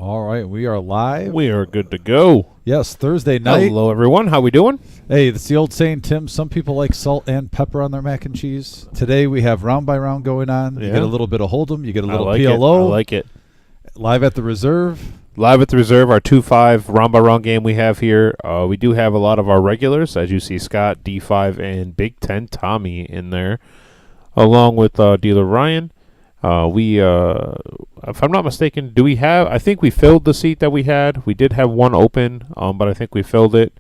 All right, we are live. We are good to go. Yes, Thursday night. Hello, everyone. How we doing? Hey, it's the old saying, Tim. Some people like salt and pepper on their mac and cheese. Today we have round by round going on. You Yeah. get a little bit of Hold'em. You get a little I PLO. like it. Live at the Reserve. Live at the Reserve, our 2-5 round by round game we have here. We do have a lot of our regulars, as you see, Scott, D5, and Big Ten Tommy in there, along with dealer Ryan. If I'm not mistaken, do we have? I think we filled the seat that we had. We did have one open, but I think we filled it.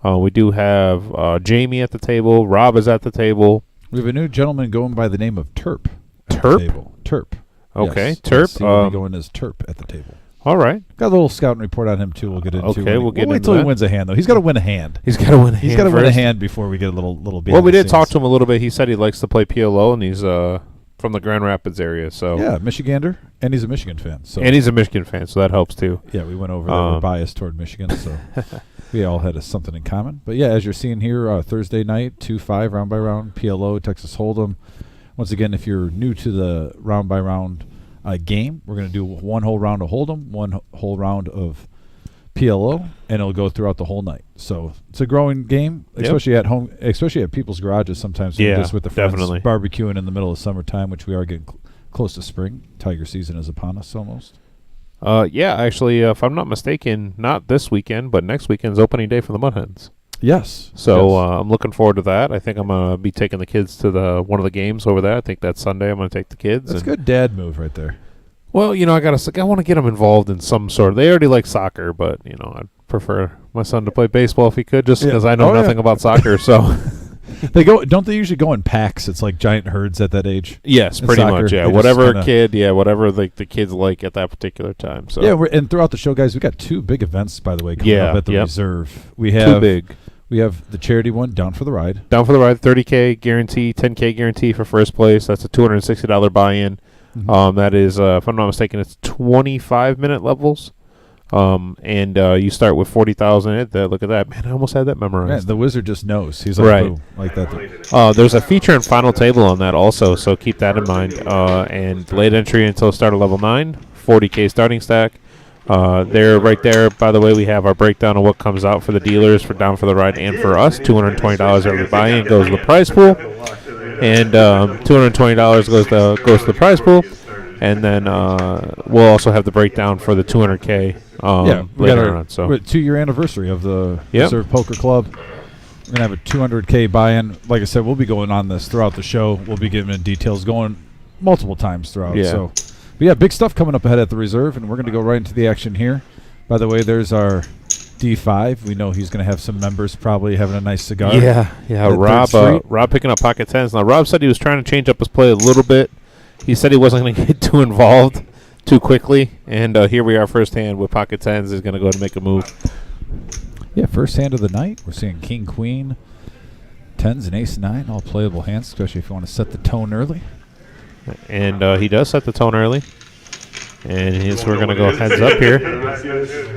We do have Jamie at the table. Rob is at the table. We have a new gentleman going by the name of Terp. Terp? Terp. Okay, Yes. Terp. He will be going as Terp at the table. All right. Got a little scouting report on him too. We'll get into. Okay, we'll get wait into till he that. wins a hand though. He's got to win a hand. He's got to win a hand. He's got to win a first. hand before we get a little. Well, we did talk to him a little bit. He said he likes to play PLO, and he's from the Grand Rapids area. So Yeah, Michigander, and he's a Michigan fan. So and he's a Michigan fan, so that helps too. yeah, we went over there. We're biased toward Michigan, so we all had something in common. But yeah, as you're seeing here, Thursday night, 2-5 round by round PLO Texas Hold'em. Once again, if you're new to the round by round game, we're going to do one whole round of Hold'em, one whole round of PLO, and it'll go throughout the whole night. So it's a growing game, especially at home, especially at people's garages. Sometimes Yeah, just with the friends, definitely. barbecuing in the middle of summertime, which we are getting close to spring. Tiger season is upon us almost. Yeah, actually, if I'm not mistaken, not this weekend, but next weekend's opening day for the Mud Hens. Yes. So yes. I'm looking forward to that. I think I'm gonna be taking the kids to one of the games over there. I think that's Sunday. I'm gonna take the kids. That's a good dad move right there. Well, I want to get them involved in some sort. They already like soccer, but I'd prefer my son to play baseball if he could, just because I know nothing about soccer. So Don't they usually go in packs? It's like giant herds at that age. yes, In pretty soccer, much. Yeah, they just whatever kinda- whatever the kids like at that particular time. So Yeah, and throughout the show, guys, we got two big events, by the way, coming up at the Reserve. We have too big. We have the charity one, Down for the Ride. Down for the Ride, 30K guarantee, 10K guarantee for first place. That's a $260 buy-in. Mhm. That is, if I'm not mistaken, it's 25-minute levels. And you start with 40,000. Look at that, man! I almost had that Man, memorized. the wizard just knows. He's like, Right. boom, like that. There's a feature and final table on that also, so keep that in mind. And late entry until start of level 9, 40K starting stack. Right there, by the way, we have our breakdown of what comes out for the dealers for Down for the Ride and for us. $220 every buy-in goes to the prize pool, and $220 goes to the prize pool, and then we'll also have the breakdown for the 200K We got later our on. So 2-year anniversary of the Yep. Reserve Poker Club. We're gonna have a 200K buy-in. Like I said, we'll be going on this throughout the show. We'll be giving details going multiple times throughout. Yeah. So, but yeah, big stuff coming up ahead at the Reserve, and we're gonna go right into the action here. By the way, there's our D5. We know he's gonna have some members probably having a nice cigar. yeah. at Rob, Third Street. Rob picking up pocket tens. Now Rob said he was trying to change up his play a little bit. He said he wasn't going to get too involved too quickly, and here we are, first hand with pocket tens. Is going to go to make a move. Yeah, first hand of the night. We're seeing King, Queen, tens, and Ace 9, all playable hands, especially if you want to set the tone early. And he does set the tone early. And we're going to go heads up here.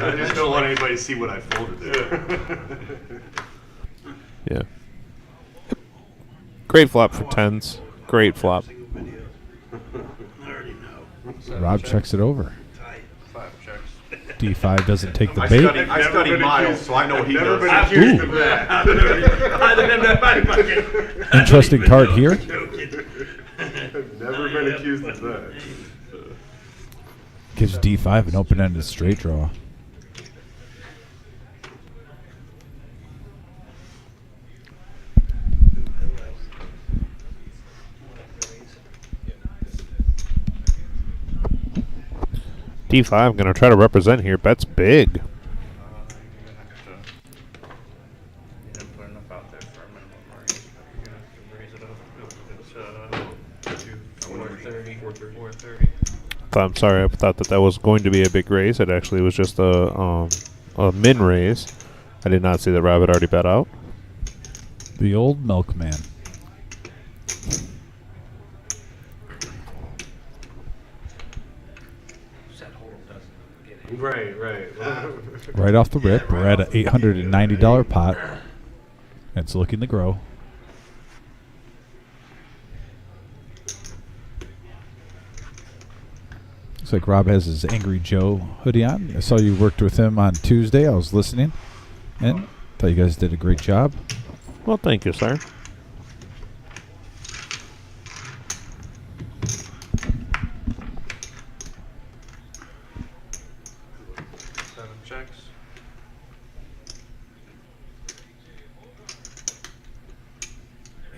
I just don't want anybody to see what I folded there. Yeah. Great flop for tens. Great flop. Rob checks it over. D5 doesn't take the I bait. study Miles, so I know he does. Interesting card here. Never been accused of that. Gives D5 an open-ended straight draw. D5 going to try to represent here. Bets big. I'm sorry, I thought that was going to be a big raise. It actually was just a min raise. I did not see that Rob had already bet out. The old milkman. Right. Right off the rip, we're at an $890 pot. It's looking to grow. Looks like Rob has his Angry Joe hoodie on. I saw you worked with him on Tuesday. I was listening, and thought you guys did a great job. Well, thank you, sir.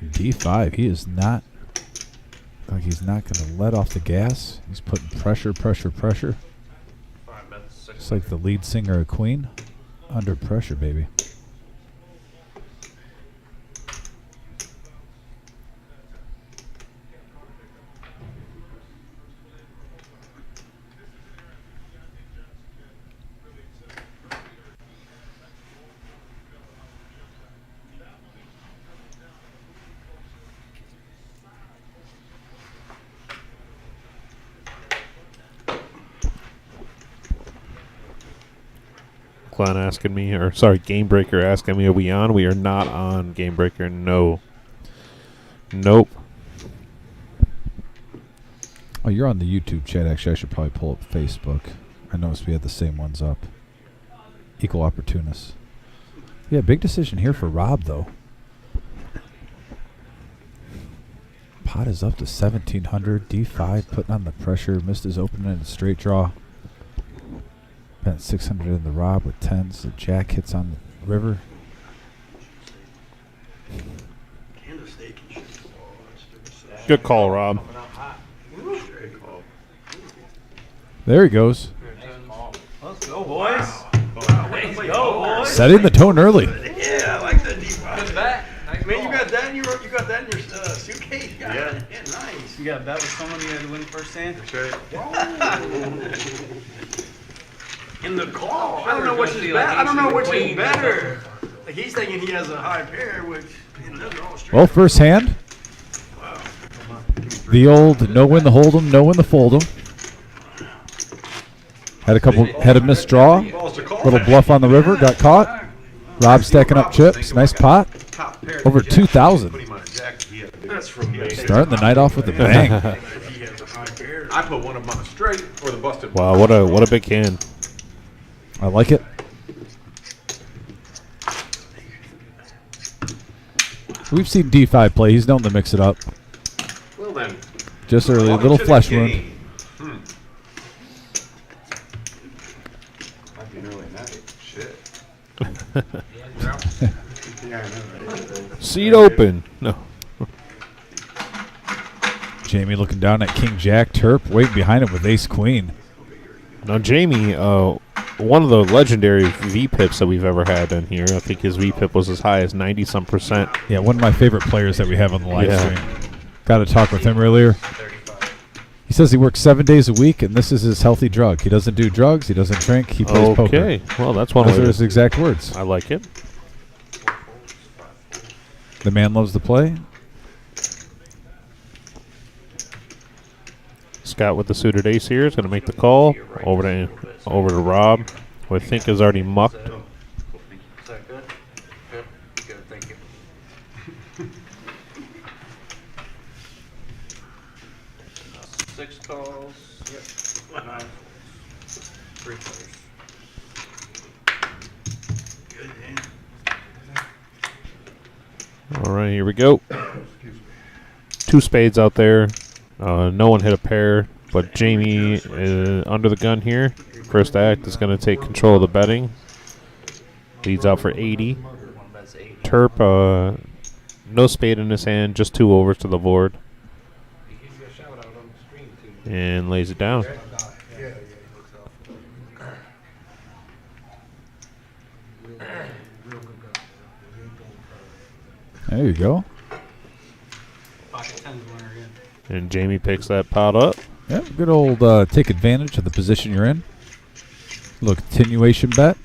D5, he is not, like he's not going to let off the gas. He's putting pressure. Just like the lead singer of Queen, under pressure, baby. Glenn asking me, or sorry, Game Breaker asking me, are we on? We are not on, Game Breaker. No. Nope. Oh, you're on the YouTube chat. Actually, I should probably pull up Facebook. I noticed we had the same ones up. Equal opportunists. Yeah, big decision here for Rob, though. Pot is up to 1,700. D5 putting on the pressure. Missed his opening and straight draw. Bent 600 in the Rob with 10s. The Jack hits on the river. Good call, Rob. There he goes. Let's go, boys. Let's go, boys. Setting the tone early. Yeah, I like that D5. Good bet. Nice Man, call. you got that in your suitcase? Yeah, nice. You got a bet with someone you had to win first hand? That's right. In the call. I don't know which is better. I don't know which is better. Like he's thinking he has a high pair, which those are all straight. Well, first hand. The old no win the hold 'em, no win the fold 'em. Had a missed draw. Little bluff on the river, got caught. Rob stacking up chips. Nice pot. Over 2,000. That's from me. Starting the night off with a bang. I put one of them on the straight or the busted. Wow, what a big hand. I like it. We've seen D5 play. He's known to mix it up. Well then. Just early, a little flesh wound. Might be an early night. Shit. Yeah, I know, right? Seat open. No. Jamie looking down at King Jack. Terp waiting behind him with Ace Queen. Now, Jamie, one of the legendary V-pips that we've ever had in here, I think his V-pip was as high as 90-some%. Yeah, one of my favorite players that we have on the live Yeah. stream. Got to talk with him earlier. He says he works 7 days a week, and this is his healthy drug. He doesn't do drugs. He doesn't drink. He plays poker. Okay, well, that's one Those of are his exact words. I like it. The man loves to play. Scott with the suited ace here is going to make the call over to Rob, who I think is already mucked. Is that good? Good. Good, thank you. Six calls. Yep. 9 folds. 3 players. All right, here we go. 2 spades out there. No one hit a pair, but Jamie under the gun here. First act is going to take control of the betting. Leads out for 80. Terp, no spade in his hand, just 2 overs to the board. And lays it down. There you go. Pocket 10's winner again. And Jamie picks that pot up. Yeah, good old take advantage of the position you're in. Little continuation bet.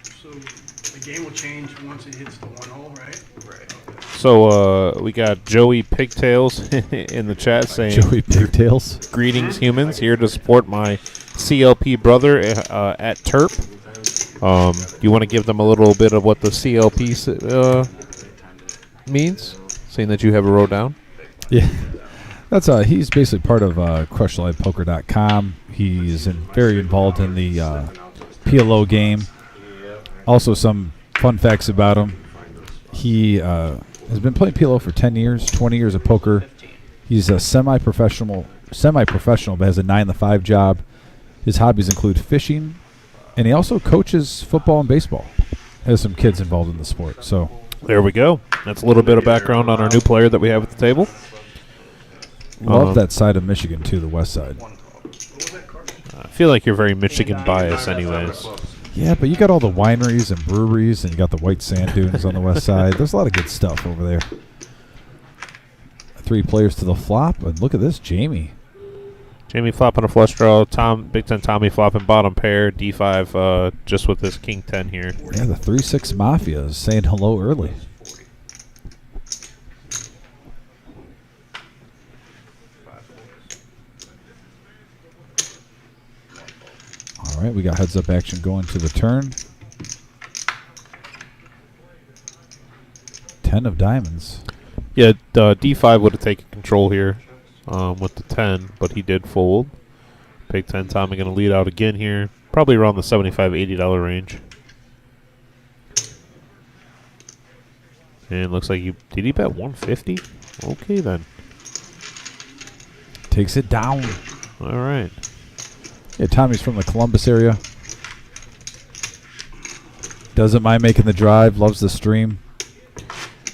So the game will change once it hits the 1 hole, right? Right. So we got Joey Pigtails in the chat saying, Joey Pigtails. "Greetings, humans. Here to support my CLP brother at Terp." You want to give them a little bit of what the CLP means, seeing that you have it wrote down? Yeah. That's he's basically part of CrushLivePoker.com. He's very involved in the PLO game. Also, some fun facts about him. He has been playing PLO for 10 years, 20 years of poker. He's a semi-professional, but has a 9-to-5 job. His hobbies include fishing, and he also coaches football and baseball. Has some kids involved in the sport. So there we go. That's a little bit of background on our new player that we have at the table. love that side of Michigan too, the west side. I feel like you're very Michigan biased, anyways. Yeah, but you got all the wineries and breweries, and you got the white sand dunes on the west side. There's a lot of good stuff over there. 3 players to the flop, and look at this, Jamie. Jamie flopping a flush draw. Big Ten Tommy flopping bottom pair. D5 just with this King 10 here. Yeah, the 3-6 Mafia is saying hello early. All right, we got heads-up action going to the turn. 10 of diamonds. Yeah, D5 would have taken control here with the 10, but he did fold. Big Ten Tommy going to lead out again here. Probably around the $75, $80 range. And looks like did he bet 150? Okay, then. Takes it down. All right. Yeah, Tommy's from the Columbus area. Doesn't mind making the drive. Loves the stream.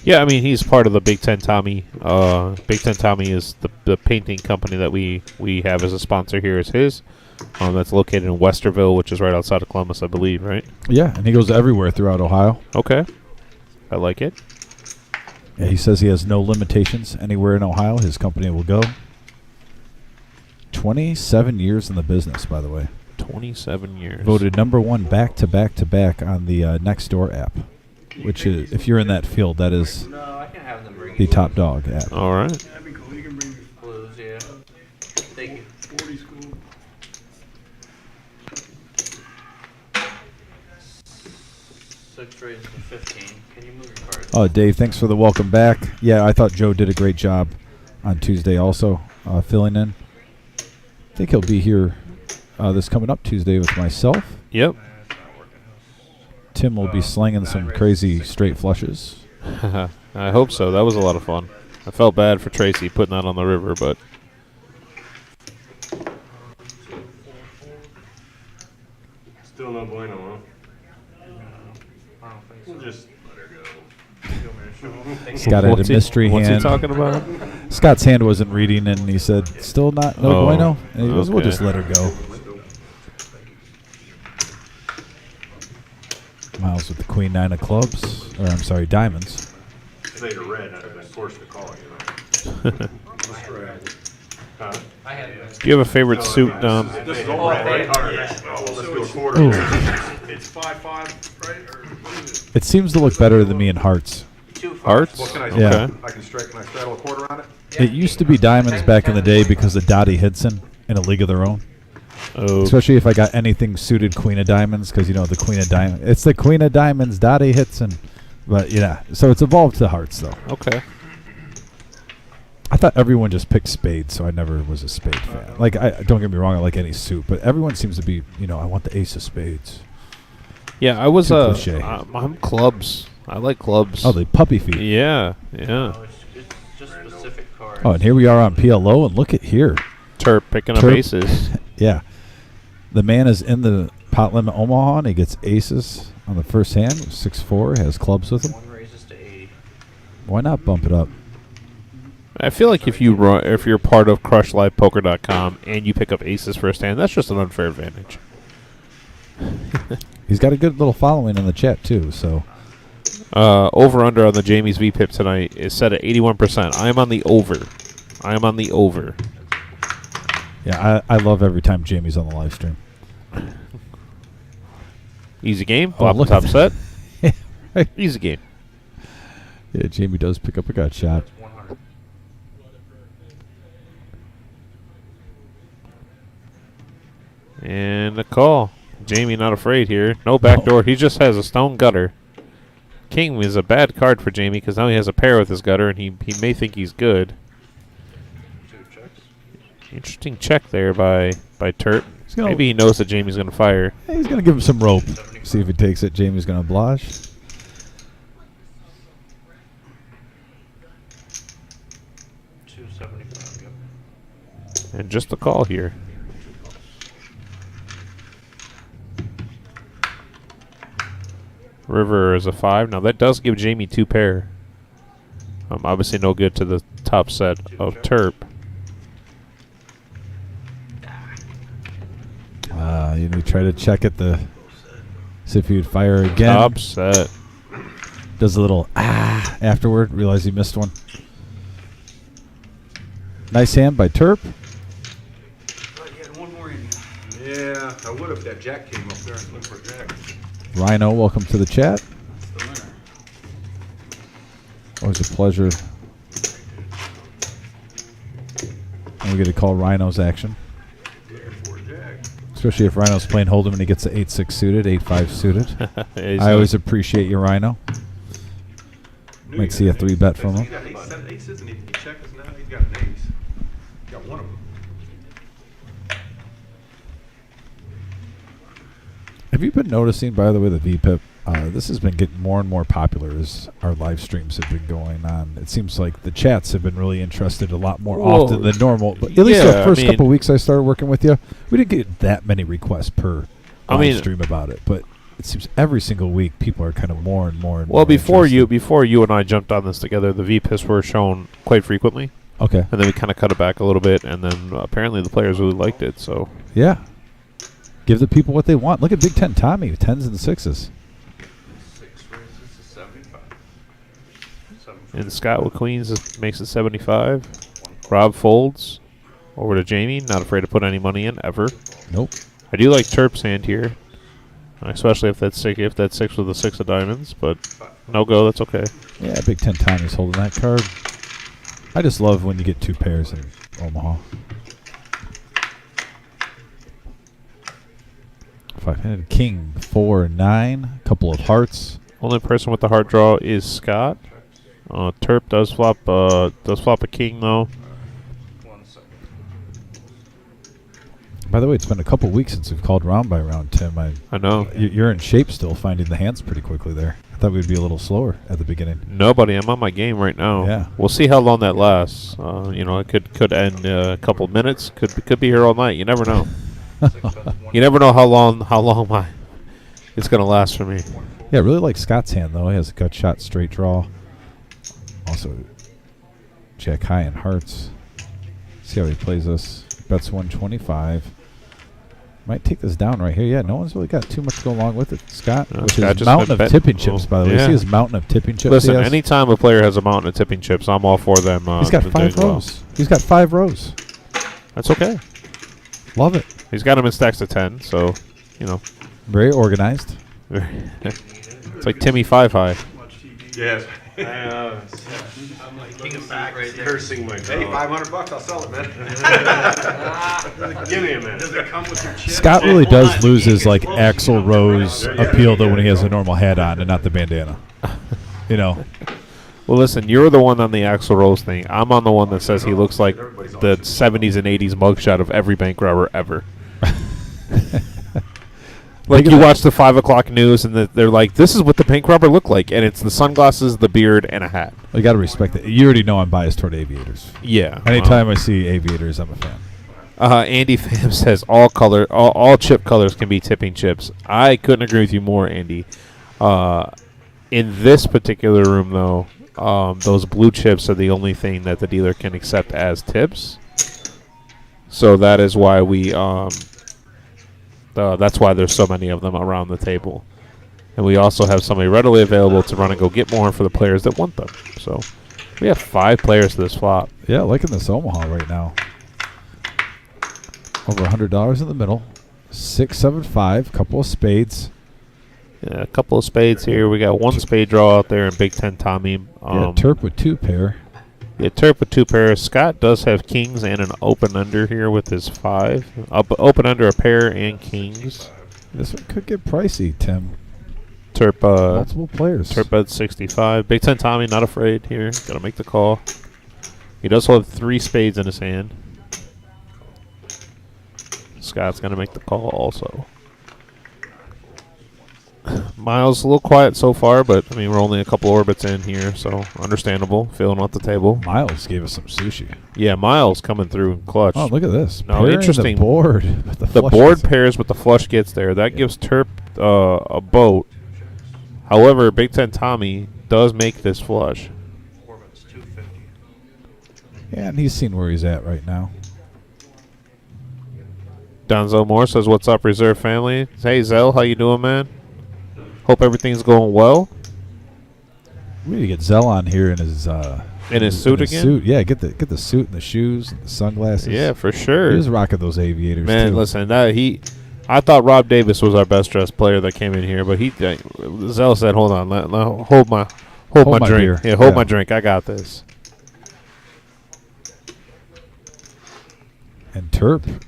Yeah, I mean, he's part of the Big Ten Tommy. Big Ten Tommy is the painting company that we have as a sponsor here is his. That's located in Westerville, which is right outside of Columbus, I believe, right? Yeah, and he goes everywhere throughout Ohio. Okay. I like it. Yeah, he says he has no limitations. Anywhere in Ohio, his company will go. 27 years in the business, by the way. 27 years. Voted #1 back-to-back on the Nextdoor app, which is, if you're in that field, that is No, I can have them bring the top dog app. All right. That'd be cool. You can bring me blues, yeah. Thank you. 40 school. Six raised to 15. Can you move your cards? Oh, Dave, thanks for the welcome back. Yeah, I thought Joe did a great job on Tuesday also, filling in. I think he'll be here this coming up Tuesday with myself. Yep. Tim will be slinging some crazy straight flushes. I hope so. That was a lot of fun. I felt bad for Tracy putting that on the river, but Still no bueno, huh? I don't think We'll so. just let her go. Scott had a mystery what's hand. he talking about? Scott's hand wasn't reading, and he said, "Still not no Oh, bueno." And he goes, "We'll okay. just let her go." Miles with the Queen 9 of clubs, or I'm sorry, diamonds. If they'd have read, I'd have been forced to call you. Huh? Do you have a favorite suit, Dom? This is all red, right? All right. Oh, well, let's do a quarter. Ooh. It's 5-5, right? Or what is it? It seems to look better than me in hearts. Hearts? What can I do? Yeah. I can straddle a quarter on it? It used to be diamonds back in the day because of Dottie Hidson in a league of their own. Oh, Especially if I got anything suited Queen of Diamonds, because, you know, the Queen of Diamonds. It's the Queen of Diamonds, Dottie Hidson. But, yeah, so it's evolved to hearts, though. okay. I thought everyone just picked spades, so I never was a spade fan. Like, don't get me wrong, I like any suit, but everyone seems to be, you know, I want the ace of spades. Yeah, I was Too cliche. I'm clubs. I like clubs. Oh, the puppy feet. Yeah. No, it's just specific cards. Oh, and here we are on PLO, and look at here. Terp picking up Terp. aces. Yeah. The man is in the pot limit Omaha, and he gets aces on the first hand. 6-4, has clubs with him. One raises to 80. Why not bump it up? I feel like if you're part of CrushLivePoker.com and you pick up aces first hand, that's just an unfair advantage. He's got a good little following in the chat, too, so. Over under on the Jamie's VPIP tonight is set at 81%. I am on the over. Yeah, I love every time Jamie's on the live stream. Easy game. Oh, Flop the look top at set. that. Right. Easy game. Yeah, Jamie does pick up a gut shot. 100. And a call. Jamie not afraid here. No backdoor. He just has a stone gutter. King is a bad card for Jamie because now he has a pair with his gutter, and he may think he's good. Interesting check there by Turp. Gonna, Maybe he knows that Jamie's going to fire. He's going to give him some rope. See if he takes it. Jamie's going to oblige. 275. Yep. And just a call here. River is a 5. Now that does give Jamie 2 pair. Obviously no good to the top set of Turp. You need to try to check at the. See if he would fire again. Top set. Does a little afterward. Realize he missed one. Nice hand by Turp. But he had one more in. Yeah, I would if that jack came up there and looked for a jack. Rhino, welcome to the chat. That's the winner. Always a pleasure. And we get to call Rhino's action. Especially if Rhino's playing Hold'em and he gets the 8-6 suited, 8-5 suited. I always appreciate you, Rhino. Might see a 3-bet from him. He's got aces and he checked us now. He's got an ace. Got one of them. Have you been noticing, by the way, the VPIP? This has been getting more and more popular as our live streams have been going on. It seems like the chats have been really interested a lot more often than normal. But at least the first couple weeks I started working with you, we didn't get that many requests per live stream about it. But it seems every single week people are kind of more and more. Well, before you and I jumped on this together, the VPIS were shown quite frequently. Okay. And then we kind of cut it back a little bit, and then apparently the players really liked it. So yeah. Give the people what they want. Look at Big Ten Tommy, 10s and 6s. 6 raises to 75. And Scott with queens makes it 75. Rob folds over to Jamie. Not afraid to put any money in ever. Nope. I do like Turp's hand here, especially if that's six with a 6 of diamonds. But no go. That's okay. Yeah, Big Ten Tommy's holding that card. I just love when you get 2 pairs in Omaha. 5-handed king, 4 and 9, couple of hearts. Only person with the heart draw is Scott. Turp does flop a king though. 1 second. By the way, it's been a couple weeks since we've called round by round, Tim. I know. You're in shape still, finding the hands pretty quickly there. I thought we'd be a little slower at the beginning. Nobody. I'm on my game right now. Yeah. We'll see how long that lasts. It could end a couple minutes. Could be here all night. You never know. You never know how long it's gonna last for me. Yeah, I really like Scott's hand though. He has a gut shot, straight draw. Also, Jack high and hearts. See how he plays us. Bets 125. Might take this down right here. Yeah, no one's really got too much to go along with it. Scott, No, with Scott his just mountain been of tipping chips, by the way. Yeah. See his mountain of tipping chips. Listen, anytime a player has a mountain of tipping chips, I'm all for them. He's got 5 doing well. rows. He's got 5 rows. That's okay. Love it. He's got them in stacks of 10, so Very organized. it's like Timmy 5 high. Yes. I'm like king of back right there. Cursing my Hey, $500, I'll sell it, man. Give me a minute. Does it come with your chip? Scott really does lose his like Axl Rose appeal though when he has a normal hat on and not the bandana. Well, listen, you're the one on the Axl Rose thing. I'm on the one that says he looks like the 70s and 80s mugshot of every bank robber ever. Like you watch the 5 o'clock news and they're like, this is what the bank robber looked like. And it's the sunglasses, the beard, and a hat. Well, you got to respect it. You already know I'm biased toward aviators. Yeah. Anytime I see aviators, I'm a fan. Andy Pham says all chip colors can be tipping chips. I couldn't agree with you more, Andy. In this particular room, though, those blue chips are the only thing that the dealer can accept as tips. So that is why that's why there's so many of them around the table. And we also have somebody readily available to run and go get more for the players that want them. So we have 5 players to this flop. Yeah, liking this Omaha right now. Over $100 in the middle. 6, 7, 5. Couple of spades. Yeah, a couple of spades here. We got 1 spade draw out there in Big Ten Tommy. Yeah, Turp with 2 pair. Yeah, Turp with 2 pairs. Scott does have kings and an open under here with his 5. Open under a pair and kings. This one could get pricey, Tim. Turp, multiple players. Turp at 65. Big Ten Tommy not afraid here. Got to make the call. He does hold 3 spades in his hand. Scott's going to make the call also. Miles, a little quiet so far, but, I mean, we're only a couple orbits in here, so understandable. Feeling off the table. Miles gave us some sushi. Yeah, Miles coming through in clutch. Oh, look at this. No, Pairing interesting. The board. With The board pairs with the flush gets there. That gives Terp a boat. However, Big Ten Tommy does make this flush. Orbit's 250. Yeah, and he's seen where he's at right now. Donzo Moore says, "What's up, Reserve family?" Hey, Zell, how you doing, man? Hope everything's going well. We need to get Zell on here in his Suit again. Suit. Yeah, get the suit and the shoes and the sunglasses. Yeah, for sure. He was rocking those aviators. Man, too. listen, I thought Rob Davis was our best dressed player that came in here, but Zell said, "Hold on, hold my drink. beer. Yeah, hold my drink. I got this." And Terp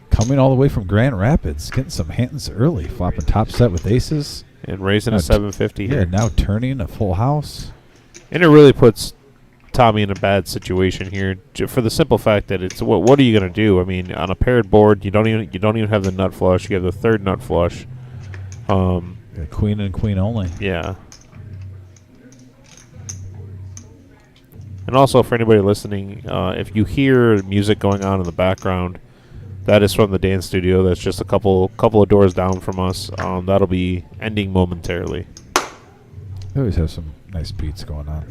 coming all the way from Grand Rapids, getting some hands early, flopping top set with aces. And raising a 750 Yeah, here. now turning a full house. And it really puts Tommy in a bad situation here for the simple fact that it's what are you going to do? I mean, on a paired board, you don't even have the nut flush. You have the third nut flush. Yeah, queen and queen only. Yeah. And also for anybody listening, if you hear music going on in the background, that is from the dance studio. That's just a couple of doors down from us. That'll be ending momentarily. They always have some nice beats going on.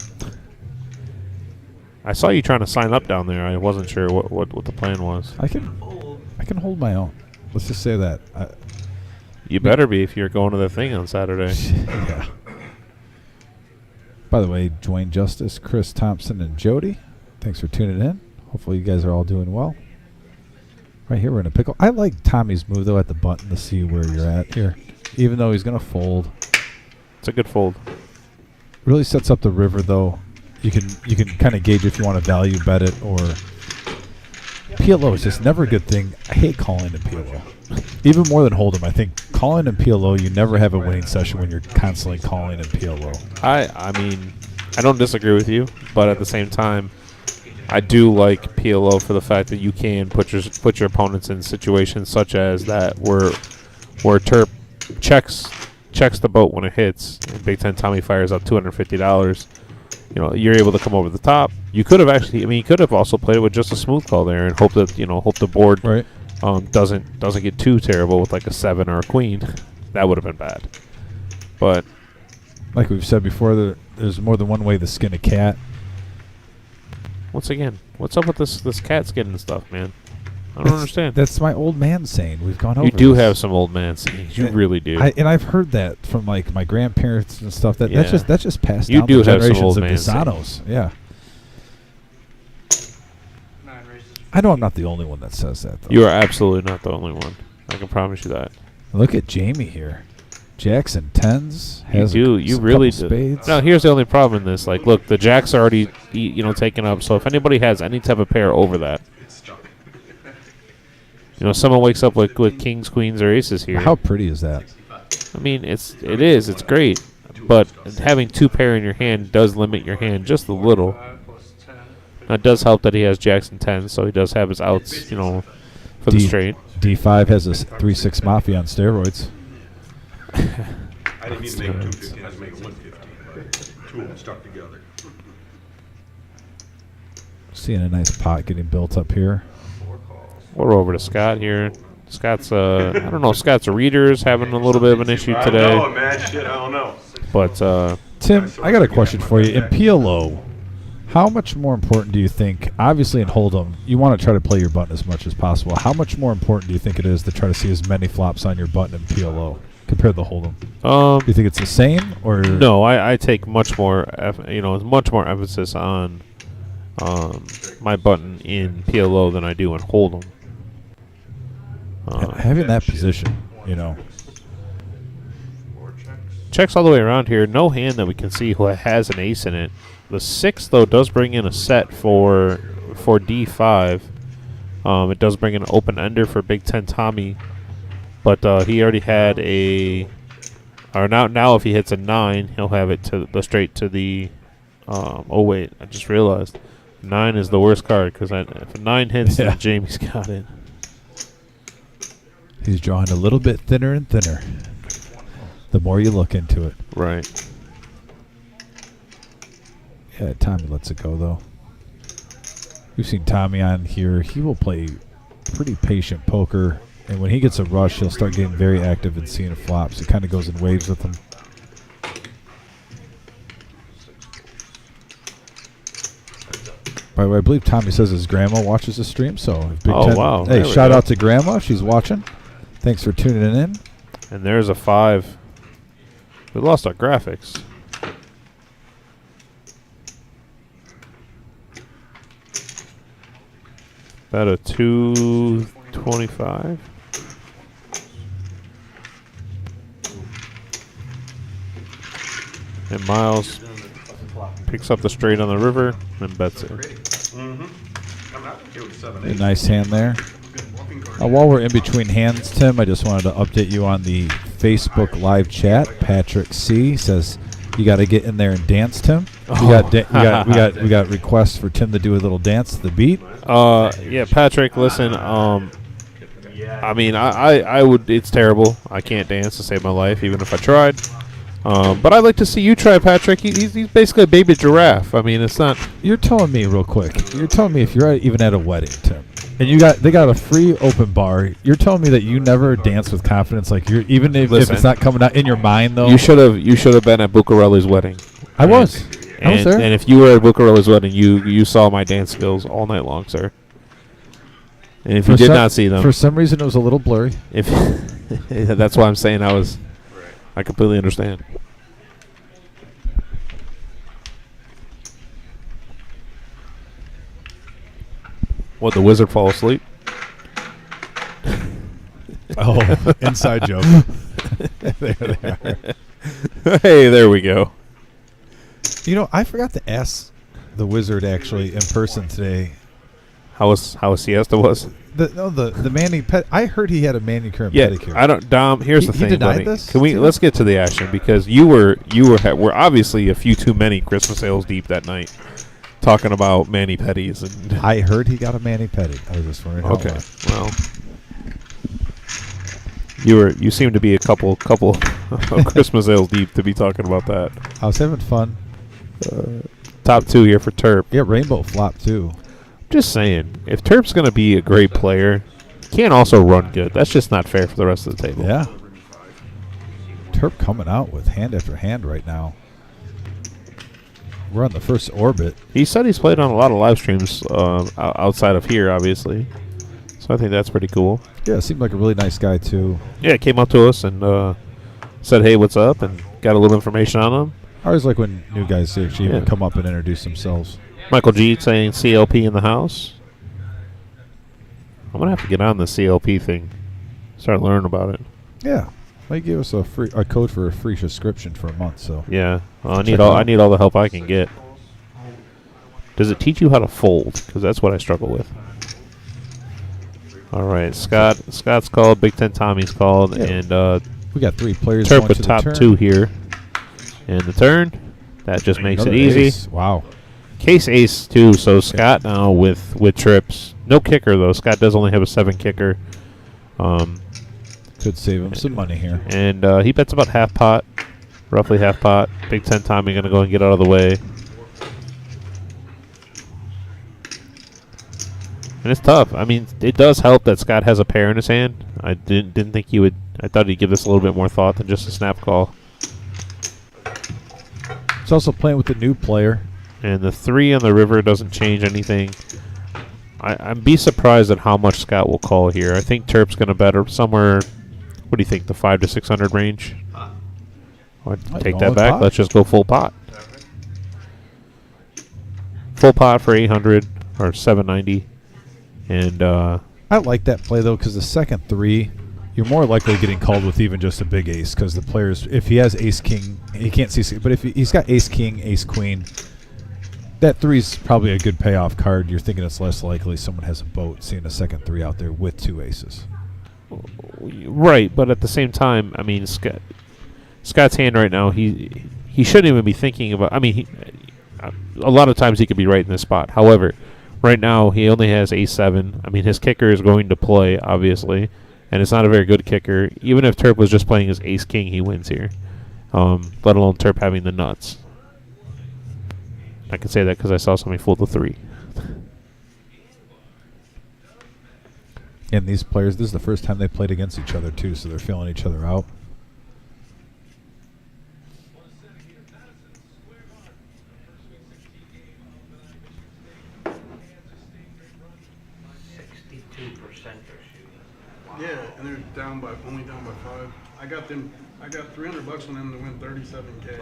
I saw you trying to sign up down there. I wasn't sure what the plan was. I can hold my own. Let's just say that. You better be if you're going to the thing on Saturday. Yeah. By the way, Dwayne Justice, Chris Thompson, and Jody, thanks for tuning in. Hopefully you guys are all doing well. Right here, we're in a pickle. I like Tommy's move, though, at the button to see where you're at here. Even though he's going to fold. It's a good fold. Really sets up the river, though. You can kind of gauge if you want to value bet it or... PLO is just never a good thing. I hate calling in PLO. Even more than Hold'em, I think calling in PLO, you never have a winning session when you're constantly calling in PLO. I mean, I don't disagree with you, but at the same time, I do like PLO for the fact that you can put your opponents in situations such as that where Terp checks the boat when it hits. And Big Ten Tommy fires up $250. You know, you're able to come over the top. You could have you could have also played it with just a smooth call there and hope the board right. doesn't get too terrible with like a 7 or a queen. That would have been bad. But like we've said before, there's more than one way to skin a cat. once again, what's up with this cat skin and stuff, man? I don't understand. That's my old man saying. We've gone over. You do this. have some old man sayings. You really do. And I've heard that from like my grandparents and stuff. That's just passed You down do the have some generations old of man Gisanos. Yeah. 9 raises. I know I'm not the only one that says that, though. You are absolutely not the only one. I can promise you that. Look at Jamie here. Jackson tens. Has You really do. Spades. Now, here's the only problem in this. Like, look, the jacks are already taken up. So if anybody has any type of pair over that, someone wakes up with kings, queens, or aces here. How pretty is that? I mean, it's great, but having 2 pair in your hand does limit your hand just a little. 5 plus 10. Now, it does help that he has jacks and 10s, so he does have his outs, for the straight. D5 has a 3-6 Mafia on steroids. I didn't mean to make it 250, I had to make it 150, but 2 of them stuck together. Seeing a nice pot getting built up here. We're over to Scott here. Scott's, I don't know, Scott's readers having a little bit of an issue today. I know, man. Shit, I don't know. But, Tim, I got a question for you. In PLO, how much more important do you think, obviously in Hold'em, you want to try to play your button as much as possible. How much more important do you think it is to try to see as many flops on your button in PLO compared to Hold'em? Do you think it's the same? Or no, I take much more, much more emphasis on my button in PLO than I do in Hold'em. Having that position, Checks all the way around here. No hand that we can see who has an ace in it. The 6, though, does bring in a set for D5. It does bring in an open ender for Big Ten Tommy, but he already had a. Or now if he hits a 9, he'll have it to the straight to the. Oh wait, I just realized 9 is the worst card because if a 9 hits, then Jamie's got it. He's drawing a little bit thinner and thinner the more you look into it. Right. Yeah, Tommy lets it go, though. We've seen Tommy on here. He will play pretty patient poker, and when he gets a rush, he'll start getting very active and seeing flops. It kind of goes in waves with him. By the way, I believe Tommy says his grandma watches the stream, so if Big Ten, wow. Hey, There we shout go. out to Grandma. She's watching. Thanks for tuning in. And there's a 5. We lost our graphics. About a 225. And Miles picks up the straight on the river and bets it. Mm-hmm. I mean, I think it was 7-8. A nice hand there. While we're in between hands, Tim, I just wanted to update you on the Facebook live chat. Patrick C says you got to get in there and dance, Tim. We got requests for Tim to do a little dance to the beat. Yeah, Patrick, listen, I mean, I would, it's terrible. I can't dance to save my life, even if I tried. But I'd like to see you try, Patrick. He's basically a baby giraffe. I mean, it's not. You're telling me real quick. You're telling me if you're even at a wedding, Tim, and they got a free open bar. You're telling me that you never dance with confidence, like you're even if it's not coming out in your mind though. You should have been at Buccarelli's wedding. I was there. And if you were at Buccarelli's wedding, you saw my dance skills all night long, sir. And if you did not see them, for some reason it was a little blurry. if that's why I'm saying I completely understand. What, the wizard fall asleep? Oh, inside joke. There they are. Hey, there we go. You know, I forgot to ask the wizard actually in person today. How a siesta was? The mani pet. I heard he had a manicure and Yeah, pedicure. I don't. Dom, here's the He thing, denied buddy. this? Can we let's get to the action because you were obviously a few too many Christmas sales deep that night, talking about mani pedis and. I heard he got a mani pedi. I was just wondering. Okay, How well, you seem to be a couple of Christmas sales deep to be talking about that. I was having fun. Top 2 here for Terp. Yeah, rainbow flop too. Just saying, if Terp's going to be a great player, he can't also run good. That's just not fair for the rest of the table. Yeah. Terp coming out with hand after hand right now. We're on the first orbit. He said he's played on a lot of live streams outside of here, obviously. So I think that's pretty cool. Yeah, seemed like a really nice guy too. Yeah, came up to us and said, hey, what's up? And got a little information on him. I always like when new guys actually even Yeah. come up and introduce themselves. Michael G saying CLP in the house. I'm going to have to get on the CLP thing. Start learning about it. Yeah. They give us a code for a free subscription for a month, so. Yeah. Well, I Check need it out. all the help I can get. Does it teach you how to fold? Because that's what I struggle with. All right, Scott's called. Big Ten Tommy's called, Yeah. and We got 3 players Terp going with to the top turn. 2 here. And the turn, that just makes Another it easy. ace. Wow. Case ace too. So Scott now with trips. No kicker though. Scott does only have a 7 kicker. Could save him some money here. And he bets about half pot, roughly half pot. Big Ten Tommy going to go and get out of the way. And it's tough. I mean, it does help that Scott has a pair in his hand. I didn't think he would. I thought he'd give this a little bit more thought than just a snap call. He's also playing with the new player. And the 3 on the river doesn't change anything. I'd be surprised at how much Scott will call here. I think Terp's going to bet somewhere. What do you think? The 500 to 600 range. I'd take going that with back. pot. Let's just go full pot. Full pot for 800 or 790. And I like that play, though, because the second 3, you're more likely getting called with even just a big ace because the players, if he has ace-king, he can't see, but if he's got ace-king, ace-queen, that 3's probably a good payoff card. You're thinking it's less likely someone has a boat seeing a second 3 out there with 2 aces. right, but at the same time, I mean, Scott's hand right now, he shouldn't even be thinking about. I mean, a lot of times he could be right in this spot. However, right now he only has ace 7. I mean, his kicker is going to play obviously, and it's not a very good kicker. Even if Terp was just playing his ace king, he wins here. Let alone Terp having the nuts. I can say that because I saw somebody fold the 3. And these players, this is the first time they played against each other too, so they're feeling each other out. Yeah, and they're only down by 5. I got $300 on them to win 37K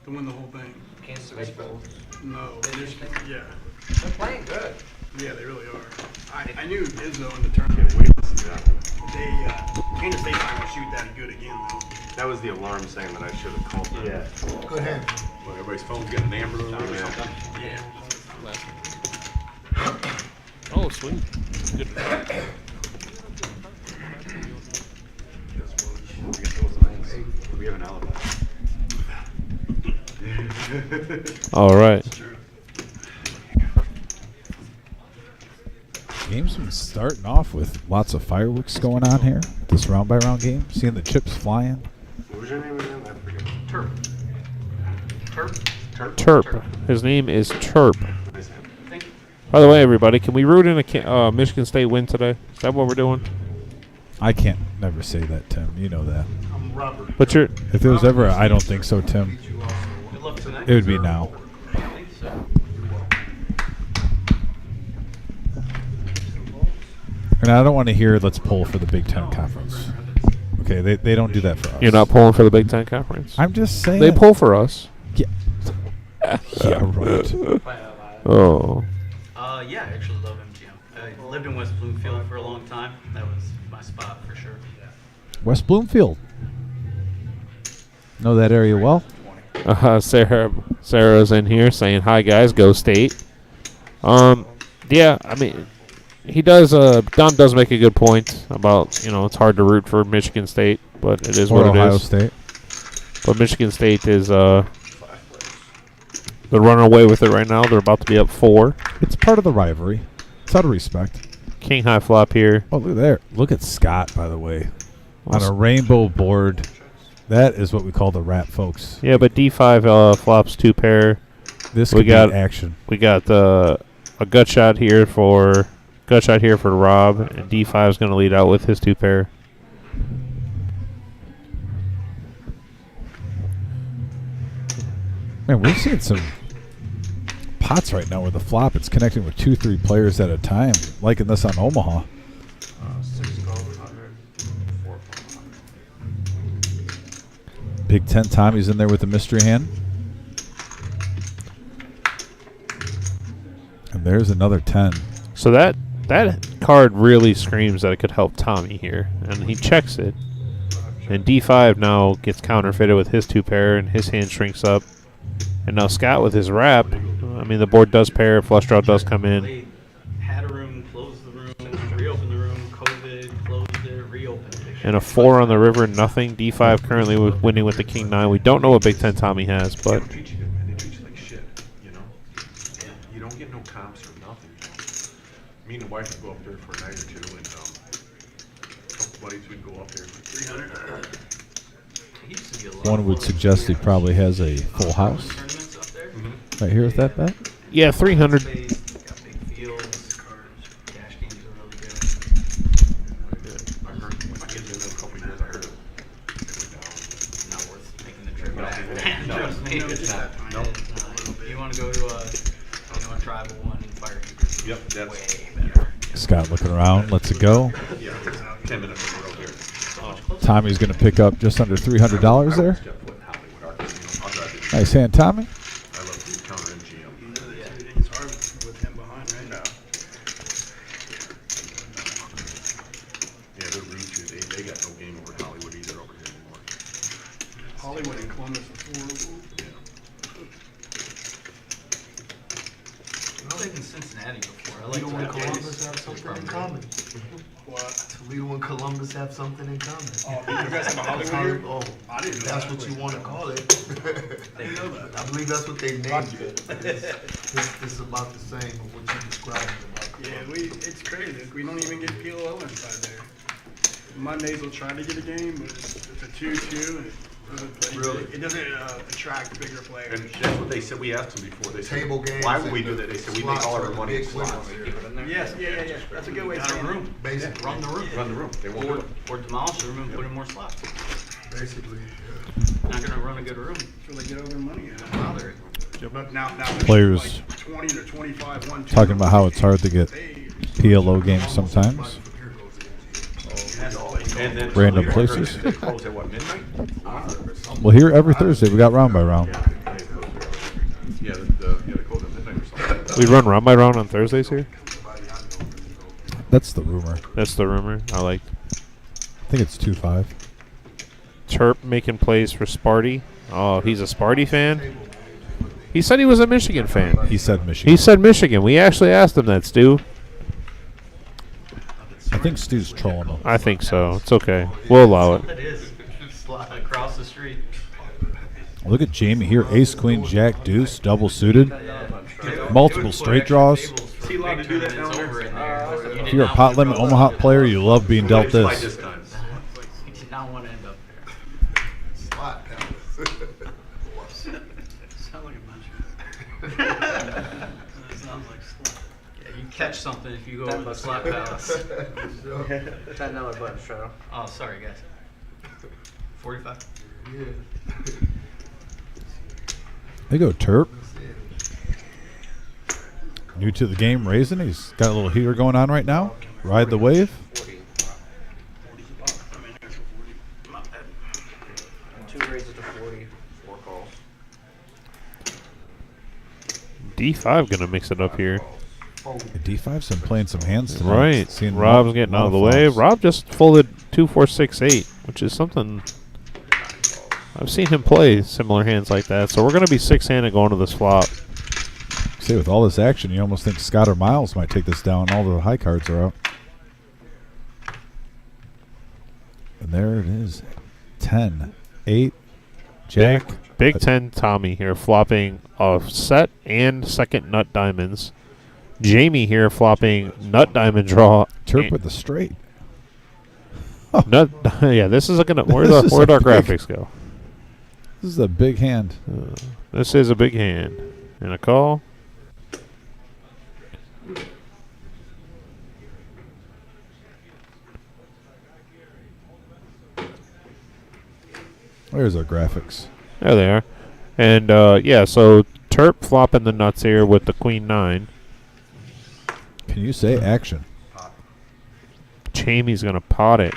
to win the whole thing. Kansas City folds. No, yeah, They're playing good. yeah, they really are. I knew Izzo in the tournament. Kansas State's not gonna shoot that good again though. That was the alarm saying that I should have called them. Yeah. Good hand. Well, everybody's phone's getting an amber alert or something. Yeah. Oh, sweet. Good. We have an alibi. All right. Game's been starting off with lots of fireworks going on here. This round by round game. Seeing the chips flying. What was your name again? I forget. Terp. His name is Terp. Nice to have you. By the way, everybody, can we root in a Michigan State win today? Is that what we're doing? I can't never say that, Tim. You know that. I'm Robert. But you're If there was ever, I don't think so, Tim. Good luck tonight. It would be now. And I don't want to hear let's pull for the Big Ten Conference. Okay, they don't do that for us. you're not pulling for the Big Ten Conference. I'm just saying. They pull for us. Yeah, yeah right. Oh. Yeah, I actually love MGM. I lived in West Bloomfield for a long time. That was my spot for sure. West Bloomfield. Know that area well? Sarah's in here saying, hi, guys, go State. Yeah, I mean, he does, Don does make a good point about, it's hard to root for Michigan State, but it is Or what Ohio it is. State. But Michigan State is, they're running away with it right now. They're about to be up 4. It's part of the rivalry. It's out of respect. King high flop here. Oh, look there. Look at Scott, by the way. On a rainbow board. That is what we call the rat, folks. Yeah, but D5 flops 2 pair. This We could got- be action. We got a gut shot here for Rob, and D5 is going to lead out with his 2 pair. Man, we're seeing some pots right now where the flop, it's connecting with 2-3 players at a time. Liking this on Omaha. 6 gold, 100, 4 100. Big Ten Tommy's in there with the mystery hand. And there's another 10. So that card really screams that it could help Tommy here, and he checks it. And D5 now gets counterfeited with his 2 pair, and his hand shrinks up. And now Scott with his wrap. I mean, the board does pair. Flush draw does come in. They had a room, closed the room, reopened the room, COVID, closed it, reopened it. And a 4 on the river, nothing. D5 currently winning with the King 9. We don't know what Big Ten Tommy has, They but don't treat you good, man. They treat you like shit, you know? You don't get no comps or nothing. Me and the wife would go up there for a night or 2, and a couple buddies would go up there for 300. It used to be a lot One of would fun. suggest he probably has a full house. Tournaments up there. Right here with that bet. yeah, 300. Space, got big fields, cash games are really good. I heard, when my kids been there a couple years, I heard it went down. Not worth making the trip back. No. Trust me, No, it's not. no. You want to go to a tribal one and fire keepers. Yep, that's, Way better. Scott looking around. Lets it go. yeah, 10 minutes from the road here. Tommy's going to pick up just under $300 there. Step foot in Hollywood, I'll drive it. Nice hand, Tommy. I love the counter MGM. It's hard with him behind, right? No. Yeah, they're rude too. They got no game over in Hollywood either over here anymore. Hollywood and Columbus are horrible. I've lived in Cincinnati before. I like Toledo and to Columbus have something in common. What? Toledo and Columbus have something in common. Oh, you guys have a Hollywood here? Oh, I didn't know that's that. what you want to call it. They know that. I believe that's what they named it. It's about the same of what you described about Yeah, it's crazy. We don't even get PLL inside there. Mondays we'll try to get a game, but it's a 2-2 and Really? it doesn't attract bigger players. And that's what they said. We asked them before. They said, Table games. why would we do that? They said we make all our money in Slots slots. are the big winners here. Yes, yeah. That's a good way to Got say a it. room. Basically. Run the room. Run the room. They won't do it. Or demolish the room and put in more slots. Basically. Not gonna run a good room. So they get all their money out. Bother it. But now Players like 20 to 25, 1-2. Talking about how it's hard to get They- PLO games sometimes. And then Random so places. They close at what, midnight? Well, here every Thursday we got round by round. Yeah, they close at midnight or something. We run round by round on Thursdays here. That's the rumor. That's the rumor. I like I think it's 2-5. Terp making plays for Sparty. Oh, he's a Sparty fan. He said he was a Michigan fan. He said Michigan. He said Michigan. We actually asked him that, Stu. I think Stu's trolling him. I think so. It's okay. We'll allow it. That is. Slot across the street. Look at Jamie here. Ace, queen, jack, deuce, double suited. Multiple straight draws. Is he allowed to do that down there? If you're a pot limit Omaha player, you love being dealt By this this. time. He did not want to end up there. Slot palace. Sound like a bunch of. That sounds like slot. Yeah, you catch something if you go over the slot palace. $10 button, Shadow. Oh, sorry, guys. 45. There you go, Terp. New to the game, Raisin. He's got a little heater going on right now. Ride the wave. 40. 2 raises to 40. 4 calls. D5 gonna mix it up here. D5's been playing some hands tonight. Right. Seeing Rob's a lot getting out of the way. flops. Rob just folded 2, 4, 6, 8, which is something I've seen him play similar hands like that. So we're gonna be 6-handed going to this flop. See, with all this action, you almost think Scott or Miles might take this down. All the high cards are out. And there it is. 10, 8, jack. Big 10 Tommy here flopping a set and second nut diamonds. Jamie here flopping nut diamond draw. Terp with the straight. Nut. Yeah, this is gonna. Where'd This is our a big- graphics go? This is a big hand. This is a big hand. And a call. There's our graphics. There they are. And yeah, so Terp flopping the nuts here with the queen 9. Can you say action? Jamie's gonna pot it.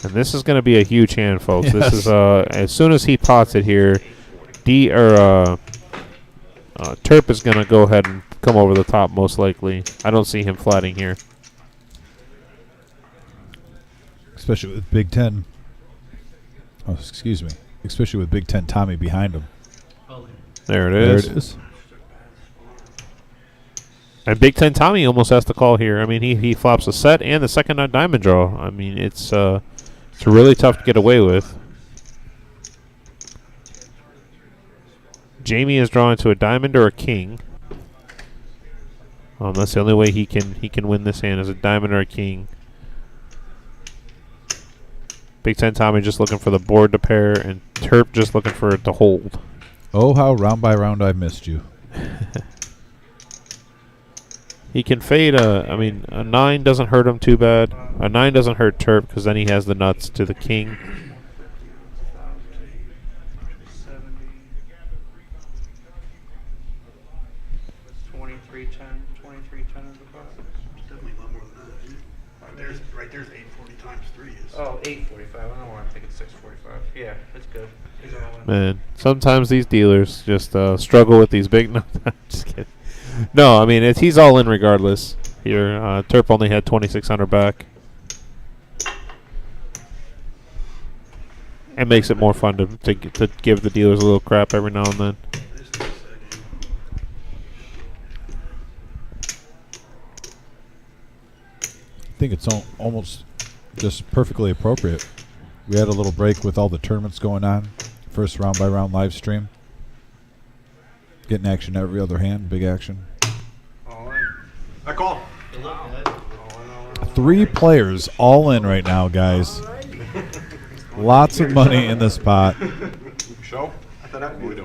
And this is gonna be a huge hand, folks. Yes. This is as soon as he pots it here, Terp is gonna go ahead and come over the top most likely. I don't see him flatting here. Especially with Big Ten. Oh, excuse me. Especially with Big Ten Tommy behind him. Oh, There it There is. it is. And Big Ten Tommy almost has to call here. I mean, he flops a set and the second nut diamond draw. I mean, it's really tough to get away with. Jamie is drawing to a diamond or a king. That's the only way he can win this hand is a diamond or a king. Big Ten Tommy just looking for the board to pair, and Terp just looking for it to hold. Oh, how round by round I missed you. He can fade I mean, a 9 doesn't hurt him too bad. A 9 doesn't hurt Terp because then he has the nuts to the king. 2310. 2310 is the pot. It's definitely a lot more than that, isn't it? Right there's 840 times 3 is. Oh, 845. I don't know why I'm thinking 645. Yeah, it's good. He's all in. Man, sometimes these dealers just struggle with these big nuts. I'm just kidding. No, I mean, he's all in regardless. Here, Terp only had 2,600 back. It makes it more fun to give the dealers a little crap every now and then. I think it's almost just perfectly appropriate. We had a little break with all the tournaments going on. First round by round live stream. Getting action every other hand. Big action. All in. I call. good luck, guys. All in, all in. 3 players all in right now, guys. Lots of money in this pot. Show? I thought that would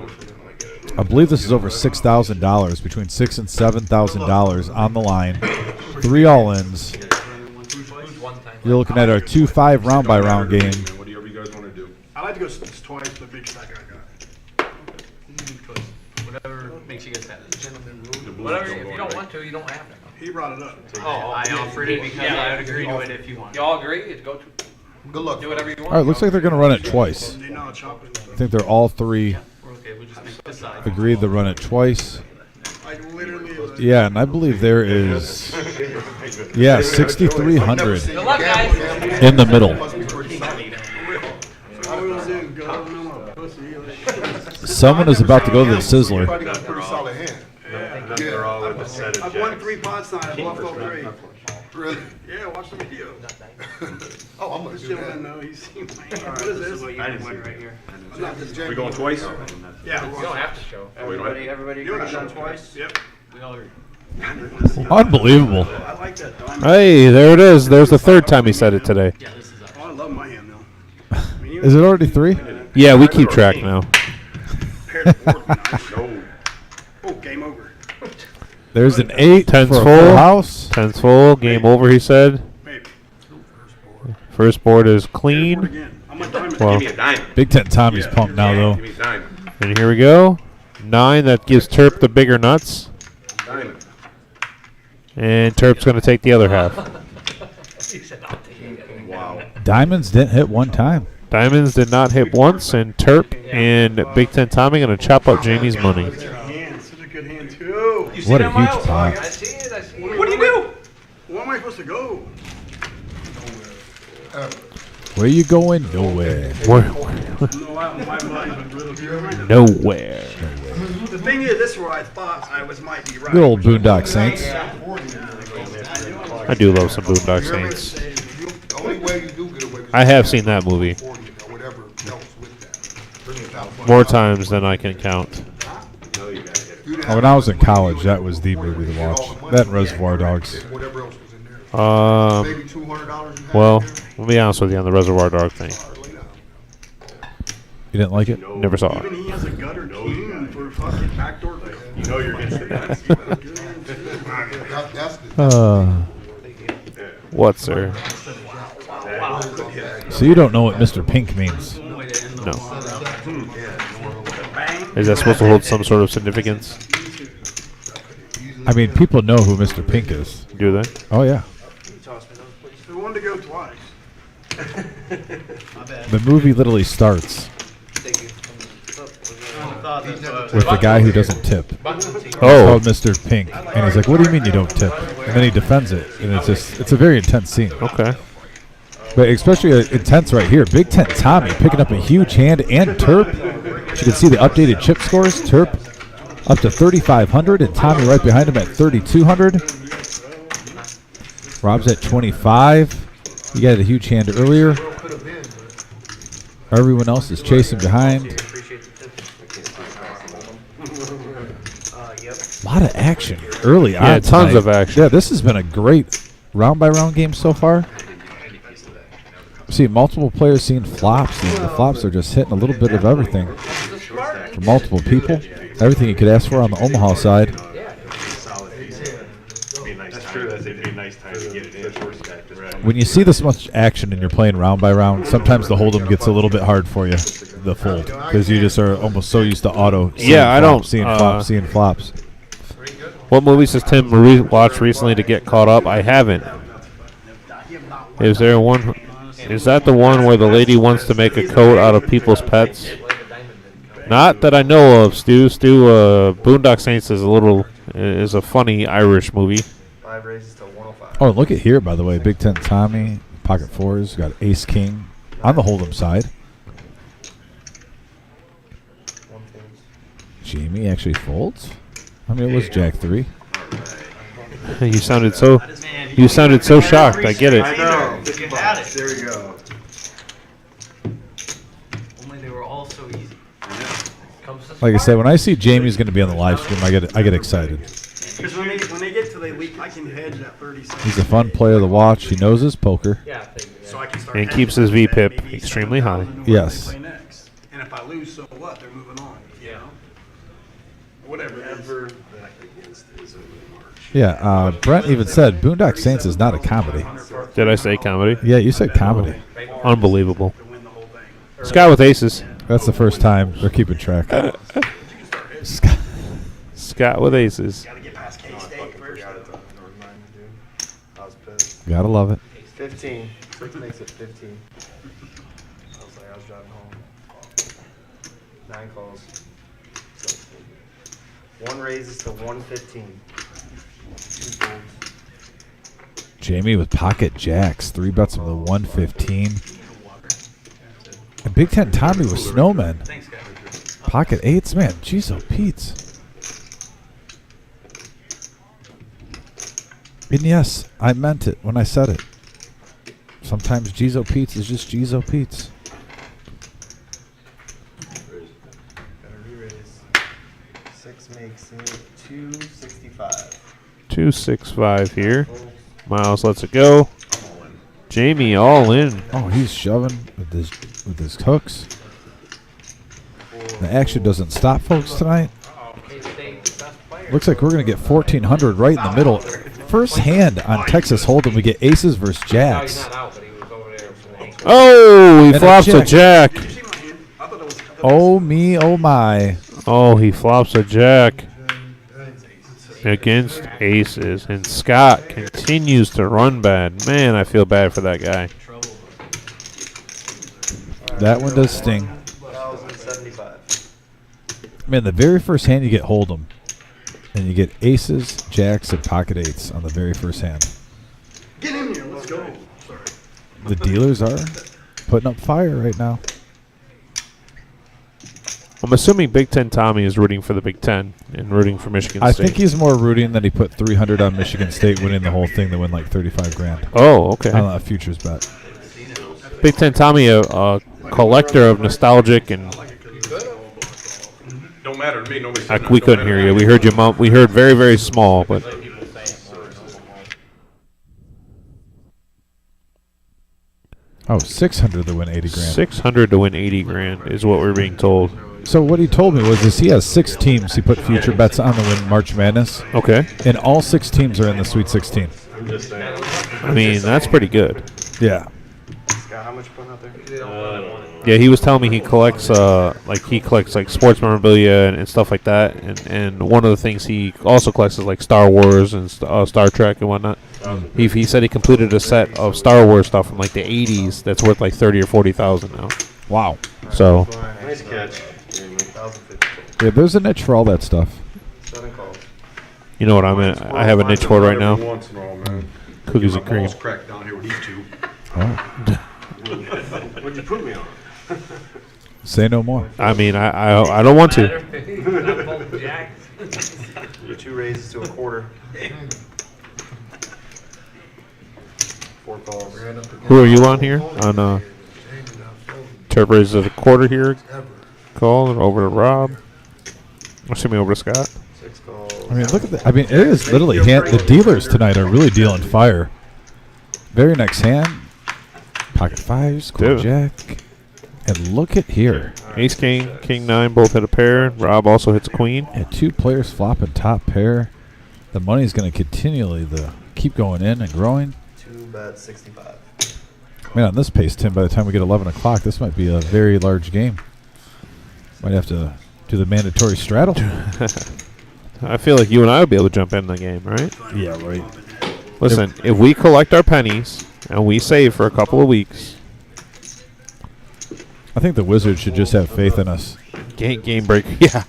I believe this is over $6,000, between $6,000 and $7,000 on the line. 3 all-ins. You're looking at our 2-5 round-by-round game. Whatever you guys want to do. I like to go twice the big stack I got. Whatever makes you guys happy. Whatever, if you don't want to, you don't have to. He brought it up. I offered it because I would agree to it if you want. Y'all agree? Go to, Good luck. do whatever you want. All right, looks like they're going to run it twice. They know chopping. I think they're all 3 We're okay, we'll just make decide. agreed to run it twice. Like literally. Yeah, and I believe there is, 6,300 Good luck, guys. in the middle. Someone is about to go to the Sizzler. Everybody got a pretty solid hand. They're all in the set of I've won jacks. 3 pots now. I've lost all 3. Really? Yeah, watch the video. Oh, I'm gonna This do gentleman that. know he's seen my hand. What is this? I didn't see it. Right here. We going twice? Yeah, You don't have to show. Everybody agrees on twice? Yep. We all agree. Unbelievable. I like that though. Hey, there it is. There's the 3rd time he said it today. Yeah, this is Oh, I love my hand though. I mean, even Is it already 3? Yeah, we keep track now. paired the board, nice. No. Oh, game over. There's an 8 Ten's for a full. full house. 10's full. Game over, he said. Maybe. First board is Board clean. again. I'm like diamond. Well, Give me a diamond. Big Ten Tommy's pumped now, Give though. me a diamond. and here we go. 9, that gives Terp the bigger nuts. Diamond. And Terp's going to take the other half. Wow. Diamonds didn't hit one time. Diamonds did not hit once, and Terp and Big Ten Tommy going to chop up Jamie's money. Such a hand. Such a good hand too. What a huge pot. I see it, I see it. What do you do? Where am I supposed to go? Where you going? Nowhere. No, my mind was little too. Nowhere. The thing is, this is where I thought I might be right. Good old Boondock Saints. I do love some Boondock Saints. The only way you do get away with I have seen that movie 40 or whatever else with that. more times than I can count. When I was in college, that was the movie to watch. That and Reservoir Dogs. Whatever else was in there. Maybe $200 you had Well, in there. let me be honest with you on the Reservoir Dog thing. You didn't like it? Never saw Even it. he has a gutter king for fucking backdoor. You know you're against the nuts. That's the What, sir? So you don't know what Mr. Pink means. No. Is that supposed to hold some sort of significance? I mean, people know who Mr. Pink is. Do they? Oh, yeah. We wanted to go twice. The movie literally starts with the guy who doesn't tip. Oh, Called Mr. Pink. And he's like, what do you mean you don't tip? And then he defends it. And it's a very intense scene. okay. But especially intense right here. Big Ten Tommy picking up a huge hand and Terp. You can see the updated chip scores. Terp up to 3,500 and Tommy right behind him at 3,200. Rob's at 25. He got a huge hand earlier. Everyone else is chasing behind. A lot of action early on. Yeah, tons tonight. of action. Yeah, this has been a great round-by-round game so far. See multiple players seeing flops, and the flops are just hitting a little bit of everything for multiple people. Everything you could ask for on the Omaha side. That's true. That'd be a nice time to get it in. When you see this much action and you're playing round by round, sometimes the hold'em gets a little bit hard for you, the fold, because you just are almost so used to auto. Yeah, I don't, seeing flops, seeing flops. What movies has Tim watched recently to get caught up? I haven't. Is there one? Is that the one where the lady wants to make a coat out of people's pets? Not that I know of, Stu. Boondock Saints is a funny Irish movie. 5 raises to 105. Oh, look at here, by the way. Big Ten Tommy, pocket fours, got ace king on the hold'em side. Jamie actually folds. I mean, it was Jack 3. You sounded so shocked. I get it. I know. You had it. There we go. Only they were all so easy. Like I said, when I see Jamie's going to be on the live stream, I get excited. Because when they get to the elite, I can hedge that 36. He's a fun player to watch. He knows his poker. Yeah, I think. So I can start And hedging keeps his that VPIP maybe extremely high. 7,000 to whatever Yes. they play next. And if I lose, so what? They're moving on. You know? Whatever it is. Ever back against is in March. Yeah, Brent even said Boondock Saints is not a comedy. Did I say comedy? Yeah, you said comedy. Unbelievable. To win the whole thing. Scott with aces. That's the first time they're keeping track. Scott. Scott with aces. Gotta get past K-State first. I was pissed. Gotta love it. 15. 6 makes it 15. I was like, I was driving home. 9 calls. 1 raises to 115. 2 folds. Jamie with pocket jacks. 3 bets of the 115. And Big Ten Tommy with snowmen. Thanks, guys. Pocket eights, man. Jeez, oh Pete's. And yes, I meant it when I said it. Sometimes Jeez Pete's is just Jeez Pete's. Gotta re-raise. 6 makes it 265. 265 here. Miles lets it go. Jamie all in. Oh, he's shoving with his hooks. The action doesn't stop, folks, tonight. Looks like we're going to get 1,400 right in the middle. First hand on Texas Hold'em, we get aces versus jacks. Oh, he And a flops a jack. Did you see my hand? I thought it was. Oh me, oh my. Oh, he flops a jack against aces. And Scott continues to run bad. Man, I feel bad for that guy. That one does sting. 1,075. Man, the very first hand you get Hold'em. And you get aces, jacks, and pocket eights on the very first hand. Get in here. Let's go. Sorry. The dealers are putting up fire right now. I'm assuming Big Ten Tommy is rooting for the Big Ten and rooting for Michigan I State. think he's more rooting that he put 300 on Michigan State winning the whole thing to win like 35 grand. Oh, okay. On a futures bet. Big Ten Tommy, a collector of nostalgic and Don't matter to me. Nobody said we couldn't hear you. We heard you. We heard very, very small, but Oh, 600 to win 80 grand. 600 to win 80 grand is what we're being told. So what he told me was he has 6 teams he put future bets on to win March Madness, Okay. and all 6 teams are in the Sweet 16. I'm just saying. I mean, that's pretty good. Yeah. Scott, how much you putting out there? Yeah, he was telling me he collects like sports memorabilia and stuff like that, and one of the things he also collects is like Star Wars and Star Trek and whatnot. He said he completed a set of Star Wars stuff from like the 80s that's worth like 30 or 40,000 now. Wow. So Nice catch. 1,050. Yeah, there's a niche for all that stuff. 7 calls. you know what I'm in. I have a niche for it right now. Every once in a while, man. Cookies My and cream. balls cracked down here with these two. Oh. What'd you put me on? Say no more. I mean, I don't want to. Your 2 raises to a quarter. 4 calls. Who are you on here? On Turb raises at a quarter here. Call over to Rob. Assuming over to Scott. 6 calls. I mean, look at that. I mean, it is literally the dealers tonight are really dealing fire. Very next hand, pocket fives, queen Dude. jack, and look at here. Ace King, King 9 both hit a pair. Rob also hits a queen. And 2 players flopping top pair. The money's going to continually keep going in and growing. 2 bets, 65. Man, on this pace, Tim, by the time we get 11 o'clock, this might be a very large game. Might have to do the mandatory straddle. I feel like you and I would be able to jump in the game, right? Yeah, right. Listen, if we collect our pennies and we save for a couple of weeks, I think the Wizards should just have faith in us. Game Breaker, yeah,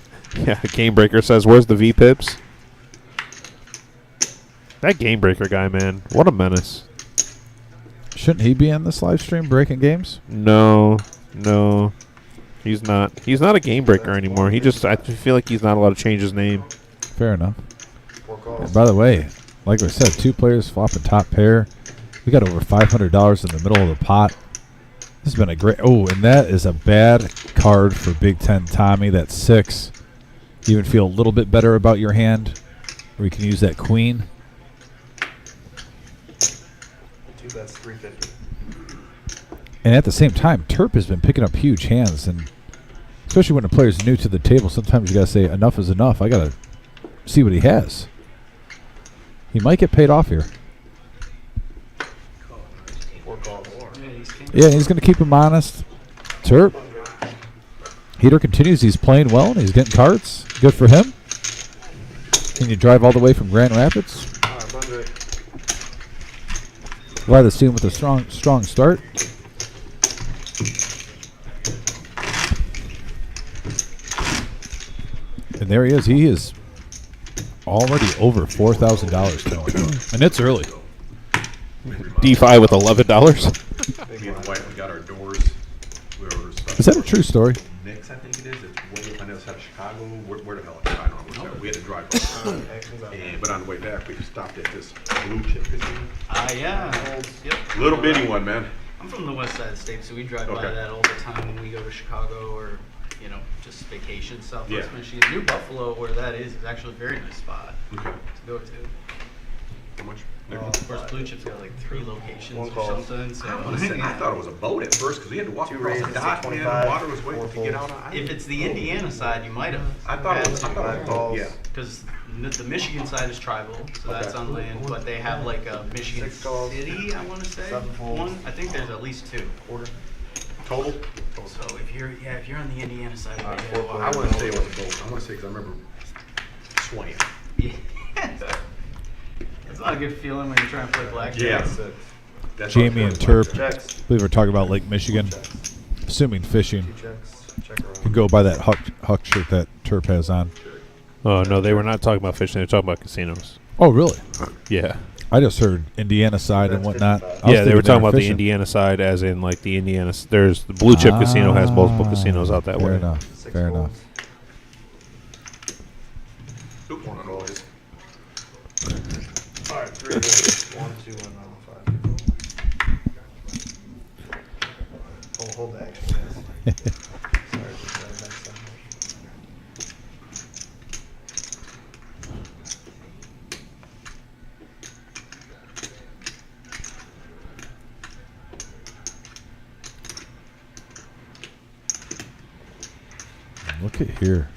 Game Breaker says, "Where's the V-pips?" That Game Breaker guy, man, what a menace. Shouldn't he be in this live stream breaking games? No, he's not. He's not a Game Breaker anymore. I feel like he's not allowed to change his name. Fair enough. 4 calls. And by the way, like I said, 2 players flopping top pair. We got over $500 in the middle of the pot. This has been a great. Oh, and that is a bad card for Big Ten Tommy. That's 6. You even feel a little bit better about your hand, or you can use that queen. That's 350. And at the same time, Terp has been picking up huge hands, and especially when a player's new to the table, sometimes you gotta say enough is enough. I gotta see what he has. He might get paid off here. 4 calls. Yeah, he's gonna keep him honest. Terp. Heater continues. He's playing well, and he's getting cards. Good for him. Can you drive all the way from Grand Rapids? Alright, run rate. Glad to see him with a strong start. And there he is. He is already over $4,000, and it's early. D5 with $11. Me and the wife, we got our doors. We were Is that a true story? Nick's, I think it is. It's way up on the other side of Chicago. Where the hell is it? I don't know. We had to drive up. But on the way back, we stopped at this blue chip casino. Yeah. Yep. Little bitty one, man. I'm from the west side of the state, so we drive by Okay. that all the time when we go to Chicago or, you know, just vacation Southwest Yeah. Michigan. New Buffalo, where that is actually a very nice spot Okay. to go to. How much? Of course, Blue Chip's got like 3 locations One or call. something. So I thought it was a boat at first because we had to walk 2 across the raises, dock, man. 25, Water was waiting 4 to get out. I if it's the Indiana side, you might have. I thought it was. I thought it 5 was calls. yeah. Because the Michigan side is tribal, so that's Okay. on land. But they have like a Michigan 6 calls. City, I want to say. 7 folds. One. I think there's at least 2. Quarter. Total. So if you're on the Indiana side, Alright, you 4 gotta I walk. want to say it was a boat. I want to say because I remember swaying. Yeah. It's not a good feeling when you're trying to play blackjack. Yeah. 6. That's Jamie and Terp. Checks. I believe we're talking about Lake Michigan. Assuming fishing. 2 checks. Check You around. can go by that Huck shirt that Terp has on. Oh, no, they were not talking about fishing. They were talking about casinos. Oh, really? Yeah. I just heard Indiana side and That's whatnot. 55. I was Yeah, they thinking were talking were about the fishing. Indiana side, as in like the Indiana. There's the Blue Chip Casino has multiple casinos out that fair way. Enough. 6 Fair enough. folds. Oop, 1 one calls. calls. Alright, 3 raises. 1, 2, and 5. Oh, hold the action, guys. Sorry, just got that stuff. Look at here.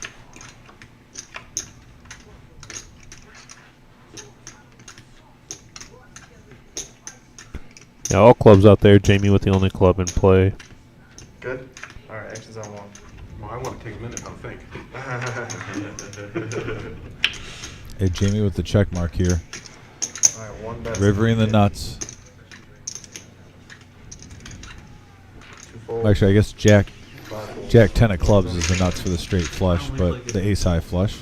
Yeah, all clubs out there. Jamie with the only club in play. Good? Alright, action's on 1. Well, I want to take a minute now to think. Hey, Jamie with the check mark here. Alright, 1 bet. Rivering the nuts. 2 folds. Actually, I guess Jack 5 folds. 10 of clubs is the nuts for the straight flush, but the ace high flush.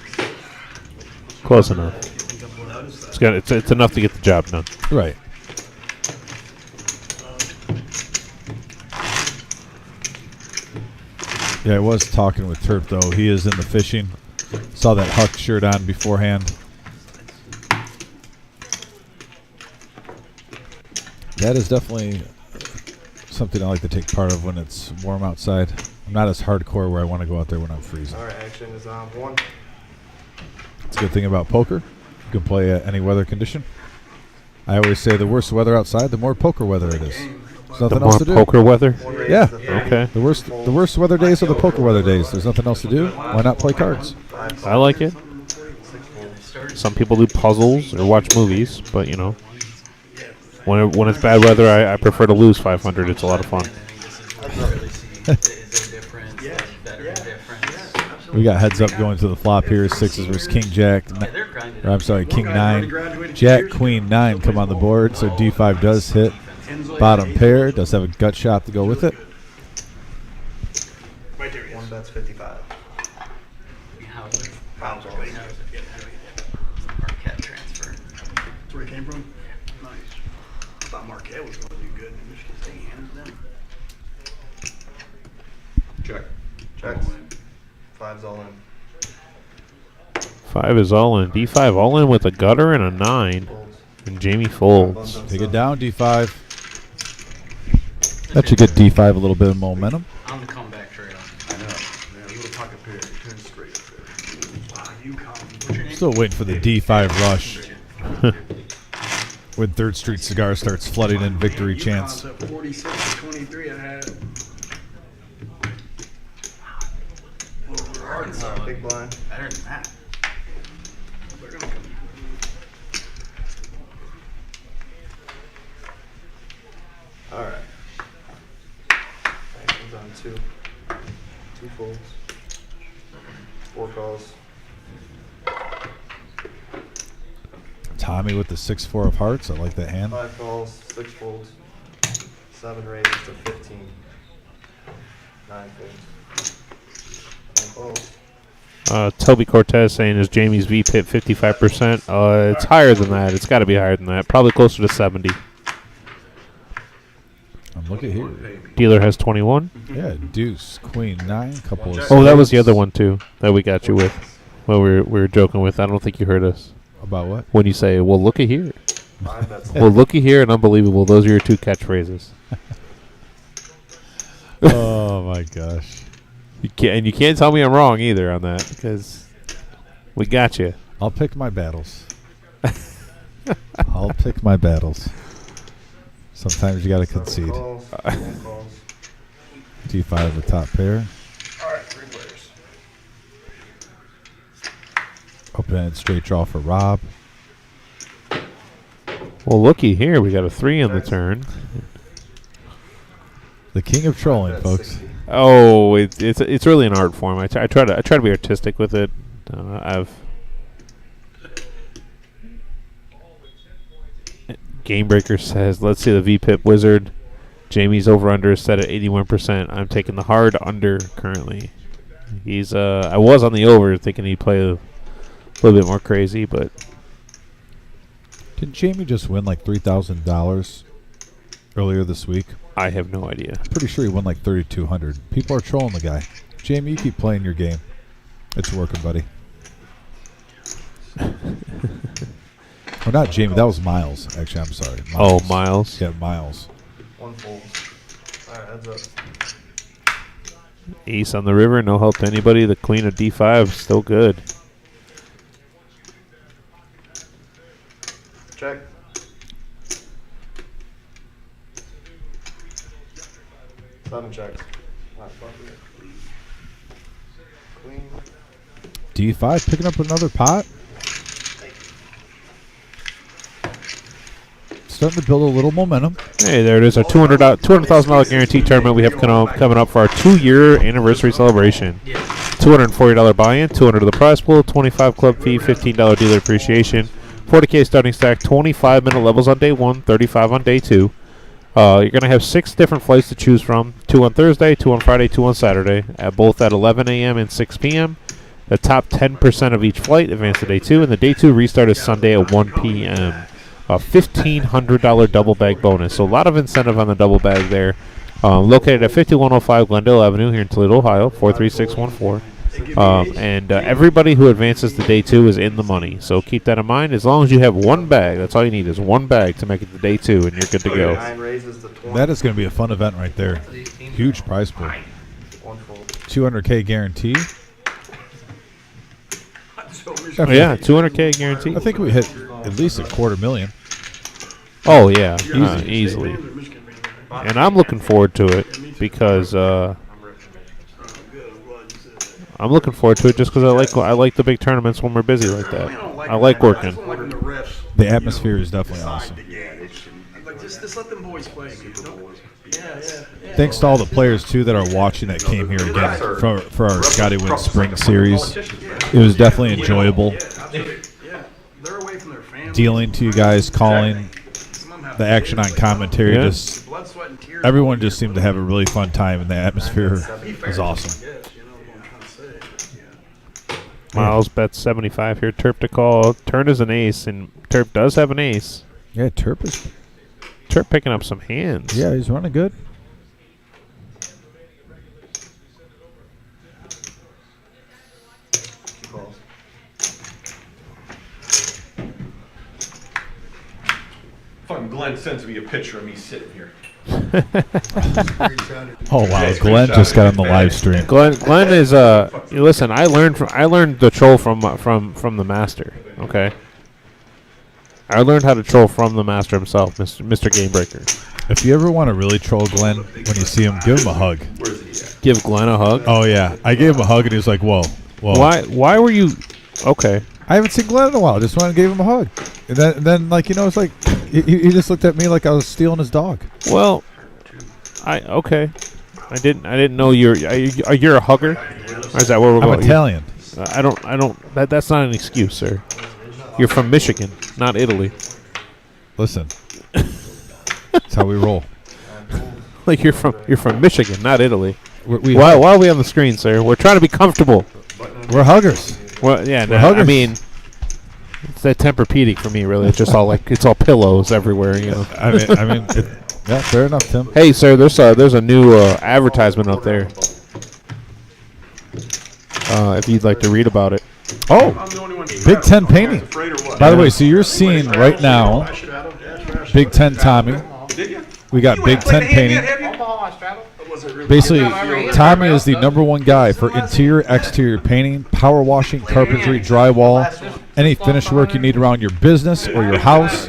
Close enough. It's enough to get the job done. Right. Yeah, I was talking with Terp though. He is in the fishing. Saw that Huck shirt on beforehand. That is definitely something I like to take part of when it's warm outside. I'm not as hardcore where I want to go out there when I'm freezing. Alright, action is on 1. It's a good thing about poker. You can play at any weather condition. I always say the worse weather outside, the more poker weather it is. There's The nothing more else to do. poker weather. 1 raise Yeah. is the Okay. The worst weather days are the poker weather days. There's nothing else to do. Why not play cards? 5 I like it. 6 folds. Some people do puzzles or watch movies, but you know, when it's bad weather, I prefer to lose 500. It's a lot of fun. We got heads up going to the flop here. Sixes versus King Jack. Or I'm sorry, King 9. Jack Queen 9 come on the board. So D5 does hit. Bottom pair does have a gut shot to go with it. Right there he is. 1 bet's 55. Pounds all in. Marquette transfer. That's where he came from? Nice. I thought Marquette was going to do good in Michigan State, hands down. Check. Checks. 5's all in. 5 is all in. D5 all in with a gutter and a 9. Folds. And Jamie folds. Take it down, D5. That should get D5 a little bit of momentum. On the comeback trail. I know. Man, a little pocket pair. Turn straight up there. Wow, you come. What's your name? Still waiting for the D5 rush. When 3rd Street Cigar starts flooding in victory chants. At 46-23, I had it. Over Arkansas. Big blind. Better than that. They're gonna come. All right. Action's on 2. 2 folds. 4 calls. Tommy with the 6-4 of hearts. I like that hand. 5 calls. 6 folds. 7 raises to 15. 9 folds. 9 calls. Toby Cortez saying is Jamie's VPIP 55%. It's higher than that. It's got to be higher than that. Probably closer to 70. Look at here. Dealer has 21. Yeah, deuce, queen, 9, couple of Oh, that was the spades. other one too that we got you with. Well, we were joking with. I don't think you heard us About what? when you say, "Well, looky here." 5 bets. Well, looky here and unbelievable. Those are your 2 catchphrases. Oh my gosh. You can't tell me I'm wrong either on that because we got you. I'll pick my battles. I'll pick my battles. Sometimes you got to 7 concede. calls. 10 calls. D5 the top pair. All right, 3 players. Open-ended straight draw for Rob. Well, looky here. We got a 3 on the turn. The king of trolling, Bet folks. 60. Oh, it's really an art form. I try to be artistic with it. I've Game Breaker says, let's see the VPIP wizard. Jamie's over under is set at 81%. I'm taking the hard under currently. He's I was on the over thinking he'd play a little bit more crazy, but Didn't Jamie just win like $3,000 earlier this week? I have no idea. Pretty sure he won like $3,200. People are trolling the guy. Jamie, you keep playing your game. It's working, buddy. Well, not Jamie. That was Miles. Actually, I'm sorry. Oh, Miles. Yeah, Miles. 1 folds. All right, heads up. Ace on the river, no help to anybody. The queen of D5, still good. Check. Seven checks. Not fucking it. Queen. D5 picking up another pot. Starting to build a little momentum. Hey, there it is. Our $200,000 guarantee tournament we have coming up for our 2-year anniversary celebration. $240 buy-in, $200 to the prize pool, $25 club fee, $15 dealer appreciation, $40K starting stack, 25-minute levels on day 1, 35 on day 2. You're going to have 6 different flights to choose from, 2 on Thursday, 2 on Friday, 2 on Saturday, both at 11 a.m. and 6 p.m. The top 10% of each flight advance to day 2, and the day 2 restart is Sunday at 1 p.m. A $1,500 double bag bonus. So a lot of incentive on the double bag there. Located at 5105 Glendale Avenue here in Toledo, Ohio, 43614. And everybody who advances to day 2 is in the money. So keep that in mind. As long as you have 1 bag, that's all you need is 1 bag to make it to day 2, and you're good to go. 9 raises to 20. That is going to be a fun event right there. Huge prize pool. 1 fold. $200K guarantee. Oh, yeah, $200K guarantee. I think we hit at least $250,000. Oh, yeah, easily. And I'm looking forward to it because I'm looking forward to it just because I like the big tournaments when we're busy like that. I like working. The atmosphere is definitely awesome. Like just let them boys play. Yeah. Thanks to all the players, too, that are watching that came here again for our Scotty Win Spring Series. It was definitely enjoyable Yeah, they're away from their families. dealing to you guys, calling the action on commentary. Yeah. Just Blood, sweat, and tears. everyone just seemed to have a really fun time, and the atmosphere was awesome. Yes, you know what I'm trying to say. Yeah. Miles bets 75 here. Terp to call. Turn is an ace, and Terp does have an ace. Yeah, Terp Picking up some hands. Yeah, he's running good. Two calls. Fucking Glenn sends me a picture of me sitting here. Oh wow, Glenn just got on the live stream. Glenn is listen. I learned the troll from the master. Okay. I learned how to troll from the master himself, Mr. Gamebreaker. If you ever want to really troll Glenn, when you see him, give him a hug. Give Glenn a hug. Oh yeah, I gave him a hug and he was like, "Whoa, whoa." Why were you? Okay. I haven't seen Glenn in a while. Just went and gave him a hug, and then like it's like he just looked at me like I was stealing his dog. Well, okay. I didn't know you're a hugger. Or is that where we're I'm going? Italian. I don't. That's not an excuse, sir. You're from Michigan, not Italy. Listen, that's how we roll. Like you're from Michigan, not Italy. Why Why are we on the screen, sir? We're trying to be comfortable. we're huggers. Well, yeah. We're I huggers. mean, it's that Tempur-Pedic for me. Really, it's just all it's all pillows everywhere. You know. I mean, yeah, fair enough, Tim. Hey, sir. There's a new advertisement up there. If you'd like to read about it. Oh, I'm the only one. Big Ten painting. Afraid or what? By the way, so you're seeing right now Big Ten Tommy. Did you? We got Big Ten painting. Basically, Tommy is the #1 guy for interior, exterior painting, power washing, carpentry, drywall, any finish work you need around your business or your house.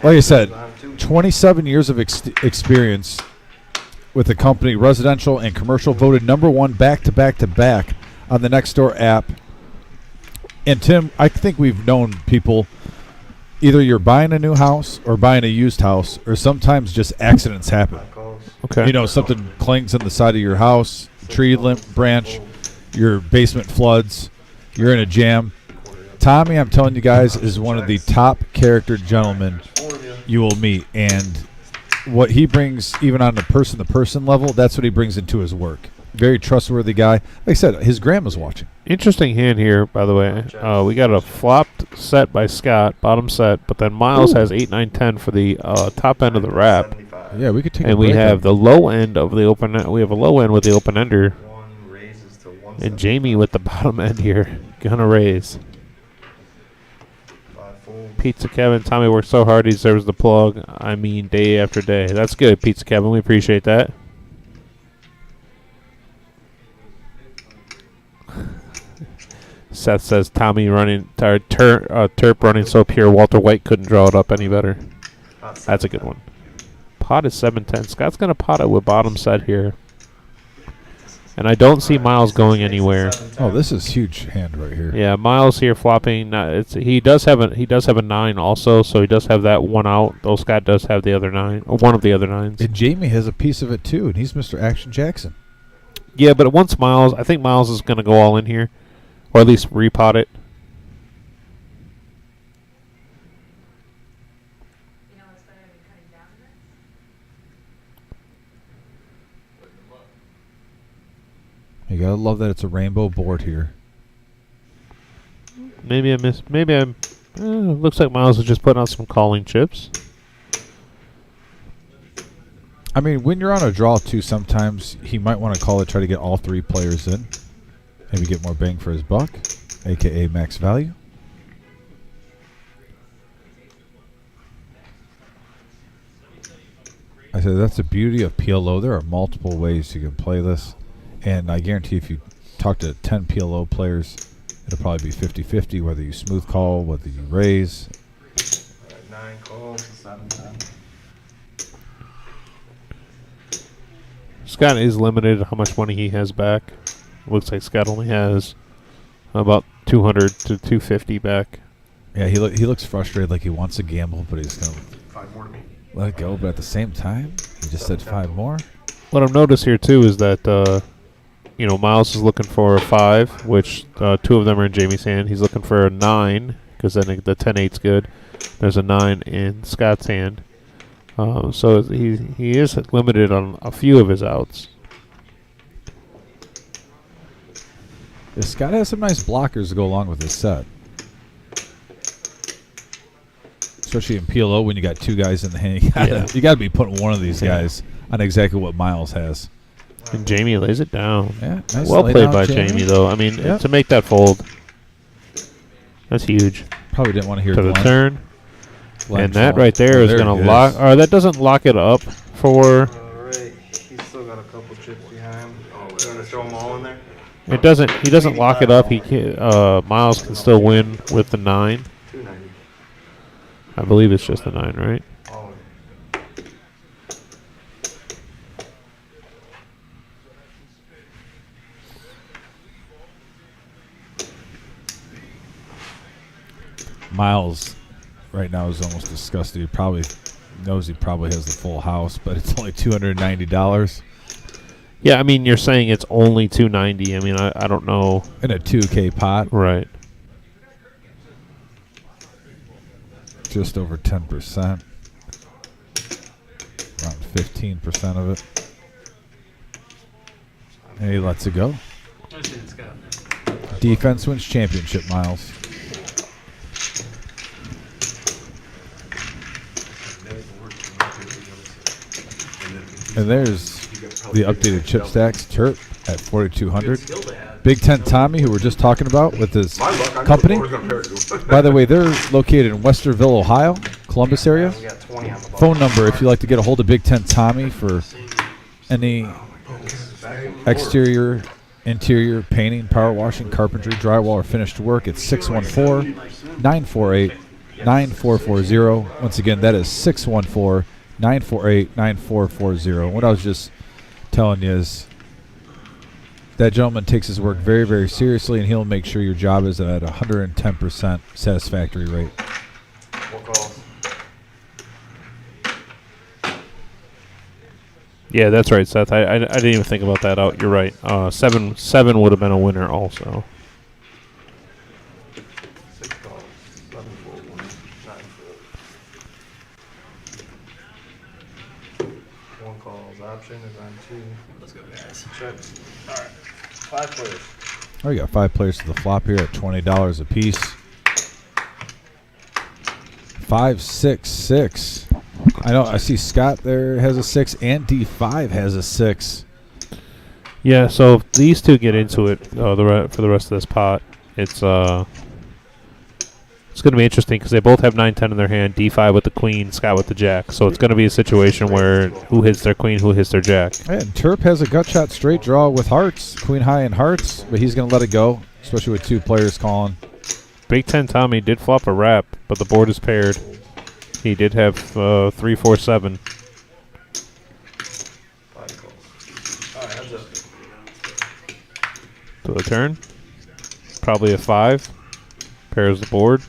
Like I said, 27 years of experience with the company, residential and commercial, voted #1 back to back to back on the Nextdoor app. And Tim, I think we've known people, either you're buying a new house or buying a used house, or sometimes just accidents happen. Okay. Something clings in the side of your house, tree limb, branch, your basement floods, you're in a jam. Tommy, I'm telling you guys, is one of the top character gentlemen you will meet. And what he brings, even on the person-to-person level, that's what he brings into his work. Very trustworthy guy. Like I said, his grandma's watching. Interesting hand here, by the way. We got a flopped set by Scott, bottom set, but then Miles has 8, 9, 10 for the top end of the wrap. Yeah, we could take a And we break have on- the low end of the open. We have a low end with the open ender, and Jamie with the bottom end here gonna raise. Pizza Kevin, Tommy worked so hard he deserves the plug. I mean, day after day. That's good, Pizza Kevin. We appreciate that. Seth says Tommy running Terp running so pure. Walter White couldn't draw it up any better. That's a good one. Pot is 710. Scott's gonna pot it with bottom set here, and I don't see Miles going anywhere. Oh, this is huge hand right here. Yeah, Miles here flopping. He does have a 9 also, so he does have that one out. Though Scott does have the other 9, or one of the other 9s. And Jamie has a piece of it too, and he's Mr. Action Jackson. Yeah, but once Miles, I think Miles is gonna go all in here, or at least repot it. You gotta love that it's a rainbow board here. Maybe I missed. Maybe I'm. Looks like Miles is just putting out some calling chips. I mean, when you're on a draw too, sometimes he might want to call it, try to get all 3 players in. Maybe get more bang for his buck, a.k.a. max value. I said that's the beauty of PLO. There are multiple ways you can play this. And I guarantee if you talk to 10 PLO players, it'll probably be 50-50, whether you smooth call, whether you raise. 9 calls, 7, 10. Scott is limited how much money he has back. Looks like Scott only has about 200 to 250 back. Yeah, he looks frustrated, like he wants to gamble, but he's going to 5 more to me. let it go. But at the same time, he just said 5 more. What I've noticed here too is that Miles is looking for a 5, which 2 of them are in Jamie's hand. He's looking for a 9 because then the 10-8's good. There's a 9 in Scott's hand. So he is limited on a few of his outs. Yeah, Scott has some nice blockers to go along with his set. Especially in PLO when you got 2 guys in the hand. You got to be putting one of these guys on exactly what Miles has. And Jamie lays it down. Yeah, nice Well lay played down, by Jamie, though. I mean, Yep. to make that fold, that's huge. Probably didn't want to hear To the Glenn. turn. Glenn And that fall. right there is it going to is. lock. Or that doesn't lock it up for. Alright, he's still got a couple chips behind. You want to throw them all in there? It doesn't. He doesn't lock it up. Miles can still win with the 9. 290. I believe it's just a 9, right? Oh, Miles right now is almost disgusted. He probably knows he probably has the full house, but it's only $290 Yeah, I mean, you're saying it's only 290. I mean, I don't know. in a 2K pot. Right. Just over 10%. Around 15% of it. And he lets it go. I see it's got. Defense wins championship, Miles. And there's the updated chip stacks. Chirp at 4,200. Big Ten Tommy, who we're just talking about with his company. By the way, they're located in Westerville, Ohio, Columbus area. we got 20 on the button. Phone number if you'd like to get a hold of Big Ten Tommy for any exterior, interior, painting, power washing, carpentry, drywall, or finished work. It's 614-948-9440. Once again, that is 614-948-9440. What I was just telling you is that gentleman takes his work very, very seriously, and he'll make sure your job is at 110% satisfactory rate. What calls? Yeah, that's right, Seth. I didn't even think about that out. You're right. 7 would have been a winner also. 6 calls. 11 for 1. 9 for 1 calls. Option is on 2. Let's go, guys. Chips. All right. 5 players. Oh, we got 5 players to the flop here at $20 a piece. 5, 6, 6. I know. I see Scott there has a 6, and D5 has a 6. Yeah, so if these two get into it for the rest of this pot, it's going to be interesting because they both have 9-10 in their hand, D5 with the queen, Scott with the jack. So it's going to be a situation where who hits their queen, who hits their jack. And Terp has a gut shot straight draw with hearts, queen high and hearts, but he's going to let it go, especially with 2 players calling. Big Ten Tommy did flop a wrap, but the board is paired. He did have 3, 4, 7. 5 calls. All right, heads up. To the turn. Probably a 5. Pairs the board.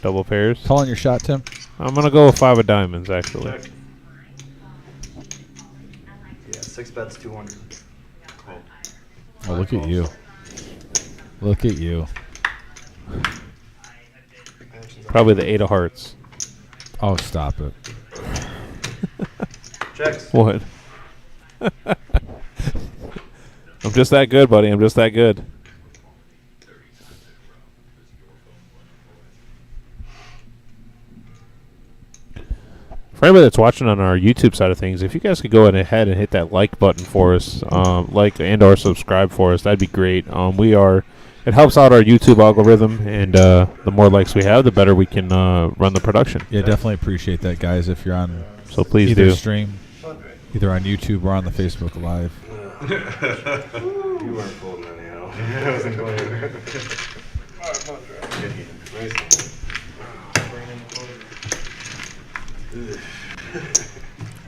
Double pairs. Calling your shot, Tim? I'm going to go with 5 of diamonds, actually. Yeah, 6 bets, 200. Oh, look at you. Look at you. Actions on Probably the 8 of hearts. Oh, stop it. checks. What? I'm just that good, buddy. I'm just that good. For anybody that's watching on our YouTube side of things, if you guys could go ahead and hit that like button for us, like and/or subscribe for us, that'd be great. It helps out our YouTube algorithm, and the more likes we have, the better we can run the production. Yeah, definitely appreciate that, guys, if you're on So please either do. stream, either on YouTube or on the Facebook Live. You weren't folding anyhow. I wasn't going there.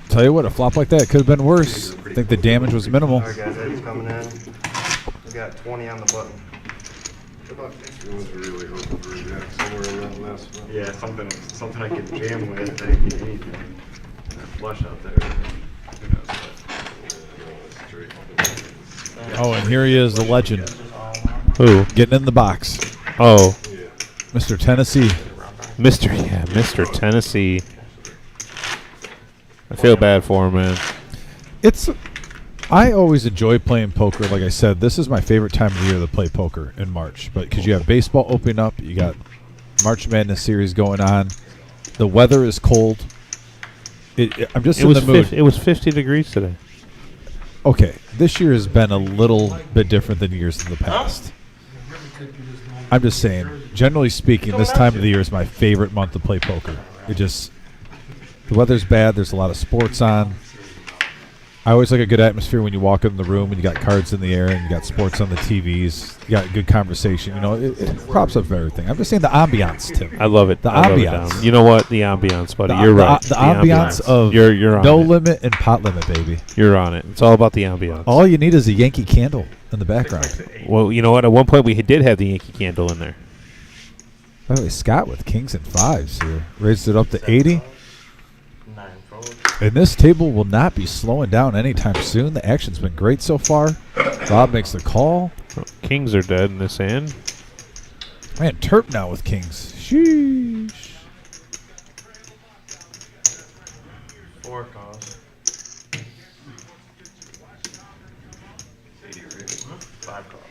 Tell you what, a flop like that could have been worse. I think the damage was minimal. All right, guys, Eddie's coming in. We got 20 on the button. It was really hoping for a jack somewhere in that last spot. Yeah, something I could jam with. I didn't get anything. Flush out there. Who knows what? Oh, and here he is, the legend, Who? getting in the box. Oh, Mr. Tennessee. Mr. Tennessee. I feel bad for him, man. I always enjoy playing poker. Like I said, this is my favorite time of the year to play poker in March. But because you have baseball opening up, you got March Madness series going on. The weather is cold. I'm just in the mood. It was 50 degrees today. Okay, this year has been a little bit different than years in the past. I'm just saying, generally speaking, this time of the year is my favorite month to play poker. The weather's bad. There's a lot of sports on. I always like a good atmosphere when you walk in the room and you got cards in the air and you got sports on the TVs. You got good conversation. You know, it props up everything. I'm just saying the ambiance, Tim. I love it. The I love it, ambiance. Dom. You know what? The ambiance, buddy. The- You're the- right. The ambiance of you're on no it. limit and pot limit, baby. You're on it. It's all about the ambiance. All you need is a Yankee candle in the background. Well, you know what? At one point, we did have the Yankee candle in there. By the way, Scott with kings and fives here. Raised it up to 80. 9 fold. And this table will not be slowing down anytime soon. The action's been great so far. Rob makes the call. Kings are dead in this hand. Man, Terp now with kings. Sheesh. 4 calls. 5 calls.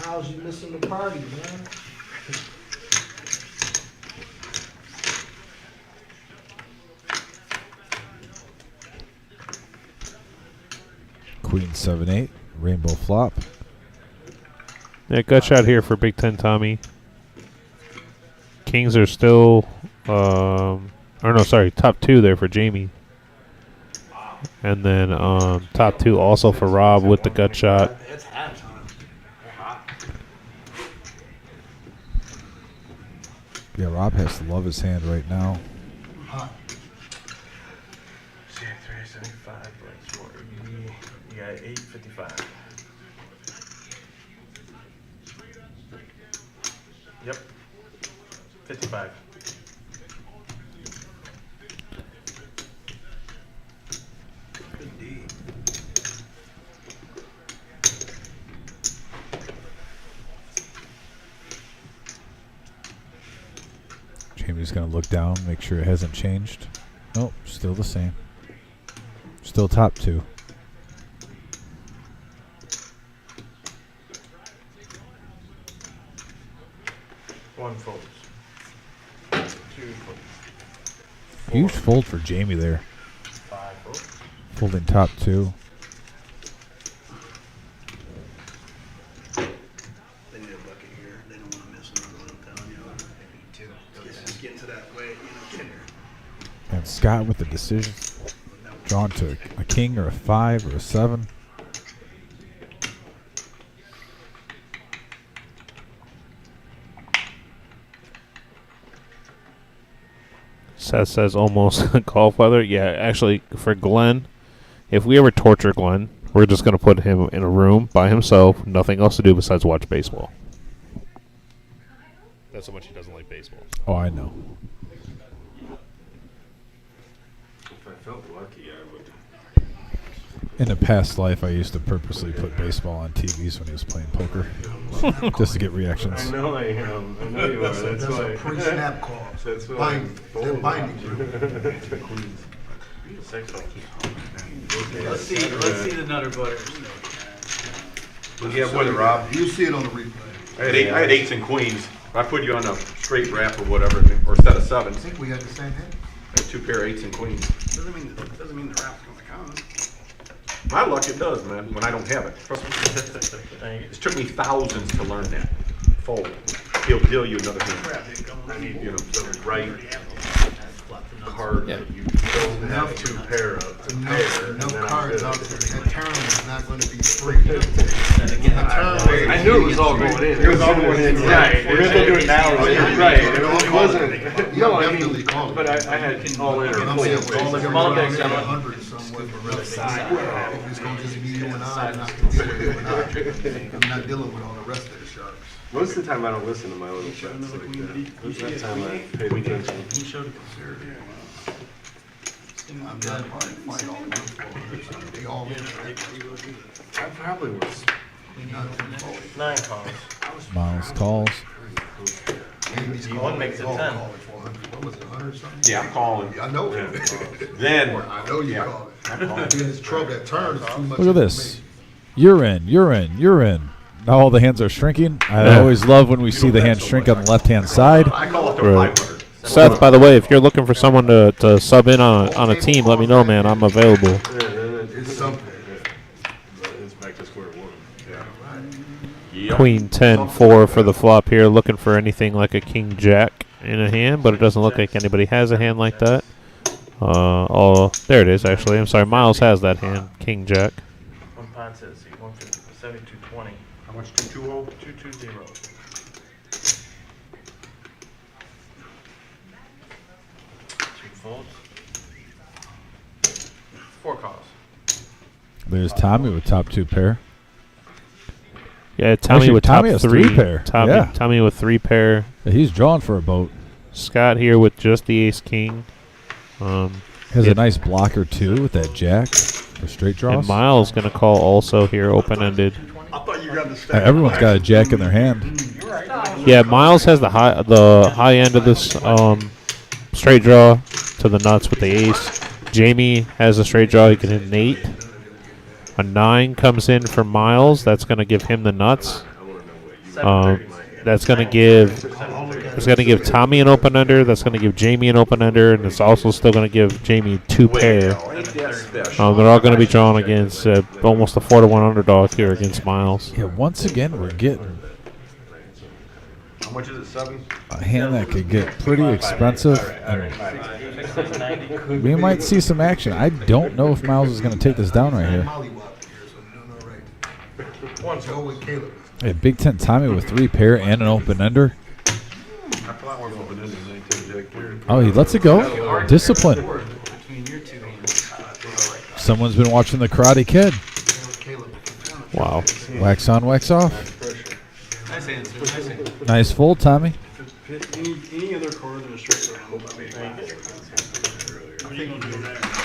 Miles, you missing the party, man. Queen 7-8. Rainbow flop. Yeah, gut shot here for Big Ten Tommy. Kings are still, or no, sorry, top 2 there for Jamie. And then top 2 also for Rob with the gut shot. It's halftime. They're hot. Yeah, Rob has to love his hand right now. Jack 375 plus 4. You got 855. Yep. 55. Jamie's going to look down, make sure it hasn't changed. Nope, still the same. Still top 2. One folds. 2 folds. Huge fold for Jamie there. 5 folds. Folding top 2. They need a bucket here. They don't want to miss another one, I'm telling you. They need 2. It's getting to that way, get here. And Scott with the decision. Drawn to a king or a 5 or a 7. Seth says almost golf weather. Yeah, actually, for Glenn, if we ever torture Glenn, we're just going to put him in a room by himself, nothing else to do besides watch baseball. That's how much he doesn't like baseball. Oh, I know. If I felt lucky, I would. In a past life, I used to purposely put baseball on TVs when he was playing poker. Just to get reactions. I know I am. I know you are. That's That's why. a pre-snap call. That's why. Binding. They're binding you. Queens. 6 folds. Let's see the Nutter Butters. Yeah, what, Rob? You see it on the replay. I had 8s and queens. If I put you on a straight wrap or whatever, or set of 7s, I think we had the same hand. I had 2 pair of 8s and queens. Doesn't mean the rap's gonna come. My luck, it does, man, when I don't have it. Trust me. Thank you. It took me thousands to learn that. Fold. He'll deal you another hand. I need, the right card that you don't have to pair of. To pair, No and then I'm cards good. out there. That turn is not gonna be free. I knew it was all going in. It was all going in, right. We're gonna do it now, right. It wasn't. You'll definitely call it. But I had all in or I'm saying, full. all of them Small are decks, around I'm 100 somewhere, but really, if it's gonna just be you and I, I'm not gonna deal with you and I. I'm not dealing with all the rest of the sharks. Most of the time I don't listen to my little shots like that. Most of the time I pay attention. He showed it. I'm not part of the fight all the time. They all in. I probably was. 9 calls. Miles calls. One makes it 10. What was it, 100 something? Yeah, I'm calling. I know. Then, I know you yeah. call it. Being this trouble, that turn is too much. Look at this. You're in. You're in. You're in. Now all the hands are shrinking. I Yeah. always love when we see the hand shrink on the left-hand side. I call it the Right. 500. Seth, by the way, if you're looking for someone to sub in on a team, let me know, man. I'm available. It's something. It's back to square one. Yeah. Queen 10-4 for the flop here, looking for anything like a king jack in a hand, but it doesn't look like anybody has a hand like that. Oh, there it is. Actually, I'm sorry. Miles has that hand. King Jack. One pot says, see, 150, 7220. How much? 220? 220. Two folds. 4 calls. There's Tommy with top 2 pair. Yeah, Tommy Actually, with Tommy top has 3 3 pair. Tommy, Yeah. Tommy with 3 pair. Yeah, he's drawing for a boat. Scott here with just the ace king. Has a nice blocker too with that jack for straight draws. And Miles gonna call also here, open ended. I thought you got the stack. Everyone's got a jack in their hand. Yeah, Miles has the high end of this straight draw to the nuts with the ace. Jamie has a straight draw. He can hit an 8. A 9 comes in for Miles. That's gonna give him the nuts. That's gonna give Tommy an open under. That's gonna give Jamie an open under, and it's also still gonna give Jamie 2 pair. They're all gonna be drawn against almost a 4-1 underdog here against Miles. Yeah, once again we're getting How much is it? 7? a hand that could get pretty expensive. And we might see some action. I don't know if Miles is going to take this down right here. Yeah, Big Ten Tommy with 3 pair and an open ender. Oh, he lets it go. Discipline. Between your two hands. Someone's been watching the Karate Kid. Wow. Wax on, wax off. Nice answer. Nice answer. Nice fold, Tommy. Any other card than a straight round.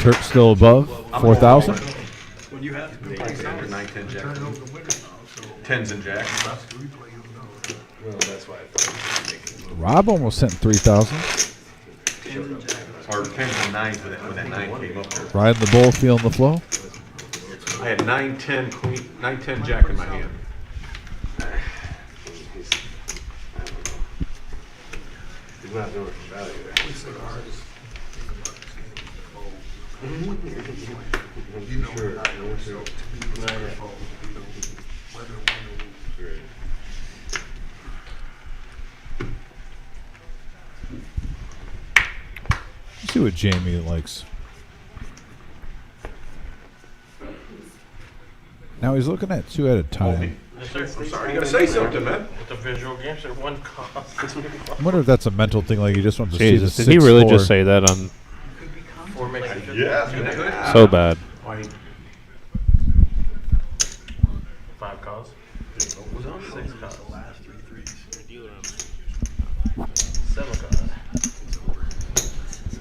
Turk still above 4,000. When you have to go Nine, 10 jack. 10s and jacks. Rob almost sent 3,000. Or 10s and 9s when that 9 came up there. Riding the bull, feeling the flow. I had 9, 10, queen, 9, 10 jack in my hand. He's not doing it for value. Let's see what Jamie likes. Now he's looking at 2 at a time. I'm sorry, you gotta say something, man. With the visual games, they're 1 cost. I wonder if that's a mental thing, like he just wants to see the Jesus, 6 did he really 4. just say that on 4 makes it 50. Yeah. so bad? 5 calls. 6 calls. 7 calls.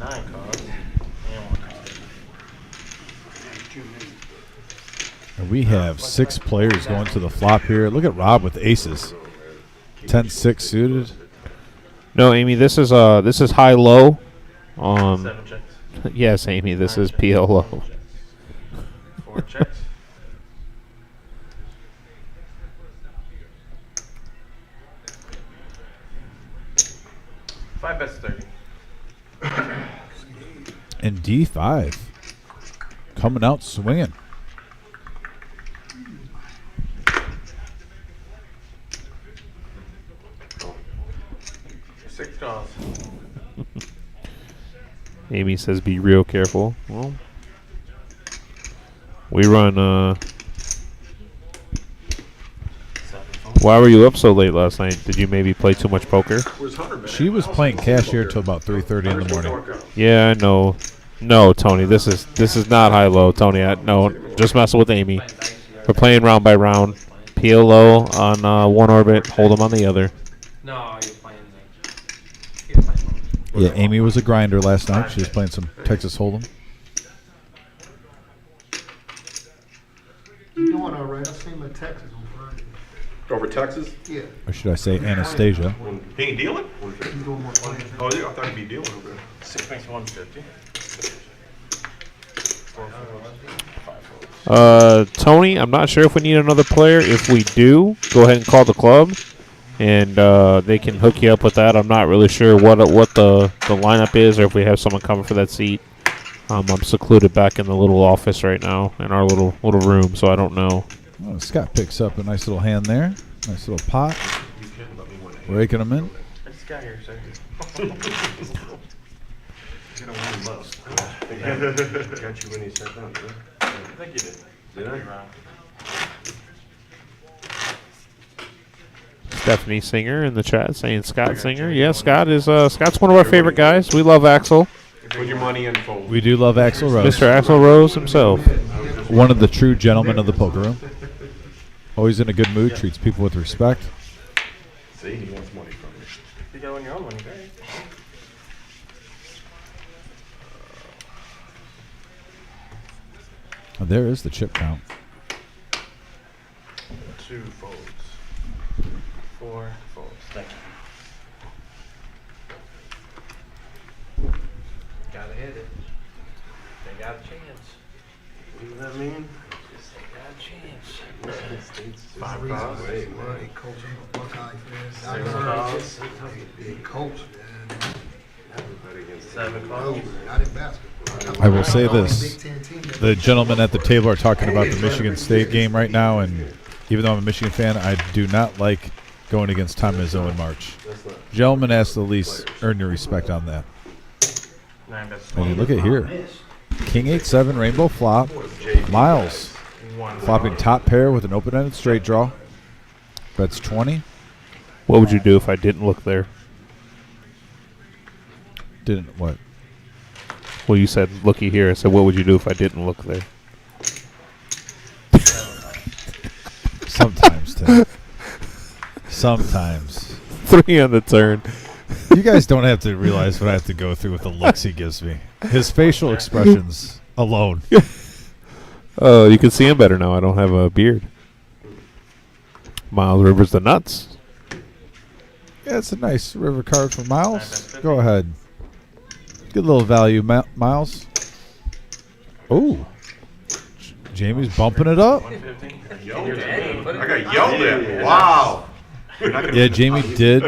9 calls. And 1 call. And we have 6 players going to the flop here. Look at Rob with aces. 10-6 suited. No, Amy, this is high low. 7 checks. Yes, Amy, this is PL low. 4 checks. Five bets 30. And D5. Coming out swinging. Six calls. Amy says be real careful. Well, we run. 7 Why were you up so late last night? Did you maybe play too much poker? Where's Hunter been? She was playing cash here till about 3:30 in the morning. Yeah, I know. No, Tony, this is not high low, Tony. No, just messing with Amy. We're playing round by round. PL low on one orbit, hold them on the other. No, you're playing you're playing. Yeah, Amy was a grinder last night. She was playing some Texas Hold'em. You doing all right? I seen my Texas on Friday. Over Texas? Yeah, Or should I say Anastasia? He ain't dealing? he's doing more playing. Oh, yeah, I thought he'd be dealing over there. 6 makes 150. 4 Tony, I'm not sure if we need another player. If we do, go ahead and call the club, and they can hook you up with that. I'm not really sure what the lineup is, or if we have someone coming for that seat. I'm secluded back in the little office right now in our little room, so I don't know. Oh, Scott picks up a nice little hand there. Nice little pot. Raking them in. I just got here, sir. You gotta win less. Got you when you sat down, didn't I think you did. Did I? Stephanie Singer in the chat saying Scott Singer. Yeah, Scott is Scott's one of our favorite guys. We love Axel. Put your money in fold. We do love Axl Rose. Mr. Axl Rose himself. One of the true gentlemen of the poker room. Always in a good mood, treats people with respect. See, he wants money from you. You gotta win your own money, right? And there is the chip count. 2 folds. 4 folds. Thank you. Gotta hit it. They got a chance. What does that mean? They got a chance. 5 Reason cards. why they coach him a Buckeye fan. 6 cards. Big coach, man. 7 No, cards. not in basketball. I will say Only this. Big Ten team that- The gentlemen at the table are talking about the Michigan State game right now, and even though I'm a Michigan fan, I do not like going against Tom Izzo in March. Gentlemen has to at least earn your respect on that. 9 bets. And you look at here. King 8-7, rainbow flop. Miles 1 flopping top pair with an open-ended straight draw. Bets 20. What would you do if I didn't look there? Didn't what? Well, you said looky here. I said, what would you do if I didn't look there? Sometimes, Tim. Sometimes. 3 on the turn. You guys don't have to realize what I have to go through with the looks he gives me. His facial expressions alone. Oh, you can see him better now. I don't have a beard. Miles Rivers the nuts. Yeah, it's a nice river card for Miles. Go ahead. Good little value, Miles. Oh. Jamie's bumping it up. 150. I got yelled at. Wow. Yeah, Jamie did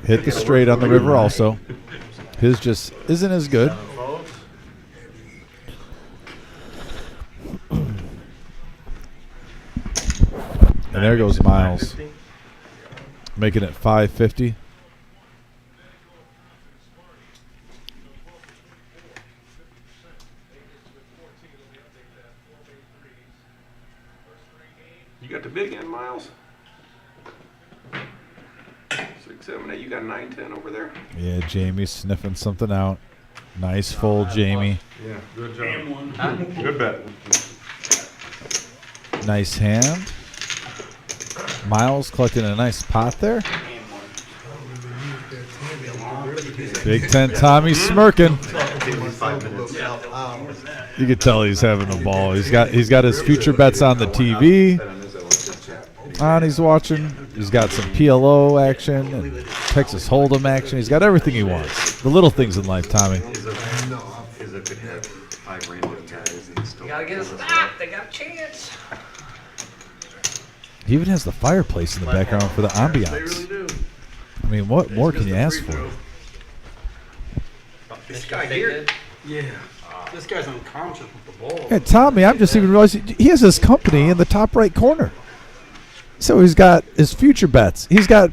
hit the straight on the river also. His just isn't as good. 7 folds. And there goes Miles, making it 550. You got the big end, Miles? 6, 7, 8. You got 9, 10 over there? Yeah, Jamie's sniffing something out. Nice fold, Jamie. Yeah, good job. Good bet. Nice hand. Miles collecting a nice pot there. Big Ten Tommy smirking. You can tell he's having a ball. He's got his future bets on the TV. And he's watching. He's got some PLO action and Texas Hold'em action. He's got everything he wants. The little things in life, Tommy. You gotta get a stop. They got a chance. He even has the fireplace in the background for the ambiance. I mean, what more can you ask for? This guy here. Yeah. This guy's unconscious with the ball. Hey, Tommy, I'm just even realizing he has his company in the top right corner. So he's got his future bets. He's got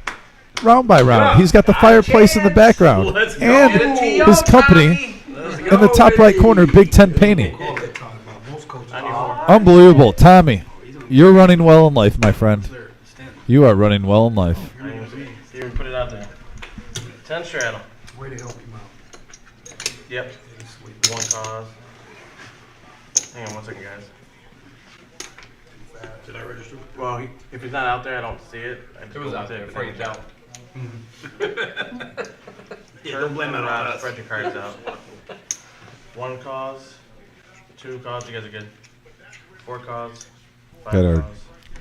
round by round. He's got the fireplace in the background. And his company in the top right corner, Big Ten Painting. Unbelievable. Tommy, you're running well in life, my friend. You are running well in life. Even put it out there. 10 straddle. Way to help him out. Yep. 1 cause. Hang on 1 second, guys. Did I register? Well, if it's not out there, I don't see it. It was out there before you out. Yeah, don't blame that on us. Spread your cards out. 1 cause. 2 cause. You guys are good. 4 cause. 5 Got our cause.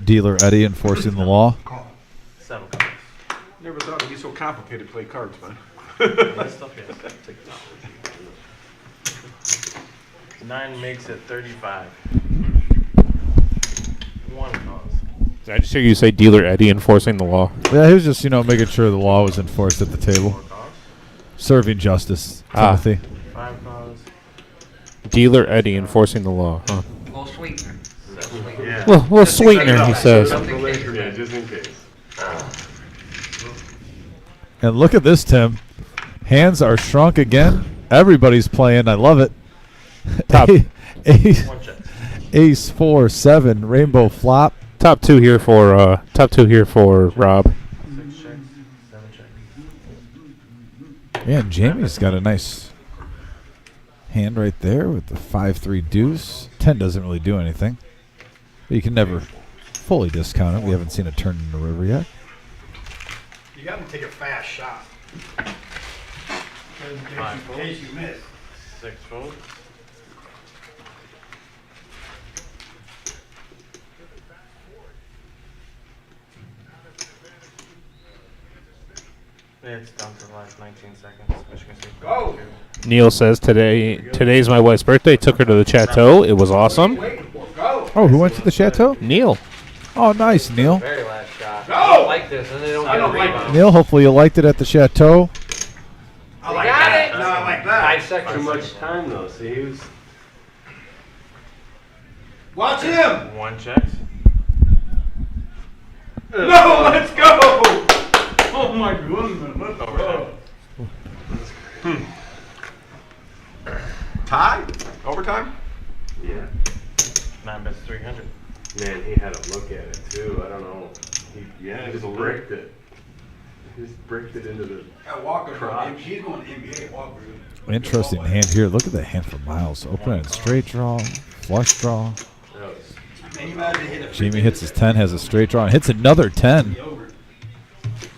dealer Eddie enforcing the law. 7 cause. Never thought it'd be so complicated to play cards, man. This stuff, yes. 9 makes it 35. 1 cause. Did I just hear you say dealer Eddie enforcing the law? Yeah, he was just, making sure the law was enforced at the table. 4 cause. Serving justice, Ah. Timothy. 5 cause. Dealer Eddie enforcing the law. Huh. A little sweetener. Yeah. Well, sweetener, he says. Yeah, just in case. And look at this, Tim. Hands are shrunk again. Everybody's playing. I love it. Top. Ace, One check. ace 4, 7, rainbow flop. Top two here for Rob. 6 checks, 7 checks. Yeah, and Jamie's got a nice hand right there with the 5-3 deuce. 10 doesn't really do anything. But you can never fully discount it. We haven't seen it turn in the river yet. You got to take a fast shot. In case you miss. 6 folds. It's down to the last 19 seconds. Michigan State. Go. Neil says today's my wife's birthday. Took her to the chateau. It was awesome. Go. Oh, who went to the chateau? Neil. Oh, nice, Neil. Very last shot. Go! I don't like this, and they don't I get don't a like rebound. Neil, hopefully you liked it at the chateau. I like got that. it. No, I like that. 5 seconds. Too much time though. See, he was. Watch him. 1 checks. No, let's go. Oh my goodness. Let's go. Tie? Overtime? Yeah. 9 bets 300. Man, he had a look at it too. I don't know. He just bricked it. He just bricked it into the. Yeah, Walker's Crotch. going. He's going to NBA. Walker. Interesting hand here. Look at that hand for Miles. Opening straight draw, flush draw. That was, Can you imagine hitting a Jamie hits his 10, has a straight draw, and hits another 10. over?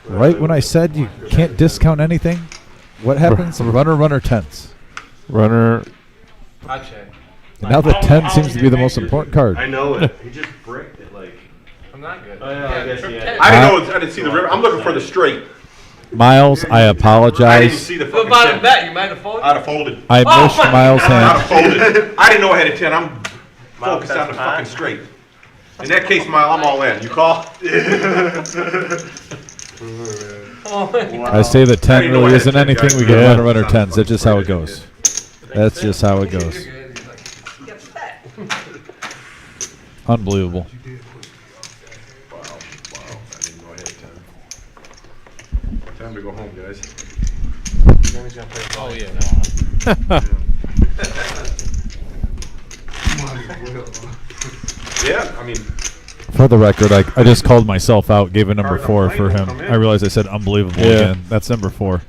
Right when I said you can't discount anything, what happens? Runner, tens. Runner. I check. And now the 10 seems to be the most important card. I know it. He just bricked it like. I'm not good. Oh, yeah, I guess he had. I didn't see the river. I'm looking for the straight. Miles, I I didn't apologize. see the What fucking about a 10. bet? You might have folded. I'd have folded. I missed Miles' I'd hand. have folded. I didn't know I had a 10. I'm focused on the that's fucking fine. straight. In that case, Mile, I'm all in. You call? I say the 10 didn't know I really had isn't 10, anything. guys. We get Yeah. runner, tens. That's just how it goes. That's just how it goes. Unbelievable. Wow. I didn't know I had a 10. Time to go home, guys. Jimmy's gonna play. Oh yeah. Might as well. Yeah, I mean, For the record, I just called myself out, gave a number 4 for him. I realized I said unbelievable Yeah. again. That's number 4.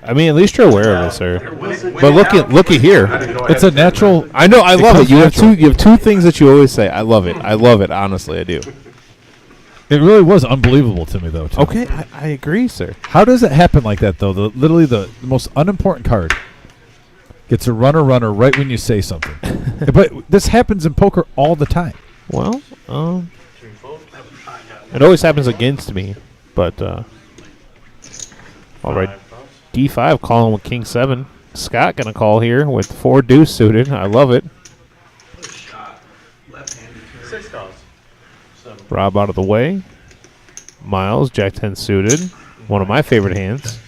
I mean, at least you're aware of it, sir. But looky here. I didn't know I It's had a natural. I know. I love comes it. You have natural. two things that you always say. I love it. I love it. Honestly, I do. It really was unbelievable to me, though. Too. Okay, I agree, sir. How does it happen like that, though? Literally the most unimportant card gets a runner right when you say something. But this happens in poker all the time. Well, 3 folds. it always happens against me. But all right, 5 folds. D5 calling with King 7. Scott gonna call here with 4 deuce suited. I love it. What a shot. Left-handed. 6 calls. 7. Rob out of the way. Miles, Jack 10 suited. One of my favorite hands.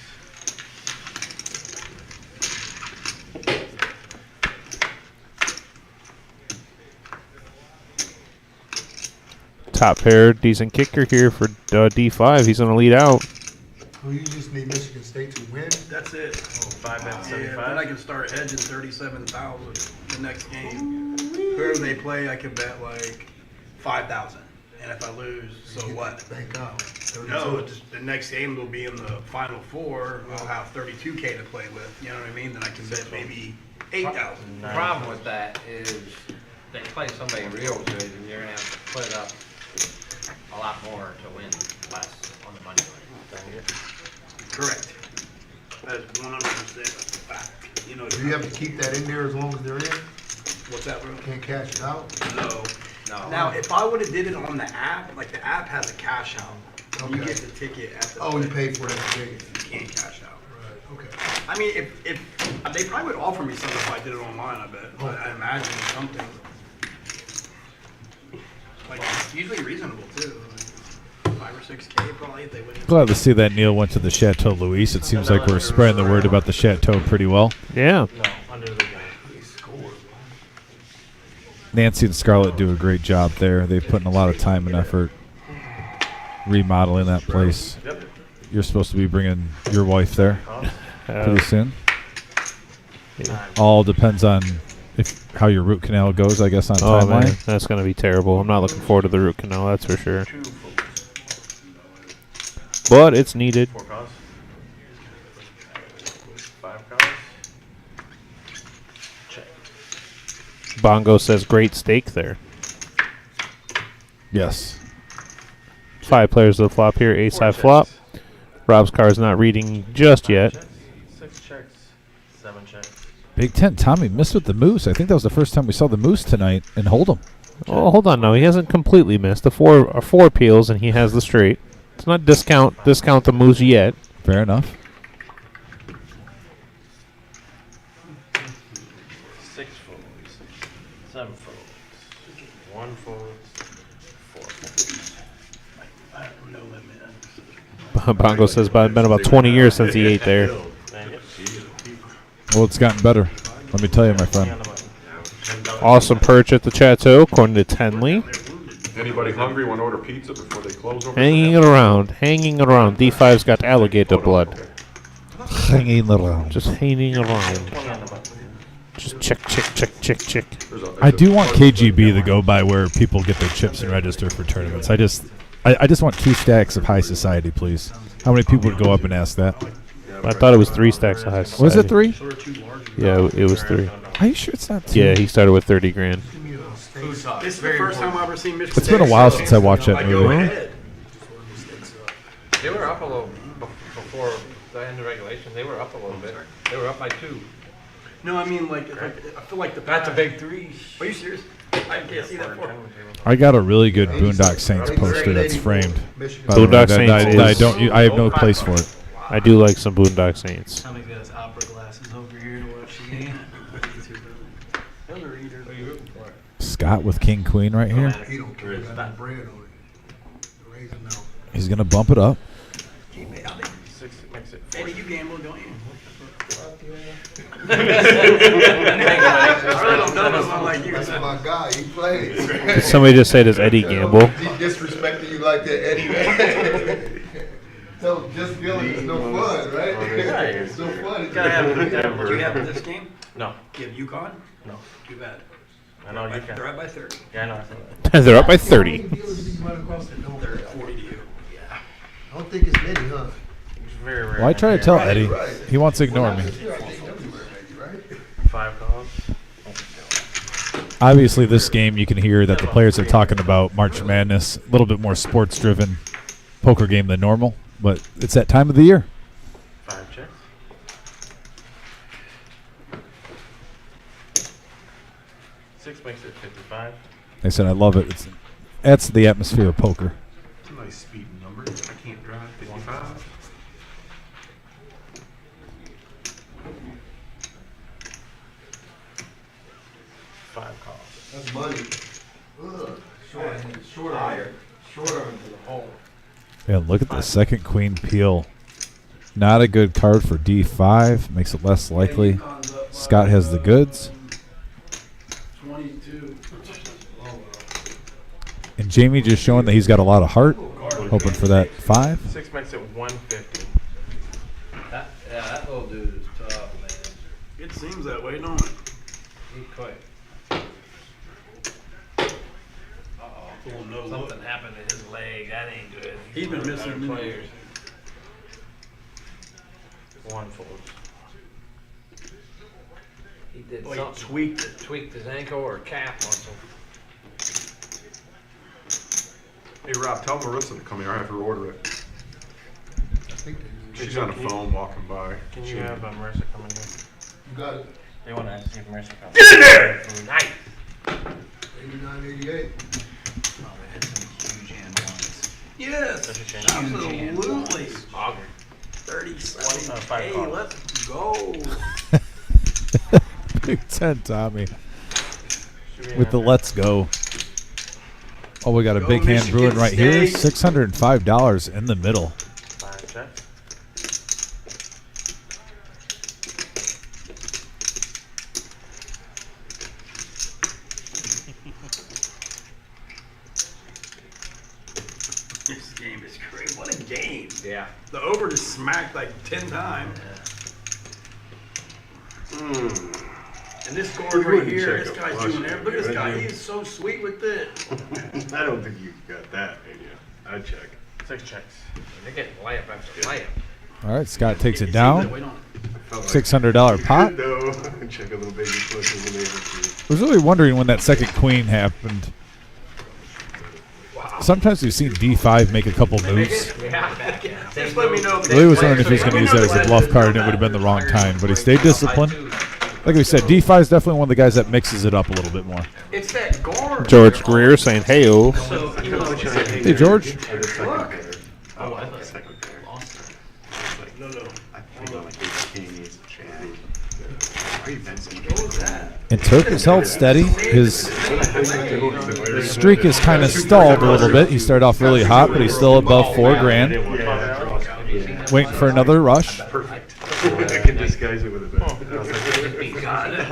Top pair, decent kicker here for D5. He's going to lead out. Well, you just need Michigan State to win. That's it. 5 bets Yeah, 75. then I can start hedging 37,000 the next game. Whoever they play, I can bet like 5,000. And if I lose, so what? Thank God. 32. No, just the next game will be in the final 4. I'll have 32K to play with. You know what I mean? Then I can bet maybe 8,000. The problem with that is they play somebody real good and you're gonna have to put up a lot more to win less on the money line. Correct. That is 100% a fact. You know, Do you have to keep that in there as long as they're in? what's that, bro? Can't cash it out? No. No. Now, if I would have did it on the app, like the app has a cash out. You Okay. get the ticket at the Oh, you pay for it at the ticket. You can't cash out. Right, okay. I mean, if they probably would offer me something if I did it online, I bet. But I imagine something. Like, it's usually reasonable, too. Like 5 or 6K probably if they would. Glad to see that Neil went to the Chateau Luis. It seems like we're spreading the word about the Chateau pretty well. Yeah. No, under the gun. He scored. Nancy and Scarlett do a great job there. They've put in a lot of time and effort remodeling that place. Yep. You're supposed to be bringing your wife there pretty soon. All depends on how your root canal goes, I guess, on Oh timeline. man, that's gonna be terrible. I'm not looking forward to the root canal, that's for sure. But it's needed. 4 costs. 5 costs. Bongo says great steak there. Yes. 5 players to the flop here. Ace high flop. Rob's car is not reading just yet. 6 checks. 7 checks. Big Ten Tommy missed with the moose. I think that was the first time we saw the moose tonight in Hold'em. Oh, hold on. No, he hasn't completely missed. The four peels, and he has the straight. It's not discount the moose yet. Fair enough. 6 folds. 7 folds. 1 fold. 4 folds. Bongo says, but it's been about 20 years since he ate there. Well, it's gotten better. Let me tell you, my friend. Awesome perch at the Chateau, according to Tenley. Anybody hungry want to order pizza before they close over? Hanging around. D5's got alligator blood. Hanging around. Just hanging around. Just check. I do want KGB to go by where people get their chips and register for tournaments. I just want 2 stacks of high society, please. How many people would go up and ask that? I thought it was 3 stacks of high society. Was it 3? Yeah, it was 3. Are you sure it's not 2? Yeah, he started with 30 grand. This is the first time I've ever seen Michigan. It's been a while since I watched that Go movie. ahead. They were up a little before the end of regulation. They were up a little bit. They were up by 2. No, I mean, like, I feel like That's a big 3. Are you serious? I can't see that far. I got a really good Boondock Saints poster that's framed. By the way, Boondock that Saints I have no place for it. I do like some Boondock Saints. Tommy's got his opera glasses over here to watch the game. Scott with King Queen right here. He don't care about that bread on it. The raisin now. He's going to bump it up. 6 makes it. Eddie, you gamble, don't you? I I really don't know. It's not like you. That's my guy. He plays. Somebody just say, does Eddie gamble? He disrespecting you like that, Eddie, man. Tell him just feeling it's no fun, right? It's no fun. It's Gotta have a good Do time. you have this game? No. You have UConn? No. Too bad. I know you can. They're up by 30. Yeah, I know. I saw that. They're up by 30. They're at 40 to you. Yeah. I don't think it's many, huh? It's very rare. Well, I try to tell Right, Eddie. right. He wants to ignore me. 5 calls. Obviously, this game, you can hear that the players are talking about March Madness, a little bit more sports-driven poker game than normal, but it's that time of the year. 5 checks. 6 makes it 55. I said I love it. That's the atmosphere of poker. It's a nice speeding number. I can't drive 55. That's money. Ugh. Short iron. Short iron to the hole. And look at the second queen peel. Not a good card for D5. Makes it less likely. Scott has the goods. 22. And Jamie just showing that he's got a lot of heart. Hoping for that 5. 6 makes it 150. That little dude is tough, man. It seems that way, don't it? He's quick. Oh, no. Something happened to his leg. That ain't good. He's been one of missing our many players. 1 fold. He did Oh, he something. Tweaked his ankle or calf muscle. Hey, Rob, tell Marissa to come here. I have her order it. She's on the phone walking by. Can you have Marissa come in here? You got it. They want to see if Marissa comes. Get in there! Nice. 89.88. Oh, they had some huge hand ones. Yes, That's a shame. absolutely. Auger. 37. 5 Hey, calls. let's go. Big 10, Tommy. Should be With the in let's go. Oh, we got a Go big hand Michigan brewing right here. State. $605 in the middle. 5 checks. This game is great. What a game. Yeah. The over just smacked like 10 times. And this score right here, this guy's doing everything. Look at this guy. He is so sweet with it. I don't think you got that in you. I'd check. 6 checks. They're getting layup after layup. All right, Scott takes it down. Wait on it. $600 pot. No, check a little baby push in the neighborhood. I was really wondering when that second queen happened. Sometimes we've seen D5 make a couple moves. Yeah. Just let me know. Really was wondering if he was going to use that as a bluff card and it would have been the wrong time, but he stayed disciplined. Like we said, D5 is definitely one of the guys that mixes it up a little bit more. It's that guard. George Greer saying, "Hey-o." So, you know, Hey, George. look. Oh, I thought Second pair. lost. No. I feel like he needs a chance. Are you fencing? What was that? And Turk has held steady. His streak is kind of stalled a little bit. He started off really hot, but he's still above $4,000. Waiting for another rush. Perfect. I can disguise it with a bet.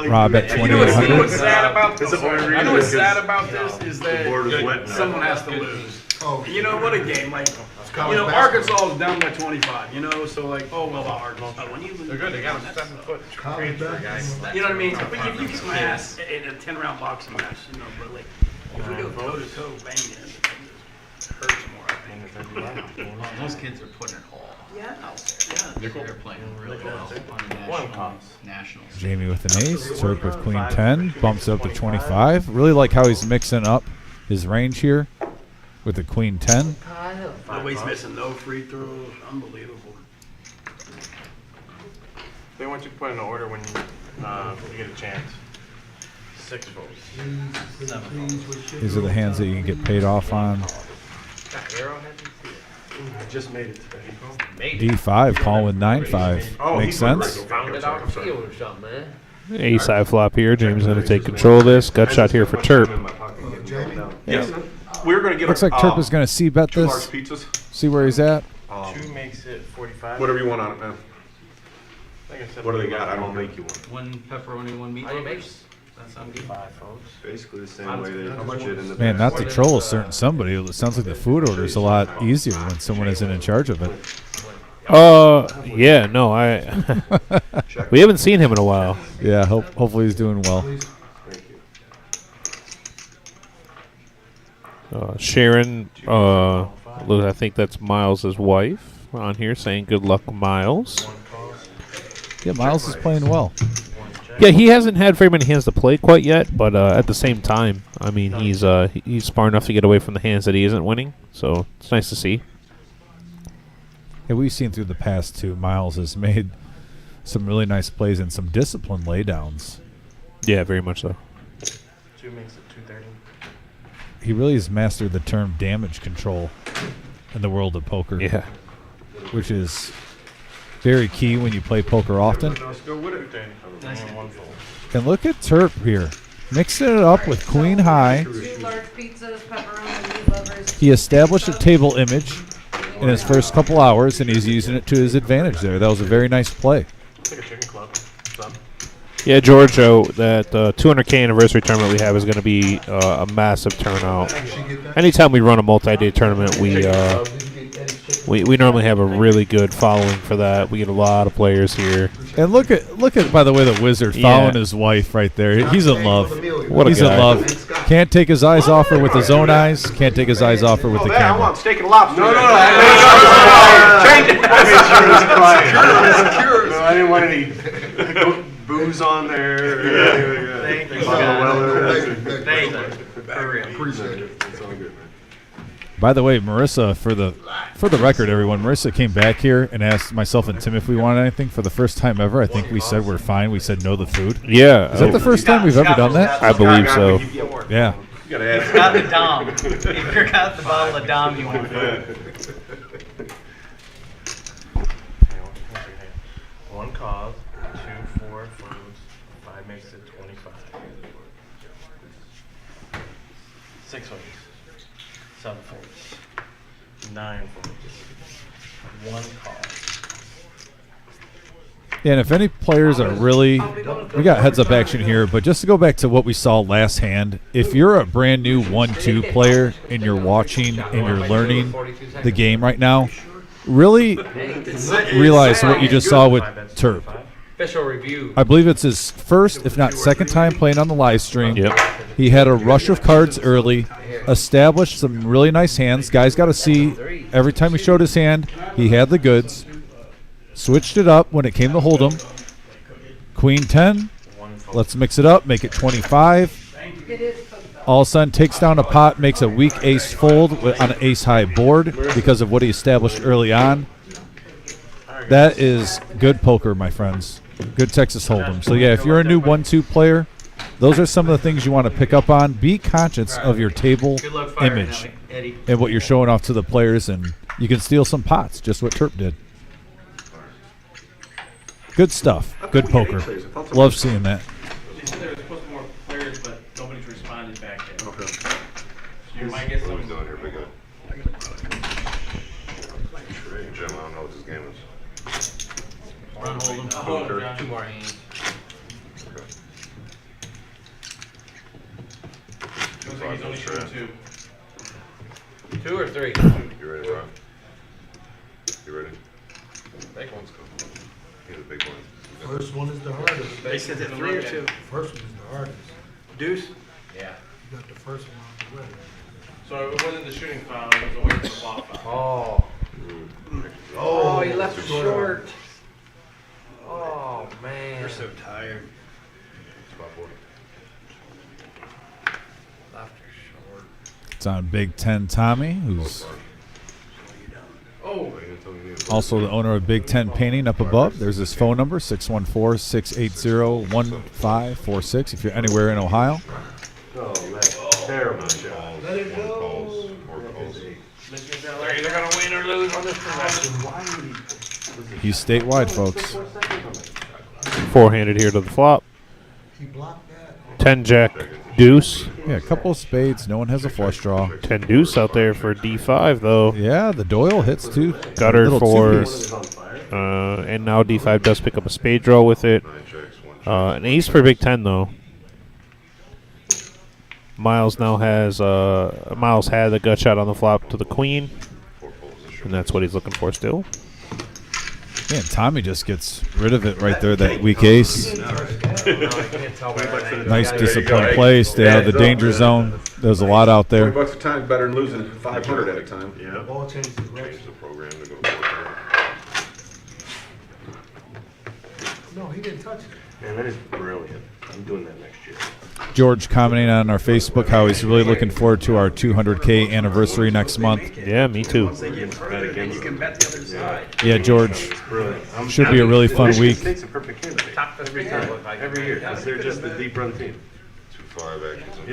Rob at You know what's 2,800. sad about this? That's the only I know what's reason, sad about this is The board is wet that now. someone has to lose. Oh, You know what a game like. college You know, basketball. Arkansas is down by 25. You know, so like, oh well, Arkansas. When you lose, They're good. They got a 7-foot College transfer guy. basketball. You know what I mean? But you get my ass in a 10-round boxing match. You know, but like, if we go toe to toe, bang, it hurts more. I think. Those kids are putting it all. Yeah. Yeah, they're playing really well on the nationals. Jamie with an ace. Turk with queen 10. Bumps it up to 25. Really like how he's mixing up his range here with the queen 10. Nobody's missing no free throws. Unbelievable. They want you to put in an order when you get a chance. 6 votes. These are the hands that you can get paid off on. I just made it today. D5 calling with 9-5. Oh, Makes sense. Found it out in the field or something, man. Ace-high flop here. James going to take control of this. Gut shot here for Turp. Jamie? Yes. We were gonna get. Looks like Turp is going to c-bet 2 large this. pizzas. See where he's at. 2 makes it 45. Whatever you want on it, man. Like I said, What do they got? I don't make you one. 1 pepperoni, 1 How do you make meatloaf. That sounds good. 5 votes. Basically the same way they did in the Man, not past. to troll a certain somebody. It sounds like the food order is a lot easier when someone isn't in charge of it. Yeah, no, we haven't seen him in a while. Yeah, hopefully he's doing well. Thank you. Sharon, I think that's Miles' wife on here saying good luck, Miles. Yeah, Miles is playing well. Yeah, he hasn't had very many hands to play quite yet, but at the same time, I mean, he's smart enough to get away from the hands that he isn't winning, so it's nice to see. Yeah, we've seen through the past too. Miles has made some really nice plays and some disciplined laydowns. Yeah, very much so. 2 makes it 230. He really has mastered the term damage control in the world of poker. Yeah. Which is very key when you play poker often. Let's go with it. 1 vote. And look at Turp here, mixing it up with queen high. 2 large pizzas, pepperoni, meat lovers. He established a table image in his first couple hours, and he's using it to his advantage there. That was a very nice play. It's like a chicken club. Sub. Yeah, Giorgio, that 200K anniversary tournament we have is going to be a massive turnout. Anytime we run a multi-day tournament, we normally have a really good following for that. We get a lot of players here. And look at by the way the wizard following his wife right there. He's in love. What a He's guy. in love. Can't take his eyes off her with his own eyes. Can't take his eyes off her with the I camera. want steak and lobster. No, Change it. I made sure it was quiet. No, I didn't want any booze on there. Or anything like that. Thank you. Thank you. Appreciate it. It's all good, man. By the way, Marissa, for the record, everyone, Marissa came back here and asked myself and Tim if we wanted anything for the first time ever. I think we said we're fine. We said no to the food. Yeah. Is that the first time we've ever done that? I believe so. Yeah. You gotta add Got the Dom. If you got the bottle of Dom, you want it. 1 cause, 2, 4 foods, 5 makes it 25. 6 votes, 7 votes, 9 votes, 1 cause. Yeah, and if any players are really, we got heads up action here, but just to go back to what we saw last hand, if you're a brand new 1-2 player and you're watching and you're learning the game right now, really realize what you just saw with Turp. Official review. I believe it's his first, if not second time playing on the live stream. Yep. He had a rush of cards early, established some really nice hands. Guys got to see every time he showed his hand, he had the goods. Switched it up when it came to Hold'em. Queen 10. Let's mix it up, make it 25. All of a sudden takes down a pot, makes a weak ace fold on an ace high board because of what he established early on. That is good poker, my friends. Good Texas Hold'em. So yeah, if you're a new 1-2 player, those are some of the things you want to pick up on. Be conscious of your table Good luck firing image at me, Eddie. and what you're showing off to the players, and you can steal some pots, just what Terp did. Good stuff. Good poker. Love seeing that. They said there was supposed to be more players, but nobody's responded back yet. Okay. So you might get some. Doing here, big guy. Jim, I don't know what this game is. Run, hold 'em. Poker. Two more hands. Looks like he's only shooting two. 2 or 3? You ready, Rob? You ready? Big one's He's a big one. First one is the hardest. They said that 3 or 2. First one is the hardest. Deuce? Yeah. You got the first one out the way. So it wasn't the shooting foul, it was away from the flop foul. Oh. Oh, he left it short. Oh, man. You're so tired. Spot board. Left her short. It's on Big 10 Tommy, who's Oh. also the owner of Big 10 Painting up above. There's his phone number, 614-680-1546 if you're anywhere in Ohio. Oh, man. Terrible shot. Let it go. More calls. They're either going to win or lose on this transaction. He's statewide, folks. Four-handed here to the flop. He blocked that. 10 jack deuce. Yeah, a couple of spades. No one has a flush draw. 10 deuce out there for D5 though. Yeah, the Doyle hits too. Gutter Little for, two-piece. and now D5 does pick up a spade draw with it. An ace for Big 10 though. Miles now has Miles had the gut shot on the flop to the queen, and that's what he's looking for still. Yeah, and Tommy just gets rid of it right there. That weak ace. Nice disciplined play. Stay out of the danger zone. There's a lot out there. $20 a time is better than losing 500 at a time. Yeah. Ball changes Change direction. the program to go forward. No, he didn't touch it. Man, that is brilliant. I'm doing that next year. George commenting on our Facebook how he's really looking forward to our 200K anniversary next month. Yeah, me too. Once they get further, then you can bet the other side. Yeah, George. Brilliant. Should be a really fun week. State's a perfect candidate. Top 50 look like Every year, because they're just a deep run team. 2-5 actions.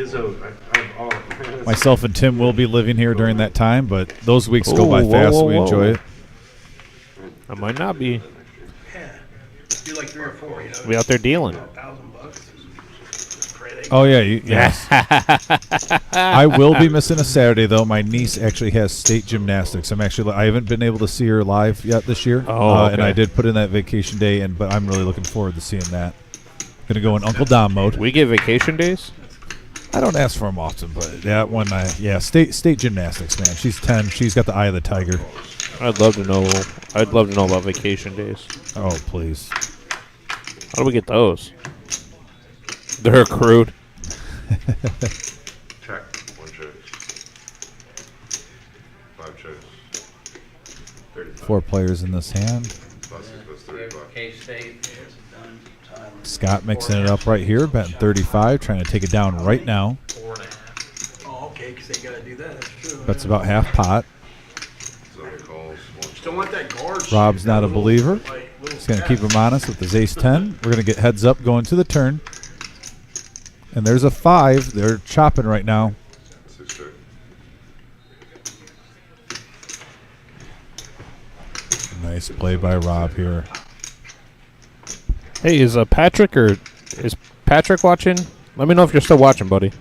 His Myself and Tim will be living here during that time, but those weeks go by Whoa, fast. whoa, We whoa. enjoy it. I might not be. Yeah. Do like 3 or 4, you know. Be out there dealing. $1,000. Pray they Oh yeah, yes. I will be missing a Saturday though. My niece actually has state gymnastics. I haven't been able to see her live yet this year. Oh, And okay. I did put in that vacation day, but I'm really looking forward to seeing that. Gonna go in Uncle Dom mode. We get vacation days. I don't ask for them often, but that one, state gymnastics, man. She's 10. She's got the eye of the tiger. I'd love to know. I'd love to know about vacation days. Oh please. How do we get those? They're accrued. Check. 1 check. 5 checks. 35. 4 players in this hand. Plus 6 plus 35. K-State. Scott mixing it up right here, betting 35, trying to take it down right now. 4.5. Oh, okay, because they got to do that. That's true. That's about half pot. Zone calls. 1 Still want that guard. Rob's shit, not that a believer. little He's going to keep him honest with his ace-10. We're going to get heads up going to the turn. And there's a 5. They're chopping right now. 6 check. Nice play by Rob here. Hey, is Patrick watching? Let me know if you're still watching, buddy.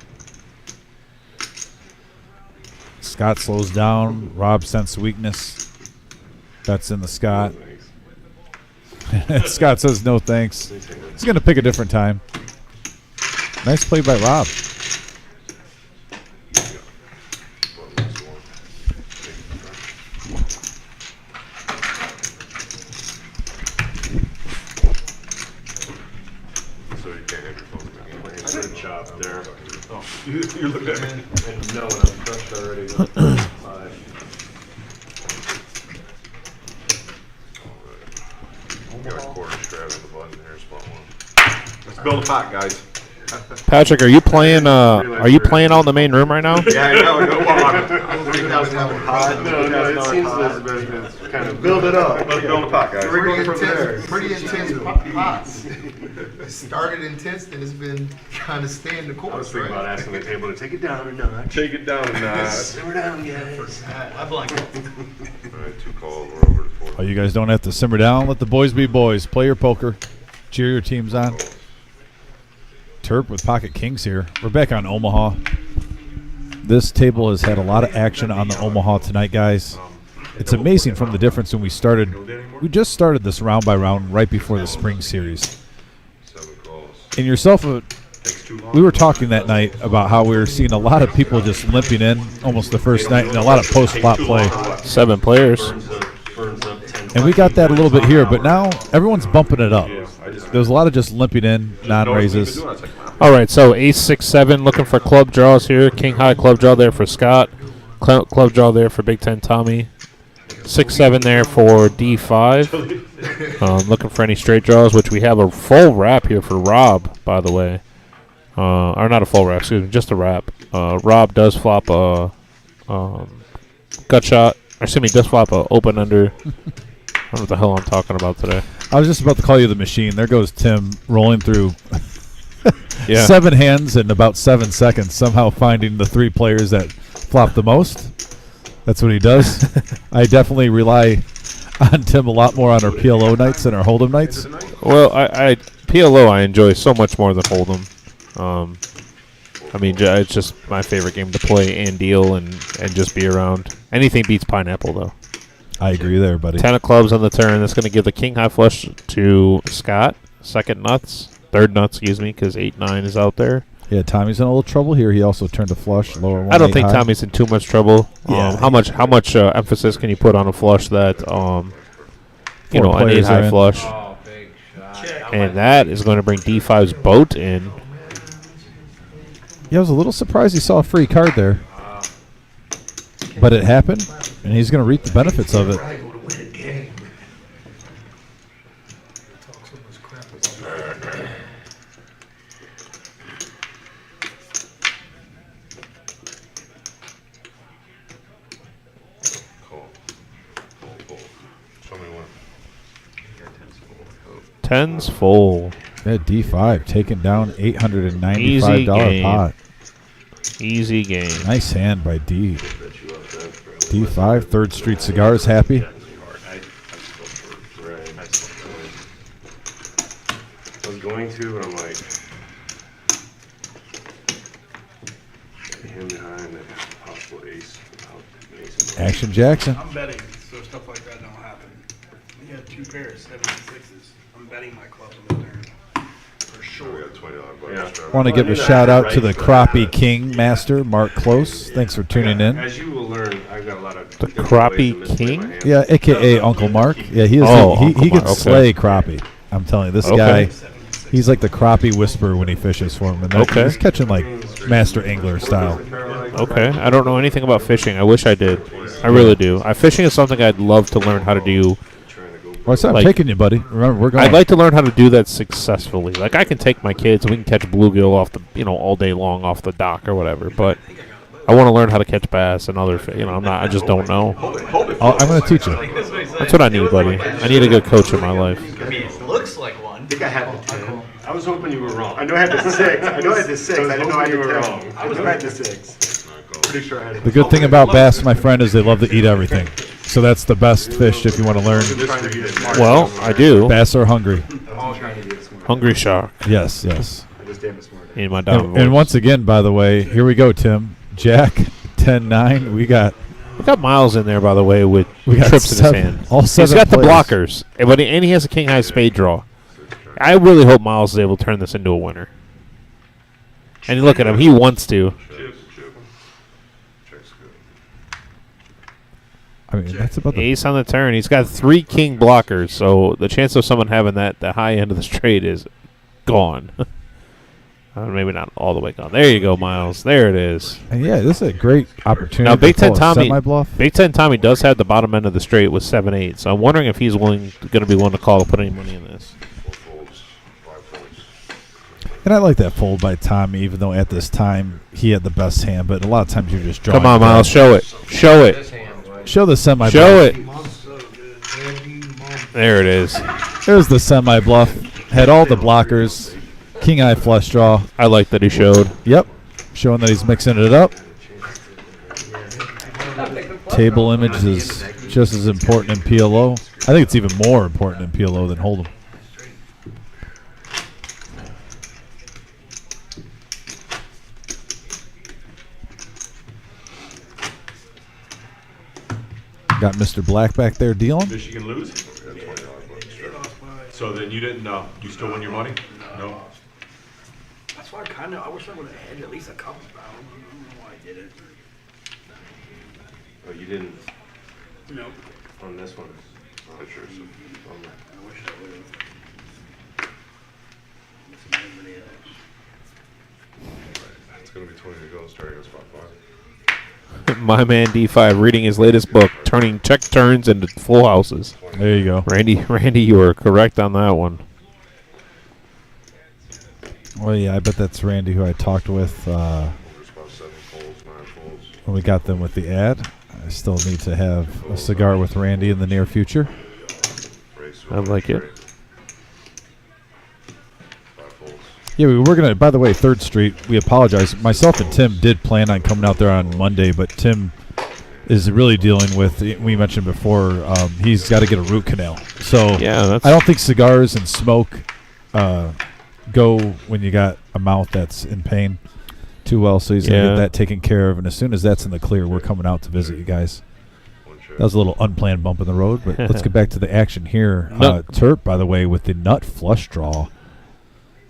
Scott slows down. Rob senses weakness. That's in the Scott. Scott says no thanks. He's going to pick a different time. Nice play by Rob. You look at me. And no, and I'm crushed already. 5. Got a quarter strap on the button there, spot 1. Let's build a pot, guys. Patrick, are you playing? Are you playing out in the main room right now? Yeah, I know. No, it seems to have kind of Build it up. Let's build a pot, guys. Pretty intense pots. It started intense, and it's been kind of staying the course. I was thinking about asking the table to take it down a notch. Take it down a notch. Simmer down, guys. I blank. All right, 2 calls. We're over to 4. Oh, you guys don't have to simmer down. Let the boys be boys. Play your poker. Cheer your teams on. Terp with pocket kings here. We're back on Omaha. This table has had a lot of action on the Omaha tonight, guys. It's amazing from the difference when we started. We just started this round by round right before the spring series. 7 calls. And yourself, Takes too long. we were talking that night about how we were seeing a lot of people just limping in almost the first night and a lot of post-flop play. 7 players. Burns up 10. And we got that a little bit here, but now everyone's bumping it up. There's a lot of just limping in, non-raises. All right, so ace 6 7 looking for club draws here. King high club draw there for Scott. Club draw there for Big Ten Tommy. 6 7 there for D5. Looking for any straight draws, which we have a full wrap here for Rob, by the way. Or not a full wrap, excuse me, just a wrap. Rob does flop a gut shot. Or excuse me, does flop a open under. I don't know what the hell I'm talking about today. I was just about to call you the machine. There goes Tim rolling through 7 hands in about 7 seconds, somehow finding the 3 players that flop the most. That's what he does. I definitely rely on Tim a lot more on our PLO nights than our Hold'em nights. Well, I PLO I enjoy so much more than Hold'em. I mean, it's just my favorite game to play and deal and just be around. Anything beats Pineapple, though. I agree there, buddy. 10 of clubs on the turn. That's going to give the king high flush to Scott. Third nuts, excuse me, because 8-9 is out there. Yeah, Tommy's in a little trouble here. He also turned a flush, lower one. I don't think Tommy's in too much trouble. Yeah. How much emphasis can you put on a flush that an 8 players are high in. flush? Oh, big shot. And that is going to bring D5's boat in. Yeah, I was a little surprised he saw a free card there. But it happened, and he's going to reap the benefits of it. Show me one. 10's full. Yeah, D5 taking down $895 Easy game. pot. Easy game. Nice hand by D. D5, Third Street Cigars, happy. Right. I was going to, but I'm like, him behind that possible ace. Action Jackson. I'm betting, so stuff like that don't happen. You got 2 pairs, 7s and 6s. I'm betting my clubs on the turn. For Sure. We sure. got $20 Yeah. bucks. Want to give a shout out to the Crappie King Master, Mark Close. Thanks for tuning in. As you will learn, I've got a lot of The different Crappie ways to misplay King? my hand. Yeah, a.k.a. Uncle Mark. Yeah, he is. Oh, he Uncle can Mark, okay. slay crappie. I'm telling you, this Okay. guy, he's like the crappie whisperer when he fishes for him. And Okay. he's catching like master angler style. Okay. I don't know anything about fishing. I wish I did. I really do. Fishing is something I'd love to learn how to do. Well, I said I'm Like- taking you, buddy. Remember, we're going. I'd like to learn how to do that successfully. Like I can take my kids, we can catch bluegill off the, all day long off the dock or whatever. But I want to learn how to catch bass and other, I just don't know. I'm going to teach you. That's what I need, buddy. I need a good coach in my life. I mean, it looks like one. I think I had the 10. I was hoping you were wrong. I know I had the 6. I know I had the 6. I didn't know I had the 10. I knew I had the 6. Pretty sure I had The good thing about bass, my friend, is they love to eat everything. So that's the best fish if you want to learn. Well, I do. Bass are hungry. Hungry shark Yes, yes. I just damn smart. in my down And voice. once again, by the way, here we go, Tim. Jack, 10-9. We got Miles in there, by the way, with We got trips in his 7 hand. all 7 He's got the players. blockers, and he has a king high spade draw. I really hope Miles is able to turn this into a winner. And you look at him; he wants to. Check's good. I mean, that's about the Ace on the turn. He's got 3 king blockers, so the chance of someone having the high end of the straight is gone. Maybe not all the way gone. There you go, Miles. There it is. And yeah, this is a great opportunity. Now, Big to Ten pull a Tommy, semi-bluff. Big Ten Tommy does have the bottom end of the straight with 7-8. So I'm wondering if he's going to be willing to call to put any money in this. And I like that fold by Tommy, even though at this time he had the best hand. But a lot of times you're just drawing. Come on, Miles, show it. Show it. Show the semi-bluff. Show it. There it is. There's the semi-bluff. Had all the blockers. King-eye flush draw. I like that he showed. Yep. Showing that he's mixing it up. Table image is just as important in PLO. I think it's even more important in PLO than Hold'em. Got Mr. Black back there dealing. Michigan lose? So then you didn't, you still win your money? No. That's why I wish I would have had at least a couple pounds. I don't know why I did it. Oh, you didn't No. on this one. I wish I would have. It's going to be 20 to go, starting at spot 5. My man D5 reading his latest book, turning check turns into full houses. There you go. Randy, you were correct on that one. Well, yeah, I bet that's Randy who I talked with when we got them with the ad. I still need to have a cigar with Randy in the near future. I like it. Yeah, we were going to, by the way, 3rd Street, we apologize. Myself and Tim did plan on coming out there on Monday, but Tim is really dealing with, we mentioned before, he's got to get a root canal. So Yeah, I don't think cigars and smoke go when you got a mouth that's in pain too well. So he's going to get that taken care of. And as soon as that's in the clear, we're coming out to visit you guys. That was a little unplanned bump in the road, but let's get back to the action here. Terp, by the way, with the nut flush draw.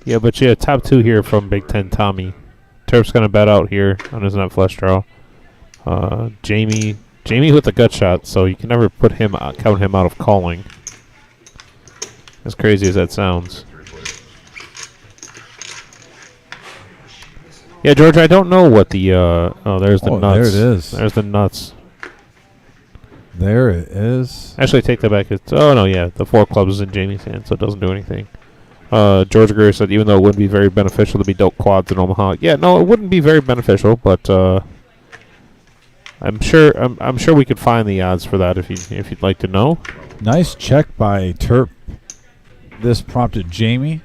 Yeah, but yeah, top 2 here from Big Ten Tommy. Terp's going to bet out here on his nut flush draw. Jamie with the gut shot, so you can never put him count him out of calling. As crazy as that sounds. Yeah, George, I don't know what the there's the nuts. There it is. There's the nuts. There it is. Actually, take that back. The 4 clubs is in Jamie's hand, so it doesn't do anything. George Greer said even though it wouldn't be very beneficial to be dealt quads in Omaha. Yeah, no, it wouldn't be very beneficial, but I'm sure we could find the odds for that if you'd like to know. Nice check by Terp. This prompted Jamie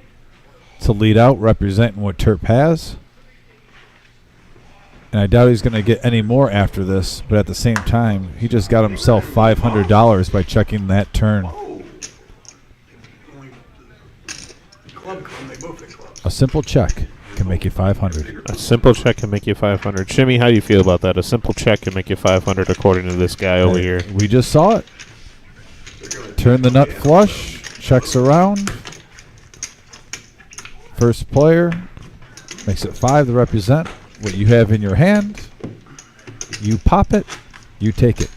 to lead out, representing what Terp has. And I doubt he's going to get any more after this, but at the same time, he just got himself $500 by checking that turn. A simple check can make you 500. A simple check can make you 500. Shimmy, how do you feel about that? A simple check can make you 500 according to this guy over here. We just saw it. Turn the nut flush. Checks around. First player makes it 5 to represent what you have in your hand. You pop it. You take it.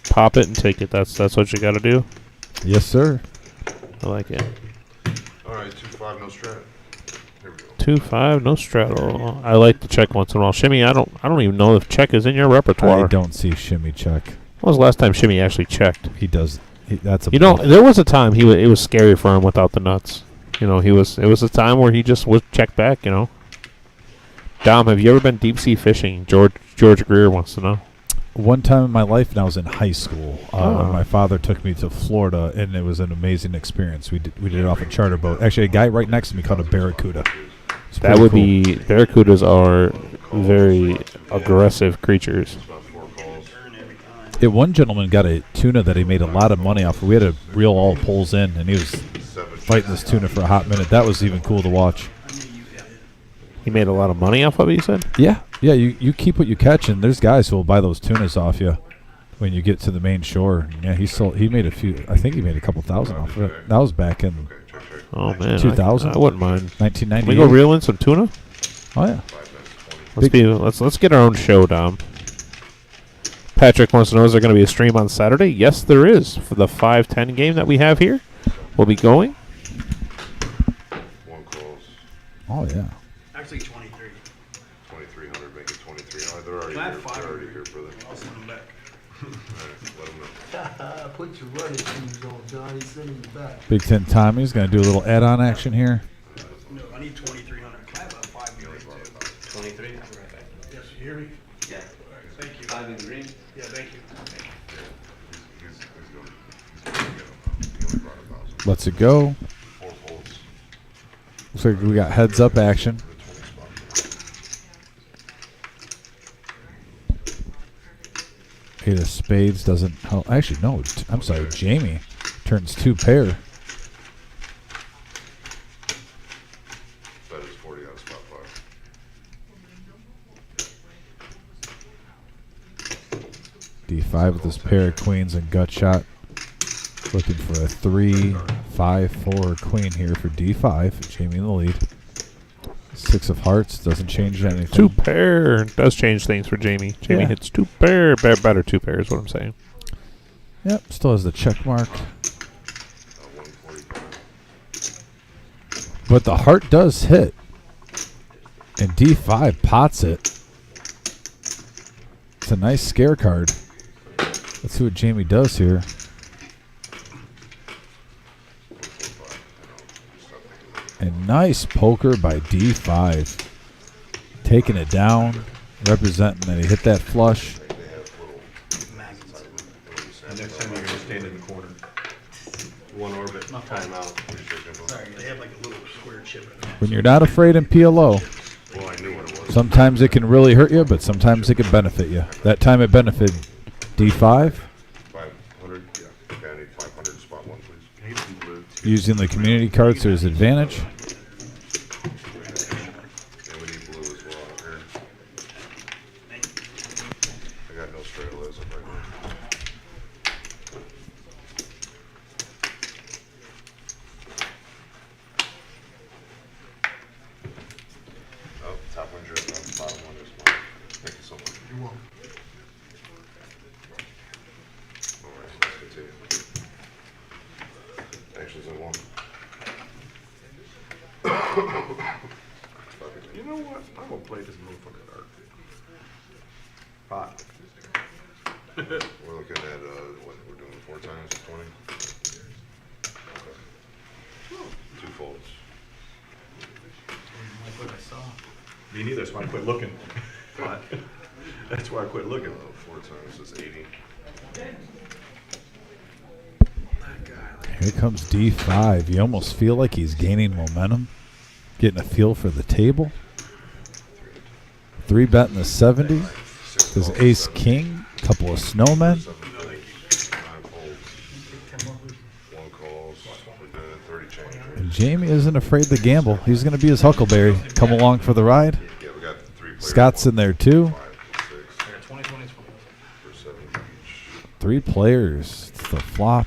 Pop it and take it. That's what you got to do. Yes, sir. I like it. All right, 2-5, no strat. Here we go. 2-5, no straddle. I like to check once in a while. Shimmy, I don't even know if check is in your repertoire. I don't see Shimmy check. When was the last time Shimmy actually checked? He does. That's a. There was a time it was scary for him without the nuts. It was a time where he just would check back. Dom, have you ever been deep sea fishing? George Greer wants to know. One time in my life, and I was in high school. My father took me to Florida, and it was an amazing experience. We did it off a charter boat. Actually, a guy right next to me caught a barracuda. That would be barracudas are very aggressive creatures. One gentleman got a tuna that he made a lot of money off of. We had to reel all poles in, and he was fighting this tuna for a hot minute. That was even cool to watch. He made a lot of money off of it, you said? Yeah. You keep what you catch, and there's guys who will buy those tunas off you when you get to the main shore. Yeah, he made a few. I think he made a couple thousand off of it. That was back in 2000. I wouldn't mind. 1998. Can we go reel in some tuna? Oh yeah. Let's get our own show, Dom. Patrick wants to know, is there going to be a stream on Saturday? Yes, there is. For the 5-10 game that we have here, we'll be going. Oh, yeah. Actually, 23. 2,300, make it 23. Oh, they're already I have here. 5. They're already here, brother. I'll send them back. All right, let them know. Put your running shoes on, Johnny. Send him back. Big Ten Tommy's going to do a little add-on action here. No, I need 2,300. I have a 5 million too. 23? I'll be right back. Yes, you hear me? Yeah. Thank you. 5 in the green? Yeah, thank you. He's going to get them. He only brought 1,000. Lets it go. 4 folds. Looks like we got heads-up action. The 20 spot. Eight of spades doesn't help. Actually, no. I'm sorry. Jamie turns 2 pair. That is 40 out of spot 5. D5 with this pair of queens and gut shot. Looking for a 3, 5, 4 queen here for D5. Jamie in the lead. 6 of hearts doesn't change anything. 2 pair does change things for Jamie. Jamie Yeah. hits 2 pair. Better 2 pair is what I'm saying. Yep, still has the check mark. 145. But the heart does hit. And D5 pots it. It's a nice scare card. Let's see what Jamie does here. And nice poker by D5. Taking it down, representing that he hit that flush. And next time you're going to stand in the corner. 1 orbit, timeout. Sorry, they have like a little square chip in it. When you're not afraid in PLO, Well, I knew what it was. sometimes it can really hurt you, but sometimes it can benefit you. That time it benefited D5. 500, yeah. Okay, I need 500 spot 1, please. I need some blue. Using the community cards to his advantage. And we need blue as well up here. I got no straight lives up right now. Oh, top one drip, bottom one is mine. Thank you so much. You're welcome. All right, let's continue. Actually, it's a 1. You know what? I'm gonna play this motherfucker dark. Pot. We're looking at what we're doing 4 times 20. Okay. 2 folds. Like what I saw. Me neither. That's why I quit looking. That's why I quit looking. 4 times is 80. Here comes D5. You almost feel like he's gaining momentum. Getting a feel for the table. 3 betting the 70. There's ace king. Couple of snowmen. 7 folds. 9 folds. 1 calls. We're good. 30 change. And Jamie isn't afraid to gamble. He's going to be his Huckleberry. Come along for the ride. Yeah, we got 3 players. Scott's in there too. 5 and 6 I got 20, 20, 20. for 7 each. 3 players. It's the flop.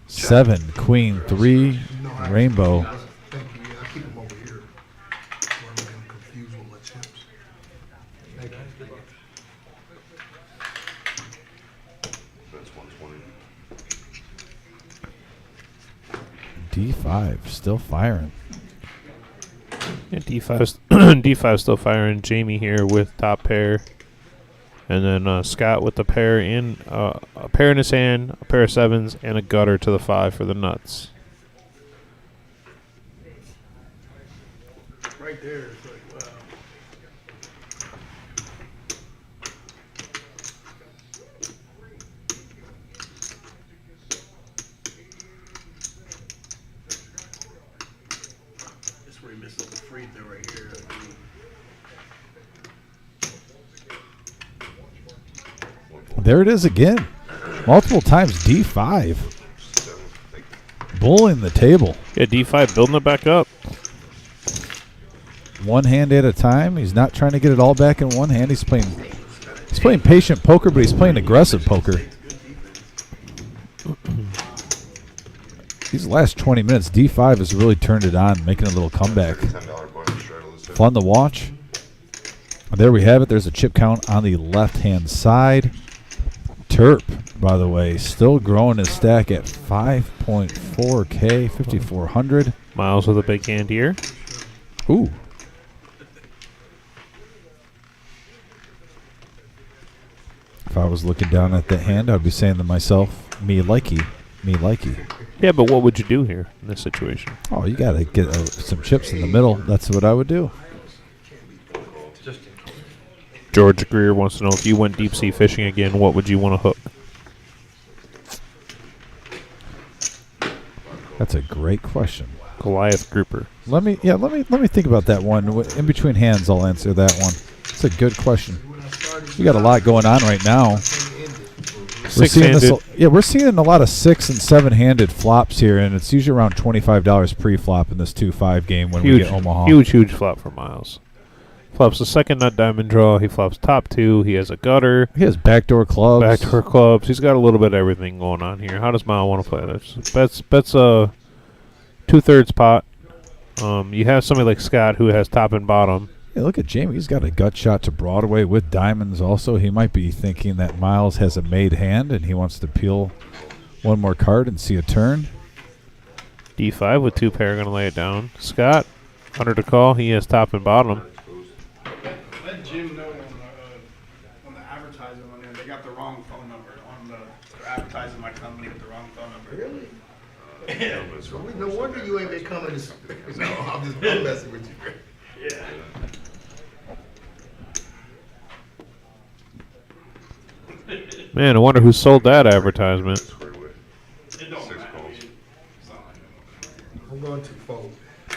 7, queen, 3, rainbow. Thank you. Yeah, I keep them over here. So I'm not getting confused with my chips. Thank you. That's 120. D5 still firing. Yeah, D5 still firing. Jamie here with top pair. And then Scott with the pair in a pair in his hand, a pair of 7s, and a gutter to the 5 for the nuts. Right there, it's like, wow. This is where he misses the free throw right here. There it is again. Multiple times D5. Bullying the table. Yeah, D5 building it back up. One hand at a time. He's not trying to get it all back in one hand. He's playing patient poker, but he's playing aggressive poker. These last 20 minutes, D5 has really turned it on, making a little comeback. $10 bonus straddle is Fun to watch. There we have it. There's a chip count on the left-hand side. Terp, by the way, still growing his stack at 5.4K, 5,400. Miles with a big hand here. Ooh. If I was looking down at the hand, I'd be saying to myself, me likey, me likey. Yeah, but what would you do here in this situation? Oh, you got to get some chips in the middle. That's what I would do. George Greer wants to know if you went deep sea fishing again, what would you want to hook? That's a great question. Goliath grouper. Let me think about that one. In between hands, I'll answer that one. It's a good question. We got a lot going on right now. We're seeing we're seeing a lot of 6- and 7-handed flops here, and it's usually around $25 pre-flop in this 2-5 game when we get Omaha. Huge flop for Miles. Flops the second nut diamond draw. He flops top 2. He has a gutter. He has backdoor clubs. Backdoor clubs. He's got a little bit of everything going on here. How does Miles want to play this? Bets a 2/3 pot. You have somebody like Scott who has top and bottom. Yeah, look at Jamie. He's got a gut shot to Broadway with diamonds also. He might be thinking that Miles has a made hand and he wants to peel one more card and see a turn. D5 with 2 pair, going to lay it down. Scott, under the call. He has top and bottom. Let Jim know on the advertising on there, they got the wrong phone number. They're advertising my company with the wrong phone number. Really? Yeah. No wonder you ain't been coming to. No, I'm messing with you. Yeah. Man, I wonder who sold that advertisement. I'm going to fold.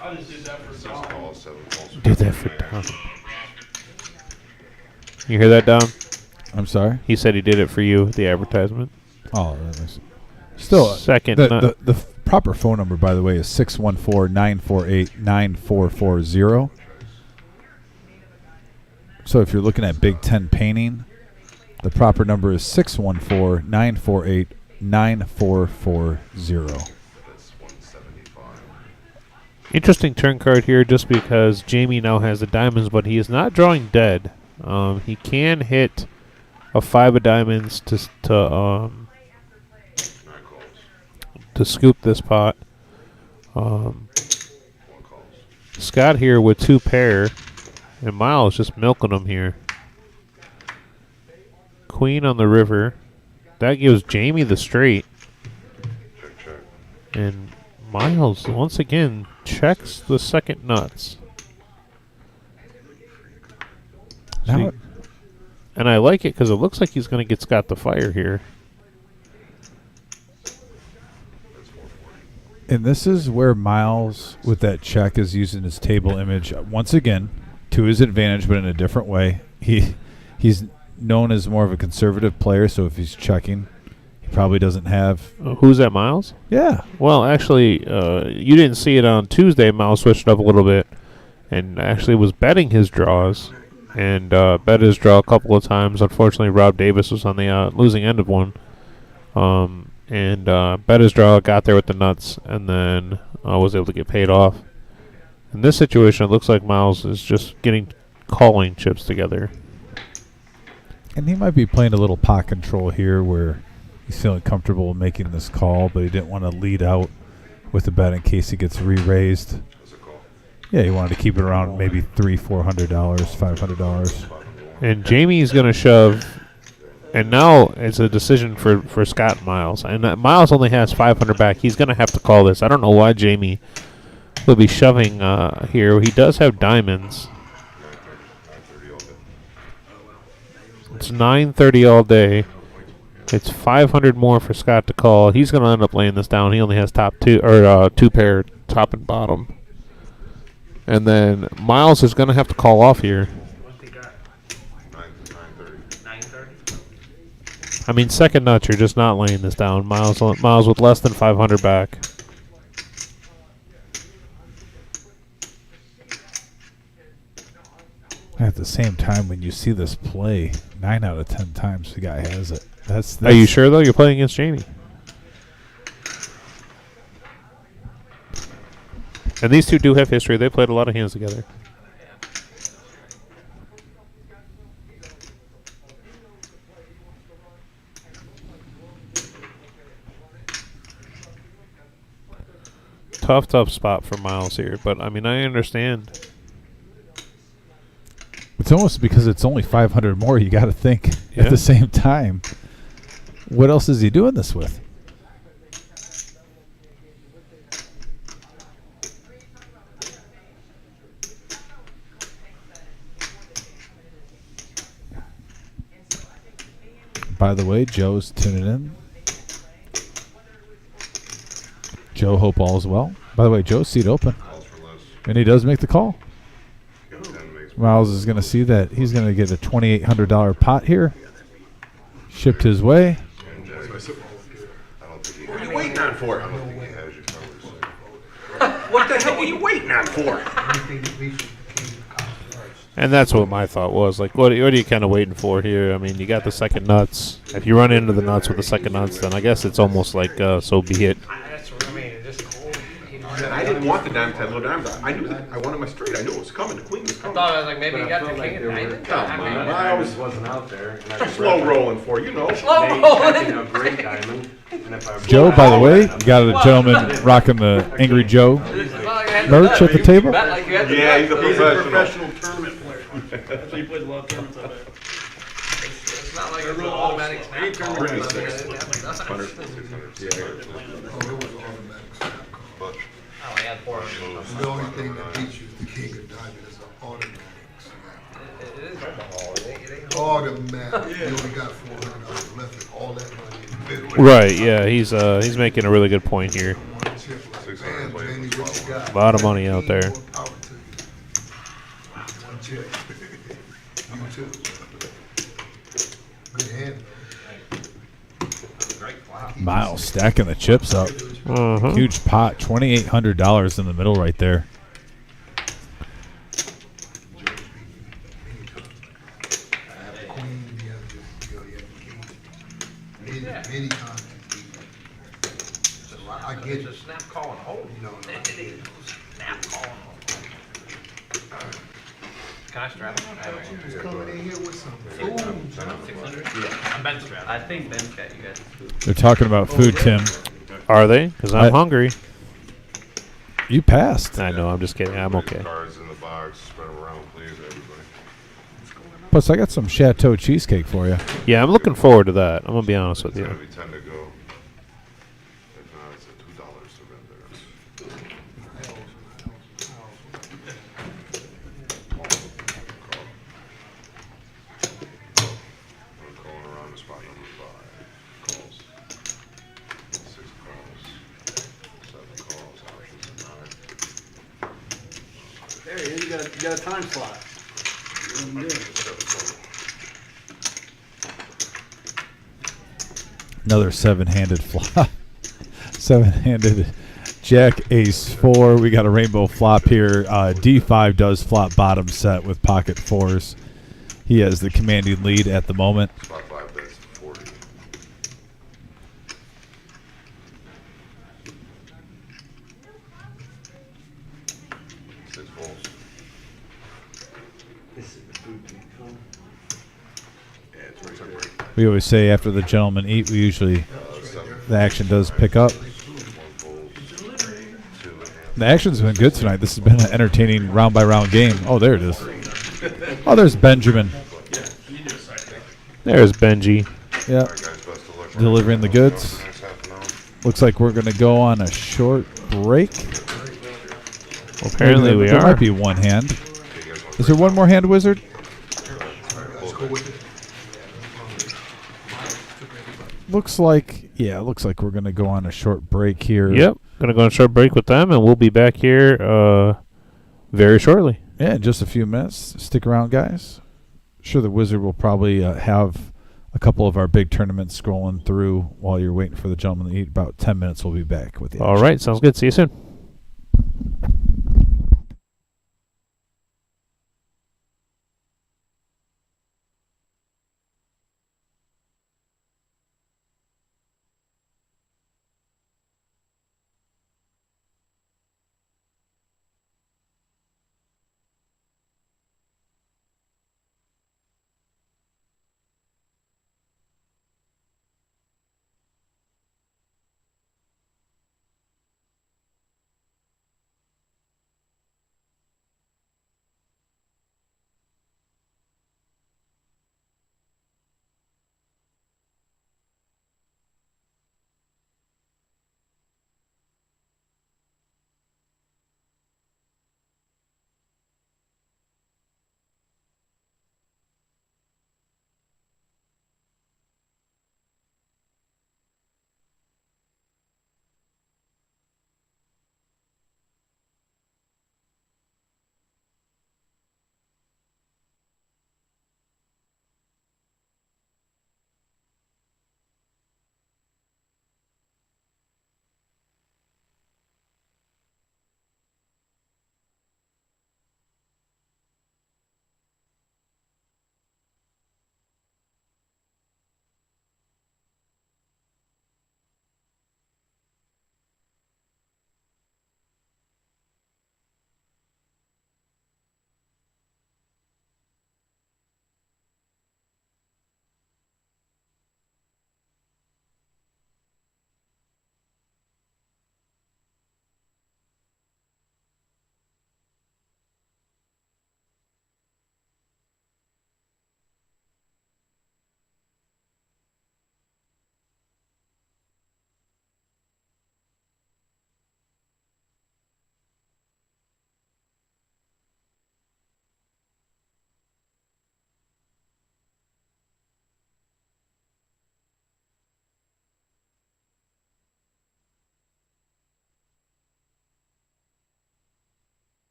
I just did that for Don. Did that for Don. You hear that, Don? I'm sorry? He said he did it for you, the advertisement. Oh, that makes still second. The proper phone number, by the way, is 614-948-9440. So if you're looking at Big Ten painting, the proper number is 614-948-9440. Interesting turn card here just because Jamie now has the diamonds, but he is not drawing dead. He can hit a 5 of diamonds to scoop this pot. Scott here with 2 pair, and Miles just milking them here. Queen on the river. That gives Jamie the straight. And Miles, once again, checks the second nuts. Now and I like it because it looks like he's going to get Scott the fire here. And this is where Miles, with that check, is using his table image once again to his advantage, but in a different way. He's known as more of a conservative player, so if he's checking, he probably doesn't have. Who's that, Miles? Yeah. Well, actually, you didn't see it on Tuesday. Miles switched up a little bit and actually was betting his draws and bet his draw a couple of times. Unfortunately, Rob Davis was on the losing end of one. And bet his draw, got there with the nuts, and then was able to get paid off. In this situation, it looks like Miles is just calling chips together. And he might be playing a little pot control here where he's feeling comfortable making this call, but he didn't want to lead out with the bet in case he gets re-raised. Yeah, he wanted to keep it around maybe $300, $400, $500. And Jamie's going to shove. And now it's a decision for Scott and Miles. And Miles only has 500 back. He's going to have to call this. I don't know why Jamie will be shoving here. He does have diamonds. It's 9:30 all day. It's 500 more for Scott to call. He's going to end up laying this down. He only has top 2 or 2 pair, top and bottom. And then Miles is going to have to call off here. I mean, second nuts, you're just not laying this down. Miles with less than 500 back. At the same time, when you see this play, 9 out of 10 times the guy has it. That's Are you sure, though? You're playing against Jamie. And these two do have history. They played a lot of hands together. Tough spot for Miles here. But, I mean, I understand. It's almost because it's only 500 more. You got to think Yeah. at the same time. What else is he doing this with? By the way, Joe's tuning in. Joe, hope all is well. By the way, Joe's seat open. And he does make the call. Miles is going to see that he's going to get a $2,800 pot here. Shipped his way. What are you waiting on for? What the hell are you waiting on for? And that's what my thought was. Like, what are you kind of waiting for here? I mean, you got the second nuts. If you run into the nuts with the second nuts, then I guess it's almost like so be it. That's what I mean. It's just cold. I didn't want the dime 10 low dimes. I knew that. I wanted my straight. I knew it was coming. The queen was I coming. thought I was like maybe you got the king and diamond. Come on, I always wasn't out there. And I slow rolling for you know. Slow They rolling. checking a great diamond. And if I Joe, by the way, you got a gentleman rocking the Angry Joe merch at the table. Yeah, he's a He's a professional. professional tournament player. That's why he plays a lot of tournaments out there. It's not like it's an automatic snap call. Pretty But I mean, six. it definitely does. 100, 600. Oh, I had 400. The only thing that beats you is the king of diamond is an automatic. It is Omaha. It ain't Automatic. You only got $400 left and all that money in the middle. Right, yeah, he's making a really good point here. One chip like, man, Jamie, what you got? A lot of money out there. More power to you. One chip. You too. Good hand. Miles stacking the chips up. Uh-huh. Huge pot, $2,800 in the middle right there. Many times. So I get It's it. a snap call and hold. You know, It is snap call and hold. Can I strap it? I have Just coming in here with some food. 600? Yeah, I'm bench strapped. I think Ben's got you guys. They're talking about food, Tim. Are they? Because I'm I- hungry. You passed. I know, I'm just kidding. I'm okay. Cards in the box. Spread them around, please, everybody. Plus, I got some Chateau cheesecake for you. Yeah, I'm looking forward to that. I'm going to be honest with It's you. gonna be 10 to go. If not, it's a $2 surrender. We're calling around to spot number 5. Calls. 6 calls. 7 calls. Options are 9. There he is. You got a time slot. What I'm doing. 7 calls. Another seven-handed flop. Seven-handed Jack Ace 4. We got a rainbow flop here. D5 does flop bottom set with pocket fours. He has the commanding lead at the moment. Spot 5 bets 40. Six folds. Yeah, it's right there. We always say after the gentlemen eat, we usually the action does pick up. One fold. 2 and a half. The action's been good tonight. This has been an entertaining round-by-round game. Oh, there it is. Oh, there's Benjamin. There's Benji. Yeah, All right, guys, best of luck. delivering the goods. Next half an hour. Looks like we're going to go on a short break. Well, apparently we There are. might be one hand. Okay, you guys want Is there one more hand, Wizard? Let's go with it. Looks like we're going to go on a short break here. Yep. Going to go on a short break with them, and we'll be back here very shortly. Yeah, in just a few minutes. Stick around, guys. Sure, the Wizard will probably have a couple of our big tournaments scrolling through while you're waiting for the gentleman to eat. About 10 minutes, we'll be back with you. All right. Sounds good. See you soon.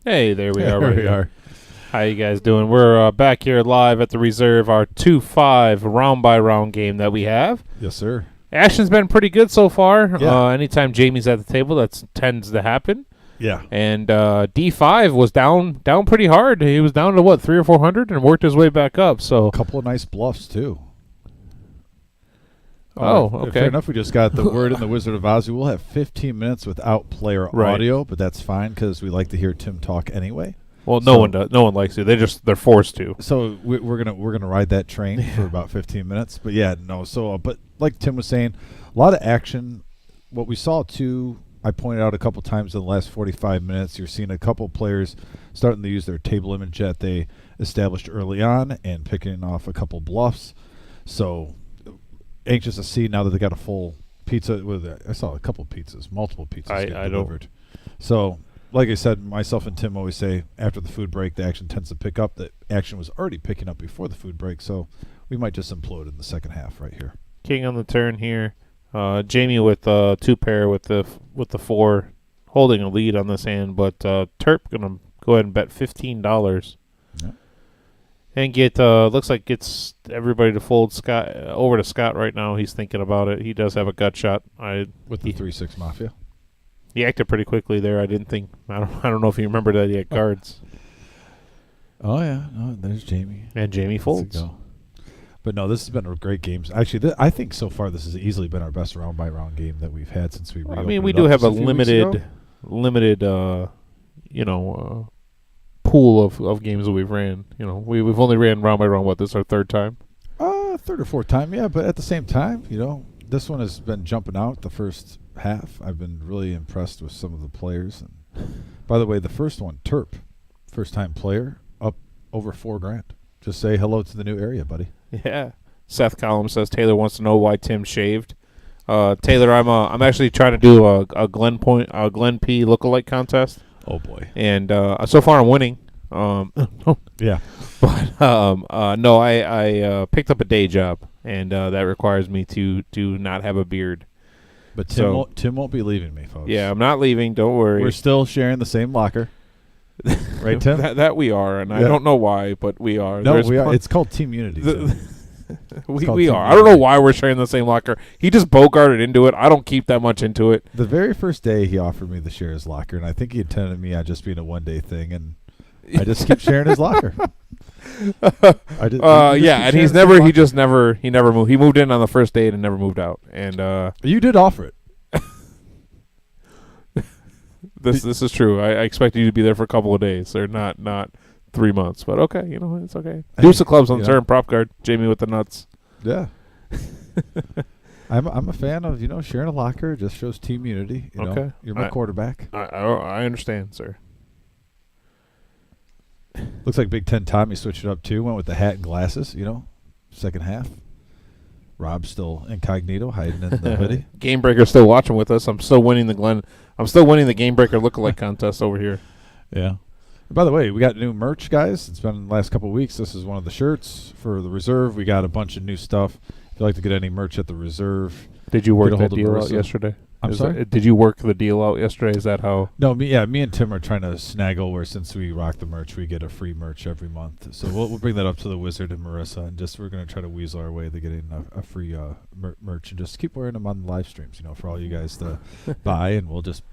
Hey, there we are. There right we here. are. How you guys doing? We're back here live at the Reserve, our 2-5 round-by-round game that we have. Yes, sir. Action's been pretty good so far. Yeah. Anytime Jamie's at the table, that tends to happen. Yeah. And D5 was down pretty hard. He was down to, what, 300 or 400 and worked his way back up. So A couple of nice bluffs, too. okay. Fair enough. We just got the word in the Wizard of Oz. We'll have 15 minutes without player Right. audio, but that's fine because we like to hear Tim talk anyway. Well, no one does. No one likes to. They're forced to. So we're gonna ride that train for about 15 minutes. But yeah, no. So but like Tim was saying, a lot of action. What we saw too, I pointed out a couple times in the last 45 minutes. You're seeing a couple players starting to use their table image that they established early on and picking off a couple bluffs. So anxious to see now that they got a full pizza with. I saw a couple pizzas, multiple pizzas get delivered. So. Like I said, myself and Tim always say after the food break, the action tends to pick up. The action was already picking up before the food break, so we might just implode in the second half right here. King on the turn here. Jamie with 2-pair with the 4, holding a lead on this hand, but Terp gonna go ahead and bet $15. Yeah. And looks like gets everybody to fold Scott over to Scott right now. He's thinking about it. He does have a gut shot. With the 3-6 Mafia. He acted pretty quickly there. I don't know if you remember that he had cards. Oh yeah, no, there's Jamie. And Jamie folds. Go. But no, this has been a great game. Actually, I think so far this has easily been our best round-by-round game that we've had since we. I mean, we do have a limited, pool of games that we've ran. You know, we've only ran round by round. What, this is our third time? Third or fourth time, yeah. But at the same time, this one has been jumping out the first half. I've been really impressed with some of the players. And by the way, the first one, Terp, first-time player, up over $4,000. Just say hello to the new area, buddy. Yeah. Seth Collins says Taylor wants to know why Tim shaved. Taylor, I'm actually trying to do a Glen P lookalike contest. Oh boy. And so far I'm winning. Yeah. But no, I picked up a day job, and that requires me to not have a beard. But Tim won't be leaving me, folks. Yeah, I'm not leaving. Don't worry. We're still sharing the same locker. Right, Tim? that we are, and I don't know why, but we are. No, we are. It's called Team Unity. We are. I don't know why we're sharing the same locker. He just bogarted into it. I don't keep that much into it. The very first day he offered me to share his locker, and I think he intended me on just being a one-day thing, and I just keep sharing his locker. And he never moved. He moved in on the first date and never moved out. And you did offer it. This is true. I expected you to be there for a couple of days, or not 3 months. But okay, it's okay. Deuce of clubs on the turn, prop guard, Jamie with the nuts. Yeah. I'm a fan of sharing a locker. Just shows team unity. Okay, you're my quarterback. I understand, sir. Looks like Big Ten Tommy switched it up too. Went with the hat and glasses. Second half. Rob's still incognito, hiding in the hoodie. Game Breaker's still watching with us. I'm still winning the Game Breaker lookalike contest over here. Yeah. And by the way, we got new merch, guys. It's been the last couple of weeks. This is one of the shirts for the Reserve. We got a bunch of new stuff. If you'd like to get any merch at the Reserve, did you work that deal out yesterday? I'm sorry? Did you work the deal out yesterday? Is that how? No, me and Tim are trying to snaggle where since we rock the merch, we get a free merch every month. So we'll bring that up to the Wizard and Marissa, and we're going to try to weasel our way to getting a free merch, and just keep wearing them on the live streams, for all you guys to buy, and we'll just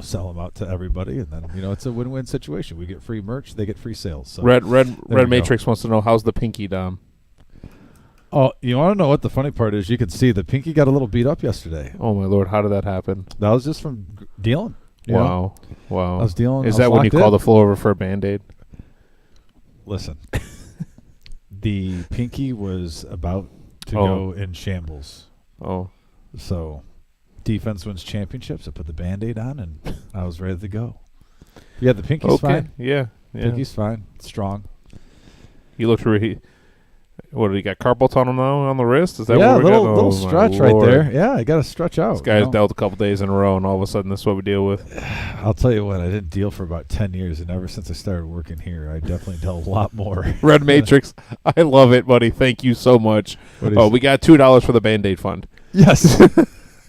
sell them out to everybody, and then it's a win-win situation. We get free merch, they get free sales. So Red Matrix wants to know, how's the pinky, Dom? Oh, you want to know what the funny part is? You can see the pinky got a little beat up yesterday. Oh my Lord, how did that happen? That was just from dealing. Wow. I was dealing. Is that when you call the floor over for a Band-Aid? Listen, the pinky was about to go in shambles. Oh. So defense wins championships. I put the Band-Aid on, and I was ready to go. Yeah, the pinky's fine. Yeah. Pinky's fine. Strong. You looked really... What, did he got carpal tunnel now on the wrist? Is that what we got? Little stretch right there. Yeah, I got to stretch out. This guy's dealt a couple days in a row, and all of a sudden this is what we deal with. I'll tell you what, I didn't deal for about 10 years, and ever since I started working here, I definitely dealt a lot more. Red Matrix, I love it, buddy. Thank you so much. We got $2 for the Band-Aid fund. Yes.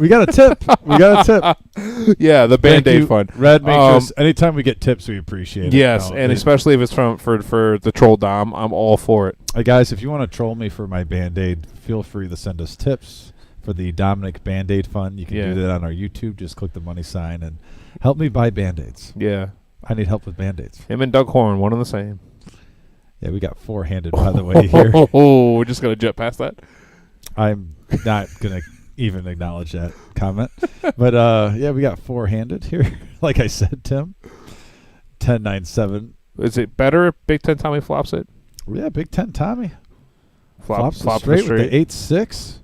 We got a tip. We got a tip. Yeah, the Thank Band-Aid you, fund. Red, make sure anytime we get tips, we appreciate it. Yes, and especially if it's for the Troll Dom, I'm all for it. Hey guys, if you want to troll me for my Band-Aid, feel free to send us tips for the Dominic Band-Aid Fund. You can do that on our YouTube. Just click the money sign and help me buy Band-Aids. Yeah. I need help with Band-Aids. Him and Doug Horn, one and the same. Yeah, we got four-handed, by the way, here. Oh, we're just going to jet past that? I'm not going to even acknowledge that comment. But, yeah, we got four-handed here. Like I said, Tim. 10-9-7. Is it better if Big Ten Tommy flops it? Yeah, Big Ten Tommy. Flop straight with the 8-6.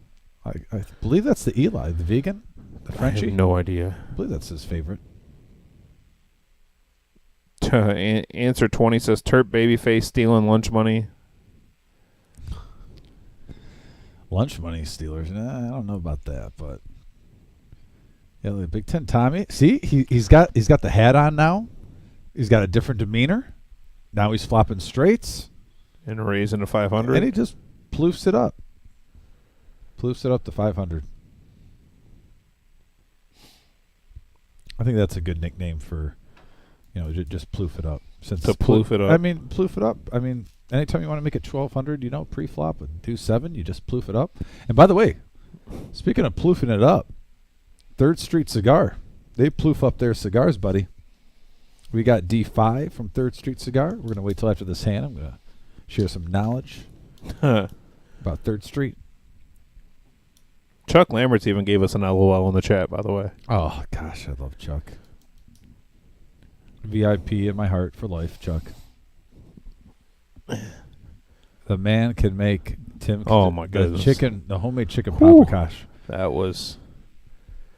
I believe that's the Eli, the vegan, the Frenchie. I have no idea. I believe that's his favorite. Answer 20 says Terp babyface stealing lunch money. Lunch money Steelers. Nah, I don't know about that, but yeah, the Big Ten Tommy. See, he's got the hat on now. He's got a different demeanor. Now he's flopping straights And raising to 500. and he just ploofs it up. Ploofs it up to 500. I think that's a good nickname for, just ploof it up. Since To ploof it up. I mean, ploof it up. I mean, anytime you want to make it 1,200, pre-flop and do 7, you just ploof it up. And by the way, speaking of ploofing it up, 3rd Street Cigar, they ploof up their cigars, buddy. We got D5 from 3rd Street Cigar. We're going to wait till after this hand. I'm going to share some knowledge about 3rd Street. Chuck Lamberts even gave us an LOL in the chat, by the way. Oh, gosh, I love Chuck. VIP in my heart for life, Chuck. The man can make Tim. Oh, my goodness. The homemade chicken paprikash. That was.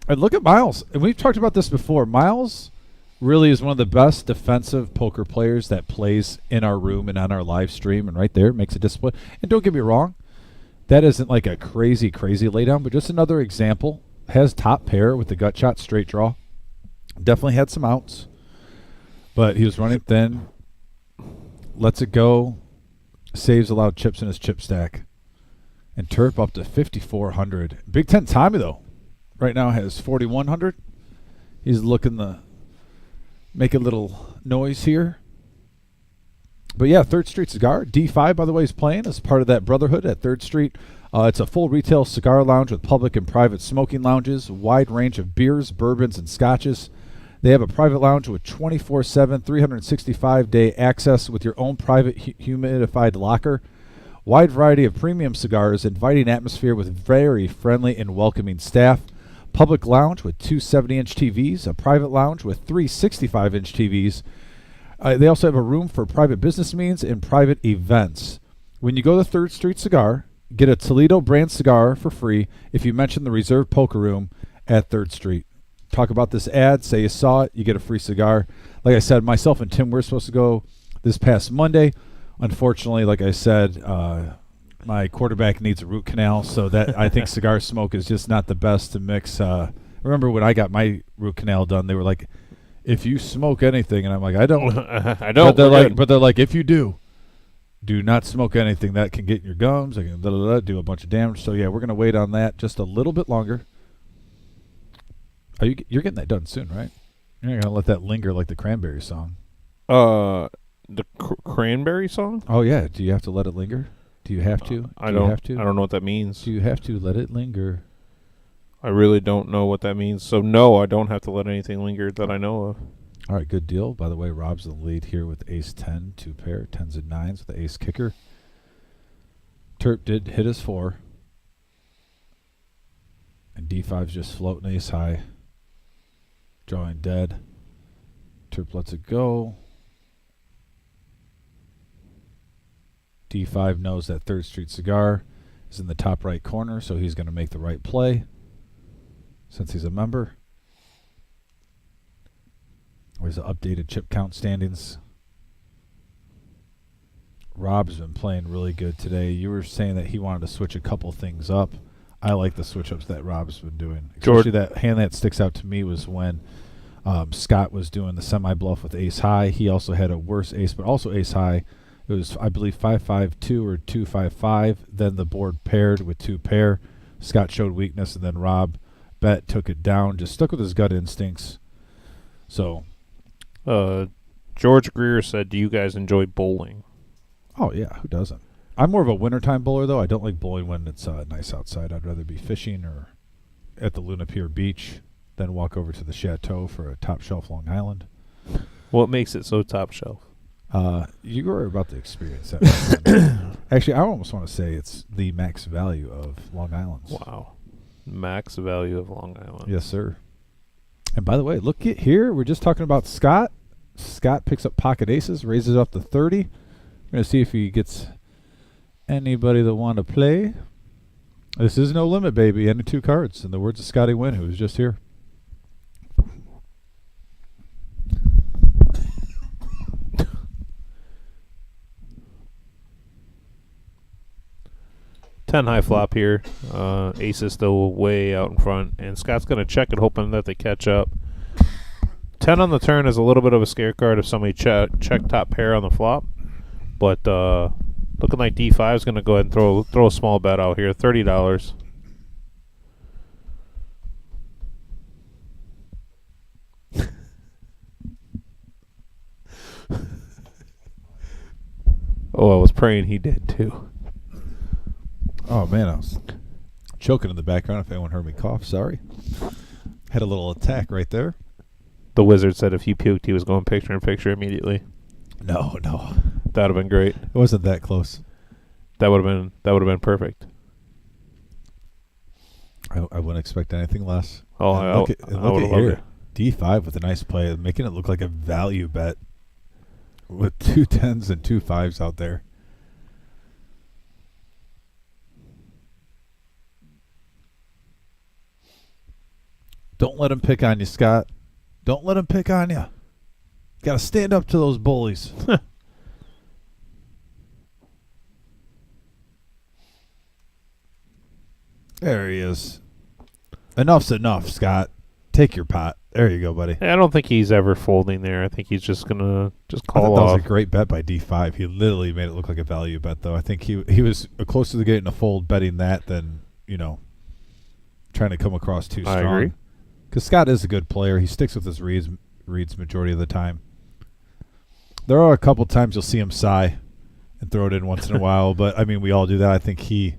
And look at Miles. And we've talked about this before. Miles really is one of the best defensive poker players that plays in our room and on our live stream. And right there makes a discipline. And don't get me wrong. That isn't like a crazy, crazy laydown, but just another example. Has top pair with the gut shot straight draw. Definitely had some outs. But he was running thin. Lets it go. Saves allowed chips in his chip stack. And Terp up to 5,400. Big Ten Tommy, though, right now has 4,100. He's looking to make a little noise here. But yeah, 3rd Street Cigar. D5, by the way, is playing as part of that brotherhood at 3rd Street. It's a full retail cigar lounge with public and private smoking lounges, wide range of beers, bourbons, and scotches. They have a private lounge with 24/7, 365-day access with your own private humidified locker. Wide variety of premium cigars, inviting atmosphere with very friendly and welcoming staff. Public lounge with 2 70-inch TVs, a private lounge with 3 65-inch TVs. They also have a room for private business meetings and private events. When you go to 3rd Street Cigar, get a Toledo brand cigar for free if you mention the Reserve Poker Room at 3rd Street. Talk about this ad, say you saw it, you get a free cigar. Like I said, myself and Tim were supposed to go this past Monday. Unfortunately, like I said, my quarterback needs a root canal, so that I think cigar smoke is just not the best to mix. Remember when I got my root canal done, they were like, if you smoke anything, and I'm like, I don't. I don't. But they're like, if you do not smoke anything that can get in your gums, it can do a bunch of damage. So yeah, we're gonna wait on that just a little bit longer. You're getting that done soon, right? You're not gonna let that linger like the Cranberry song. The Cranberry song? Oh yeah. Do you have to let it linger? Do you have to? I don't know what that means. Do you have to let it linger? I really don't know what that means. So no, I don't have to let anything linger that I know of. All right, good deal. By the way, Rob's in the lead here with ace 10, 2 pair, 10s and 9s with the ace kicker. Terp did hit his 4. And D5's just floating ace high. Drawing dead. Terp lets it go. D5 knows that 3rd Street Cigar is in the top right corner, so he's going to make the right play since he's a member. There's the updated chip count standings. Rob's been playing really good today. You were saying that he wanted to switch a couple things up. I like the switch-ups that Rob's been doing. Especially that hand that sticks out to me was when Scott was doing the semi-bluff with ace high. He also had a worse ace, but also ace high. It was, I believe, 5-5-2 or 2-5-5. Then the board paired with 2 pair. Scott showed weakness, and then Rob bet, took it down, just stuck with his gut instincts. So, George Greer said, "Do you guys enjoy bowling?" oh yeah, who doesn't? I'm more of a wintertime bowler, though. I don't like bowling when it's nice outside. I'd rather be fishing or at the Luna Pier Beach than walk over to the Chateau for a top shelf Long Island. What makes it so top shelf? You are about to experience that. Actually, I almost want to say it's the max value of Long Island's. Wow. Max value of Long Island. Yes, sir. And by the way, look at here. We're just talking about Scott. Scott picks up pocket aces, raises it up to 30. We're going to see if he gets anybody that want to play. This is no limit, baby. Any 2 cards, in the words of Scotty Wynn, who was just here. Ten high flop here. Ace is still way out in front, and Scott's going to check it, hoping that they catch up. 10 on the turn is a little bit of a scare card if somebody check top pair on the flop, but looking like D5 is going to go ahead and throw a small bet out here, $30. Oh, I was praying he did too. Oh, man, I was choking in the background if anyone heard me cough. Sorry. Had a little attack right there. The wizard said if he puked, he was going picture-in-picture immediately. No. That would have been great. It wasn't that close. That would have been perfect. I wouldn't expect anything less. Oh, and look at loved here. it. D5 with a nice play, making it look like a value bet with 2 10s and 2 5s out there. Don't let him pick on you, Scott. Don't let him pick on you. Got to stand up to those bullies. There he is. Enough's enough, Scott. Take your pot. There you go, buddy. I don't think he's ever folding there. I think he's just gonna I thought call that off. was a great bet by D5. He literally made it look like a value bet, though. I think he was closer to getting a fold betting that than, trying to come across too strong. I agree. Because Scott is a good player. He sticks with his reads majority of the time. There are a couple times you'll see him sigh and throw it in once in a while, but, I mean, we all do that. I think he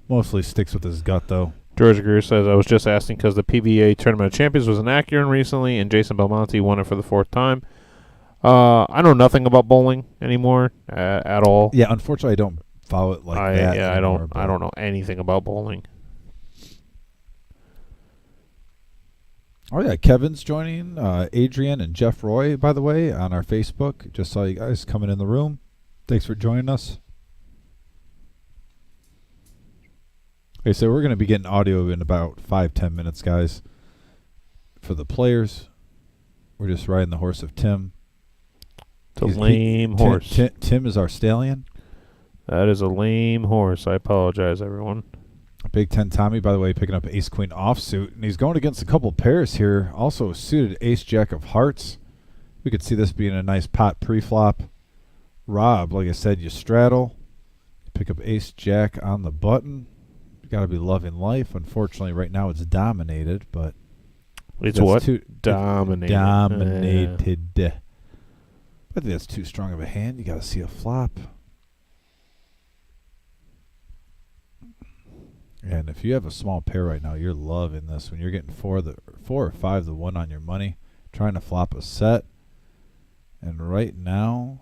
mostly sticks with his gut, though. George Greer says, I was just asking because the PBA Tournament of Champions was in Akron recently, and Jason Belmonte won it for the 4th time. I know nothing about bowling anymore at all. Yeah, unfortunately, I don't follow it like that. Yeah, anymore, I don't know anything about bowling. Oh, yeah, Kevin's joining. Adrian and Jeff Roy, by the way, on our Facebook. Just saw you guys coming in the room. Thanks for joining us. Okay, so we're going to be getting audio in about 5-10 minutes, guys. For the players, we're just riding the horse of Tim. It's a lame horse. Tim is our stallion. That is a lame horse. I apologize, everyone. Big 10 Tommy, by the way, picking up ace-queen offsuit. And he's going against a couple pairs here. Also suited ace-jack of hearts. We could see this being a nice pot pre-flop. Rob, like I said, you straddle. Pick up ace-jack on the button. You got to be loving life. Unfortunately, right now it's dominated, but... It's what? Dominated. Dominated. I think that's too strong of a hand. You got to see a flop. And if you have a small pair right now, you're loving this. When you're getting 4 or 5 to 1 on your money, trying to flop a set. And right now,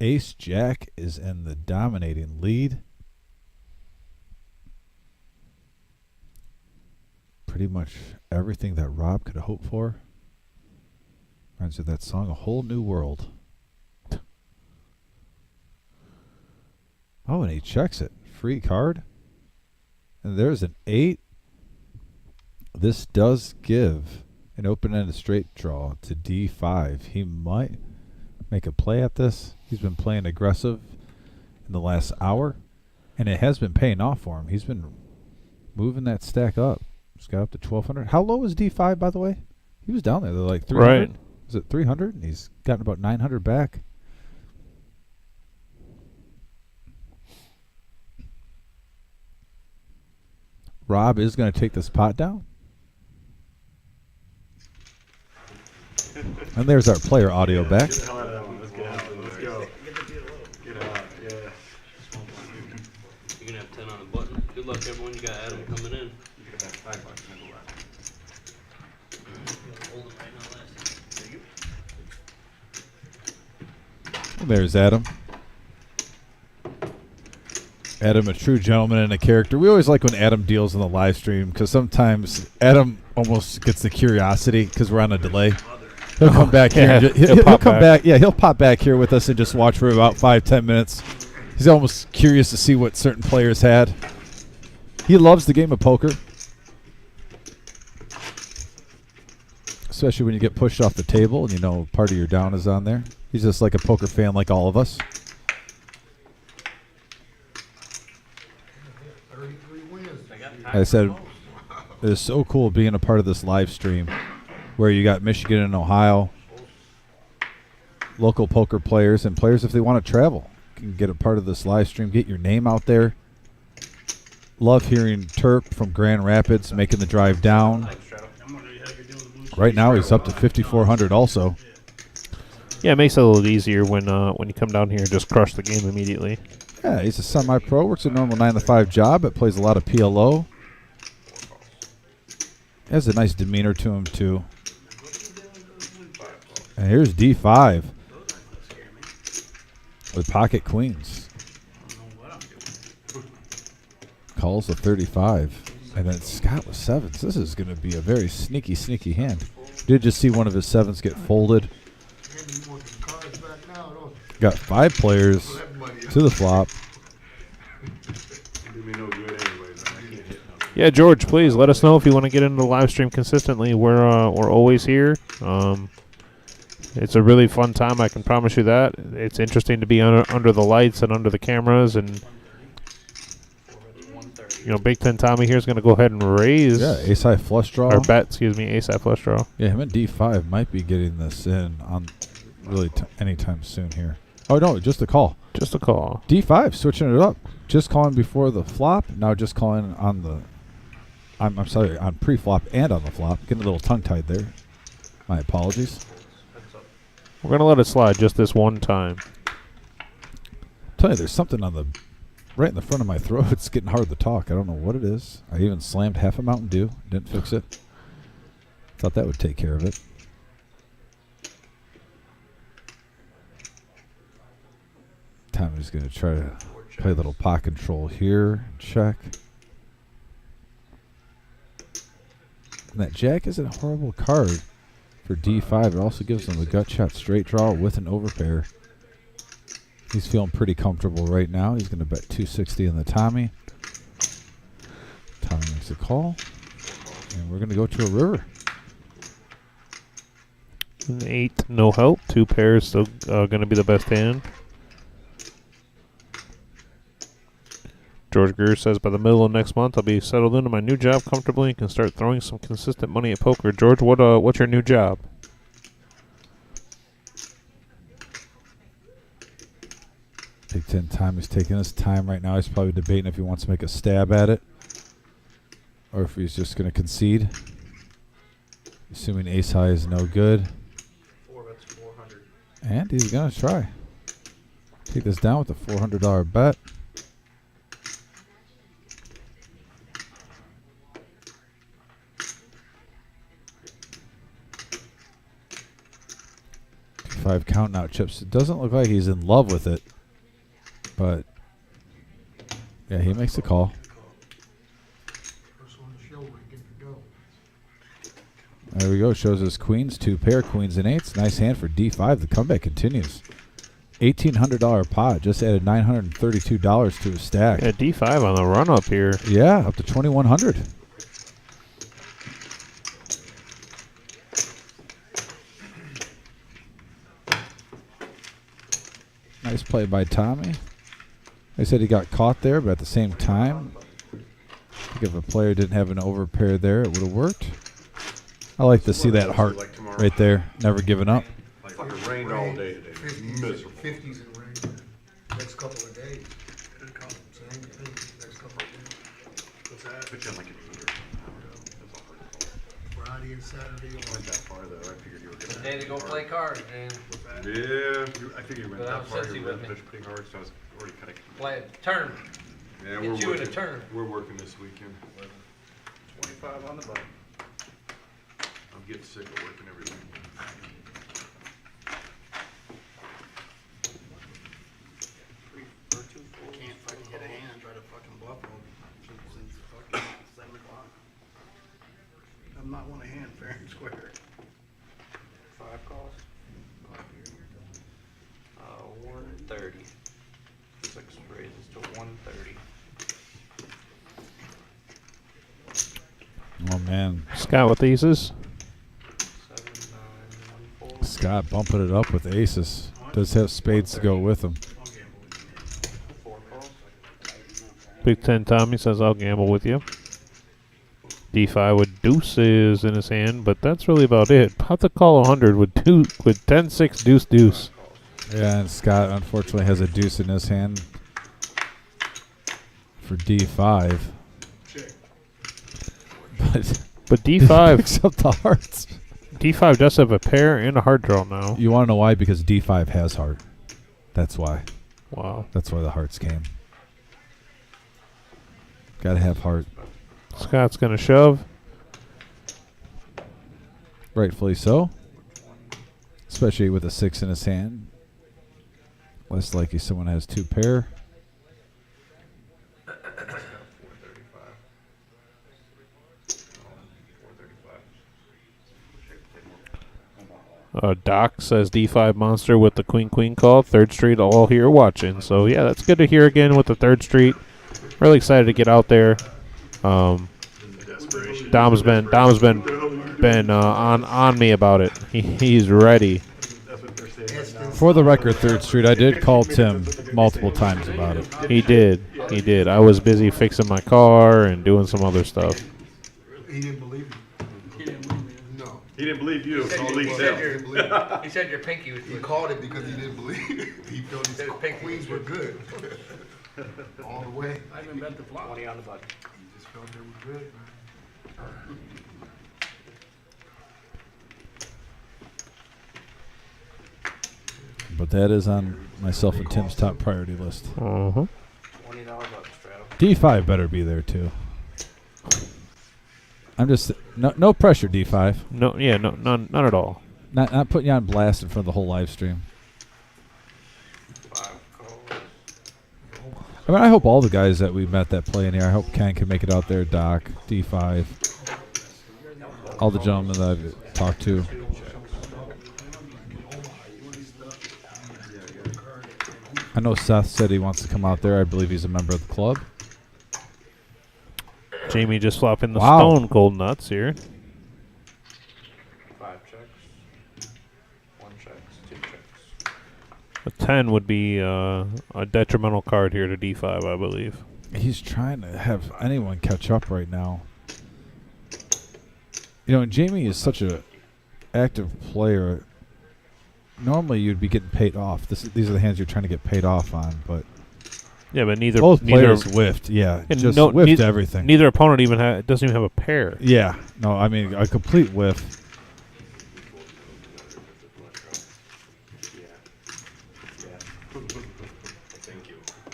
ace-jack is in the dominating lead. Pretty much everything that Rob could hope for. Reminds me of that song, A Whole New World. Oh, and he checks it. Free card. And there's an 8. This does give an open-ended straight draw to D5. He might make a play at this. He's been playing aggressive in the last hour, and it has been paying off for him. He's been moving that stack up. He's got up to 1,200. How low was D5, by the way? He was down there. They're like 300. Right. Was it 300? And he's gotten about 900 back. Rob is going to take this pot down. And there's our player audio back. Get out of that. Let's get out. Let's go. Get out. Yeah. You're gonna have 10 on the button. Good luck, everyone. You got Adam coming in. You get about $5 in the left. Hold him right now, last. Well, there's Adam. Adam, a true gentleman and a character. We always like when Adam deals in the live stream because sometimes Adam almost gets the curiosity because we're on a delay. He'll come back here. Yeah, He'll come back. Yeah, he'll pop back here with us and just watch for about 5-10 minutes. He's almost curious to see what certain players had. He loves the game of poker, especially when you get pushed off the table and you know part of your down is on there. He's just like a poker fan like all of us. I said, it's so cool being a part of this live stream where you got Michigan and Ohio, local poker players, and players if they want to travel can get a part of this live stream, get your name out there. Love hearing Terp from Grand Rapids making the drive down. Right now he's up to 5,400 also. Yeah, it makes it a little easier when you come down here and just crush the game immediately. Yeah, he's a semi-pro, works a normal 9-to-5 job, but plays a lot of PLO. Has a nice demeanor to him, too. And here's D5 with pocket queens. Calls a 35. And then Scott with sevens. This is going to be a very sneaky, sneaky hand. Did just see one of his sevens get folded. Got 5 players to the flop. Do me no good anyways. I can't hit nothing. Yeah, George, please let us know if you want to get into the live stream consistently. We're always here. It's a really fun time, I can promise you that. It's interesting to be under the lights and under the cameras, and Big Ten Tommy here is going to go ahead and raise. Yeah, ace-high flush draw. Or bet, excuse me, ace-high flush draw. Yeah, him and D5 might be getting this in on really anytime soon here. Oh, no, just a call. Just a call. D5, switching it up. Just calling before the flop. Now just calling on the... I'm sorry, on pre-flop and on the flop. Getting a little tongue-tied there. My apologies. We're going to let it slide just this one time. Tell you, there's something on the... right in the front of my throat. It's getting hard to talk. I don't know what it is. I even slammed half a Mountain Dew. Didn't fix it. Thought that would take care of it. Tommy's going to try to play a little pot control here. Check. And that jack isn't a horrible card for D5. It also gives him the gut shot straight draw with an overpair. He's feeling pretty comfortable right now. He's going to bet 260 on the Tommy. Tommy makes a call. And we're going to go to a river. An 8, no help. 2 pairs still going to be the best hand. George Greer says, by the middle of next month, I'll be settled into my new job comfortably and can start throwing some consistent money at poker. George, what's your new job? Big Ten Tommy's taking his time right now. He's probably debating if he wants to make a stab at it or if he's just going to concede. Assuming ace high is no good. 4 bets 400. And he's going to try. Take this down with a $400 bet. Five count now chips. It doesn't look like he's in love with it, but yeah, he makes the call. There we go. Shows us queens, 2 pair, queens and 8s. Nice hand for D5. The comeback continues. $1,800 pot. Just added $932 to his stack. Yeah, D5 on the run up here. Yeah, up to 2,100. Nice play by Tommy. They said he got caught there, but at the same time, I think if a player didn't have an overpair there, it would have worked. I like to see that heart right there, never giving up. Like it rained all day today. Miserable. 50s and rain. Next couple of days. Same thing. Next couple of days. What's that? Put you on like an 8 or something. That's all. Friday and Saturday. I went that far though. I figured you were It's a gonna. day to go play cards, man. Yeah, I figured you went But that I'm far. sissy You with were me. fish pretty hard, so I was already kind of. Play a tournament. Yeah, Get we're you in a working. tournament. We're working this weekend. 25 on the button. I'm getting sick of working every weekend. Can't fucking get a hand and try to fucking bluff them since fucking 7 o'clock. I'm not one a hand, fair and square. 5 calls. 130. 6 raises to 130. Oh man, Scott with aces. 7, 9, 1, 4. Scott bumping it up with aces. Does have spades to go with him. 4 calls. Big Ten Tommy says I'll gamble with you. D5 with deuces in his hand, but that's really about it. About to call 100 with 10-6 deuce deuce. Yeah, and Scott unfortunately has a deuce in his hand for D5. But D5 picks up the hearts. D5 does have a pair and a heart draw now. You want to know why? Because D5 has heart. That's why. Wow. That's why the hearts came. Gotta have heart. Scott's gonna shove. Rightfully so. Especially with a 6 in his hand. Less likely someone has 2 pair. Doc says D5 monster with the queen call. 3rd Street all here watching. So yeah, that's good to hear again with the 3rd Street. Really excited to get out there. Dom's been on me about it. He's ready. For the record, 3rd Street, I did call Tim multiple times about it. He did. I was busy fixing my car and doing some other stuff. He didn't believe me. He didn't believe me. No. He didn't believe you. He said So you- leaked he said out. your- He said your pinky was He good. called it because he didn't believe it. He felt his His pinky queens was were good. All the way. I even bet the flop. 20 on the button. He just felt they were good, man. But that is on myself and Tim's top priority list. Uh-huh. $20 button, Strato. D5 better be there too. I'm just no pressure, D5. No, yeah, no, none at all. Not putting you on blast in front of the whole live stream. 5 calls. I mean, I hope all the guys that we met that play in here. I hope Ken can make it out there. Doc, D5, all the gentlemen that I've talked to. I know Seth said he wants to come out there. I believe he's a member of the club. Jamie just flopping the Wow. stone gold nuts here. 5 checks. 1 checks. 2 checks. A 10 would be a detrimental card here to D5, I believe. He's trying to have anyone catch up right now. You know, and Jamie is such a active player. Normally, you'd be getting paid off. These are the hands you're trying to get paid off on, but Yeah, but neither both neither players whiffed. Yeah, and just no- whiffed neith- everything. Neither opponent even doesn't even have a pair. Yeah, no, I mean a complete whiff.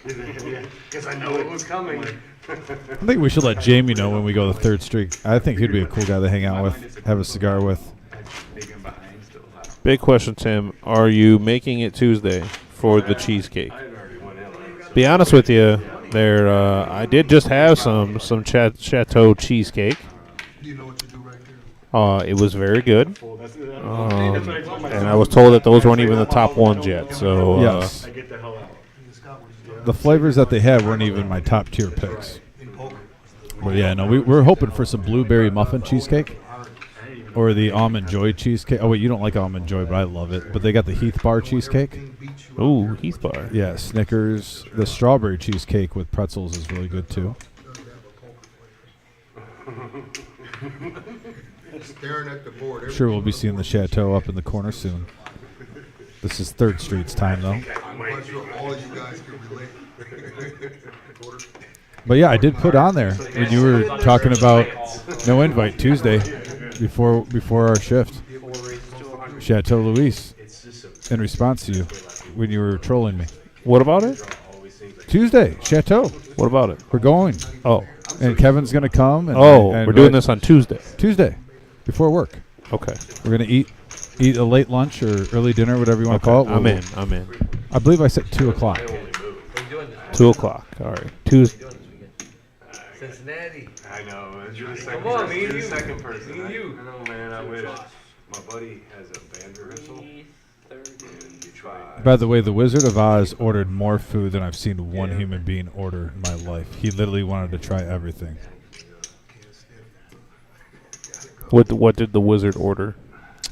Because I know it was coming. I think we should let Jamie know when we go the 3rd Street. I think he'd be a cool guy to hang out with, have a cigar with. Big question, Tim. Are you making it Tuesday for the cheesecake? Be honest with you, there. I did just have some Chateau cheesecake. You know what you do right there. It was very good. And I was told that those weren't even the top ones yet. So Yes, Get the hell out. the flavors that they had weren't even my top tier picks. But yeah, no, we're hoping for some blueberry muffin cheesecake or the almond joy cheesecake. Oh wait, you don't like almond joy, but I love it. But they got the Heath Bar cheesecake. ooh, Heath Bar. Yeah, Snickers. The strawberry cheesecake with pretzels is really good too. Staring at the board. I'm sure we'll be seeing the Chateau up in the corner soon. This is 3rd Street's time though. I'm quite sure all you guys can relate. But yeah, I did put on there when you were talking about no invite Tuesday. before our shift. Chateau Louis, in response to you when you were trolling me. What about it? Tuesday, Chateau. What about it? We're going. Oh. And Kevin's going to come. And We're doing this on Tuesday. Tuesday, before work. Okay. We're going to eat a late lunch or early dinner, whatever you want to call it. I'm in. I believe I said 2 o'clock. 2 o'clock. All right. Tuesday. Cincinnati. I know. You're the Come on, me and you. second person. Me and you. I know, man. I wish. My buddy has a band rehearsal in Detroit. By the way, the Wizard of Oz ordered more food than I've seen one human being order in my life. He literally wanted to try everything. What did the wizard order?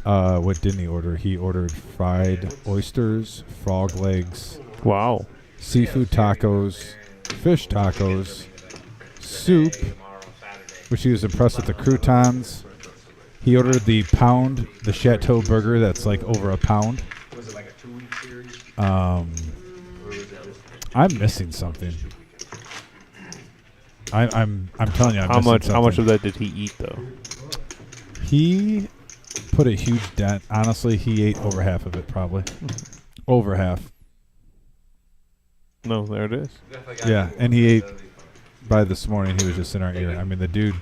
What didn't he order? He ordered fried oysters, frog legs, Wow. seafood tacos, fish tacos, soup, which he was impressed with the croutons. He ordered the Chateau burger that's like over a pound. Was it like a 2-week series? I'm missing something. I'm telling you, How much of that did he eat though? He put a huge dent. Honestly, he ate over half of it, probably. Over half. No, there it is. Yeah, and he ate by this morning. He was just in our ear. I mean, the dude.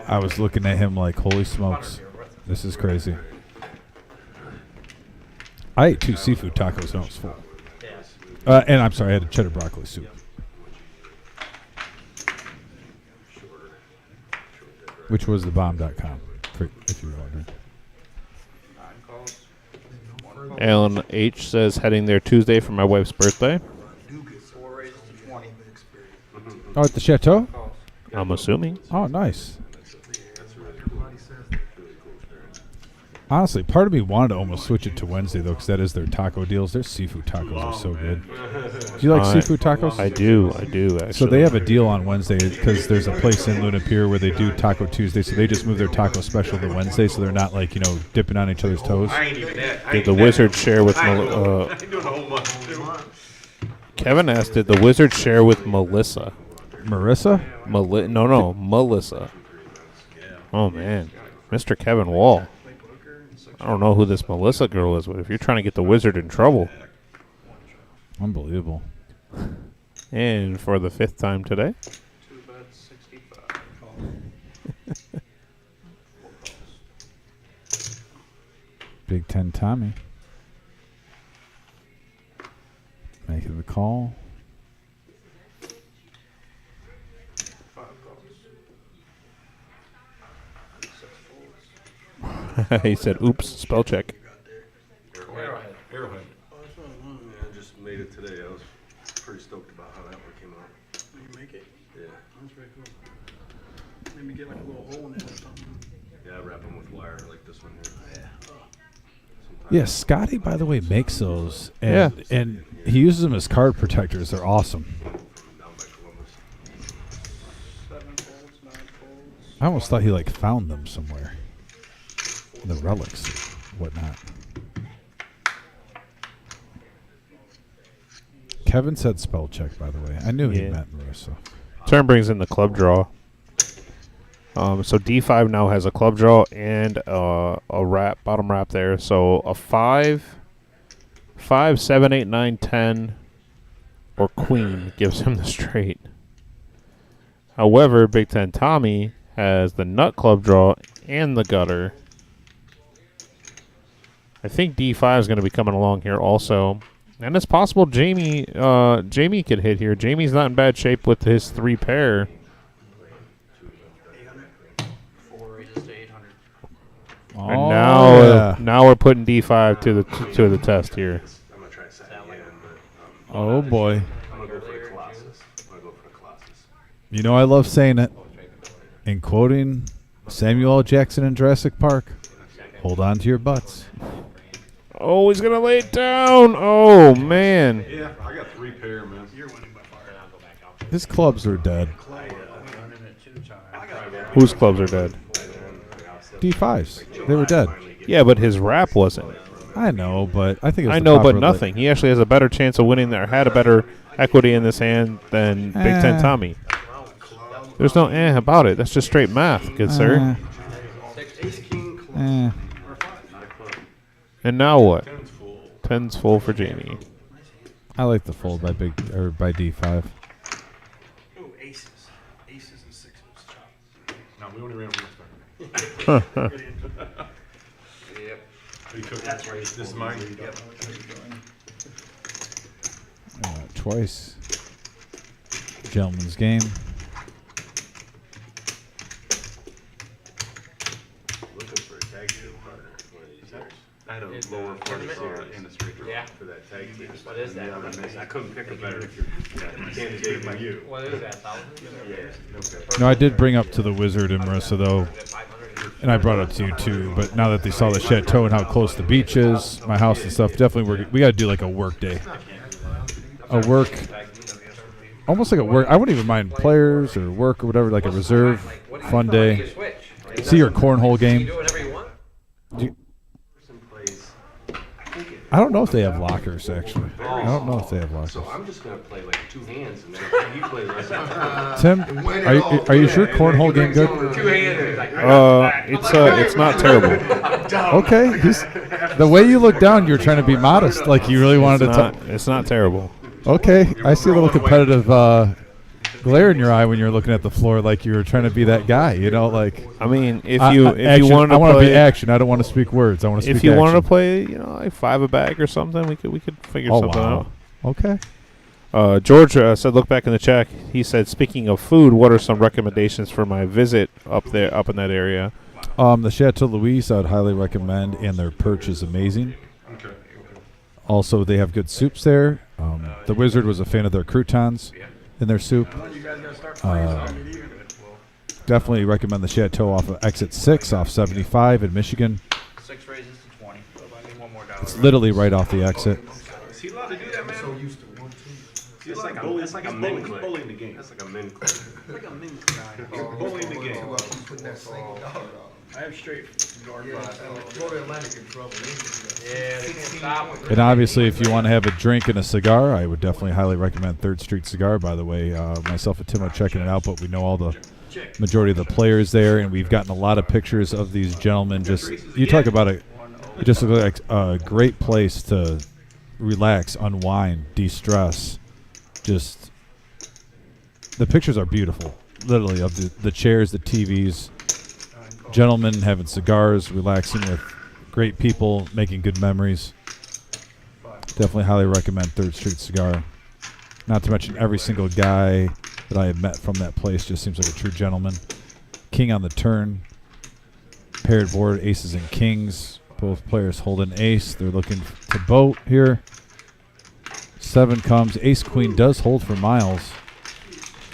I was looking at him like, holy smokes, this is crazy. I ate 2 seafood tacos and I was full. And I'm sorry, I had a cheddar broccoli soup. Which was thebomb.com, if you were wondering. Alan H. says heading there Tuesday for my wife's birthday. Oh, at the Chateau? I'm assuming. Oh, nice. Honestly, part of me wanted to almost switch it to Wednesday, though, because that is their taco deals. Their seafood tacos are so good. Do you like seafood tacos? I do, actually. So they have a deal on Wednesday because there's a place in Luna Pier where they do Taco Tuesday, so they just move their taco special to Wednesday, so they're not, like, dipping on each other's toes. Did the wizard share with Kevin asked, did the wizard share with Melissa? Marissa? No, Melissa. Oh, man. Mr. Kevin Wall. I don't know who this Melissa girl is, but if you're trying to get the wizard in trouble. Unbelievable. And for the 5th time today. Big Ten Tommy. Making the call. He said, oops, spell check. Arrowhead. I just made it today. I was pretty stoked about how that one came out. You make it? Yeah. That's very cool. Maybe get like a little hole in it or something. Yeah, I wrap them with wire like this one here. Yeah, Scotty, by the way, makes those. And he uses them as card protectors. They're awesome. I almost thought he, found them somewhere. The relics, whatnot. Kevin said spell check, by the way. I knew he meant Marissa. Turn brings in the club draw. So D5 now has a club draw and a wrap, bottom wrap there. So a 5, 7, 8, 9, 10, or queen gives him the straight. However, Big Ten Tommy has the nut club draw and the gutter. I think D5 is going to be coming along here also. And it's possible Jamie could hit here. Jamie's not in bad shape with his 3 pair. 4 raises to 800. And now we're putting D5 to the test here. I'm going to try second again, but Oh, boy. I'm going to go for the Colossus. You know I love saying it. In quoting Samuel L. Jackson in Jurassic Park, hold on to your butts. Oh, he's going to lay it down. Oh, man. Yeah, I got 3 pair, man. You're winning by far. His clubs are dead. Whose clubs are dead? D5s. They were dead. Yeah, but his wrap wasn't. I know, but I think it was I the know, but proper nothing. He actually has a better chance of winning there, had a better equity in this hand than Big Ten Tommy. There's no about it. That's just straight math, good sir. Ace, king, club. Eh. Or five. Not a club. And now what? 10's full. 10's full for Jamie. I like the fold by by D5. Ooh, aces. Aces and sixes. Chop. No, we only ran one star. Yep. So you took That's right. This is mine? Yep. Twice. Gentleman's game. Looking for a tag team partner one of these years. I had a It's, lower party tournament? in the straight draw. Yeah. For that tag team. What is that? I couldn't pick a better candidate than you. What is that, 1,000? Yeah, okay. No, I did bring up to the Wizard and Marissa, though, and I brought it up to you, too, but now that they saw the chateau and how close the beach is, my house and stuff, definitely we got to do like a work day. Almost like a work. I wouldn't even mind players or work or whatever, like a reserve, fun day. See your cornhole game. Do whatever you want. I don't know if they have lockers, actually. I don't know if they have lockers. So I'm just gonna play like two hands, and then he plays the rest of Tim, are you sure cornhole game good? It's not terrible. Okay. The way you look down, you're trying to be modest, like you really wanted to. It's not terrible. Okay, I see a little competitive glare in your eye when you're looking at the floor, like you were trying to be that guy. You know, like. I mean, if action, you wanted to I want to play, be action. I don't want to speak words. I want to speak. If you wanted to action. play, like 5 a bag or something, we could figure something out. Okay. George said, look back in the chat. He said, speaking of food, what are some recommendations for my visit up in that area? The Chateau Louise, I'd highly recommend, and their perch is amazing. Okay. Also, they have good soups there. The Wizard was a fan of their croutons in their soup. You guys gotta start playing, so I'll get even. Definitely recommend the Chateau off of exit 6 off 75 in Michigan. 6 raises to 20. I need one more dollar. It's literally right off the exit. Is he allowed to do that, man? so used to one, two. See, it's like a min clip. Bullying the game. That's like a min clip. It's like a min guy. Bullying the game. Putting that single dollar on. I have straight guard class. Go to Atlantic in trouble. Yeah, they can't stop it. And obviously, if you want to have a drink and a cigar, I would definitely highly recommend 3rd Street Cigar, by the way. Myself and Tim are checking it out, but we know all the majority of the players there, and we've gotten a lot of pictures of these gentlemen. You talk about it just looks like a great place to relax, unwind, de-stress. Just the pictures are beautiful, literally, of the chairs, the TVs, gentlemen having cigars, relaxing with great people, making good memories. Definitely highly recommend 3rd Street Cigar. Not to mention every single guy that I have met from that place just seems like a true gentleman. King on the turn, paired board, aces and kings. Both players hold an ace. They're looking to boat here. 7 comes. Ace queen does hold for Miles.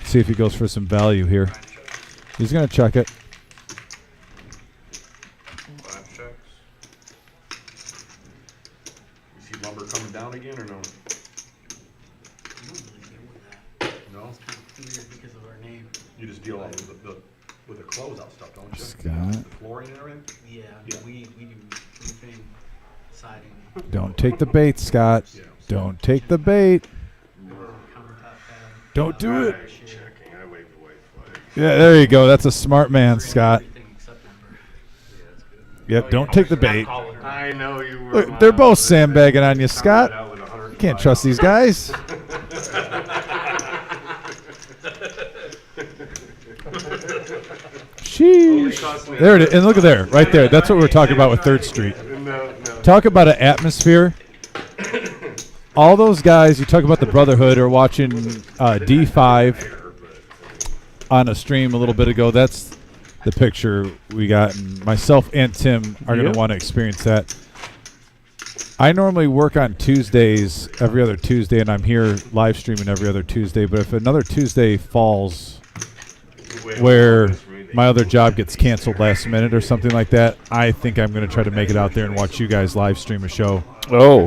See if he goes for some value here. He's going to check it. 5 checks. You see lumber coming down again or no? No? Because of our name. You just deal with the closeout stuff, don't you? Scott. The flooring and everything? Yeah, Yeah. we do roofing, siding, Don't take the bait, Scott. Yeah. Don't take the bait. countertop pad. Don't do it. Checking. I waved the white flag. Yeah, there you go. That's a smart man, Scott. Everything except number. Yep, don't take the bait. I know you were. Look, they're both sandbagging on you, Scott. You can't trust these guys. Sheesh. There it is. And look at there, right there. That's what we're talking about with 3rd Street. No. Talk about an atmosphere. All those guys, you talk about the Brotherhood, are watching D5 on a stream a little bit ago. That's the picture we got. And myself and Tim are going to want to experience that. I normally work on Tuesdays, every other Tuesday, and I'm here live streaming every other Tuesday. But if another Tuesday falls where my other job gets canceled last minute or something like that, I think I'm going to try to make it out there and watch you guys live stream a show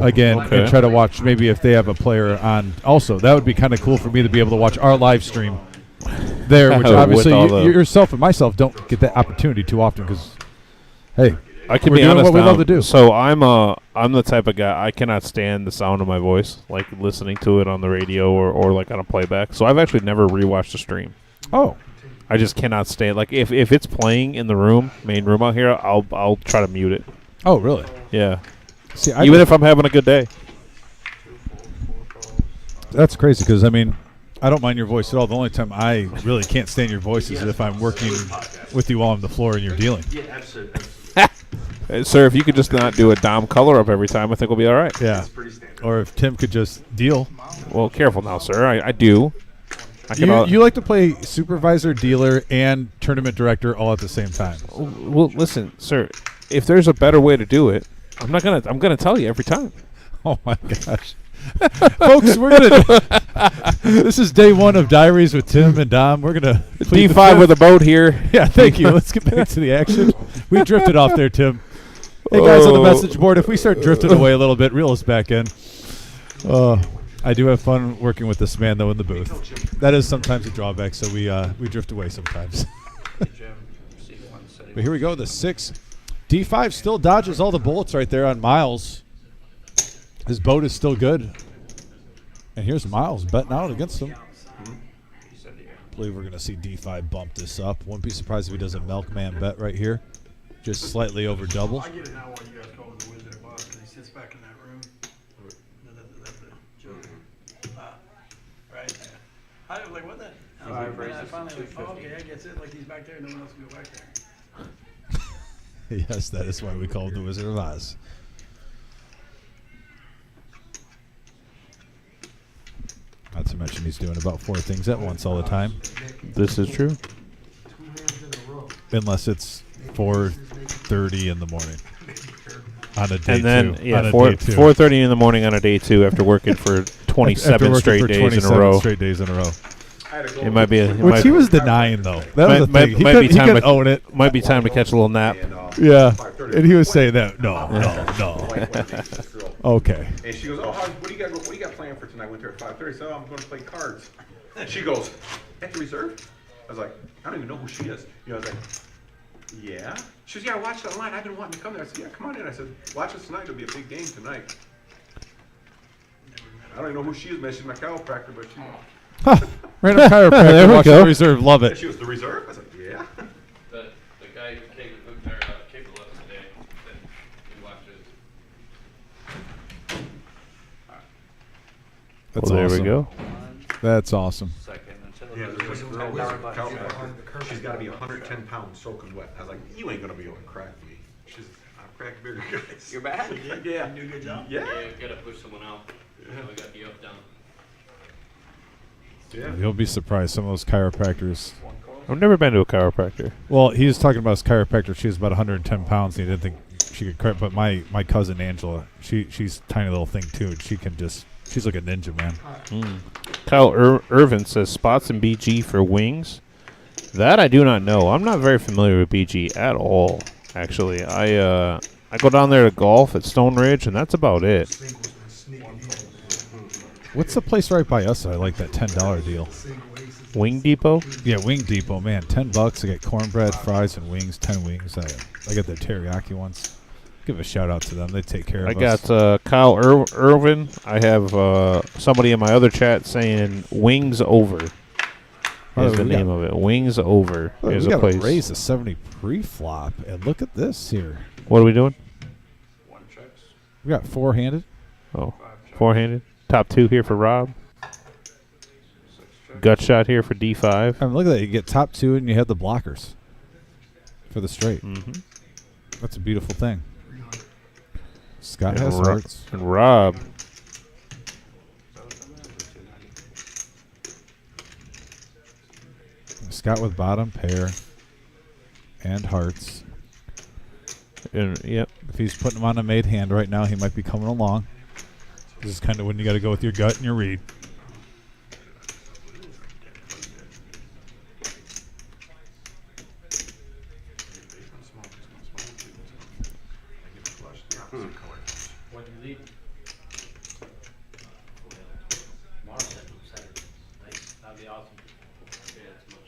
again and try to watch maybe if they have a player on. Also, that would be kind of cool for me to be able to watch our live stream there, which obviously yourself and myself don't get that opportunity too often because, hey, I can we're be doing honest what we now. love to do. So I'm the type of guy I cannot stand the sound of my voice, like listening to it on the radio or like on a playback. So I've actually never rewatched a stream. Oh, I just cannot stand. Like if it's playing in the main room out here, I'll try to mute it. Oh, really? Yeah. See, Even if I'm having a good day. That's crazy because, I mean, I don't mind your voice at all. The only time I really can't stand your voice is if I'm working with you on the floor and you're dealing. Yeah, absolutely. Sir, if you could just not do a Dom color up every time, I think we'll be all right. Yeah. It's pretty standard. Or if Tim could just deal. Well, careful now, sir. I do. You like to play supervisor, dealer, and tournament director all at the same time. Well, listen, sir. If there's a better way to do it, I'm gonna tell you every time. Oh my gosh. Folks, we're gonna this is day 1 of Diaries with Tim and Dom. We're gonna D5 with a boat here. Yeah, thank you. Let's get back to the action. We drifted off there, Tim. Hey guys on the message board, if we start drifting away a little bit, reel us back in. I do have fun working with this man though in the booth. That is sometimes a drawback, so we drift away sometimes. But here we go, the 6. D5 still dodges all the bullets right there on Miles. His boat is still good. And here's Miles betting out against him. I believe we're going to see D5 bump this up. Wouldn't be surprised if he does a milkman bet right here. Just slightly over double. I get it now why you guys call him the Wizard of Oz, because he sits back in that room. That's the joke. Right? I was like, what the? I finally like, oh, okay, I guess it. Like he's back there, no one else can go back there. Yes, that is why we call him the Wizard of Oz. Not to mention he's doing about 4 things at once all the time. This is true. Unless it's 4:30 in the morning. On a day And then, 2. yeah, on a 4:30 in the morning on a day 2 after working for 27 straight days in a row. Straight days in a row. It might be. Which he was denying, though. That was the thing. He Might be could time to own it. Might be time to catch a little nap. Yeah. And he was saying that. No. Okay. And she goes, oh, what do you got planned for tonight? I went there at 5:30. So I'm going to play cards. And she goes, at the reserve? I was like, I don't even know who she is. You know, I was like, yeah. She goes, yeah, I watched it online. I've been wanting to come there. I said, yeah, come on in. I said, watch us tonight. It'll be a big game tonight. I don't even know who she is, man. She's my chiropractor, but she. Random chiropractor. There we watch go. The reserve. Love And it. she was the reserve? I was like, yeah. The guy who came left today, then he watches. That's Well, there awesome. we go. That's awesome. Yeah, there's this girl, chiropractor. She's got to be 110 pounds soaking wet. I was like, you ain't going to be able to crack me. She's, I'll crack bigger guys. You're back? Yeah. You do a good job. Yeah. Yeah, you gotta push someone out. Yeah. We got the up down. Yeah. You'll be surprised. Some of those chiropractors. I've never been to a chiropractor. Well, he was talking about his chiropractor. She was about 110 pounds, and he didn't think she could crack. But my cousin Angela, she's a tiny little thing too. And she can just. She's like a ninja, man. Kyle Irvin says spots in BG for wings. That I do not know. I'm not very familiar with BG at all. Actually, I go down there to golf at Stone Ridge, and that's about it. What's the place right by us? I like that $10 deal. Wing Depot. Yeah, Wing Depot, man. $10. I get cornbread, fries, and wings. 10 wings. I get the teriyaki ones. Give a shout out to them. They take care of us. I got Kyle Irvin. I have somebody in my other chat saying Wings Over. Oh, Is the name of it. Wings Over is we a got place. to raise a 70 pre-flop, and look at this here. What are we doing? We got 4-handed. Oh, 4-handed. Top 2 here for Rob. Gut shot here for D5. I mean, look at that. You get top 2, and you have the blockers for the straight. Mm-hmm. That's a beautiful thing. Scott has And hearts. Rob. Scott with bottom pair and hearts. And, yep. If he's putting them on a made hand right now, he might be coming along. This is kind of when you got to go with your gut and your read. What do you leave? That'd be awesome. Yeah, it's much.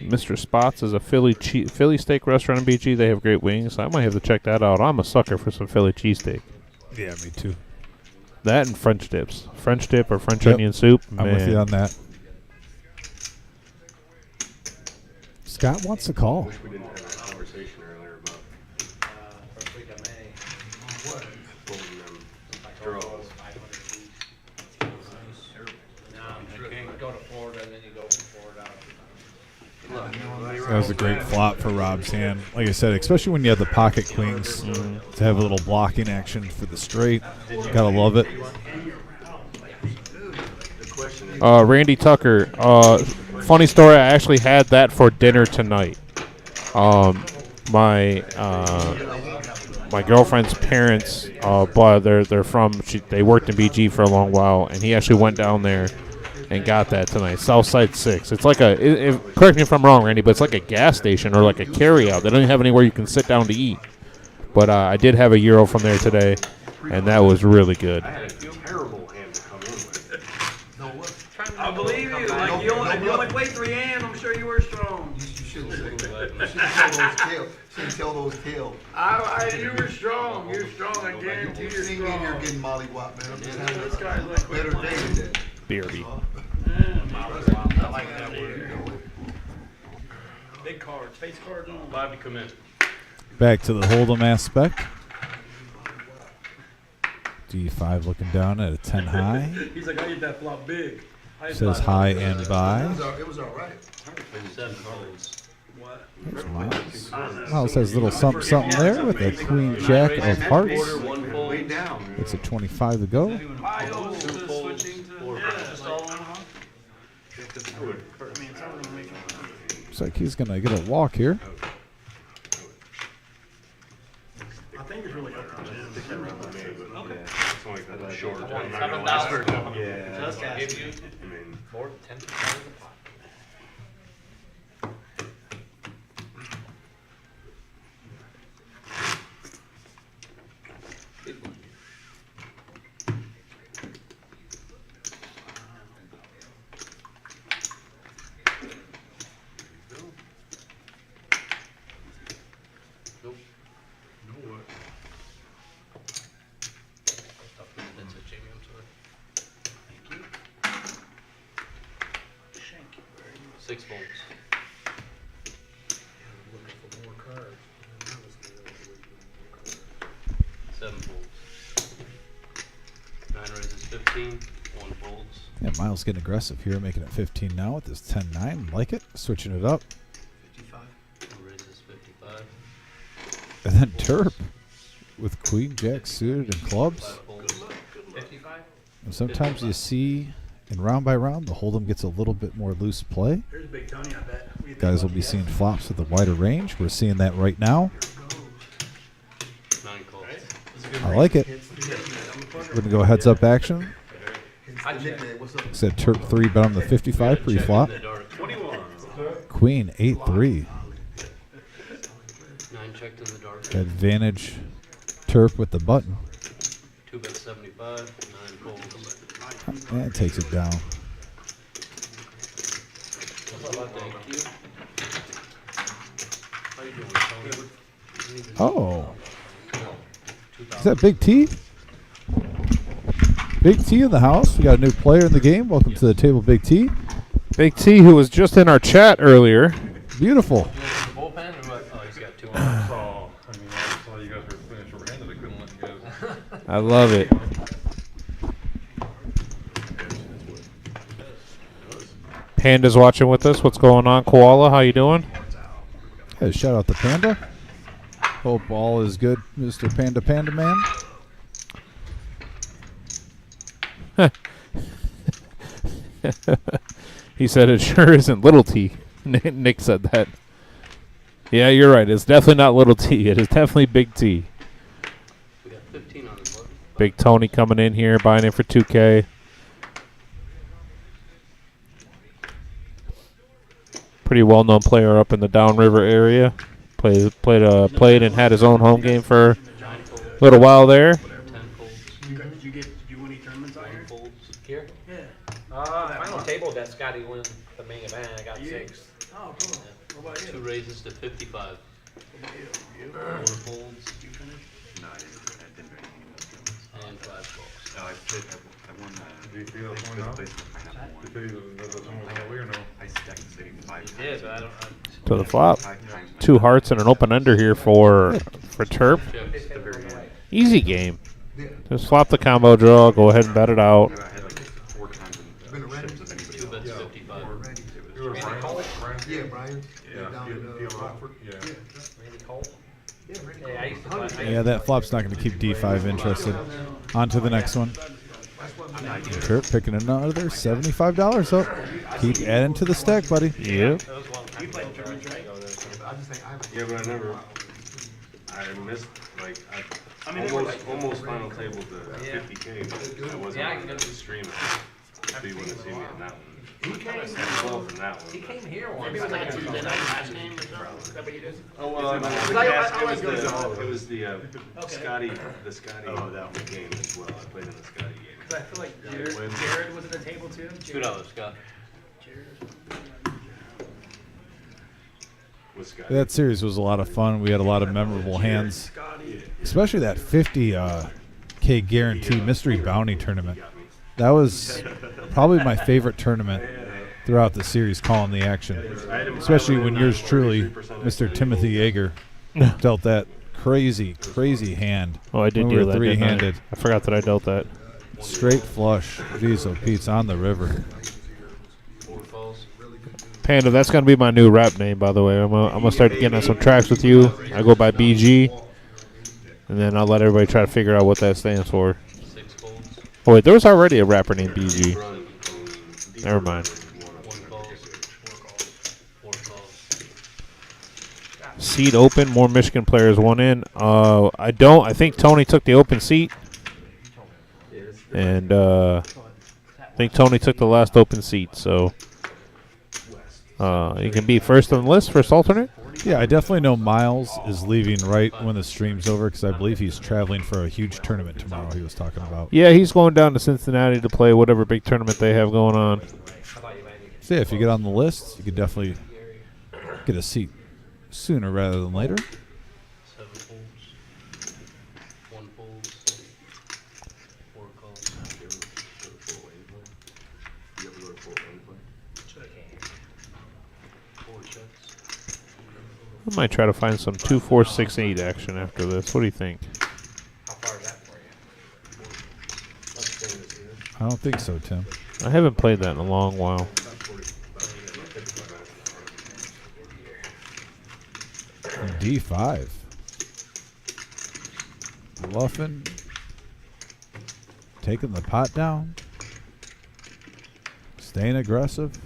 Mr. Spots is a Philly steak restaurant in BG. They have great wings. I might have to check that out. I'm a sucker for some Philly cheesesteak. Yeah, me too. That and French dips. French dip or French Yep. onion soup. I'm with you man. on that. Scott wants to call. Wish we didn't have that conversation earlier about First week of May. pulling them girls. No, you go to Florida, and then you go from Florida out. That was a great flop for Rob's hand. Like I said, especially when you have the pocket queens to have a little blocking action for the straight. Gotta love it. Randy Tucker. Funny story. I actually had that for dinner tonight. My girlfriend's parents, they're from. They worked in BG for a long while, and he actually went down there and got that tonight. Southside 6. It's like correct me if I'm wrong, Randy, but it's like a gas station or like a carryout. They don't even have anywhere you can sit down to eat. But I did have a gyro from there today, and that was really good. I had a terrible hand to come in with. I believe you. Like you only weighed 3 hands. I'm sure you were strong. You shouldn't say that. You shouldn't tell those tales. You were strong. You're strong. I guarantee You you're see me in here strong. getting mollywopped, man. I'm just having This guy's like a better day today. Beardy. I like that word. Big cards, face cards on. Live to come in. Back to the hold'em aspect. D5 looking down at a 10 high. He's like, I hit that flop big. Says high and buy. It was all right. 7 cards. What? There's Miles. Miles has a little something, something there with a queen jack of hearts. Way down. It's a 25 to go. Switching to just all in, huh? I mean, it's not really making Looks like he's going to get a walk here. I think it's really up to him. Okay. It's only that short. I'm not gonna 7,000. lie. Yeah. Just give you I mean, more than 10% of the pot. That's a Jamie, I'm sorry. 6 volts. Seven volts. 9 raises 15. 1 volts. Yeah, Miles getting aggressive here, making it 15 now with this 10-9. Like it. Switching it up. 55. 2 raises 55. And then Terp with queen jack suited and clubs. 5 volts. 55. And sometimes you see in round by round, the hold'em gets a little bit more loose play. Here's Big Tony, I bet. What do you think Guys will about be that? seeing flops with a wider range. We're seeing that right now. 9 calls. I like it. We're going to go heads up action. I check. Said Terp 3 bet on the 55 pre-flop. 21. Queen 8-3. 9 checked in the dark. Advantage Terp with the button. 2 bet 75. 9 calls. And it takes it down. Thank you. How you doing, Tony? Oh. Is that Big T? Big T in the house. We got a new player in the game. Welcome to the table, Big T. Big T, who was just in our chat earlier. Beautiful. Bullpen or what? Oh, he's got 2 on. So, I mean, I saw you guys were finished short-handed. I couldn't let you guys. I love it. Panda's watching with us. What's going on, Koala? How you doing? Hey, shout out to Panda. Hope all is good, Mr. Panda Man. He said it sure isn't Little T. Nick said that. Yeah, you're right. It's definitely not Little T. It is definitely Big T. We got 15 on his button. Big Tony coming in here, buying in for 2K. Pretty well-known player up in the Downriver area. Played and had his own home game for a little while there. 10 folds. Did you win any tournaments out 1 here? folds. Here? Yeah. Final table got Scotty win the main event. I got You? 6. Oh, cool. What about you? 2 raises to 55. What about you? 4 folds You finished? No, I didn't. and 5 calls. Oh, I won the. Do you feel it's one now? The city does almost all or no? I stacked the city 5 times. Yeah, but I don't. To the flop. 2 hearts and an open under here for Terp. Easy game. Just flop the combo draw. Go ahead and bet it out. I had like 4 times in ships of anybody Two bets, else. 55. You were Brian? Yeah, Brian. Yeah. Down in Rockford. Yeah. Randy Cole? Yeah, I used to play. Yeah, that flop's not going to keep D5 interested. On to the next one. Kurt picking another $75 up. Keep adding to the stack, buddy. Yep. Yeah, but I missed, like, almost final table to 50K, but I wasn't streaming. So you wouldn't see me in that one. He came, I had 12 in that one. he came here once. Maybe it was like Tuesday night last game or something. Is that what you did? Oh, well, no, it was the Scotty game as well. I played in the Scotty game. Cause I feel like Jared was at the table too. $2, Scott. With Scotty. That series was a lot of fun. We had a lot of memorable hands, especially that 50K guarantee mystery bounty tournament. That was probably my favorite tournament throughout the series, calling the action, especially when yours truly, Mr. Timothy Yeager, dealt that crazy hand. Oh, I did when we do were that. didn't I? three-handed. I forgot that I dealt that. Straight flush. Jeez, oh Pete's on the river. Panda, that's going to be my new rap name, by the way. I'm gonna start getting on some tracks with you. I go by BG, and then I'll let everybody try to figure out what that stands for. Oh, wait, there was already a rapper named BG. Never mind. Seat open. More Michigan players won in. I think Tony took the open seat. And I think Tony took the last open seat, so he can be first on the list, first alternate. Yeah, I definitely know Miles is leaving right when the stream's over because I believe he's traveling for a huge tournament tomorrow he was talking about. Yeah, he's going down to Cincinnati to play whatever big tournament they have going on. So, yeah, if you get on the list, you could definitely get a seat sooner rather than later. 7 folds. 1 folds. 4 calls. I might try to find some 2, 4, 6, 8 action after this. What do you think? How far is that for you? I don't think so, Tim. I haven't played that in a long while. D5. Bluffing. Taking the pot down. Staying aggressive.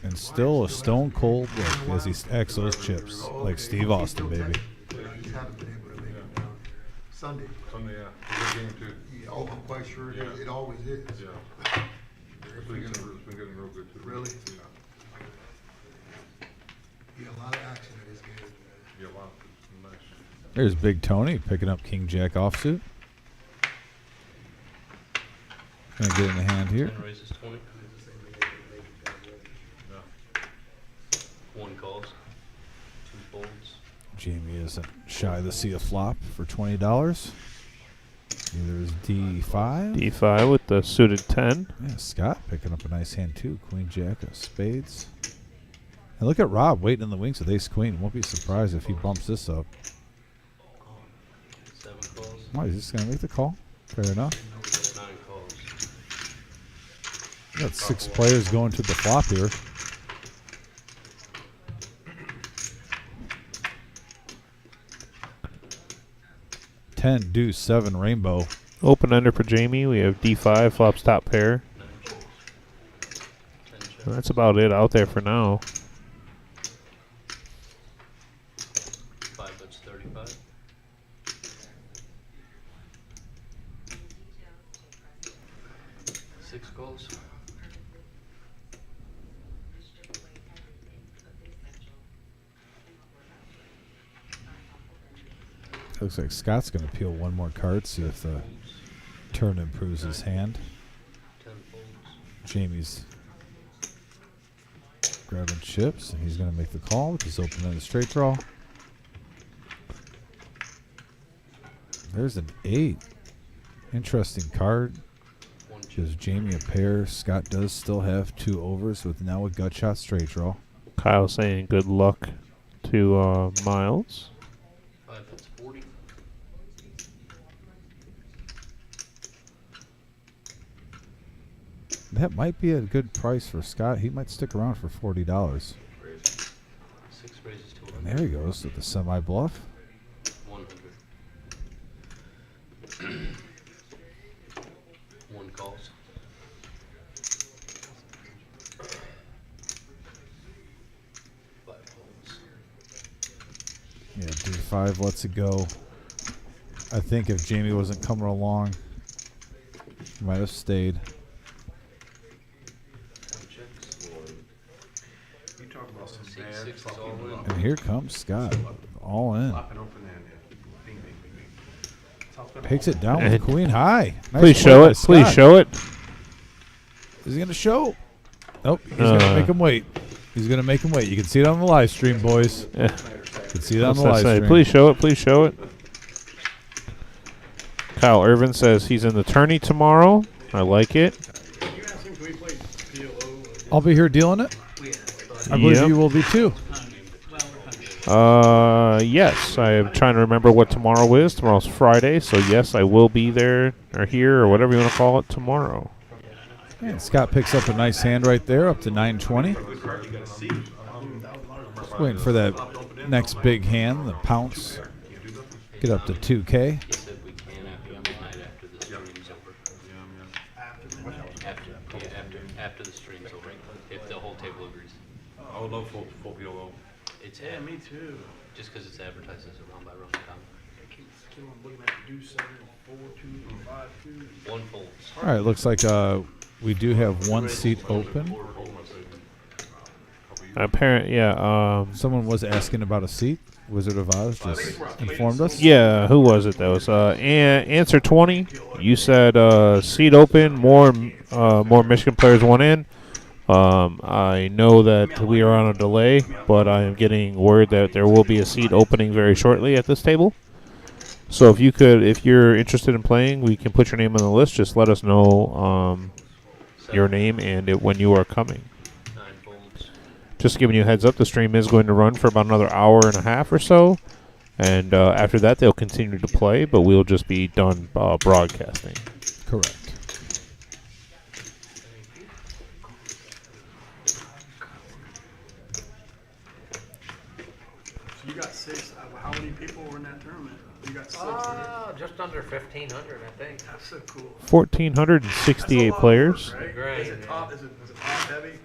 And still a stone cold look as he stacks those chips like Steve Austin, baby. You haven't been able to make it down. Sunday. Sunday, yeah. Good game, too. Yeah, oh, I'm quite sure it always is. Yeah. It's been getting real good, too. Really? Yeah. You get a lot of action in this game. Yeah, wow. Nice. There's Big Tony picking up King Jack offsuit. Gonna get in the hand here. 10 raises 20. 1 calls. 2 folds. Jamie isn't shy to see a flop for $20. There's D5. D5 with the suited 10. Yeah, Scott picking up a nice hand too. Queen Jack of spades. And look at Rob waiting in the wings with ace queen. Won't be surprised if he bumps this up. 7 calls. Why, is this going to make the call? Fair enough. 9 calls. We got 6 players going to the flop here. Ten, deuce, 7, rainbow. Open under for Jamie. We have D5, flops top pair. That's about it out there for now. 5 bets 35. Six calls. Looks like Scott's going to peel one more card, see if the turn improves his hand. 10 folds. Jamie's grabbing chips, and he's going to make the call with his open-ended straight draw. There's an 8. Interesting card. Gives Jamie a pair. Scott does still have 2 overs with now a gut shot straight draw. Kyle saying good luck to Miles. 5 puts 40. That might be a good price for Scott. He might stick around for $40. 6 raises to And there he goes with the semi bluff. 100. 1 calls. Yeah, D5 lets it go. I think if Jamie wasn't coming along, he might have stayed. You talk about some bad 6 is fucking all in. luck. And here comes Scott. All in. Popping open and bing, bing, bing, bing. Tough it Takes all. it down with queen high. Nice Please play show by it. Please Scott. show it. Is he going to show? Nope. He's going to make him wait. He's going to make him wait. You can see it on the live stream, boys. Yeah. You can see it on What's the that live say? stream. Please show it. Please show it. Kyle Irvin says he's in the tourney tomorrow. I like it. You asked him, can we play PLO? I'll be here dealing it. I believe Yep. you will be too. Yes. I am trying to remember what tomorrow is. Tomorrow's Friday, so yes, I will be there or here or whatever you want to call it tomorrow. And Scott picks up a nice hand right there, up to 920. Just waiting for that next big hand, the pounce. Get up to 2K. He said we can after midnight after the stream's over. After the stream's over, if the whole table agrees. I would love full PLO. It's Yeah, me too. just because it's advertised as a round by round comp. I keep looking at the do 7, 4-2, 5-2. 1 folds. All right, looks like we do have 1 seat open. Apparent, yeah. Someone was asking about a seat. Wizard of Oz just informed us. Yeah, who was it that was? Answer 20. You said seat open. More Michigan players want in. I know that we are on a delay, but I am getting word that there will be a seat opening very shortly at this table. So if you're interested in playing, we can put your name on the list. Just let us know your name and when you are coming. 9 folds. Just giving you a heads up, the stream is going to run for about another hour and a half or so. And after that, they'll continue to play, but we'll just be done broadcasting. Correct. So you got 6. How many people were in that tournament? You got 6. Just under 1,500, I think. That's so cool. 1,468 players Right? Great, Is it top? Is it top heavy?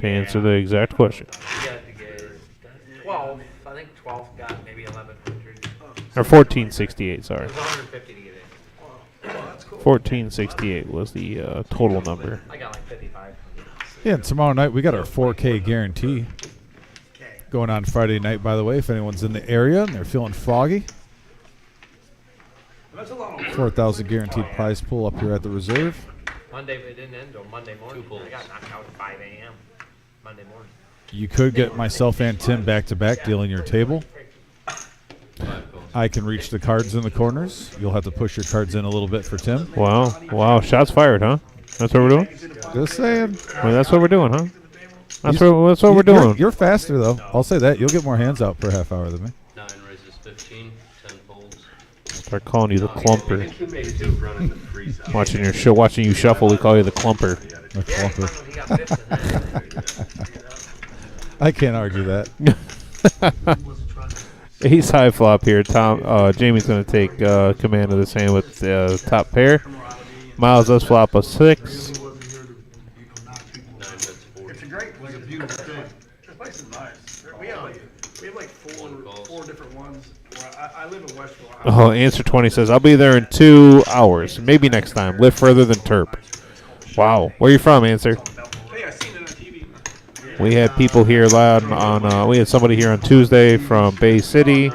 to answer the exact question. You got to get 12. I think 12 got maybe 1,100. Or 1,468, sorry. It was 150 to get in. Oh, that's cool. 1,468 was the total number. I got like 55. Yeah, and tomorrow night we got our 4K guarantee going on Friday night, by the way, if anyone's in the area and they're feeling froggy. That's a lot of 4,000 guaranteed prize pool up here at the reserve. Monday, it didn't end until Monday morning. I got knocked out at 5 a.m. Monday morning. You could get myself and Tim back-to-back dealing your table. I can reach the cards in the corners. You'll have to push your cards in a little bit for Tim. Wow. Shots fired, huh? That's what we're doing? Just saying. Well, that's what we're doing, huh? That's what we're doing. You're faster, though. I'll say that. You'll get more hands out per half hour than me. 9 raises 15. 10 folds. Start calling you the clumper. He made it do running the freeze out. Watching you shuffle, we call you the clumper. The clumper. He got 5th in that. I can't argue that. Ace high flop here. Jamie's going to take command of this hand with the top pair. Miles does flop a 6. 9 bets 40. It's a great place. It's a beautiful thing. This place is nice. We have like four different ones. I live in Westville. Oh, answer 20 says, I'll be there in 2 hours. Maybe next time. Live further than Terp. Wow. Where you from, Answer? Hey, I seen it on TV. We had people here we had somebody here on Tuesday from Bay City.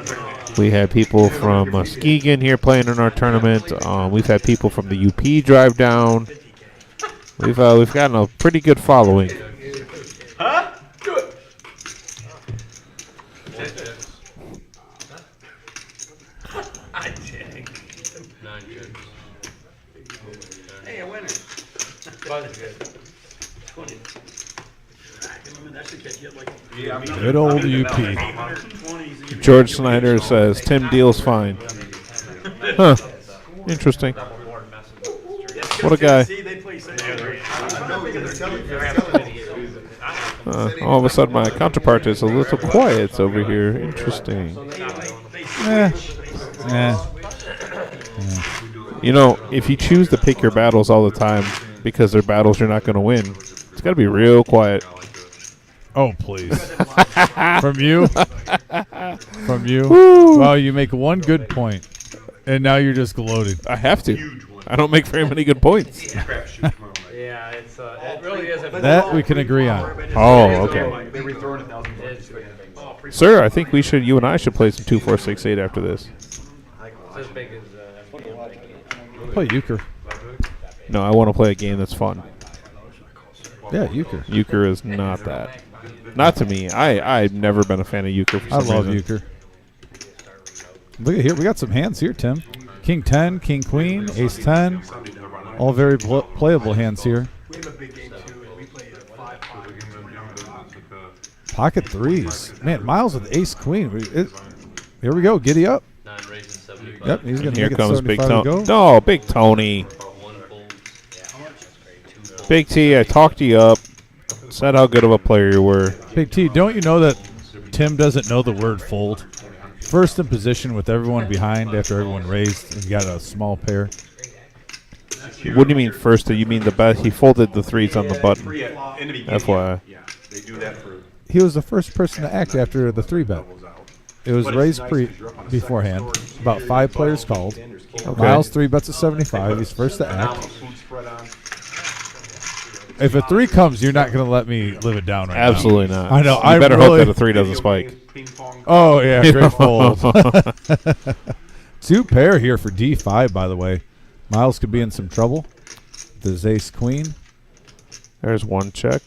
We had people from Muskegon here playing in our tournament. We've had people from the UP drive down. We've gotten a pretty good following. Huh? Good. 9 checks. 20. That should catch you at like Good old UP. 120s. George Snyder says Tim Deal's fine. Huh. Interesting. What a guy. See, they play safe. All of a sudden, my counterpart is a little quiet over here. Interesting. You know, if you choose to pick your battles all the time because they're battles you're not going to win, it's got to be real quiet. Oh, please. From you? From you? Woo. Well, you make one good point, and now you're just gloated. I have to. I don't make very many good points. Yeah, it's it really is. That we can agree on. Oh, okay. Sir, I think you and I should play some 2, 4, 6, 8 after this. It's as big as Play euchre. No, I want to play a game that's fun. Yeah, euchre. Euchre is not that. Not to me. I've never been a fan of euchre for I some love reason. euchre. Look at here. We got some hands here, Tim. King 10, King Queen, Ace 10. All very playable hands here. We have a big game too, and we play 5 pockets. Pocket threes. Man, Miles with Ace Queen. Here we go. Giddy up. Yep, he's going to Here make it comes Big 75 to Tony. go. No, Big Tony. Big T, I talked you up. Said how good of a player you were. Big T, don't you know that Tim doesn't know the word fold? First in position with everyone behind after everyone raised, and you got a small pair. What do you mean first? You mean the bet? He folded the threes on the button. FYI. Yeah, they do that for. He was the first person to act after the 3-bet. It was raised beforehand. About 5 players called. Okay. Miles 3-bets at 75. He's first to act. If a 3 comes, you're not going to let me live it down right Absolutely now. not. I know. You better hope that a 3 doesn't spike. Oh, yeah. Great fold. 2 pair here for D5, by the way. Miles could be in some trouble. There's Ace Queen. There's one check.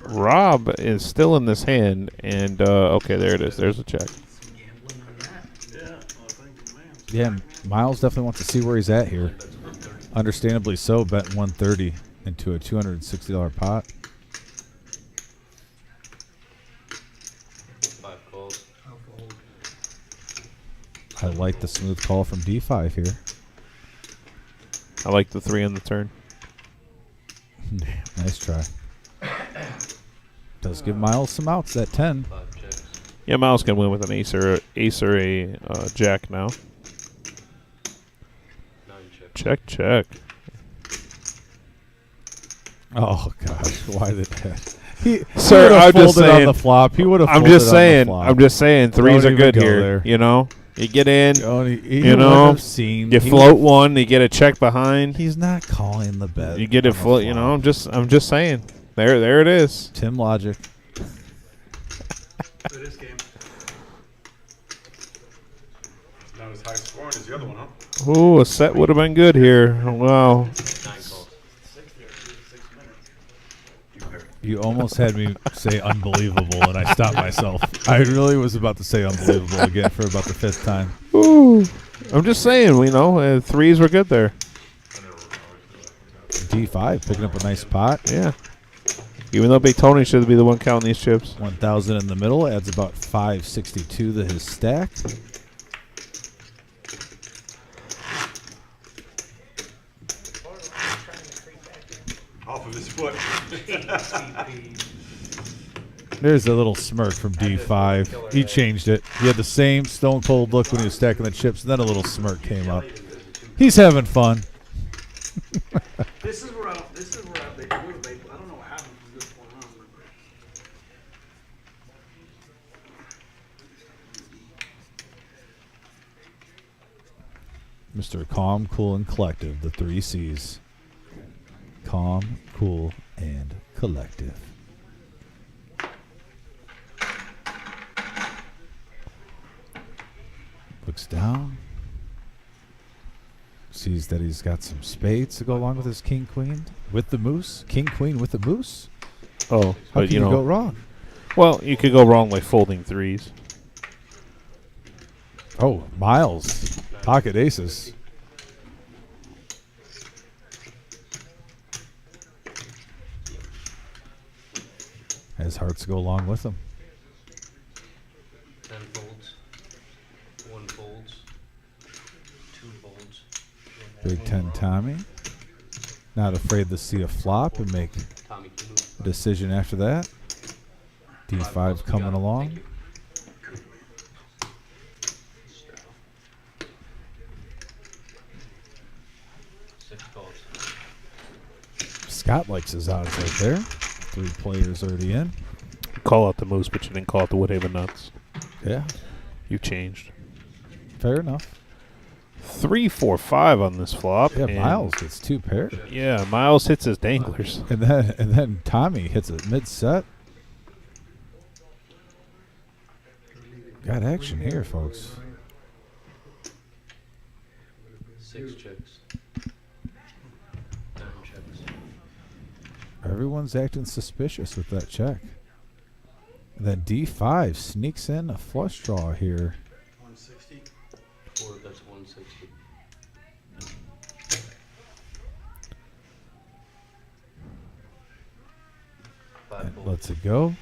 Rob is still in this hand, and okay, there it is. There's a check. Yeah, Miles definitely wants to see where he's at here. Understandably so, betting 130 into a $260 pot. 5 calls. I like the smooth call from D5 here. I like the 3 on the turn. Nice try. Does give Miles some outs at 10. 5 checks. Yeah, Miles can win with an ace or a jack now. 9 checks. Check, check. Oh gosh, why did that? Sir, would've I'm just folded on saying. the flop. He would have. I'm just saying. Threes Don't are good even go here. there. You know, you get in. He You know, would have seen. You float one. You get a check behind. He's not calling the bet. You get it float. You know, I'm just saying. There it is. Tim logic. For this game. Not as high scoring as the other one, huh? Ooh, a set would have been good here. Wow. 9 calls. You almost had me say unbelievable, and I stopped myself. I really was about to say unbelievable again for about the 5th time. Ooh. I'm just saying. You know, threes were good there. D5 picking up a nice pot. Yeah. Even though Big Tony should be the one counting these chips. 1,000 in the middle adds about 562 to his stack. Off of his foot. There's a little smirk from D5. He changed it. He had the same stone cold look when he was stacking the chips, and then a little smirk came up. He's having fun. This is where I don't know what happened from this point on. Mr. Calm, Cool, and Collective, the 3 C's. Calm, cool, and collective. Looks down. Sees that he's got some spades to go along with his king, queen, with the moose. King, queen with the moose. Oh, How but can you go wrong? Well, you could go wrong by folding threes. Oh, Miles. Pocket aces. His hearts go along with him. 10 folds. 1 folds. 2 folds. Big 10 Tommy. Not afraid to see a flop and make Tommy King. a decision after that. D5 coming along. Scott likes his odds right there. 3 players already in. Call out the Moose, but you didn't call out the Woodhaven Nuts. Yeah. You changed. Fair enough. 3, 4, 5 on this flop. Yeah, and Miles gets 2 pairs. Yeah, Miles hits his danglers. And then Tommy hits it mid-set. Got action here, folks. 6 checks. 9 checks. Everyone's acting suspicious with that check. And then D5 sneaks in a flush draw here. 160. Or that's 160. And lets it go.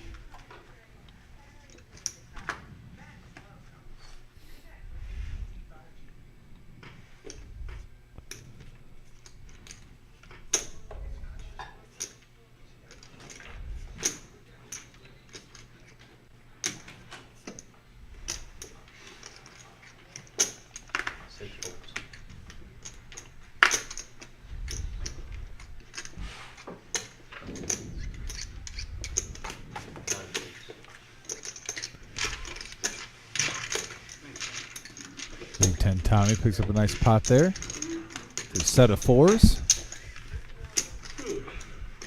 Big 10 Tommy picks up a nice pot there. A set of 4s.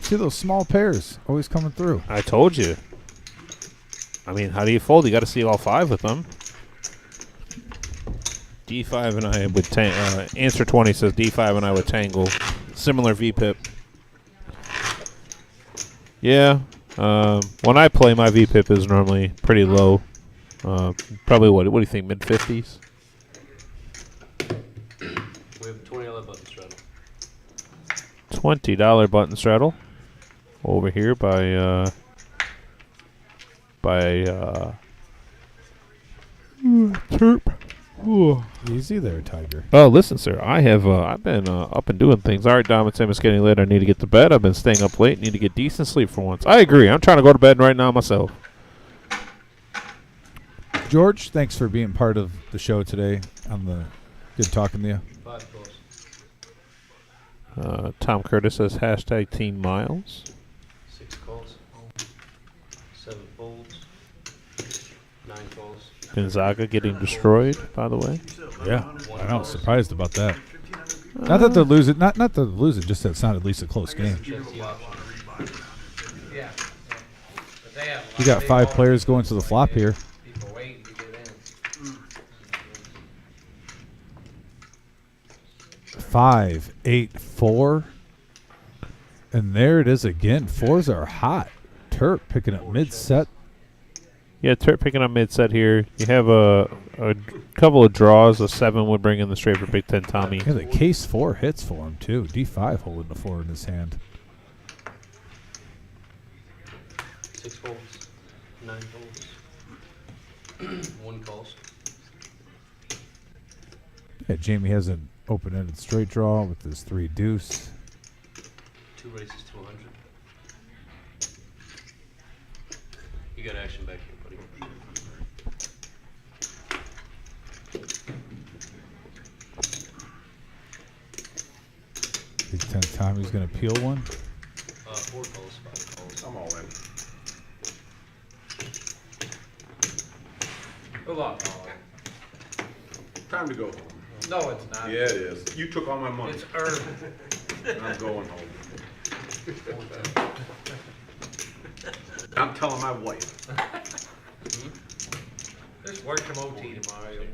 See those small pairs always coming through. I told you. I mean, how do you fold? You got to see all 5 with them. D5 and I would answer 20 says D5 and I would tangle. Similar VPIP. Yeah. When I play, my VPIP is normally pretty low. Probably what do you think? Mid 50s. We have $20 button straddle. $20 button straddle over here by Terp. Ooh. Easy there, Tiger. Oh, listen, sir. I've been up and doing things. All right, Dom, it's getting late. I need to get to bed. I've been staying up late. Need to get decent sleep for once. I agree. I'm trying to go to bed right now myself. George, thanks for being part of the show today. Good talking to you. 5 calls. Tom Curtis says hashtag Team Miles. 6 calls. 7 folds. 9 calls. Gonzaga getting destroyed, by the way. Yeah, I know. Surprised about that. Not that they're losing. Not that they're losing. Just that it's not at least a close game. Yeah. But they have a You lot got of 5 big players balls. going to the flop here. People waiting to get in. 5, 8, 4. And there it is again. 4s are hot. Terp picking up mid-set. Yeah, Terp picking up mid-set here. You have a couple of draws. A 7 would bring in the straight for Big 10 Tommy. Yeah, the case 4 hits for him, too. D5 holding the 4 in his hand. 6 folds. 9 folds. 1 calls. Yeah, Jamie has an open-ended straight draw with his 3 deuce. 2 races to 100. You got action back here, buddy. Big 10 Tommy's going to peel one. 4 calls, 5 calls. I'm all in. Good luck. Time to go home. No, it's not. Yeah, it is. You took all my money. It's earned. I'm going home. I'm telling my wife. Just work some OT tomorrow. You'll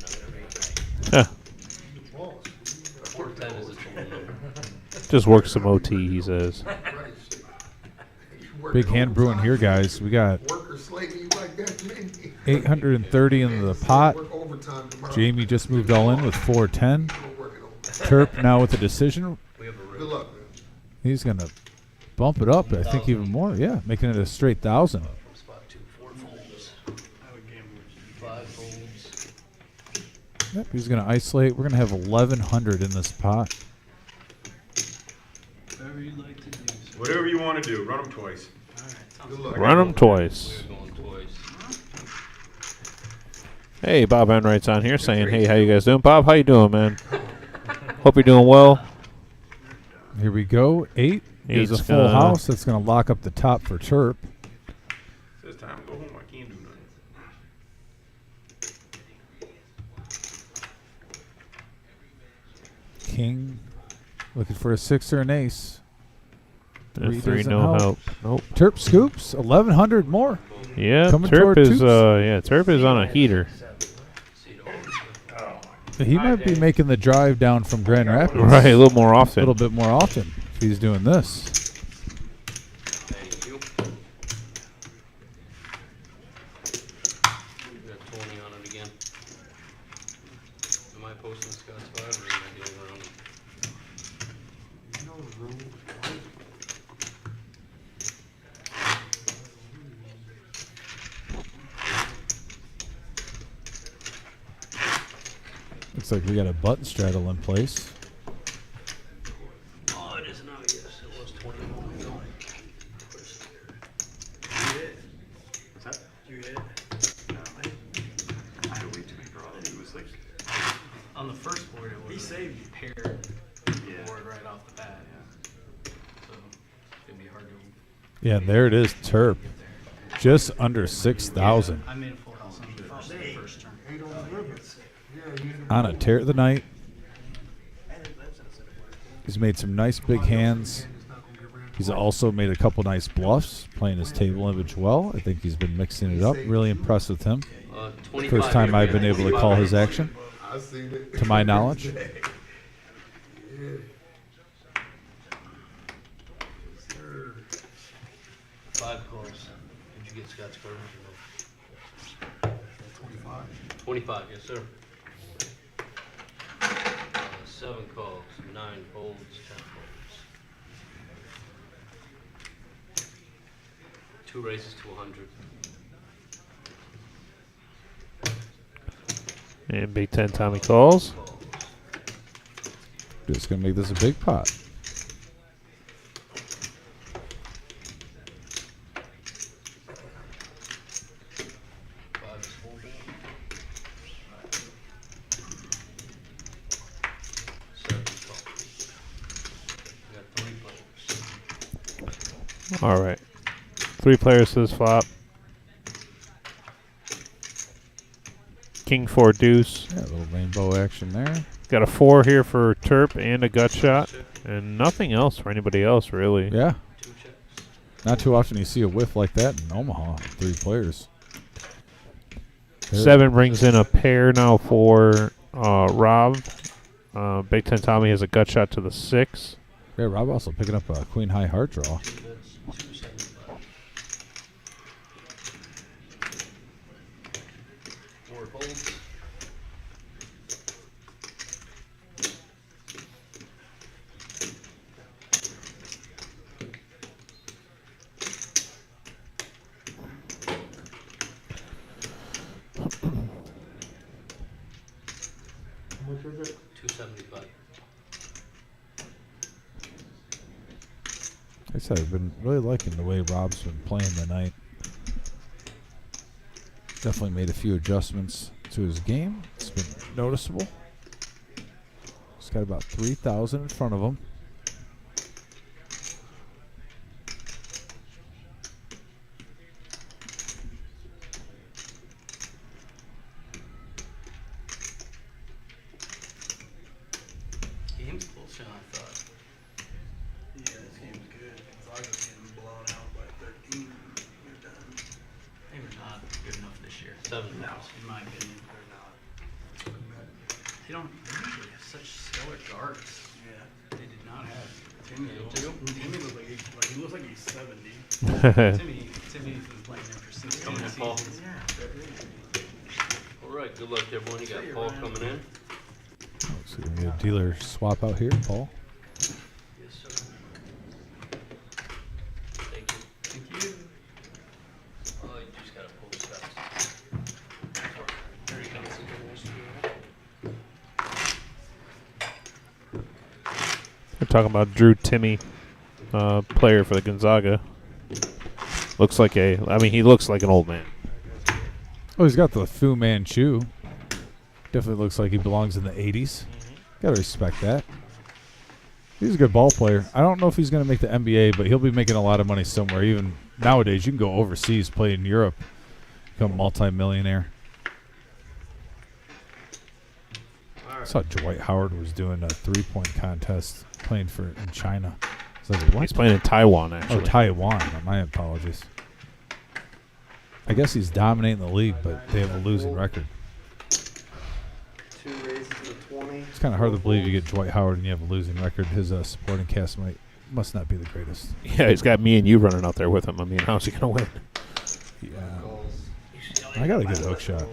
Huh. 410 is a 20. Just work some OT, he says. Big hand brewing here, guys. We got 830 in the pot. Jamie just moved all in with 410. Terp now with a decision. Good luck, man. He's going to bump it up, I think, even more. Yeah, making it a straight 1,000. Yep, he's going to isolate. We're going to have 1,100 in this pot. Whatever you'd like to do. Sir. Whatever you want to do, run them twice. All right. Sounds Good good. luck. Run them twice. We're going twice. Hey, Bob Enright's on here saying, hey, how you guys doing? Bob, how you doing, man? Hope you're doing well. Here we go. 8 is a Eight's full gonna- house. That's going to lock up the top for Terp. Says time to go home. I can't do nothing. King looking for a 6 or an ace. Three doesn't no help. Nope. Terp scoops 1,100 more. Yeah, Coming Terp toward is twos. Terp is on a heater. He might be making the drive down from Grand Rapids Right, a little more a often. little bit more often if he's doing this. Thank you. We got 20 on it again. Am I posting Scott's 5 or am I doing around? Looks like we got a button straddle in place. Oh, it is now. Yes, it was 21. You hit. What's that? You hit. I had way too many draws. It was like, On the first board, it was he saved you. Paired yeah. board right off the bat. Yeah. So it's gonna be hard to. Yeah, and there it is, Terp. Just under 6,000 I made a full house on the first turn. on a tear of the night. He's made some nice big hands. He's also made a couple nice bluffs, playing his table image well. I think he's been mixing it up. Really impressed with him. 25 First time here, I've been man. able to call his action, I seen it. to my knowledge. Five calls. Did you get Scott's card? or no? 25, yes, sir. 7 calls, 9 holds, 10 holds. 2 raises to 100. And Big Ten Tommy calls. Just going to make this a big pot. Five is holding. 7 calls. We got 3 players. All right. 3 players to this flop. King 4 deuce. Yeah, a little rainbow action there. Got a 4 here for Terp and a gut shot. And nothing else for anybody else, really. Yeah, 2 checks. not too often you see a whiff like that in Omaha. 3 players. There- 7 brings in a pair now for Rob. Big Ten Tommy has a gut shot to the 6. Yeah, Rob also picking up a queen high heart draw. 275. 4 holds. How much is it? 275. Like I said, I've been really liking the way Rob's been playing tonight. Definitely made a few adjustments to his game. It's been noticeable. He's got about 3,000 in front of him. Game's bullshit, I thought. Yeah, this game's good. As long as it's getting blown out by 13, you're done. They were not good enough this year. 7 No, calls. in my opinion, they're not. They usually have such stellar guards. Yeah. They did not have. Timmy looks like he looks like he's 70. Timmy's been playing there for 16 Coming in, Paul. seasons. Yeah. All right, good luck, everyone. You got Paul coming in. So we're gonna get a dealer swap out here, Paul. Yes, sir. Thank you. Thank you. Oh, you just gotta pull Scott's. There you go. We're talking about Drew Timmy, player for the Gonzaga. Looks like he looks like an old man. Oh, he's got the Fu Manchu. Definitely looks like he belongs in the 80s. Got to respect that. He's a good ball player. I don't know if he's going to make the NBA, but he'll be making a lot of money somewhere. Even nowadays, you can go overseas, play in Europe, become a multi-millionaire. I saw Dwight Howard was doing a three-point contest playing in China. So what? He's playing in Taiwan, actually. Oh, Taiwan. My apologies. I guess he's dominating the league, but they have a losing record. 2 raises to 20. It's kind of hard to believe you get Dwight Howard and you have a losing record. His supporting cast must not be the greatest. Yeah, he's got me and you running out there with him. I mean, how's he going to win? Yeah. I got to get a hook shot.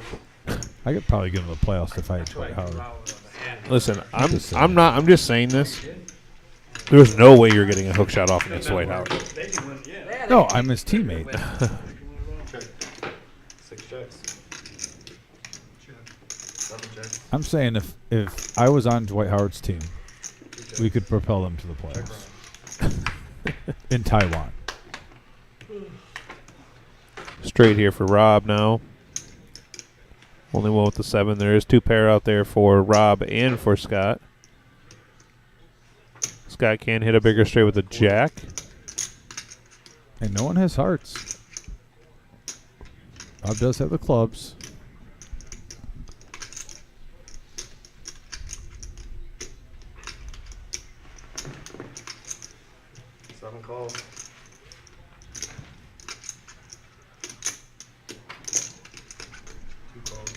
I could probably get him the playoffs if I had Dwight Howard. Listen, I'm just saying this. There's no way you're getting a hook shot off against Dwight Howard. No, I'm his teammate. 6 checks. 7 checks. I'm saying if I was on Dwight Howard's team, we could propel them to the playoffs. In Taiwan. Straight here for Rob now. Only one with the 7. There is 2 pair out there for Rob and for Scott. Scott can hit a bigger straight with a jack. And no one has hearts. Rob does have the clubs. Seven calls. 2 calls.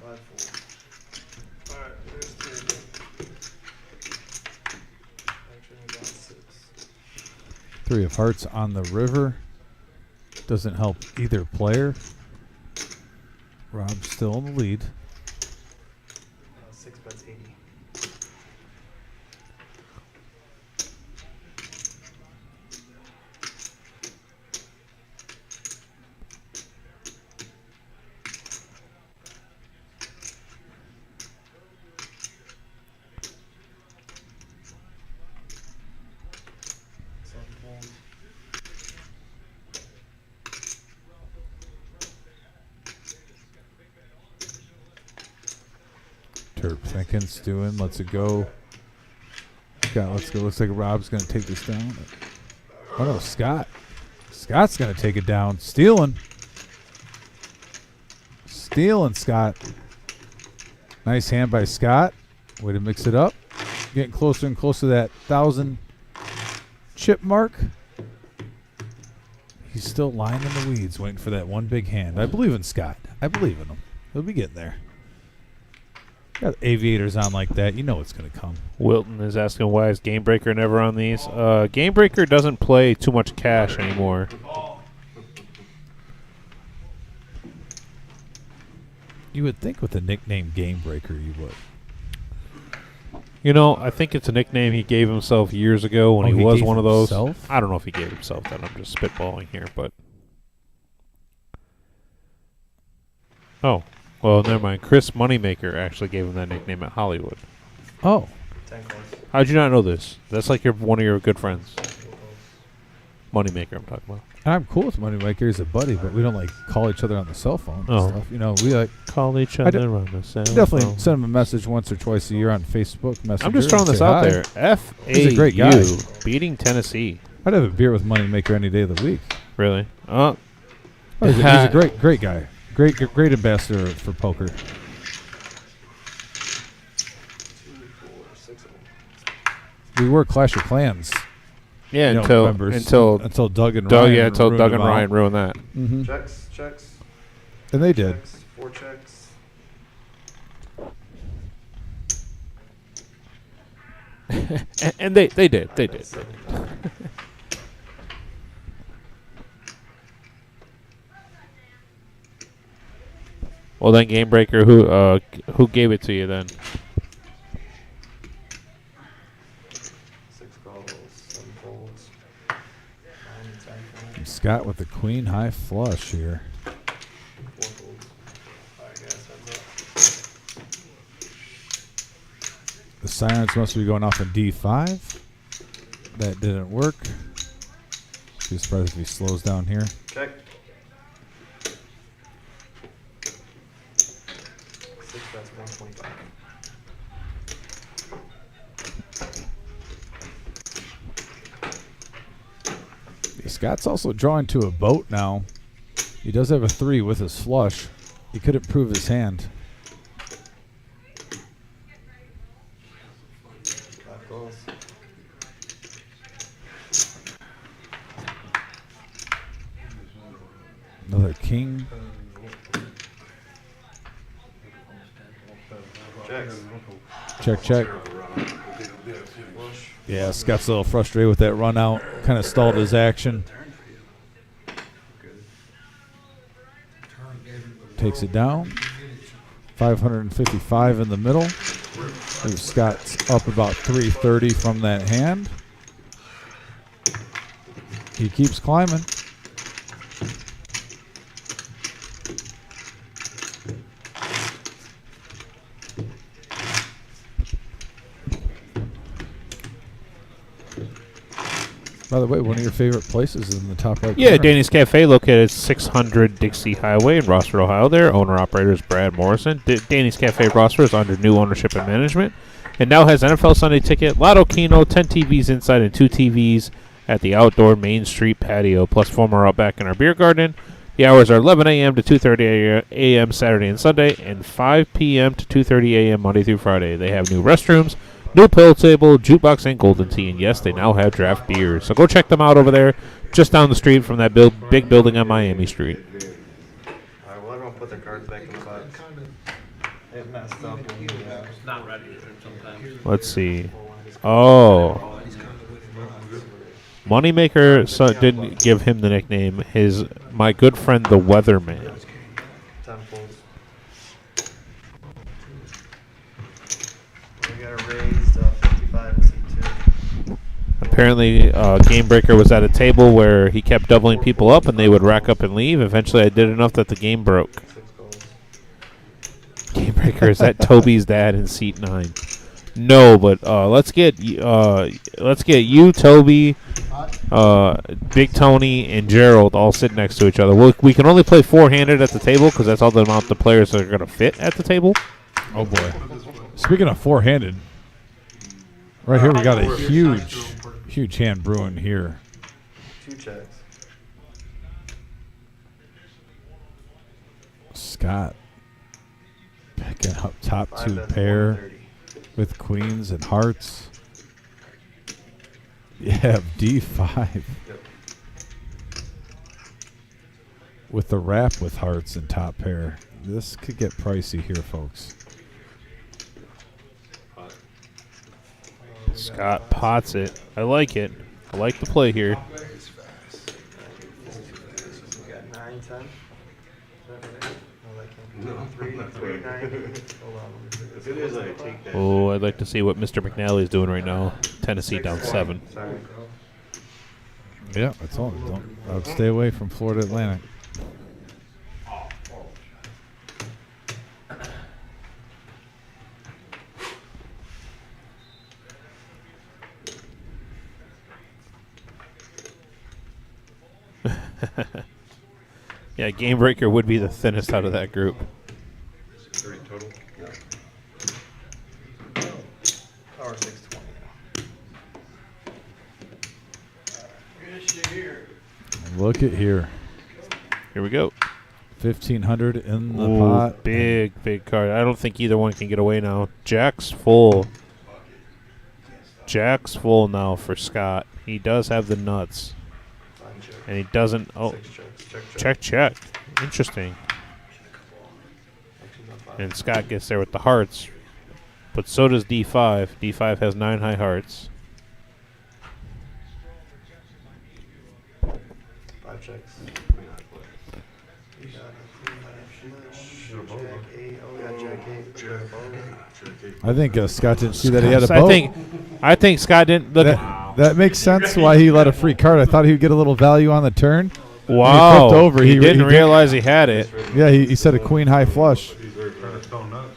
5 full. Alright, there's 2 again. Actually, we got 6. 3 of hearts on the river. Doesn't help either player. Rob's still in the lead. 6 bets 80. Terp thinking, stewing, lets it go. Scott, let's go. Looks like Rob's going to take this down. Oh, no, Scott. Scott's going to take it down. Stealing, Scott. Nice hand by Scott. Way to mix it up. Getting closer and closer to that 1,000 chip mark. He's still lying in the weeds, waiting for that one big hand. I believe in Scott. I believe in him. He'll be getting there. Got aviators on like that. You know what's going to come. Wilton is asking why is Game Breaker never on these. Game Breaker doesn't play too much cash anymore. You would think with the nickname Game Breaker you would. You know, I think it's a nickname he gave himself years ago when Oh, he he was gave one of those. himself? I don't know if he gave himself that. I'm just spitballing here, but. Oh. Well, never mind. Chris Moneymaker actually gave him that nickname at Hollywood. Oh. 10 calls. How'd you not know this? That's like one of your good friends. Moneymaker, I'm talking about. And I'm cool with Moneymaker as a buddy, but we don't like call each other on the cell phone and Oh. stuff. You know, we like Call each I d- other on the cell definitely phone. send him a message once or twice a year on Facebook Messenger. I'm just throwing and this say out hi. there. FAU He's a great guy. beating Tennessee. I'd have a beer with Moneymaker any day of the week. Really? Oh, he's a great guy. Great ambassador for poker. 2, 4, 6 of them. We were Clash of Clans. Yeah, you know, until members, until Doug and Ryan. yeah, until ruined Doug them and Ryan out. ruined that. Mhm. Checks. And they did. Checks, 4 checks. and they did. They did. 7. Well, then Game Breaker, who gave it to you then? 6 calls, 7 folds. 9 and 10 folds. Scott with the queen high flush here. 4 folds. Alright, guys, heads up. The Sirens must be going off in D5. That didn't work. Be surprised if he slows down here. Check. 6 bets 125. Scott's also drawing to a boat now. He does have a 3 with his flush. He could improve his hand. That goes. Another king. Checks. Check, check. Yeah, Scott's a little frustrated with that run out. Kind of stalled his action. Takes it down. 555 in the middle. Scott's up about 330 from that hand. He keeps climbing. By the way, one of your favorite places is in the top right Yeah, corner. Danny's Cafe, located at 600 Dixie Highway in Rossford, Ohio. Their owner-operator is Brad Morrison. Danny's Cafe Rossford is under new ownership and management, and now has NFL Sunday Ticket, Lotto Keno, 10 TVs inside and 2 TVs at the outdoor Main Street patio, plus 4 more out back in our beer garden. The hours are 11 a.m. to 2:30 a.m. Saturday and Sunday, and 5 p.m. to 2:30 a.m. Monday through Friday. They have new restrooms, new pool table, jukebox, and golden tea. And yes, they now have draft beers. So go check them out over there, just down the street from that big building on Miami Street. Alright, well, everyone put their cards back in the box. It messed up when It's not ready sometimes. Let's see. Oh. Moneymaker didn't give him the nickname. My good friend, the Weatherman. Temples. We got a raised 55 and C2. Apparently, Game Breaker was at a table where he kept doubling people up, and they would rack up and leave. Eventually, I did enough that the game broke. 6 goals. Game Breaker is that Toby's dad in seat 9. No, but let's get you, Toby, Big Tony, and Gerald all sit next to each other. We can only play 4-handed at the table because that's all the amount the players are going to fit at the table. Oh boy! Speaking of 4-handed, right here we got a huge hand brewing here. 2 checks. Scott picking up top 5 2 bets pair 130. with queens and hearts. Yeah, D5 Yep. with the wrap with hearts and top pair. This could get pricey here, folks. Scott pots it. I like it. I like the play here. We got 9, 10. No, that can't be. 3, 9. If it is, I take that. Oh, I'd like to see what Mr. McNally is doing right now. Tennessee down 7. Sorry. Yeah, that's all. I'd stay away from Florida Atlantic. Yeah, Game Breaker would be the thinnest out of that group. 30 total. Power 620. Look at here. Here we go. 1,500 in the Ooh, pot. big card. I don't think either one can get away now. Jack's full. Jack's full now for Scott. He does have the nuts. 5 check. And he doesn't. Oh, 6 checks. check. Interesting. Actually, not 5. And Scott gets there with the hearts. But so does D5. D5 has 9 high hearts. 5 checks. We got a queen, Jack 8. Oh, we got Jack 8. I think Scott didn't see that he had a boat. I think Scott didn't. Look, That makes sense why he let a free card. I thought he would get a little value on the turn. wow. He flipped over. He didn't realize he had it. Yeah, he said a queen high flush. He's very trying to stone nuts.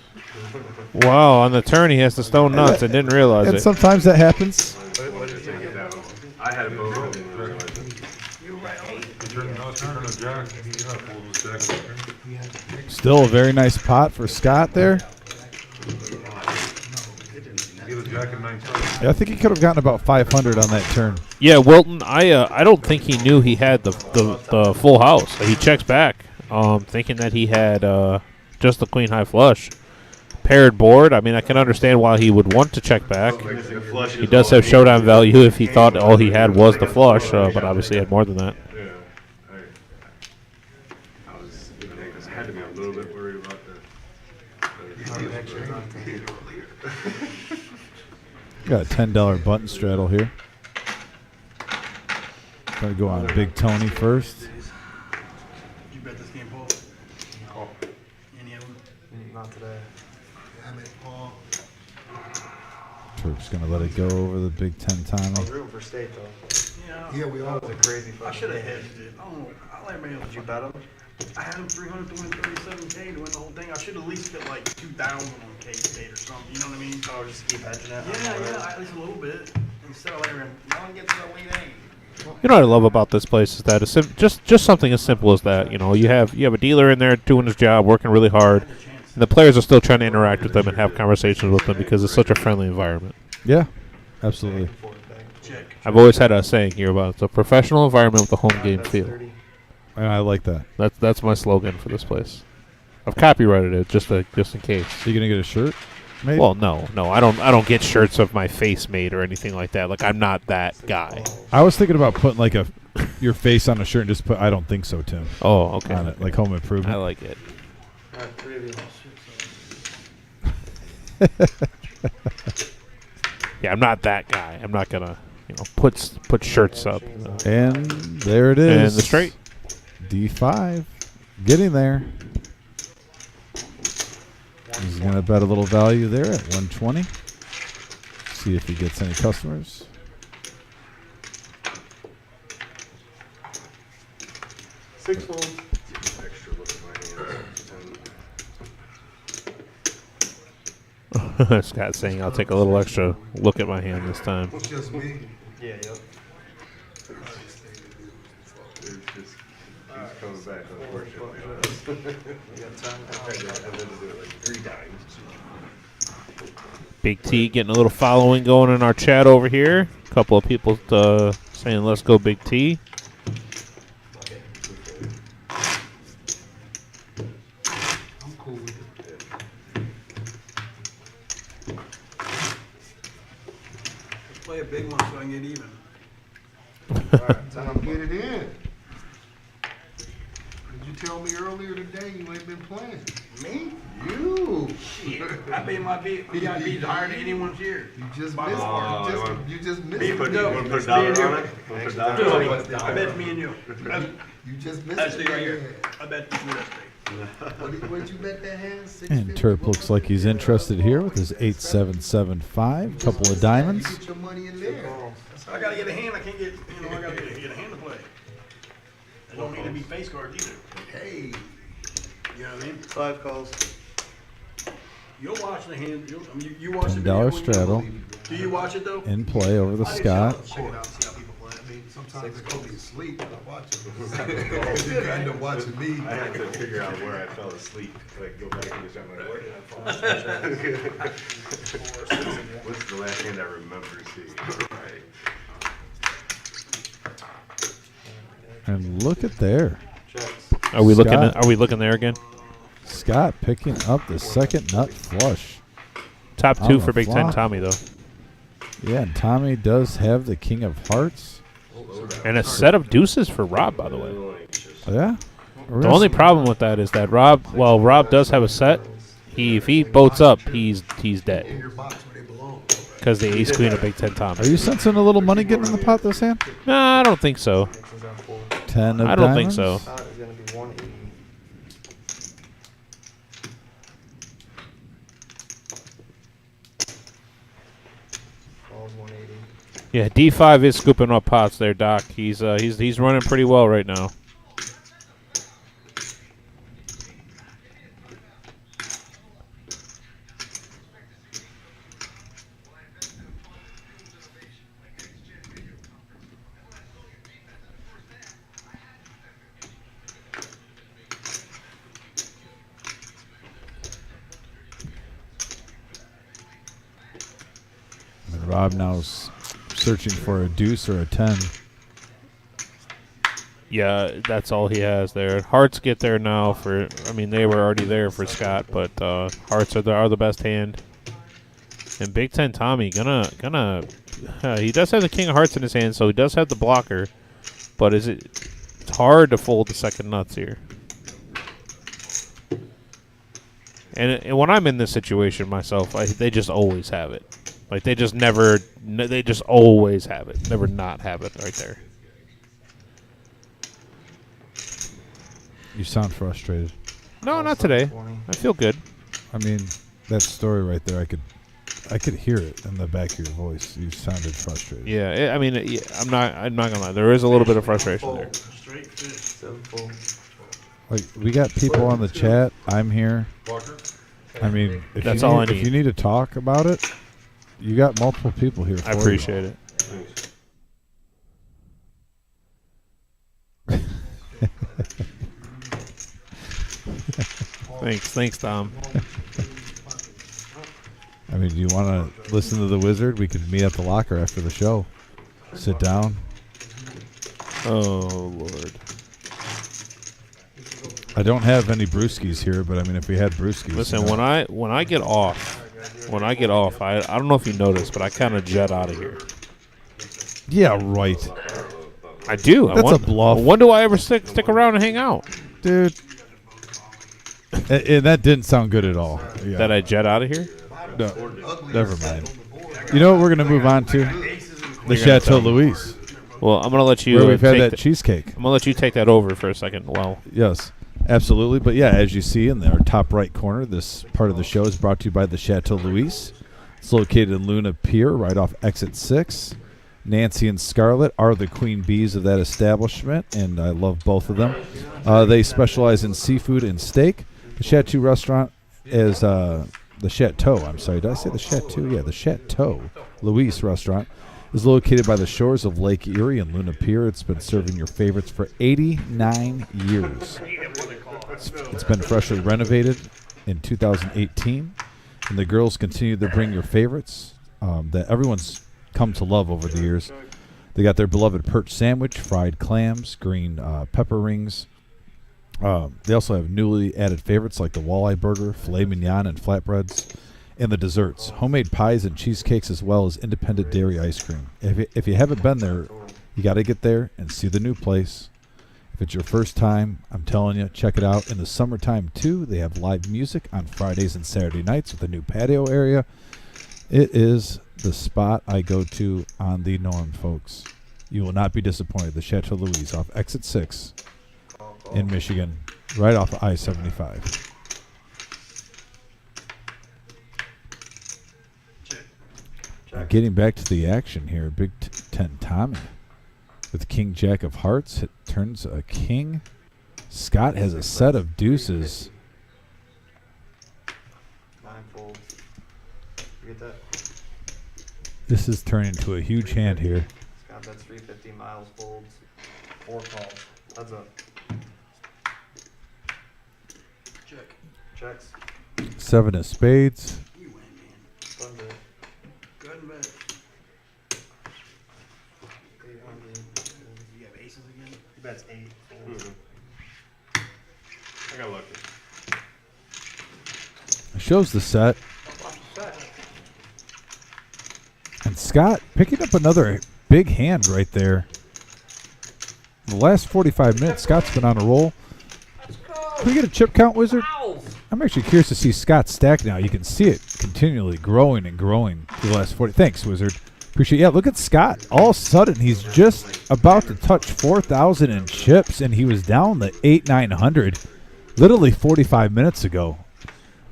Wow, on the turn he has the stone nuts and didn't realize And it. sometimes that happens. I had it both. I didn't realize it. Still a very nice pot for Scott there. Yeah, I think he could have gotten about 500 on that turn. Yeah, Wilton, I don't think he knew he had the full house. He checks back, thinking that he had just the queen high flush. Paired board, I mean, I can understand why he would want to check back. He does have showdown value if he thought all he had was the flush, but obviously he had more than that. Yeah. I had to be a little bit worried about Got a $10 button straddle here. Gonna go on Big Tony first. You bet this game, Paul? Oh, Any of them? not today. Damn it, Paul. Turk's gonna let it go over the Big 10 I Tommy. was rooting for state though. Yeah. Yeah, we all. That was a crazy I fucking should have game. hedged it. I don't know. I let everybody else. Did you bet him? I had him 300 to win 37K to win the whole thing. I should at least get like 2,000 on K-State or something. You know what I mean? Oh, just keep hedging it. Yeah, at least a little bit. Instead of letting him, no one gets to the lead eight. You know what I love about this place is that it's just something as simple as that. You know, you have a dealer in there doing his job, working really hard, and the players are still trying to interact with them and have conversations with them because it's such a friendly environment. Yeah, absolutely. Check. I've always had a saying here about it's a professional environment with a home game feel. And I like that. That's my slogan for this place. I've copyrighted it just in case. Are you gonna get a shirt made? Well, no, I don't get shirts of my face made or anything like that. Like I'm not that guy. I was thinking about putting like your face on a shirt and just put "I don't think so, Tim" Oh, okay. on it, like Home Improvement. I like it. Alright, 3 of you. Yeah, I'm not that guy. I'm not gonna put shirts up. And there it is. And the straight. D5, getting there. He's going to bet a little value there at 120. See if he gets any customers. Six folds. extra look at my hand. Scott saying I'll take a little extra look at my hand this time. It's just me. Yeah, yep. It's just keeps coming back, unfortunately. You got time? I've had to do it like 3 times. Big T getting a little following going in our chat over here. A couple of people saying let's go Big T. I'm cool with it. Let's play a big one so I can get even. Alright, time to get it in. Did you tell me earlier today you ain't been playing? Me? You. I paid my VIPs higher than anyone's here. You just missed. You just missed. You it. want to put a dollar on it? Put a dollar on it? I bet me and you. You just missed. That's it. the right here. I bet you that thing. What'd you bet that hand? And Turp looks like he's interested here with his 8775. Couple of diamonds. Get your money in there. I gotta get a hand. I can't get, I gotta get a hand to play. It don't need to be face cards either. Hey. You know what I mean? 5 calls. You'll watch the hand. You watch the $10 video. straddle Do you watch it though? in play over the Scott. Check it out. See how people play. I mean, sometimes they go be asleep and I watch them. They end up watching me. I had to figure out where I fell asleep. Like, go back and just, I'm like, where did I fall asleep? What's the last hand I remember seeing? Right. And look at there. Are we looking? Scott. Are we looking there again? Scott picking up the second nut flush. Top On 2 the for Big Ten flop. Tommy though, Yeah, and Tommy does have the King of Hearts. and a set of deuces for Rob, by the way. Yeah. The only problem with that is that Rob does have a set. If he boats up, he's dead In your box where they belong. because the Ace Queen of Big Ten Tommy. Are you sensing a little money getting in the pot this hand? Nah, I don't think so. 10 of I don't think so. diamonds. Pot is going to be 180. Falls 180. Yeah, D5 is scooping up pots there, Doc. He's running pretty well right now. Rob now's searching for a deuce or a 10. Yeah, that's all he has there. Hearts get there now for. I mean, they were already there for Scott, but hearts are the best hand. And Big Ten Tommy gonna. He does have the king of hearts in his hand, so he does have the blocker. But it's hard to fold the second nuts here. And when I'm in this situation myself, they just always have it. Like they just never. They just always have it. Never not have it right there. You sound frustrated. No, not today. I feel good. I mean, that story right there, I could hear it in the back of your voice. You sounded frustrated. Yeah, I'm not gonna lie. There is a little bit of frustration there. Straight fish. Like we got people on the chat. I'm here. I mean, if you need to talk about it, you got multiple people here. I appreciate it. Thanks, Tom. I mean, do you want to listen to the Wizard? We could meet at the locker after the show. Sit down. Oh Lord. I don't have any brewskis here, but I mean, if we had brewskis. Listen, when I get off, I don't know if you noticed, but I kind of jet out of here. Yeah, right. I do. That's a bluff. When do I ever stick around and hang out, dude? And that didn't sound good at all. Yeah. That I jet out of here? No, never mind. You know what we're gonna move on to? The Chateau Louis. Well, I'm gonna let you. Where we've had that cheesecake. I'm gonna let you take that over for a second. Well, yes, absolutely. But yeah, as you see in our top right corner, this part of the show is brought to you by the Chateau Louis. It's located in Luna Pier, right off exit 6. Nancy and Scarlett are the queen bees of that establishment, and I love both of them. They specialize in seafood and steak. The Chateau restaurant is the Chateau. I'm sorry, did I say the Chateau? Yeah, the Chateau Louis restaurant is located by the shores of Lake Erie and Luna Pier. It's been serving your favorites for 89 years. It's been freshly renovated in 2018, and the girls continue to bring your favorites that everyone's come to love over the years. They got their beloved perch sandwich, fried clams, green pepper rings. They also have newly added favorites like the walleye burger, filet mignon, and flatbreads, and the desserts, homemade pies and cheesecakes, as well as independent dairy ice cream. If you haven't been there, you got to get there and see the new place. If it's your first time, I'm telling you, check it out. In the summertime, too, they have live music on Fridays and Saturday nights with a new patio area. It is the spot I go to on the norm, folks. You will not be disappointed. The Chateau Louis off exit 6 in Michigan, right off of I-75. Getting back to the action here, Big Ten Tommy with King Jack of Hearts. It turns a king. Scott has a set of deuces. 9 folds. You get that? This is turning into a huge hand here. Scott, that's 350 miles folds. 4 calls. Heads up. Check. Checks. 7 of spades. You win, man. Fun bit. Go ahead and bet. 800. You have aces again? He bets 8 folds. I got lucky. Shows the set. And Scott picking up another big hand right there. The last 45 minutes, Scott's been on a roll. Can we get a chip count, Wizard? I'm actually curious to see Scott's stack now. You can see it continually growing and growing through the last 40. Thanks, Wizard. Appreciate it. Yeah, look at Scott. All of a sudden, he's just about to touch 4,000 in chips, and he was down the 8,900 literally 45 minutes ago.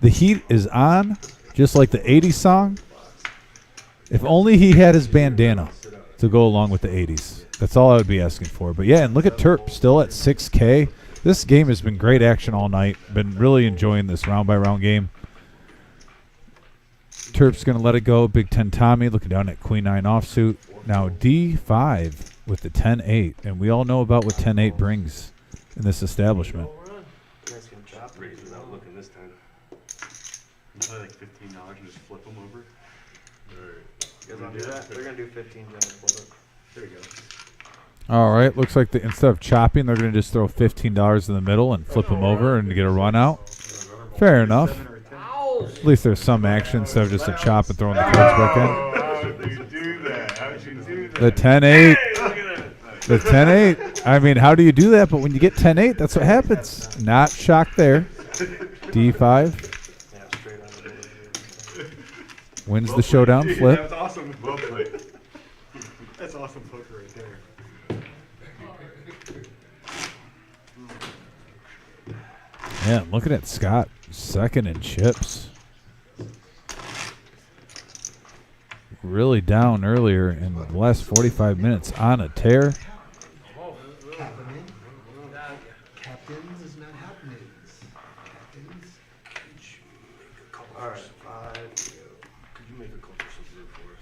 The heat is on, just like the 80s song. If only he had his bandana to go along with the 80s. That's all I would be asking for. But, yeah, and look at Terp still at 6K. This game has been great action all night. Been really enjoying this round-by-round game. Terp's going to let it go. Big Ten Tommy looking down at Queen 9 offsuit. Now D5 with the 10-8. And we all know about what 10-8 brings in this establishment. Raise without looking this time. Probably like $15 and just flip them over. You guys gonna do that. They're gonna do 15 general. There you go. All right. Looks like instead of chopping, they're going to just throw $15 in the middle and flip them over and get a run out. Fair enough. At least there's some action instead of just a chop and throwing the cards back in. How did you do that? How did you do that? The 10-8. The 10-8. I mean, how do you do that? But when you get 10-8, that's what happens. Not shocked there. D5. Yeah, straight out of it. Wins the showdown flip. That's awesome. Well played. That's awesome poker right there. Yeah, looking at Scott, second in chips. Really down earlier in the last 45 minutes on a tear. Captains is not happenings. Captains. All right, 5. Could you make a couple of for us?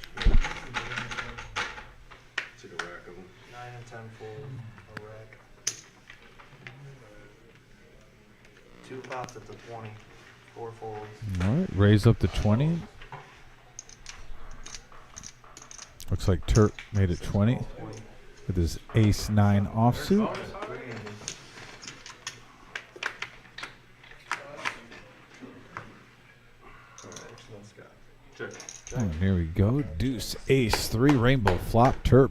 Take a rack of them. 9 and 10 full. A rack. 2 pots at the 20. 4 folds. All right, raise up to 20. Looks like Turk made it 20 with his ace-9 offsuit. Check. And here we go. Deuce, ace, 3 rainbow flop. Terp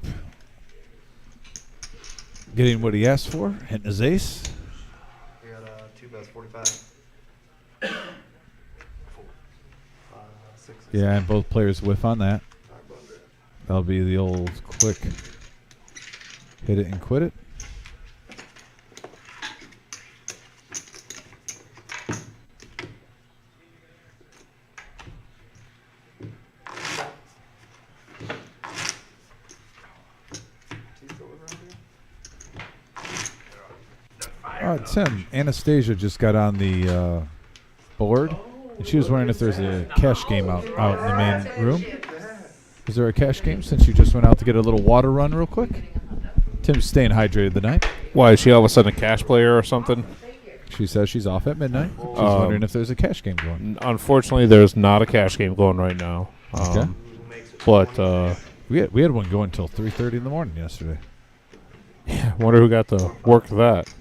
getting what he asked for, hitting his ace. We got 2 bets, 45. 4. 6. Yeah, and both players whiff on that. That'll be the old quick hit it and quit it. Tim, Anastasia just got on the board, and she was wondering if there's a cash game out in the main room. Is there a cash game since you just went out to get a little water run real quick? Tim's staying hydrated tonight. Why, is she all of a sudden a cash player or something? She says she's off at midnight. She's wondering if there's a cash game going. Unfortunately, there's not a cash game going right now. Okay. But we had one going until 3:30 in the morning yesterday. Yeah, wonder who got to work that.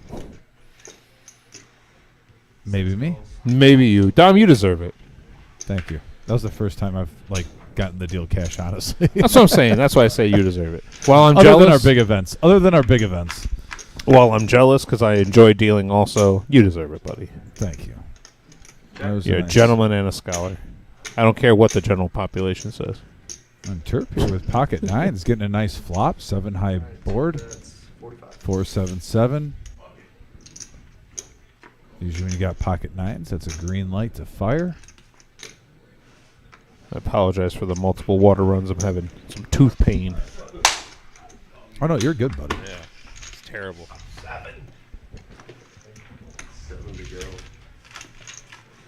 Maybe me. Maybe you. Dom, you deserve it. Thank you. That was the first time I've gotten the deal cash, honestly. That's what I'm saying. That's why I say you deserve it. While I'm Other jealous, than our big events. Other than our big events. While I'm jealous because I enjoy dealing also, you deserve it, buddy. Thank you. You're a gentleman and a scholar. I don't care what the general population says. And Terp here with pocket 9s getting a nice flop. 7 high board. 4-7-7. Usually when you got pocket 9s, that's a green light to fire. I apologize for the multiple water runs. I'm having some tooth pain. Oh, no, you're good, buddy. Yeah. It's terrible. 7 to go.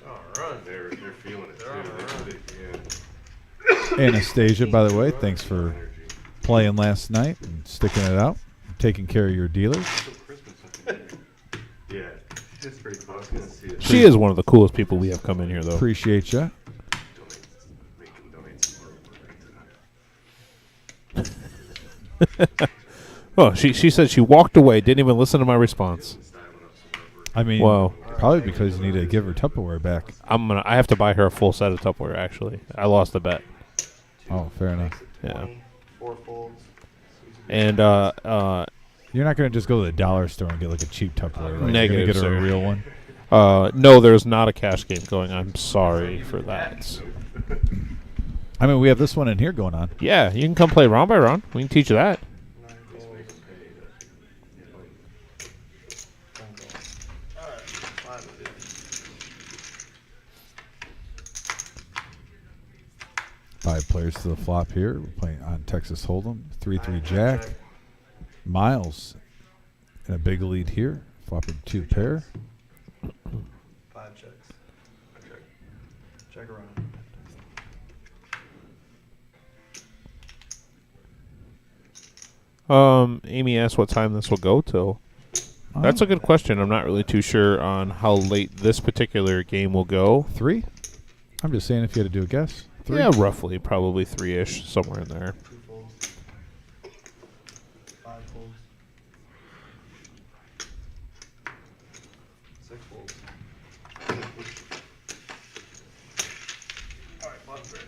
All right. They're feeling it, too. Anastasia, by the way, thanks for playing last night and sticking it out, taking care of your dealers. Yeah, it's pretty cool. I was going to see it. She is one of the coolest people we have come in here, though. Appreciate you. Oh, she said she walked away, didn't even listen to my response. I mean, wow. Probably because you need to give her Tupperware back. I have to buy her a full set of Tupperware, actually. I lost the bet. Oh, fair enough. Yeah. 4 folds. And you're not going to just go to the dollar store and get like a cheap Tupperware, right? Negative, You're going to get her sir. a real one? No, there's not a cash game going. I'm sorry for that. I mean, we have this one in here going on. Yeah, you can come play round by round. We can teach you that. 9 folds. 10 folds. All right, 5 of it. 5 players to the flop here. We're playing on Texas Hold'em. 3-3 Jack. Miles in a big lead here. Flopping 2 pair. 5 checks. Check around. Amy asked what time this will go till. That's a good question. I'm not really too sure on how late this particular game will go. 3? I'm just saying if you had to do a guess. 3? Yeah, roughly, probably 3-ish, somewhere in there. 2 folds. 5 folds. 6 folds. Alright, button bread.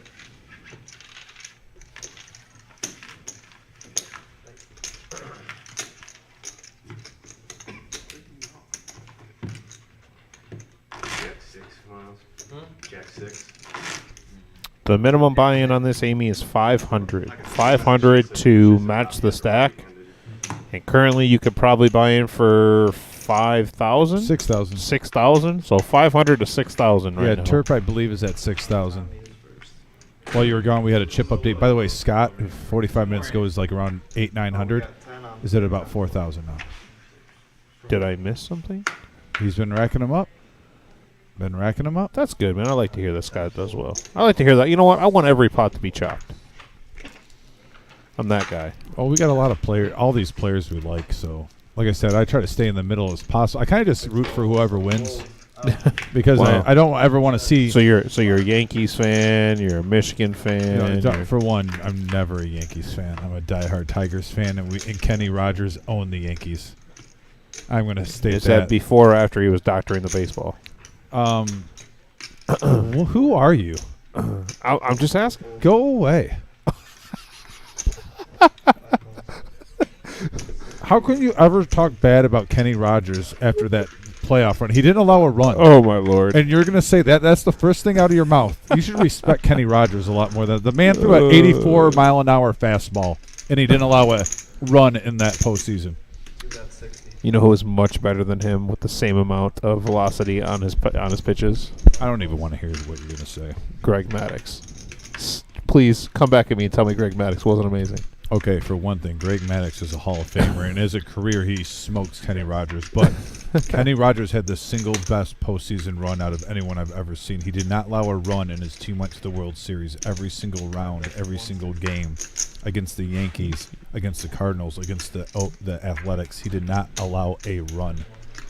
Jack 6 miles. Jack 6. The minimum buy-in on this, Amy, is 500. 500 to match the stack. And currently, you could probably buy in for 5,000? 6,000. 6,000? So 500 to 6,000 right Yeah, now. Terp, I believe, is at 6,000. While you were gone, we had a chip update. By the way, Scott, 45 minutes ago, was like around 900. Is at about 4,000 now. Did I miss something? He's been racking them up. Been racking them up. That's good, man. I like to hear that Scott does well. I like to hear that. You know what? I want every pot to be chopped. I'm that guy. Oh, we got a lot of players. All these players we like. So, like I said, I try to stay in the middle as possible. I kind of just root for whoever wins because Wow. I don't ever want to see. So you're a Yankees fan. You're a Michigan fan. For one, I'm never a Yankees fan. I'm a diehard Tigers fan, and Kenny Rogers owned the Yankees. I'm going to state Is that before or after he was doctoring the baseball? Who are you? I'm just asking. Go away. How can you ever talk bad about Kenny Rogers after that playoff run? He didn't allow a run. Oh, my Lord. And you're going to say that? That's the first thing out of your mouth. You should respect Kenny Rogers a lot more. The man threw an 84-mile-an-hour fastball, and he didn't allow a run in that postseason. You know who is much better than him with the same amount of velocity on his pitches? I don't even want to hear what you're going to say. Greg Maddux. Please come back at me and tell me Greg Maddux wasn't amazing. Okay, for one thing, Greg Maddux is a Hall of Famer, and as a career, he smokes Kenny Rogers. But Kenny Rogers had the single best postseason run out of anyone I've ever seen. He did not allow a run, and his team went to the World Series every single round, every single game against the Yankees, against the Cardinals, against the Athletics. He did not allow a run.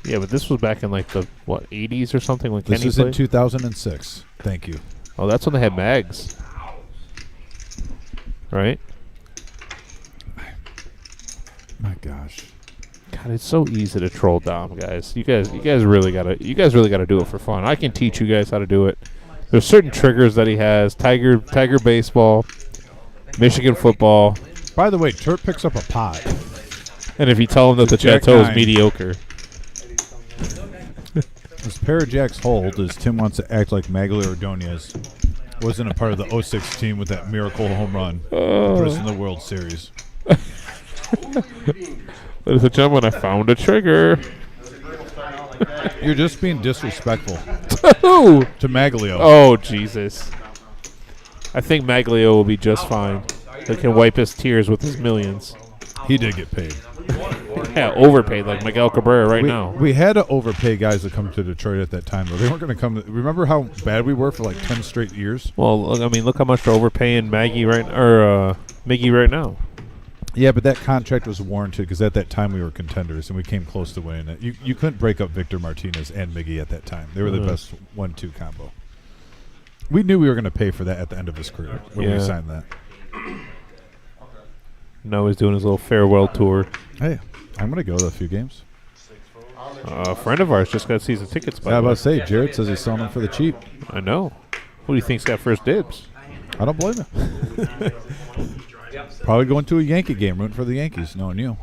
Yeah, but this was back in like the 80s or something when This Kenny was played? in 2006. Thank you. Oh, that's when they had mags, right? My gosh. God, it's so easy to troll Dom, guys. You guys really gotta do it for fun. I can teach you guys how to do it. There's certain triggers that he has: Tiger baseball, Michigan football. By the way, Turp picks up a pot. And if you tell him that the Jack Chateau is 9. mediocre, This Parajack's hold is Tim wants to act like Magli Ordonez wasn't a part of the 06 team with that miracle home run. Put us in the World Series. ladies and gentlemen, I found a trigger. You're just being disrespectful Who? to Maglio. Oh, Jesus. I think Maglio will be just fine. He can wipe his tears with his millions. He did get paid. Yeah, overpaid like Miguel Cabrera now. We had to overpay guys that come to Detroit at that time, though. They weren't going to come. Remember how bad we were for like 10 straight years? Well, look how much they're overpaying Miggy right now. Yeah, but that contract was warranted because at that time we were contenders and we came close to winning it. You couldn't break up Victor Martinez and Miggy at that time. They were the best 1-2 combo. We knew we were going to pay for that at the end of his career when we signed that. Now he's doing his little farewell tour. Hey, I'm going to go to a few games. A friend of ours just got season tickets. By Yeah, I the way. was about to say, Jared says he's selling them for the cheap. I know. Who do you think's got first dibs? I don't blame him. Probably going to a Yankee game, rooting for the Yankees, knowing you.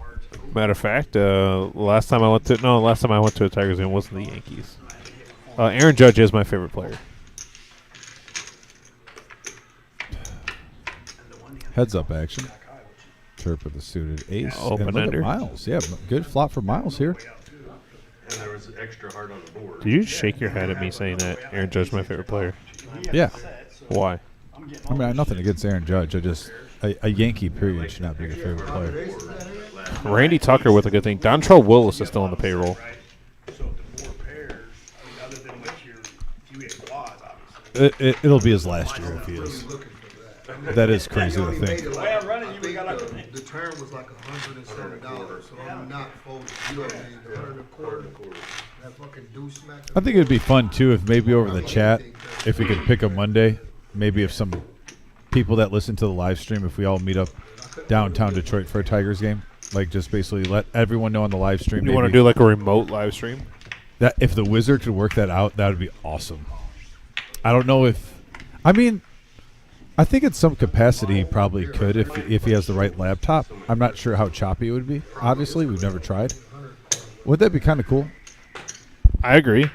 Matter of fact, last time I went to a Tigers game wasn't the Yankees. Aaron Judge is my favorite player. Heads up action. Turp with the suited ace. Open and look ender. at Miles. Yeah, good flop for Miles here. And there was extra hard on the board. Did you shake your head at me saying that Aaron Judge is my favorite player? Yeah. Why? I mean, I have nothing against Aaron Judge. I just a Yankee period should not be your favorite player. Randy Tucker with a good thing. Dontrell Willis is still on the payroll. So the 4 pairs, I mean, other than what you had quads, obviously. It'll be his last year if he is. That is crazy to think. The way I'm running, you got like The term was like $107, so I'm not folding. You know what I mean? The 125. That fucking deuce smack. I think it'd be fun too if maybe over the chat, if we could pick a Monday, maybe if some people that listen to the live stream if we all meet up downtown Detroit for a Tigers game? Like, just basically let everyone know on the live stream. You want to do like a remote live stream? That if the Wizard could work that out, that would be awesome. I don't know if, I mean, I think in some capacity he probably could if he has the right laptop. I'm not sure how choppy it would be. Obviously, we've never tried. Would that be kind of cool? I agree.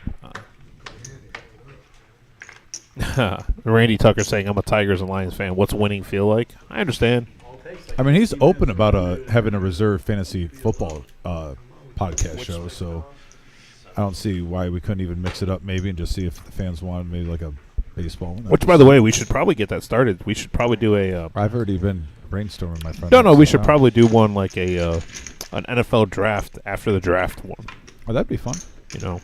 Randy Tucker saying, I'm a Tigers and Lions fan. What's winning feel like? I understand. I mean, he's open about having a reserve fantasy football podcast show, so I don't see why we couldn't even mix it up maybe and just see if the fans wanted maybe like a baseball one. Which, by the way, we should probably get that started. We should probably do a... I've already been brainstorming, my friend. No, we should probably do one like an NFL draft after the draft one. Oh, that'd be fun. You know.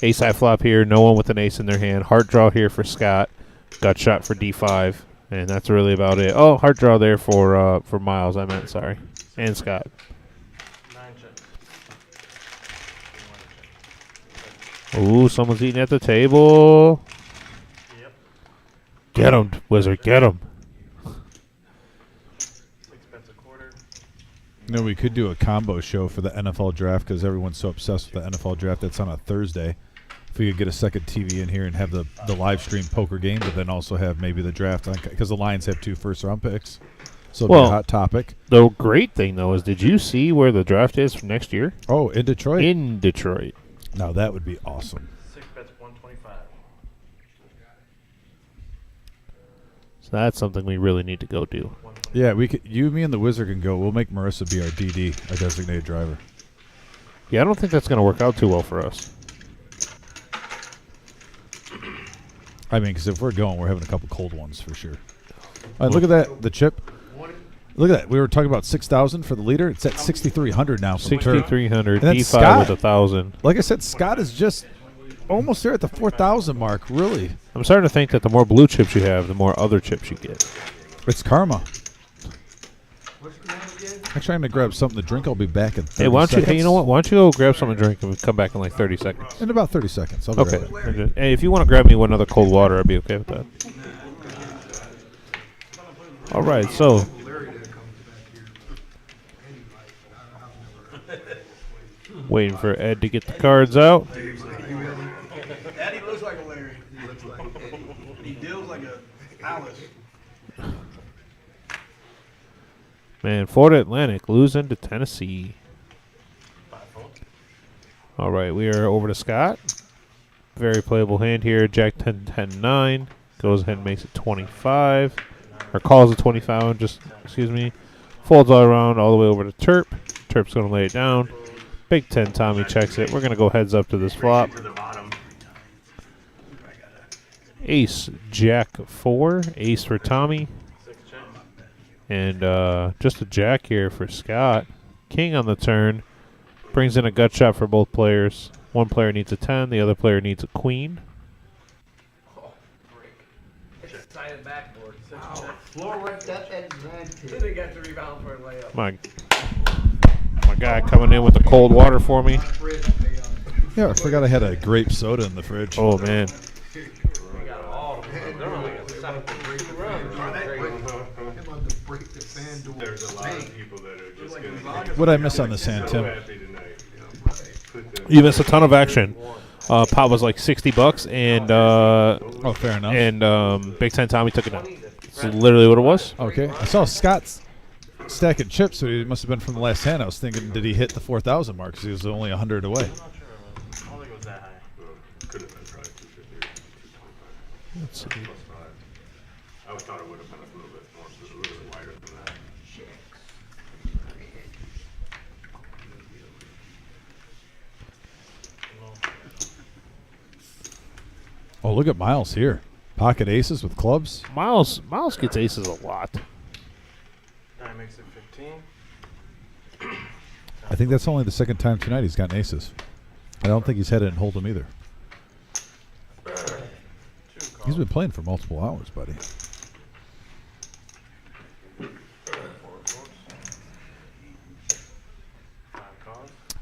Ace high flop here. No one with an ace in their hand. Heart draw here for Scott. Gut shot for D5. And that's really about it. Oh, heart draw there for Miles, I meant, sorry. And Scott. 9 chips. Ooh, someone's eating at the table. Yep. Get him, Wizard, get him. 6 bets a quarter. You know, we could do a combo show for the NFL draft because everyone's so obsessed with the NFL draft. That's on a Thursday. If we could get a second TV in here and have the live stream poker game, but then also have maybe the draft, because the Lions have 2 first-round picks. So it'll be a hot topic. The great thing, though, is did you see where the draft is for next year? Oh, in Detroit? In Detroit. Now, that would be awesome. 6 bets 125. So that's something we really need to go do. Yeah, we could. You, me, and the Wizard can go. We'll make Marissa be our DD, our designated driver. Yeah, I don't think that's going to work out too well for us. I mean, because if we're going, we're having a couple cold ones for sure. All right, look at that, the chip. Look at that. We were talking about 6,000 for the leader. It's at 6,300 now. 6,300. D5 Scott, with 1,000. Like I said, Scott is just almost there at the 4,000 mark. Really, I'm starting to think that the more blue chips you have, the more other chips you get. it's karma. Actually, I'm gonna grab something to drink. I'll be back in 30 Hey, why don't you? seconds. Hey, you know what? Why don't you go grab something to drink and come back in like 30 seconds? In about 30 seconds. I'll be Okay. right back. Hey, if you want to grab me one other cold water, I'd be okay with that. All right, so waiting for Ed to get the cards out. Daddy looks like a Larry. He deals like a Alice. Man, Florida Atlantic losing to Tennessee. All right, we are over to Scott. Very playable hand here. Jack 10, 10, 9. Goes ahead and makes it 25. Or calls it 25, excuse me. Folds all around all the way over to Terp. Terp's going to lay it down. Big 10 Tommy checks it. We're going to go heads up to this flop. Ace, Jack 4. Ace for Tommy. And just a jack here for Scott. King on the turn. Brings in a gut shot for both players. One player needs a 10. The other player needs a queen. Oh, break. It's a sided backboard. Floor ripped up and granted. Then they got to rebound for a layup. My guy coming in with the cold water for me. Yeah, I forgot I had a grape soda in the fridge. Oh, man. We got all of them. They're only a 7-3 run. There's a lot of people that are just going to What'd I miss on this hand, Tim? You missed a ton of action. Pot was like $60, and Oh, fair enough. and Big Ten Tommy took it down. That's literally what it was. Okay. I saw Scott's stacking chips, so he must have been from the last hand. I was thinking, did he hit the 4,000 mark? Because he was only 100 away. I don't think it was that high. Could have been probably 250 or 225. Let's see. I thought it would have been a little bit more, a little bit wider than that. Oh, look at Miles here. Pocket aces with clubs. Miles gets aces a lot. 9 makes it 15. I think that's only the second time tonight he's gotten aces. I don't think he's had it in Hold'em either. He's been playing for multiple hours, buddy.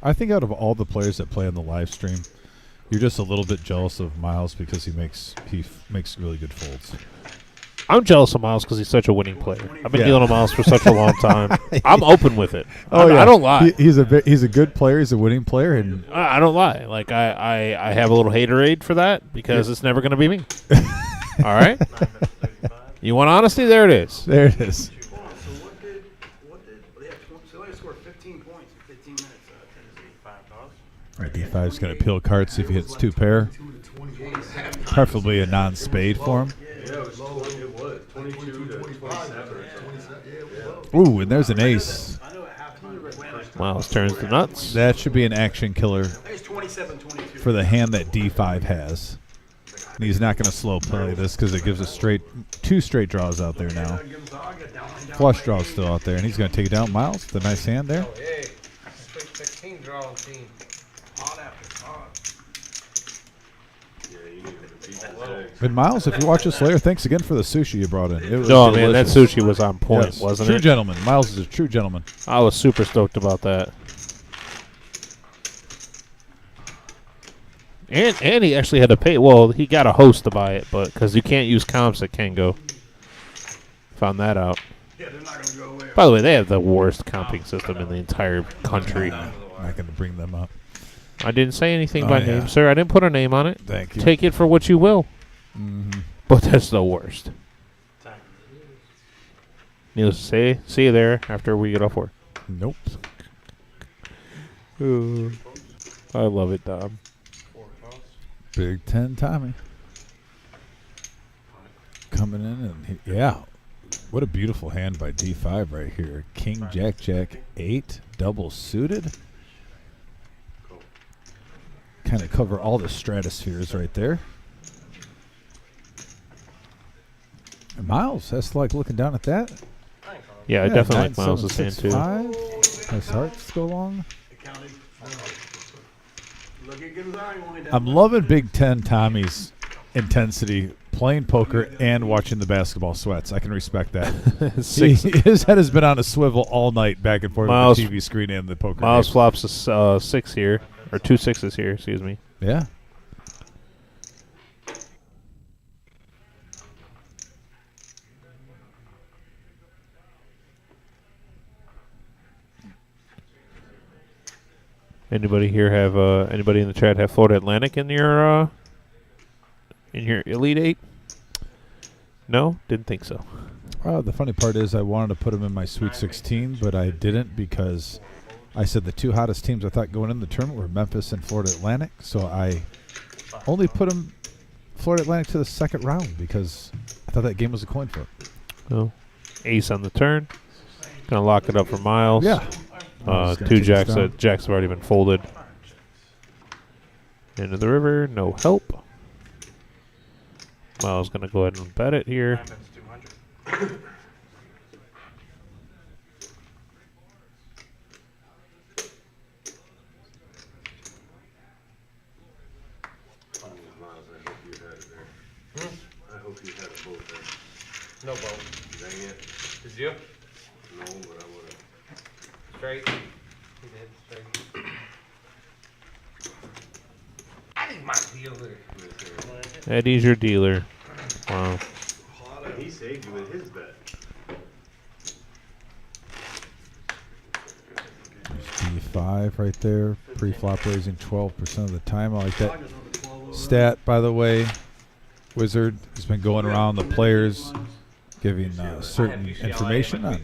I think out of all the players that play on the live stream, you're just a little bit jealous of Miles because he makes really good folds. I'm jealous of Miles because he's such a winning player. I've been Yeah. dealing with Miles for such a long time. I'm open with it. Oh, yeah. I don't lie. He's a good player. He's a winning player, and I don't lie. Like I have a little haterade for that because it's never going to be me. All right. You want honesty? There it is. there it is. So they only scored 15 points in 15 minutes. Tennessee. All right, D5's going to peel cards, see if he hits 2 pair. Preferably a non-spade for him. Yeah, it was 22 to 27 or something. Ooh, and there's an ace. Miles turns the nuts. That should be an action killer There's 27-22. for the hand that D5 has. And he's not going to slow play this because it gives us 2 straight draws out there now. Flush draws still out there, and he's going to take it down. Miles, the nice hand there. Oh, yay. Sweet 16 drawing team. Hot after hot. Yeah, you need to beat that. And Miles, if you watch this later, thanks again for the sushi you brought in. It was No, man, that delicious. sushi was on point, Yes. wasn't True it? gentleman. Miles is a true gentleman. I was super stoked about that. And he actually had to pay. Well, he got a host to buy it, but because you can't use comps at Kango. Found that out. Yeah, they're not going to go away. By the way, they have the worst comping system in the entire country. I'm not going to bring them up. I didn't say anything Oh, by yeah. name, sir. I didn't put a name on it. Thank you. Take it for what you will. Mhm. But that's the worst. Needless to say, see you there after we get off work. Nope. Ooh. I love it, Dom. Big 10 Tommy. Coming in, and yeah. What a beautiful hand by D5 right here. King, Jack, Jack, 8, double suited. Kind of cover all the stratospheres right there. And Miles, that's like looking down at that. Yeah, I definitely like Miles' 7, hand 6, too. 5. Nice hearts go long. Look at Gonzaga only down. I'm loving Big 10 Tommy's intensity playing poker and watching the basketball sweats. I can respect that. His head has been on a swivel all night back and forth Miles- with the TV screen and the poker. Miles game. flops a 6 here, or 2 6s here, excuse me. Yeah. Anybody here have anybody in the chat have Florida Atlantic in your Elite 8? No, didn't think so. The funny part is I wanted to put him in my Sweet 16, but I didn't because I said the 2 hottest teams I thought going in the tournament were Memphis and Florida Atlantic. So I only put him Florida Atlantic to the second round because I thought that game was a coin flip. Oh, ace on the turn. Gonna lock it up for Miles. Yeah. Miles is gonna 2 take jacks. us down. Jacks have already been folded. Into the river, no help. Miles gonna go ahead and bet it here. Miles, I hope you had it there. I hope you had a boat there. No boat. Dang it. Did you? No, but I would've. Straight. He did straight. I think my dealer. Eddie's your dealer. Wow. He saved you with his bet. D5 right there. Pre-flop raising 12% of the time. I like that stat, by the way. Wizard has been going around the players, giving certain information on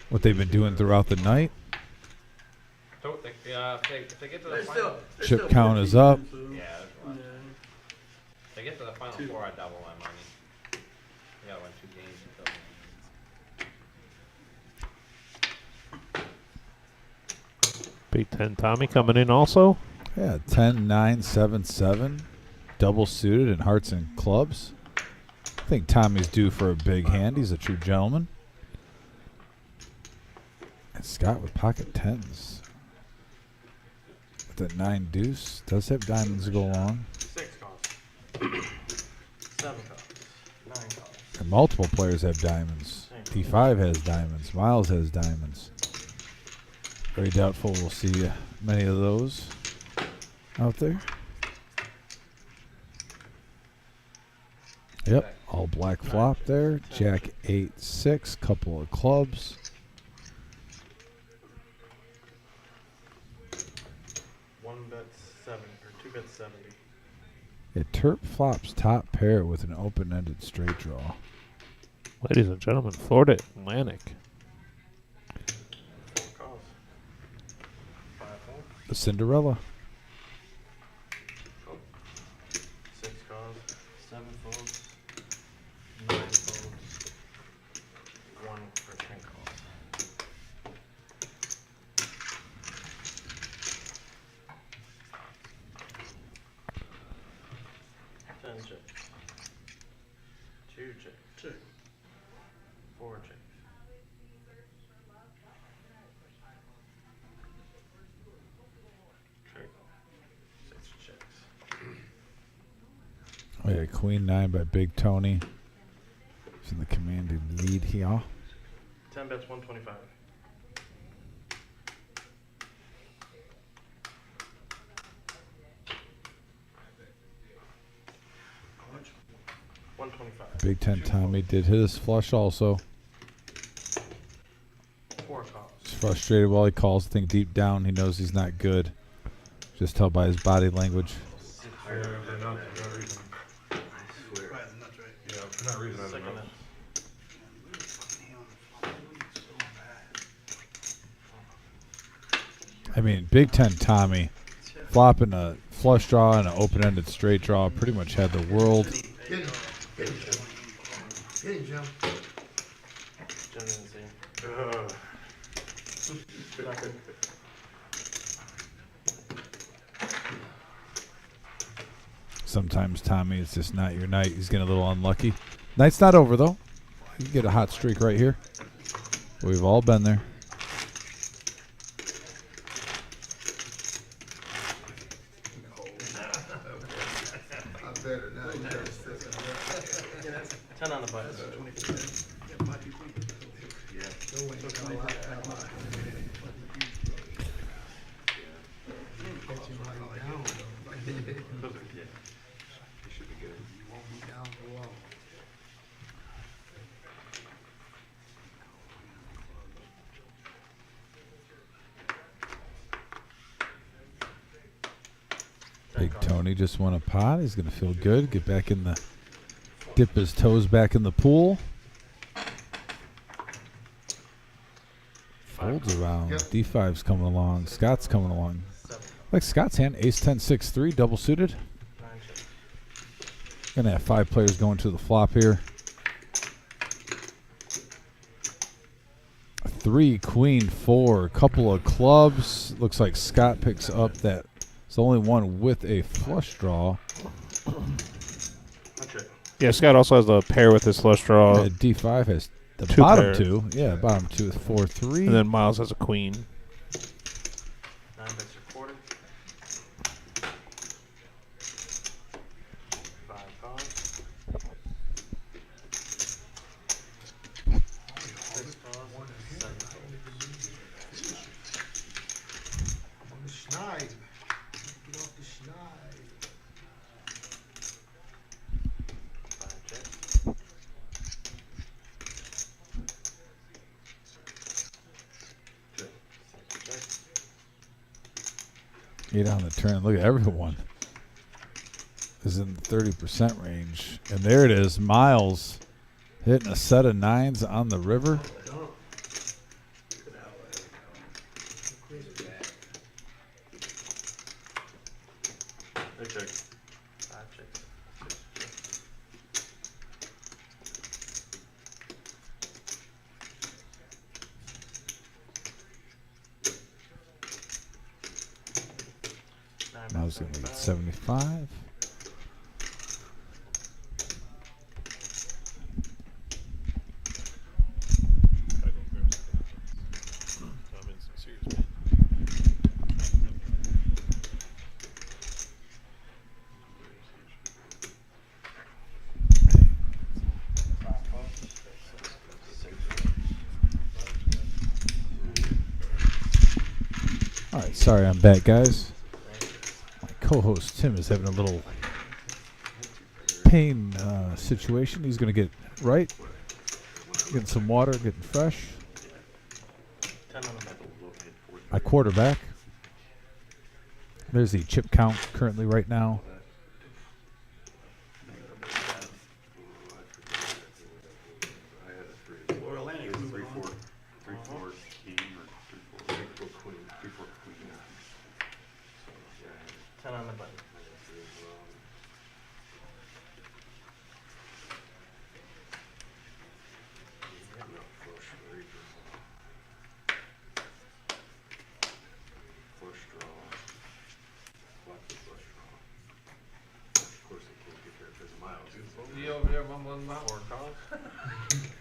what they've been doing throughout the night. If they get to the They're final, Chip count is up. yeah, there's one. If they get to the final 4, I double my money. You gotta win 2 games until. Big 10 Tommy coming in also. Yeah, 10, 9, 7, 7. Double suited in hearts and clubs. I think Tommy's due for a big hand. He's a true gentleman. And Scott with pocket 10s. With that 9 deuce. Does have diamonds to go along. 6 calls. 7 calls. 9 calls. And multiple players have diamonds. D5 has diamonds. Miles has diamonds. Very doubtful we'll see many of those out there. Yep, All black flop there. Jack 8-6. Couple of clubs. One bet 7 or 2 bet 70. It Terp flops top pair with an open-ended straight draw. Ladies and gentlemen, Florida Atlantic. 4 calls. 5 hole. The Cinderella. 6 calls. 7 folds. 9 folds. 1 for 10 calls. Ten checks. 2 checks. Check. 4 checks. Check. 6 checks. We got Queen 9 by Big Tony. He's in the commanding lead here. 10 bets 125. How much? 125. Big 10 Tommy did his flush also. 4 calls. He's frustrated while he calls. I think deep down he knows he's not good. Just tell by his body language. Yeah, they're not for that reason. I swear. Right, that's right. Yeah, for that reason, I don't Second know. net. I mean, Big 10 Tommy flopping a flush draw and an open-ended straight draw pretty much had the world. Get him. Get him, Jim. Get him, Jim. Jim didn't see. Sometimes Tommy, it's just not your night. He's getting a little unlucky. Night's not over though. You can get a hot streak right here. We've all been there. I'm better now. 10 on the button. You should be good. Big Tony just won a pot. He's going to feel good. Get back in the, dip his toes back in the pool. Folds around. Yep. D5's coming along. Scott's coming along. Like Scott's hand, ace 10 6 3 double suited. 9 checks. Gonna have 5 players going to the flop here. 3 Queen 4, couple of clubs. Looks like Scott picks up that. It's the only one with a flush draw. One check. Yeah, Scott also has the pair with his flush draw. D5 has the 2 bottom pair. 2. Yeah, bottom 2 with 4 3. And then Miles has a queen. 9 bets a quarter. 5 calls. 6 calls. 7 calls. On the schneid. Get off the schneid. 5 checks. Check. 6 checks. 8 on the turn. Look at everyone. Is in the 30% range. And there it is. Miles hitting a set of 9s on the river. No check. 5 checks. 6 checks. Miles going to get 75. All right, sorry I'm back, guys. My co-host Tim is having a little pain situation. He's going to get right. Getting some water, getting fresh. 10 on the button. I quarterback. There's the chip count currently right now. Or Atlantic It's moving on. 3-4 king or 3-4 queen, 3-4 queen. So, yeah. 10 on the button. No, flush, reaper. Flush draw. Block the flush draw. Of course, I can't get there because of Miles. You over there mumbling about?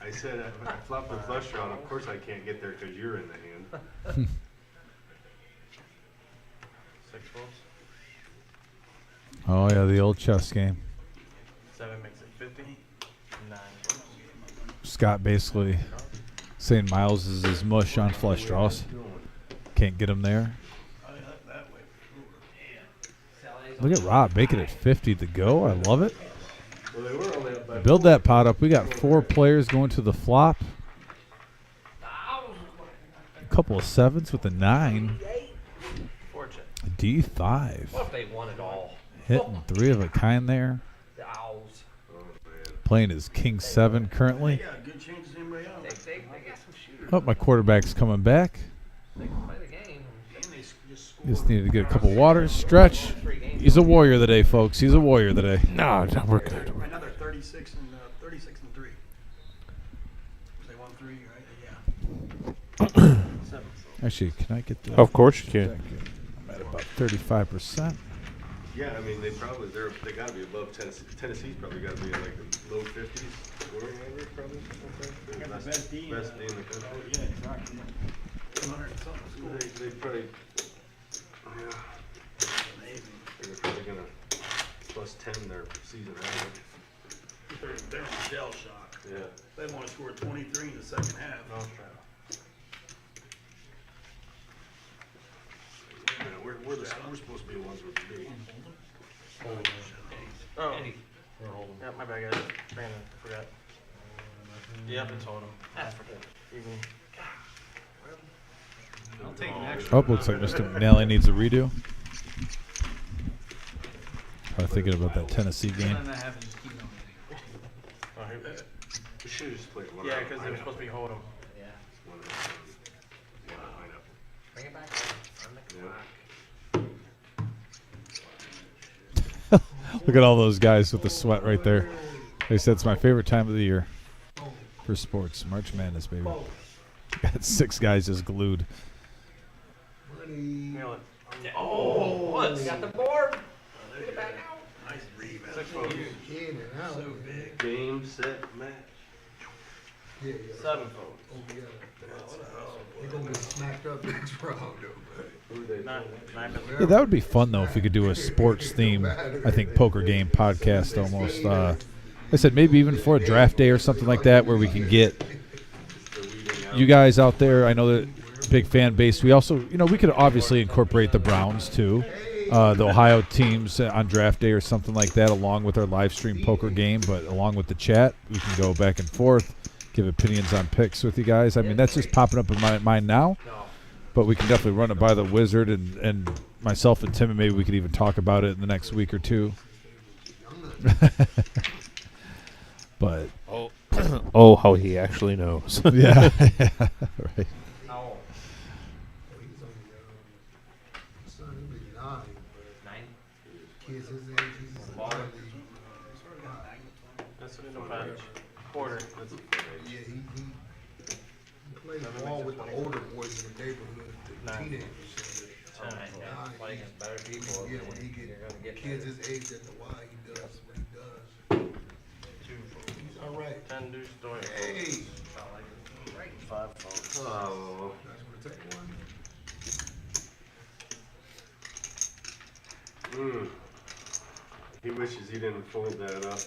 I said I flopped the flush draw, and of course I can't get there because you're in the hand. 6 volts. Oh, yeah, the old chess game. 7 makes it 50. 9 volts. Scott basically saying Miles is his mush on flush draws. Can't get him there. Oh, yeah, that way. Look at Rob making it 50 to go. I love it. Well, they were only up by Build that pot up. We got 4 players going to the flop. A couple of 7s with a 9. Fortune. A D5. What if they won it all? Hitting 3 of a kind there. The Owls. Playing his King 7 currently. They got good chances anybody else. They got some shooters. Oh, my quarterback's coming back. They can play the game. And they just scored. Just needed to get a couple waters. Stretch. He's a warrior of the day, folks. He's a warrior of the day. No, we're good. Another 36 and 3. They won 3, right? Yeah. Actually, can I get the... Of course you can. I'm at about 35%. Yeah, I mean, they got to be above Tennessee. Tennessee's probably got to be in like the low 50s scoring average, probably. They got the best D. Best D in the country. Oh, yeah, exactly. 200 and something schools. They probably, yeah, Amazing. they're probably going to plus 10 their season average. They're in shell shock. Yeah. They want to score 23 in the second half. Yeah, we're supposed to be the ones with the lead. Oh. Eddie. Yeah, my bad, guys. Brandon, forgot. Yep, it's hold'em. That's for good. Even. I'll take an extra. Oh, looks like Mr. McNally needs a redo. I was thinking about that Tennessee game. And then I have to just keep going. Oh, here. We should have just played one. Yeah, because they were supposed to be hold'em. Yeah. One pineapple. Bring it back on the Yeah. clock. Look at all those guys with the sweat right there. They said it's my favorite time of the year for sports. March Madness, baby. Got 6 guys just glued. Nail it. Oh, what? Got the board. Get it back out. Nice rebound. 6 volts. In and out. So big. Game, set, match. Yeah, 7 volts. Oh, yeah. They're going to get smacked up next round, though. Who they 9 Yeah, that would be fun though if we could do a sports theme, I think, poker game podcast almost. I said maybe even for a draft day or something like that where we can get you guys out there. I know that big fan base. We also, we could obviously incorporate the Browns too, the Ohio teams on draft day or something like that, along with our live stream poker game. But along with the chat, we can go back and forth, give opinions on picks with you guys. I mean, that's just popping up in my mind now. But we can definitely run it by the Wizard and myself and Tim, and maybe we could even talk about it in the next week or two. But Oh, how he actually knows. yeah, right. No. Son, he'll be 9. 9. Kids his age, he's barely. That's what it is. Quarter. Yeah, he plays ball with the older boys in the neighborhood, the 9. teenagers. All right, yeah. Play against better people. Yeah, and when he you're gonna get get kids better. his age at the Y, he does what he does. 2 volts. He's all right. 10 deuce door. Hey, 5 volts. Oh. guys want to take one? He wishes he didn't fold that up,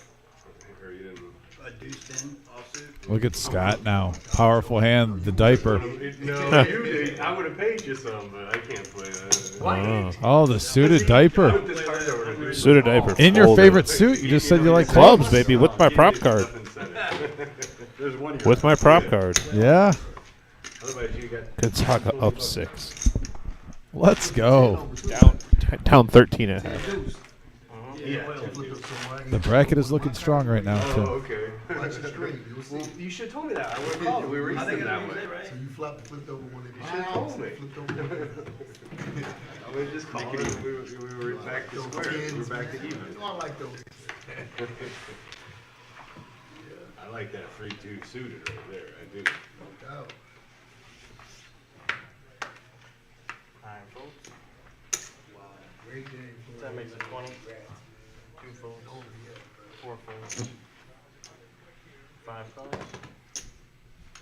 or he didn't. A deuce 10 offsuit. Look at Scott now. Powerful hand, the diaper. No, I would have paid you some, but I can't play that. Oh, the suited diaper. Put this card over to do Suited diaper. In your folder. favorite suit? You just said you like Clubs, baby, with my prop card. There's one here. With my prop card. Yeah. Otherwise, you got Gonzaga up 6. Let's go. Down 13 and a half. The bracket is looking strong right now, Tim. okay. Watch the screen. You'll see. Well, you should have told me that. I would have called. We were eating that way. So you flipped over one of these. You should have told me. Flipped over one. I would just call it. We were back to square. We were back to even. I like those. I like that 3-2 suited right there. I do. No doubt. Alright, folks. Wow. Great game. That makes it 20. 2 folds. 4 folds. 5 cards.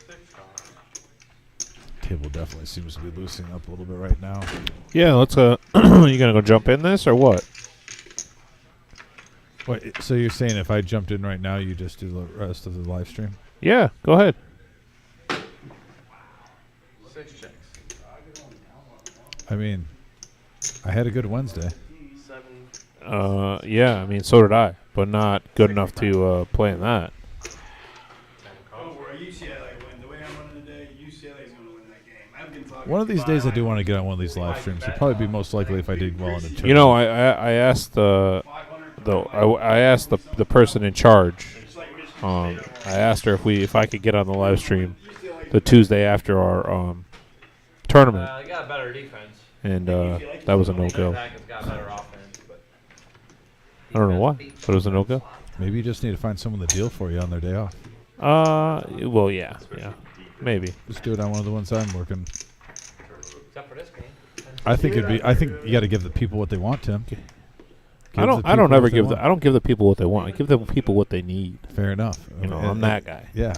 6 cards. Table definitely seems to be loosening up a little bit right now. Yeah, let's you gonna go jump in this or what? Wait, so you're saying if I jumped in right now, you just do the rest of the live stream? Yeah, go ahead. 6 checks. I mean, I had a good Wednesday. 7. Yeah, I mean, so did I, but not good enough to play in that. 10 Oh, cards. where UCLA win. The way I'm running today, UCLA's going to win that game. I've been talking One of these days, I do want to get on one of these live streams. It'd probably be most likely if I did well in a tournament. You know, I asked I asked the person in charge. I asked her if I could get on the live stream the Tuesday after our tournament, They got better defense. and that was a no-go. Gonzaga's got better offense, but I don't know why, but it was a no-go. Maybe you just need to find someone to deal for you on their day off. Well, yeah, maybe. Just do it on one of the ones I'm working. except for this game. I think you got to give the people what they want, Tim. I don't ever give I don't give the people what they want. I give the people what they need. Fair enough. You know, I'm that guy. Yeah.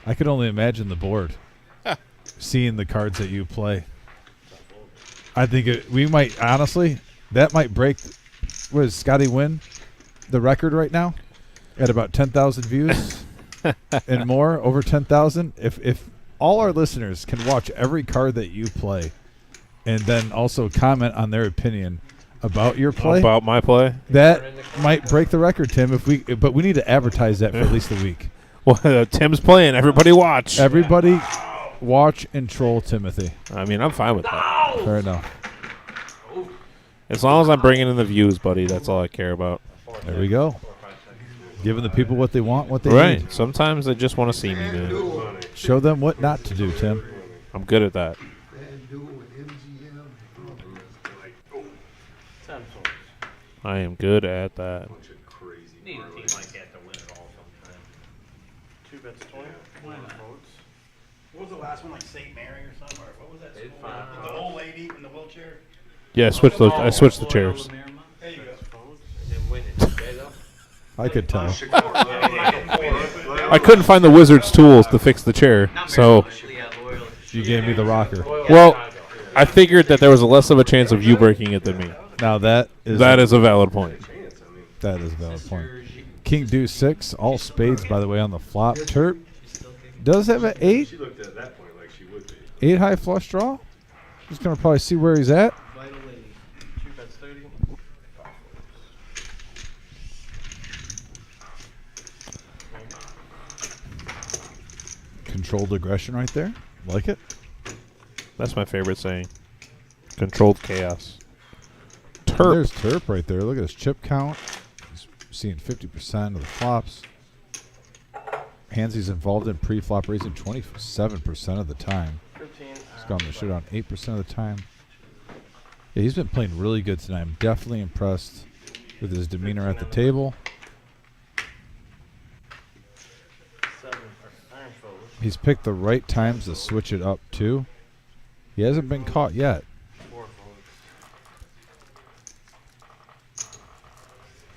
I could only imagine the board seeing the cards that you play. I think we might honestly that might break. What does Scotty win the record right now at about 10,000 views and more, over 10,000? If all our listeners can watch every card that you play and then also comment on their opinion about your play, About my play? that might break the record, Tim. But we need to advertise that for at least a week. Well, Tim's playing. Everybody watch. Everybody watch and troll Timothy. I mean, I'm fine with that. Fair enough. As long as I'm bringing in the views, buddy, that's all I care about. There we go. Giving the people what they want, what they Right. need. Sometimes they just want to see me, man. Show them what not to do, Tim. I'm good at that. FanDuel and MGM. 10 folds. I am good at that. Bunch of crazy Need a team parlays. like that to win it all sometime. 2 bets 20. 1 folds. What was the last one, like St. Mary or something? Or what was that It's school? fine. With the old lady in the wheelchair? Yeah, I switched the chairs. There you go. Folds. Didn't win it, okay, though? I could tell. I couldn't find the wizard's tools to fix the chair, so You gave me the rocker. well, I figured that there was less of a chance of you breaking it than me. Now that is a valid point. that is a valid point. King Deuce 6, all spades by the way on the flop. Terp does have an 8 She looked at that point like she would be. high flush draw. Just gonna probably see where he's at. 2 bets 30. 5 folds. Controlled aggression right there. Like it. That's my favorite saying. Controlled chaos. There's Terp right there. Look at his chip count. He's seeing 50% of the flops. Hands he's involved in pre-flop raising 27% of the time. 15. He's gone to shit on 8% of the time. Yeah, he's been playing really good tonight. I'm definitely impressed with his demeanor at the table. 7. Iron folds. He's picked the right times to switch it up too. He hasn't been caught yet. 4 folds.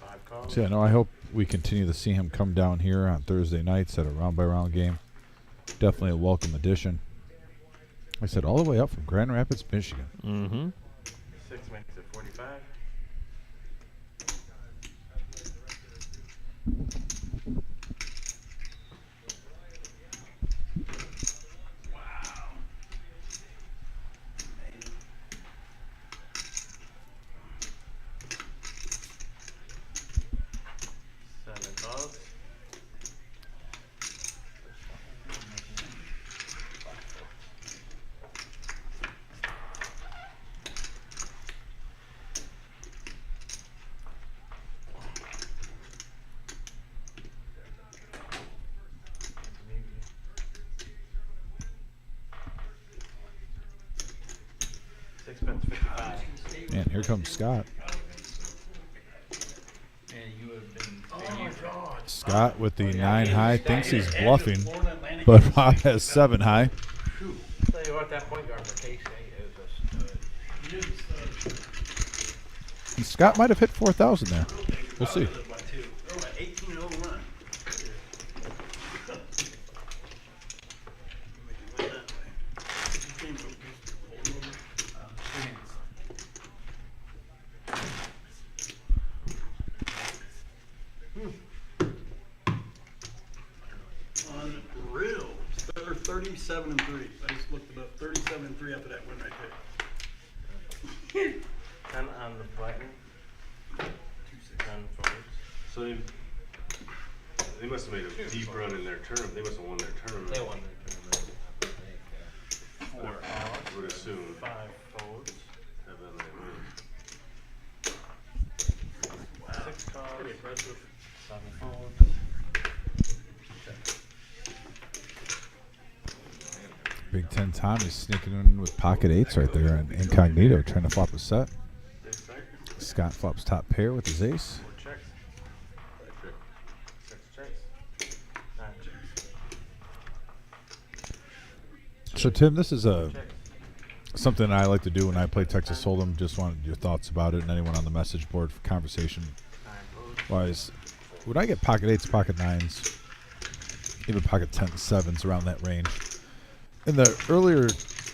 5 cards. So yeah, no, I hope we continue to see him come down here on Thursday nights at a round-by-round game. Definitely a welcome addition. I said all the way up from Grand Rapids, Michigan. Mm-hmm. 6 makes it 45. spends 55. Man, here comes Scott. And you have been. Scott with the 9 high thinks he's bluffing, but Rob has 7 high. Tell you what, that point guard for K-State is a stud. And Scott might have hit 4,000 there. We'll see. 18-0 run. Unreal. 37-3. I just looked it up. 37-3 after that win right there. 10 on the button. 10 forwards. So they must have made a deep run in their tournament. They must have won their tournament. They won their tournament. 4 I off. would assume. 5 forwards. Have been that win. Wow. 6 calls. Pretty impressive. 7 forwards. Big Ten Tommy's sneaking in with pocket 8s right there and incognito trying to flop a set. Scott flops top pair with his ace. 4 checks. 6 checks. 9 checks. So Tim, this is something I like to do when I play Texas Hold'em. Just wanted your thoughts about it, and anyone on the message board for conversation wise. Would I get pocket 8s, pocket 9s, even pocket 10s, 7s around that range? In the earlier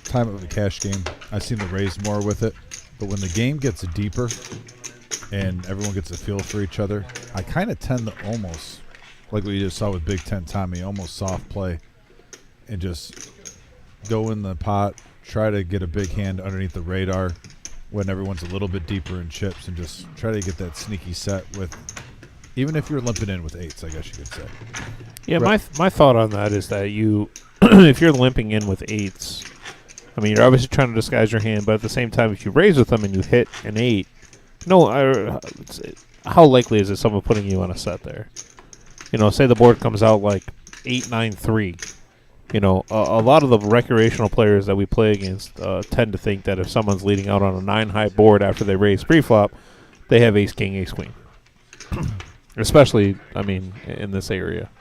time of a cash game, I seem to raise more with it. But when the game gets deeper and everyone gets a feel for each other, I kind of tend to almost, like what you just saw with Big Ten Tommy, almost soft play and just go in the pot, try to get a big hand underneath the radar when everyone's a little bit deeper in chips and just try to get that sneaky set with, even if you're limping in with 8s, I guess you could say. Yeah, my thought on that is that you, if you're limping in with 8s, I mean, you're obviously trying to disguise your hand, but at the same time, if you raise with them and you hit an 8, how likely is it someone putting you on a set there? You know, say the board comes out like 8-9-3. You know, a lot of the recreational players that we play against tend to think that if someone's leading out on a 9-high board after they raise pre-flop, they have ace-king, ace-queen. Especially, I mean, in this area.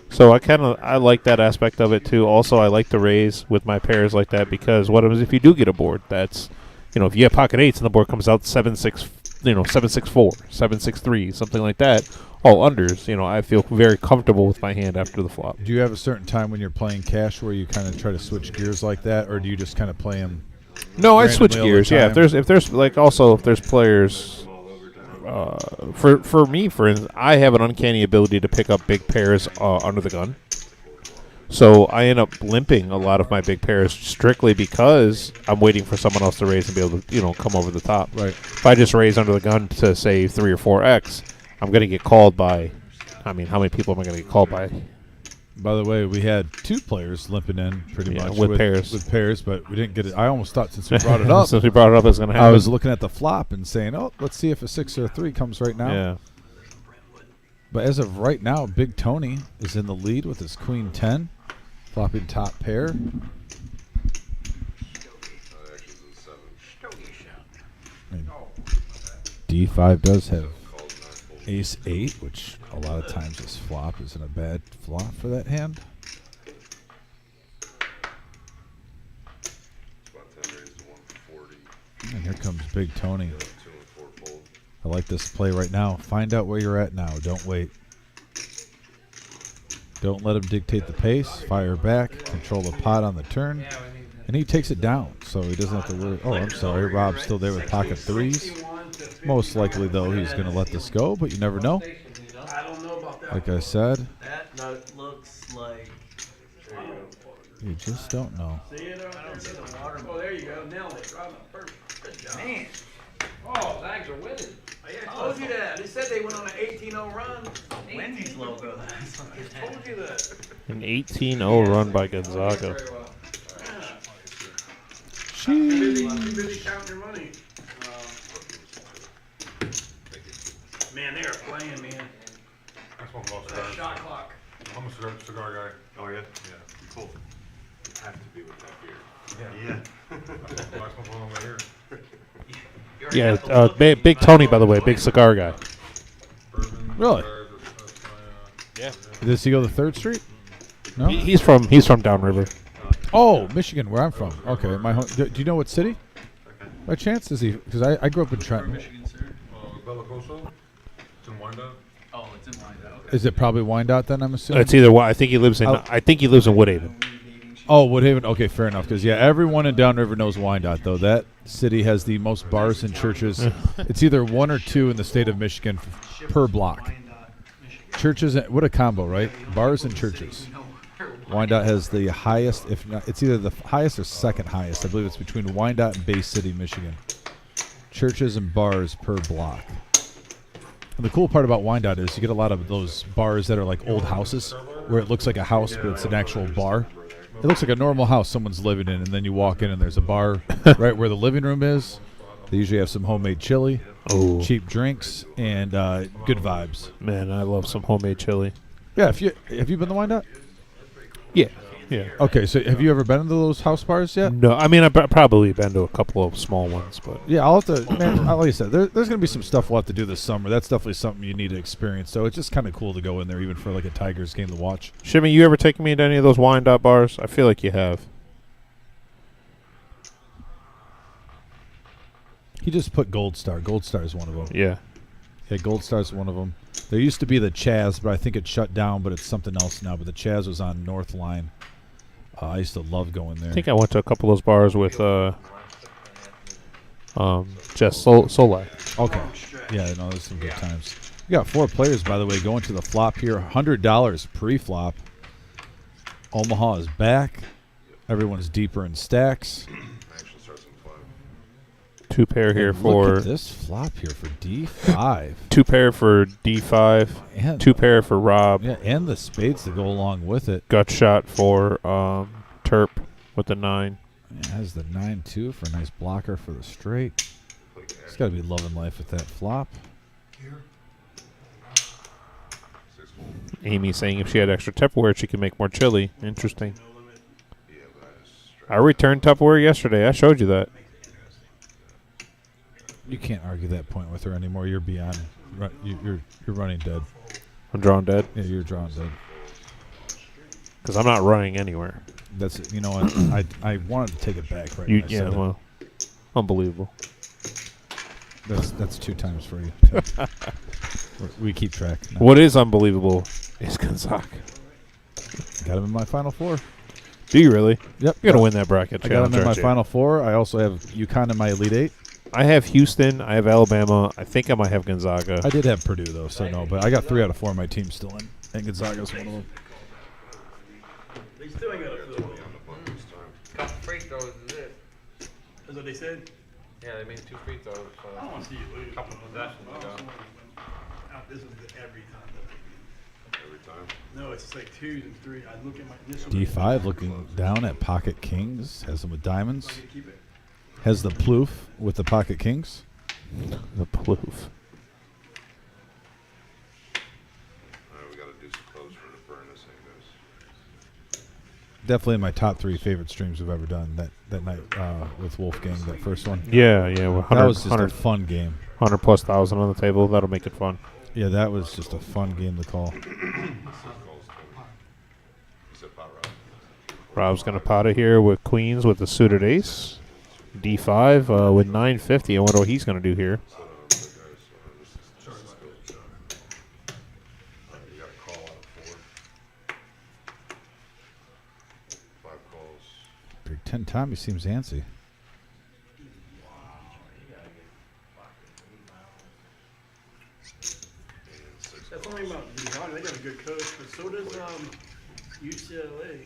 So I like that aspect of it too. Also, I like to raise with my pairs like that because what happens if you do get a board that's, you know, if you have pocket 8s and the board comes out 7-6, 7-6-4, 7-6-3, something like that, all unders, you know, I feel very comfortable with my hand after the flop. Do you have a certain time when you're playing cash where you kind of try to switch gears like that, or do you just kind of play them? No, I switch gears. Yeah, if there's like also if there's players. For me, for instance, I have an uncanny ability to pick up big pairs under the gun. So I end up limping a lot of my big pairs strictly because I'm waiting for someone else to raise and be able to, you know, come over the top. Right. If I just raise under the gun to say 3 or 4x, I'm going to get called by. I mean, how many people am I going to get called by? By the way, we had 2 players limping in pretty much with pairs. With pairs, but we didn't get it. I almost thought since we brought it up, since we brought it up, it's going to happen. I was looking at the flop and saying, "Oh, let's see if a 6 or a 3 comes right now." Yeah. But as of right now, Big Tony is in the lead with his Queen 10, flopping top pair. And D5 does have Ace 8, which a lot of times this flop isn't a bad flop for that hand. And here comes Big Tony. I like this play right now. Find out where you're at now. Don't wait. Don't let him dictate the pace. Fire back. Control the pot on the turn. And he takes it down, so he doesn't have to worry. Oh, I'm sorry. Rob's still there with pocket 3s. Most likely, though, he's going to let this go, but you never know. I don't know about that. Like I said, That note looks like. you just don't know. See it? I don't see the water. Oh, there you go. Nailed it. Right on the perfect. Good job. Man. Oh, Zags are winning. Oh, yeah, I told you that. They said they went on an 18-0 run. Wendy's logo. That's what I told you that. An 18-0 run by Gonzaga. Too busy counting your money. Man, they are playing, man. That's one close That shot clock. I'm a cigar guy. Oh, yeah? Yeah. Cool. Have to be with that beer. Yeah. Yeah, Big Tony, by the way, big cigar guy. Really? Yeah. Does he go to 3rd Street? No. He's from downriver. Oh, Michigan, where I'm from. Okay, my home. Do you know what city? By chance, is he? Because I grew up in Trenton. Michigan, sir. Bellicoso? It's in Wyandotte? Oh, it's in Wyandotte. Okay. Is it probably Wyandotte then? I'm assuming. It's either I think he lives in Woodhaven. Oh, Woodhaven. Okay, fair enough. Because everyone in Downriver knows Wyandotte, though. That city has the most bars and churches. It's either 1 or 2 in the state of Michigan per block. Churches, what a combo, right? Bars and churches. Wyandotte has the highest, if not, it's either the highest or second highest. I believe it's between Wyandotte and Bay City, Michigan. Churches and bars per block. And the cool part about Wyandotte is you get a lot of those bars that are like old houses, where it looks like a house, but it's an actual bar. It looks like a normal house someone's living in, and then you walk in and there's a bar right where the living room is. They usually have some homemade chili, cheap drinks, and good vibes. Man, I love some homemade chili. Yeah, have you been to Wyandotte? Yeah. Yeah. Okay, so have you ever been to those house bars yet? No, I mean I've probably been to a couple of small ones, but yeah, I'll have to. Man, like I said, there's going to be some stuff we'll have to do this summer. That's definitely something you need to experience. So it's just kind of cool to go in there, even for like a Tigers game to watch. Shimmy, you ever taken me to any of those Wyandotte bars? I feel like you have. He just put Gold Star. Gold Star is one of them. Yeah. Yeah, Gold Star is one of them. There used to be the Chaz, but I think it shut down. But it's something else now. But the Chaz was on North Line. I used to love going there. I think I went to a couple of those bars with Jess Solak. Okay. Yeah, no, there's some good times. We got 4 players, by the way, going to the flop here. $100 pre-flop. Omaha is back. Everyone's deeper in stacks. 2 pair here Look for at this flop here for D5. 2 pair for D5. And 2 pair for Rob. Yeah, and the spades to go along with it. Gut shot for Terp with the 9. It has the 9-2 for a nice blocker for the straight. He's got to be loving life with that flop. Amy saying if she had extra Tupperware, she could make more chili. Interesting. I returned Tupperware yesterday. I showed you that. You can't argue that point with her anymore. You're beyond. You're running dead. I'm drawing dead? Yeah, you're drawing dead. Because I'm not running anywhere. That's it. You know what? I wanted to take it back right now. Yeah, well, unbelievable. That's 2 times for you. We keep track. No. What is unbelievable is Gonzaga. Got him in my Final Four. Do you really? Yep. You're going to win that bracket I challenge, got him in my aren't you? Final Four. I also have UConn in my Elite 8. I have Houston. I have Alabama. I think I might have Gonzaga. I did have Purdue, though, so no. But I got 3 out of 4 of my team still in. And Gonzaga's one of them. They still ain't got a field. Couple free throws is it. That's what they said? Yeah, they made 2 free throws. I don't want to see you lose. Couple possessions ago. This is every time. Every time. No, it's like 2s and 3s. I look at my initial. D5 looking down at Pocket Kings. Has them with diamonds. Keep it. Has the Plouffe with the Pocket Kings. The Plouffe. We got to do some clothes for the burn this thing, guys. Definitely in my top 3 favorite streams we've ever done. That night with Wolfgang, that first one. Yeah. Well, That was just a fun game. 100 plus thousand on the table. That'll make it fun. Yeah, that was just a fun game to call. Rob's going to pot it here with queens with the suited ace. D5 with 950. I wonder what he's going to do here. Big 10 time, he seems antsy. That's the thing about Gonzaga. They got a good coach, but so does UCLA.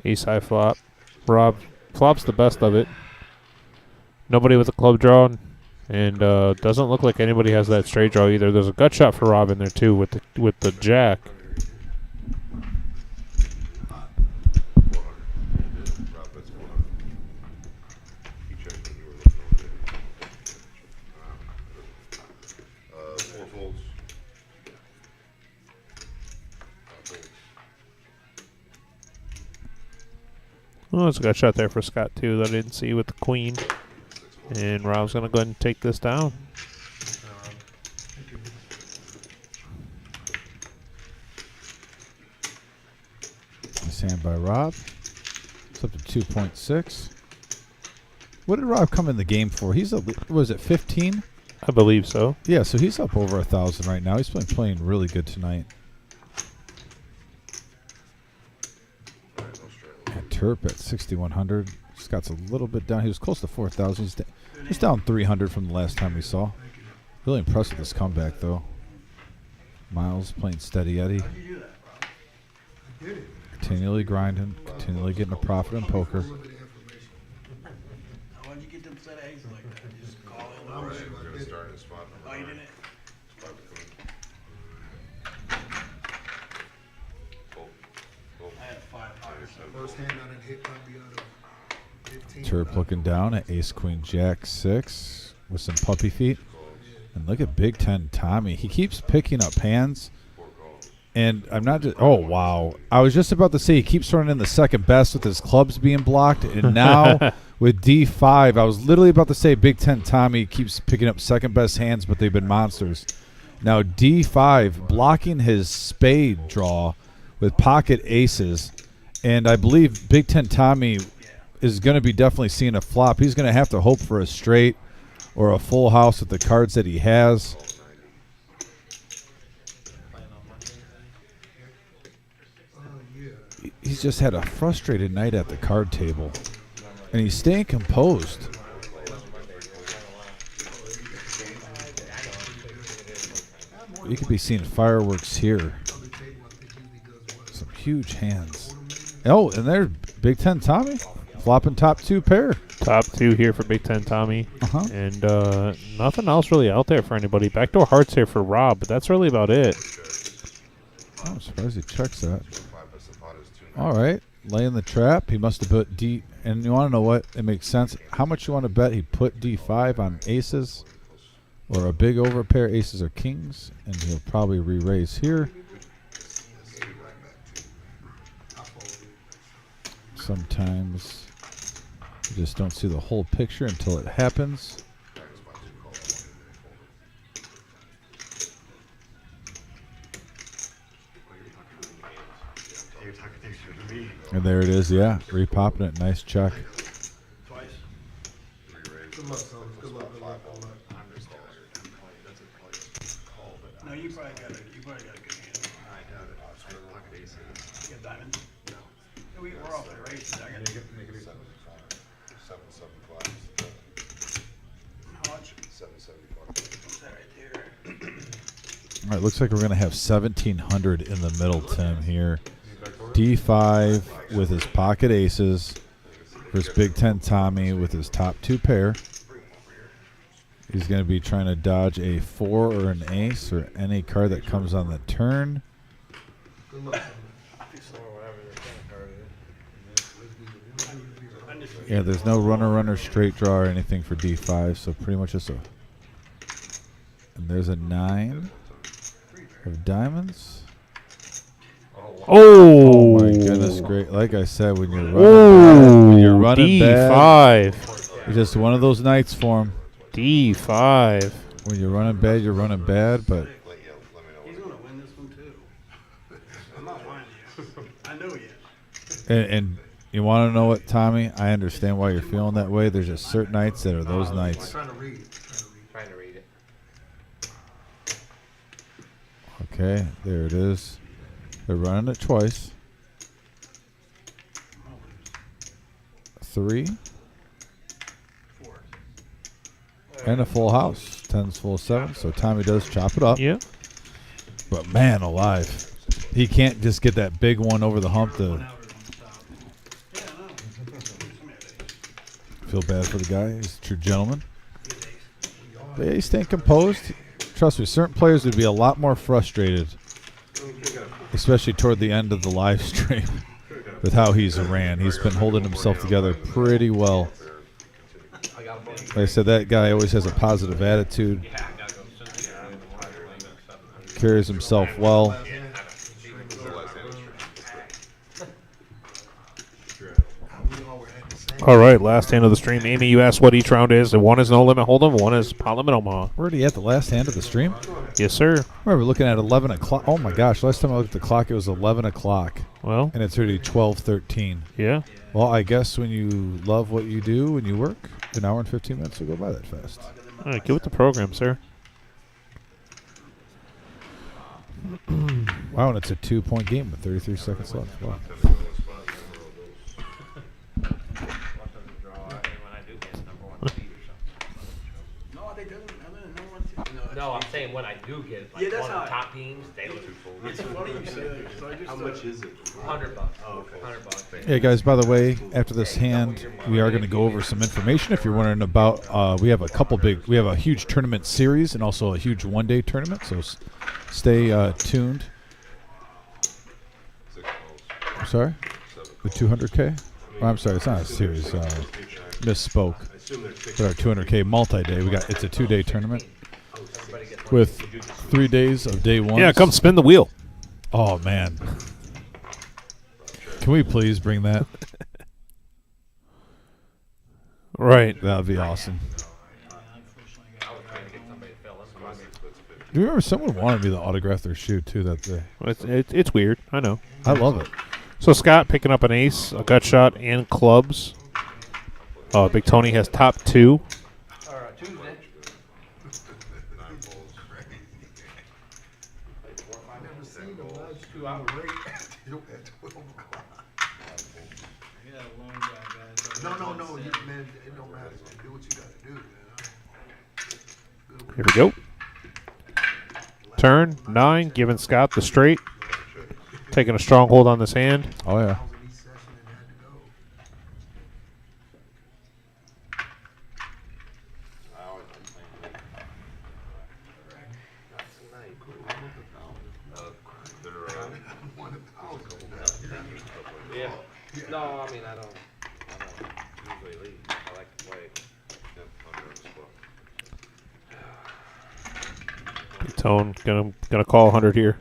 Ace high flop. Rob flops the best of it. Nobody with a club draw, and doesn't look like anybody has that straight draw either. There's a gut shot for Rob in there too with the jack. Oh, it's a good shot there for Scott, too, that I didn't see with the queen. And Rob's going to go ahead and take this down. Nice hand by Rob. It's up to 2.6. What did Rob come in the game for? He's was it 15? I believe so. Yeah, so he's up over 1,000 right now. He's been playing really good tonight. And Terp at 6,100. Scott's a little bit down. He was close to 4,000. He's down 300 from the last time we saw. Really impressed with this comeback, though. Miles playing steady Eddie. Continually grinding, continually getting a profit in poker. Why'd you get them set of eggs like that? Just call it. We're gonna start in the spot. Oh, you didn't? I had a 5 First hand on a hit probably out of 15. Terp looking down at ace, queen, jack, 6 with some puppy feet. And look at Big Ten Tommy. He keeps picking up hands. And I'm not just, oh, wow. I was just about to say he keeps running in the second best with his clubs being blocked. And now with D5, I was literally about to say Big Ten Tommy keeps picking up second best hands, but they've been monsters. Now D5 blocking his spade draw with pocket aces. And I believe Big Ten Tommy is going to be definitely seeing a flop. He's going to have to hope for a straight or a full house with the cards that he has. He's just had a frustrated night at the card table, and he's staying composed. You could be seeing fireworks here. Some huge hands. Oh, and there's Big Ten Tommy flopping top 2 pair. Top 2 here for Big Ten Tommy. Uh-huh. And nothing else really out there for anybody. Backdoor hearts here for Rob, but that's really about it. Oh, I'm surprised he checks that. All right, laying the trap. He must have put D. And you want to know what? It makes sense. How much you want to bet he put D5 on aces or a big overpair, aces or kings, and he'll probably re-raise here. Sometimes you just don't see the whole picture until it happens. And there it is, yeah. Repopping it. Nice check. Twice. Good luck, son. Good luck. Good luck. Good luck. No, you probably got a good hand. You got diamonds? No. We're off the races. I got to make it 775. How much? 775. What's that right there? All right, looks like we're going to have 1,700 in the middle, Tim, here. D5 with his pocket aces versus Big Ten Tommy with his top 2 pair. He's going to be trying to dodge a 4 or an ace or any card that comes on the turn. Good luck. Yeah, there's no runner, straight draw or anything for D5, so pretty much just a... And there's a 9 of diamonds. Oh, my goodness, great! Like I said, when you're running bad, D5. it's just one of those nights for him. D5. When you're running bad, you're running bad. But He's going to win this one, too. I'm not lying to you. I know he is. and you want to know what, Tommy? I understand why you're feeling that way. There's just certain nights that are those nights. Trying to read it. Trying to read it. Okay, there it is. They're running it twice. 3. 4. And a full house. 10's full 7. So Tommy does chop it up. Yeah. But man alive, he can't just get that big one over the hump to feel bad for the guy. He's a true gentleman. But yeah, he's staying composed. Trust me, certain players would be a lot more frustrated, especially toward the end of the live stream, with how he's ran. He's been holding himself together pretty well. Like I said, that guy always has a positive attitude, carries himself well. All right, last hand of the stream. Amy, you asked what each round is. And one is No Limit Hold'em, one is Pot Limit Omaha. We're already at the last hand of the stream? Yes, sir. We're looking at 11 o'clock. Oh, my gosh. Last time I looked at the clock, it was 11 o'clock. Well. And it's already 12:13. Yeah. Well, I guess when you love what you do when you work, an hour and 15 minutes will go by that fast. All right, get with the program, sir. Wow, and it's a 2-point game with 33 seconds left. Wow. No, I'm saying when I do get it, like one of the top teams, they look full. It's funny you say that, 'cause I just How much is it? $100. Oh, okay. $100. Hey, guys, by the way, after this hand, we are going to go over some information. If you're wondering about, we have a huge tournament series and also a huge one-day tournament, so stay tuned. I'm sorry? The 200K? Oh, I'm sorry, it's not a series. Misspoke. But our 200K multi-day, it's a 2-day tournament with 3 days of day one. Yeah, come spin the wheel. Oh, man. Can we please bring that? Right. That would be awesome. Do you remember someone wanted me to autograph their shoe, too, that day? It's weird. I know. I love it. So Scott picking up an ace, a gut shot, and clubs. Big Tony has top 2. Tuesday. No, you man, it don't matter. Do what you got to do, man. Here we go. Turn 9, giving Scott the straight. Taking a strong hold on this hand. Oh, yeah. Yeah. No, I mean, I don't usually leave. I like to play. Big Tone gonna call 100 here.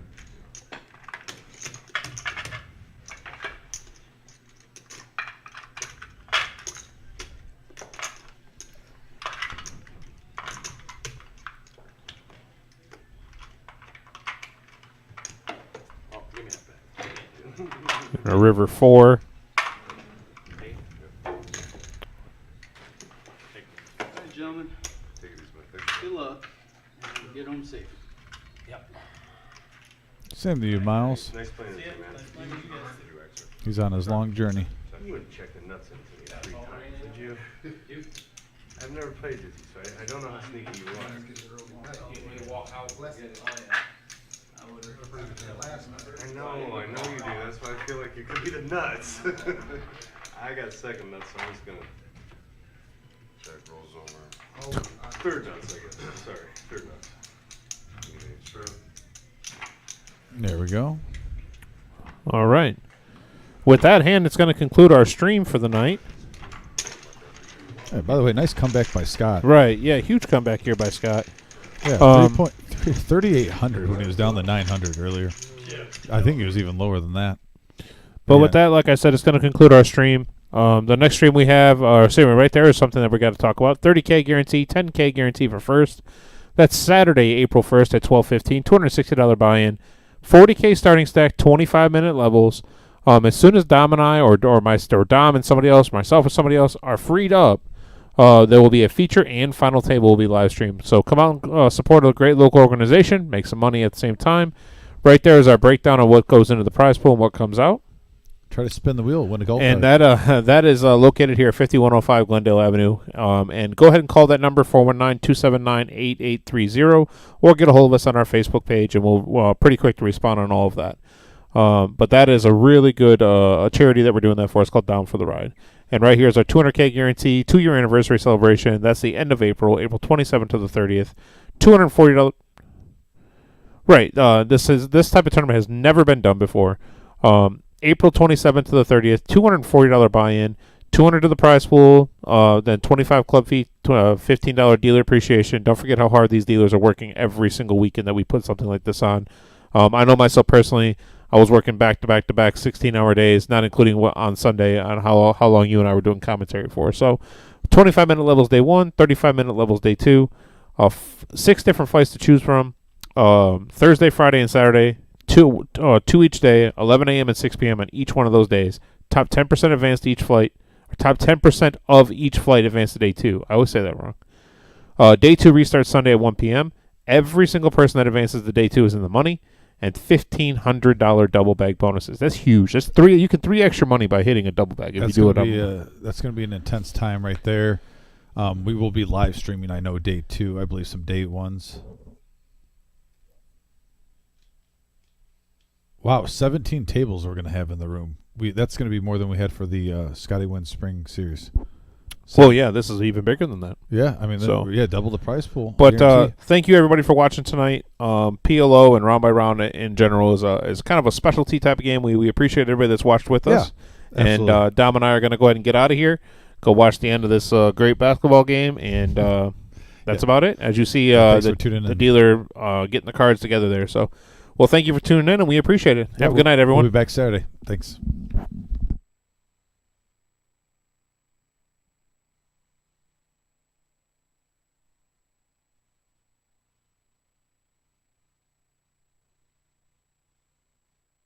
A river 4. Hey, gentlemen. Good luck. Get home safe. Yep. Same to you, Miles. Nice playing with you, man. He's on his long journey. You wouldn't check the nuts into me 3 times, did you? I've never played with you, so I don't know how sneaky you are. I know you do. That's why I feel like you could be the nuts. I got second nuts, so I'm just gonna check rolls over. Third nuts, I guess. Sorry, third nuts. There we go. All right. With that hand, it's going to conclude our stream for the night. Hey, by the way, nice comeback by Scott. Right. Yeah, huge comeback here by Scott. Yeah, 3,800 when he was down to 900 earlier. I think he was even lower than that. But with that, like I said, it's going to conclude our stream. The next stream we have, right there, is something that we got to talk about. 30K guarantee, 10K guarantee for first. That's Saturday, April 1st at 12:15. $260 buy-in. 40K starting stack, 25-minute levels. As soon as Dom and I, or Dom and somebody else, myself or somebody else, are freed up, there will be a feature and final table will be live streamed. So come out and support a great local organization, make some money at the same time. Right there is our breakdown of what goes into the prize pool and what comes out. Try to spin the wheel, win a golf And cart. that is located here at 5105 Glendale Avenue. And go ahead and call that number, 419-279-8830, or get a hold of us on our Facebook page, and we'll pretty quick to respond on all of that. But that is a really good a charity that we're doing that for. It's called Down for the Ride. And right here is our 200K guarantee, 2-year anniversary celebration. That's the end of April, April 27th to the 30th. $240. Right. This type of tournament has never been done before. April 27th to the 30th, $240 buy-in, $200 to the prize pool, then 25 club fee, $15 dealer appreciation. Don't forget how hard these dealers are working every single weekend that we put something like this on. I know myself personally, I was working back to back to back 16-hour days, not including what on Sunday on how long you and I were doing commentary for. So 25-minute levels day 1, 35-minute levels day 2, 6 different fights to choose from. Thursday, Friday, and Saturday, two each day, 11 a.m. and 6 p.m. on each one of those days. Top 10% advanced each flight. Or top 10% of each flight advanced to day 2. I always say that wrong. Day 2 restarts Sunday at 1 p.m. Every single person that advances to day 2 is in the money, and $1,500 double bag bonuses. That's huge. That's 3. You can 3 extra money by hitting a double bag if you do it. That's going to be an intense time right there. We will be live streaming. I know day 2. I believe some day 1s. Wow, 17 tables we're going to have in the room. That's going to be more than we had for the Scotty Wynn Spring Series. So, well, yeah, this is even bigger than that. Yeah, I mean, double the prize pool. But thank you, everybody, for watching tonight. PLO and Round by Round in general is kind of a specialty type of game. We appreciate everybody that's watched with us. And Dom and I are going to go ahead and get out of here, go watch the end of this great basketball game, and that's about it. As you see, the dealer getting the cards together there. So, well, thank you for tuning in, and we appreciate it. Have a good night, everyone. We'll be back Saturday. Thanks.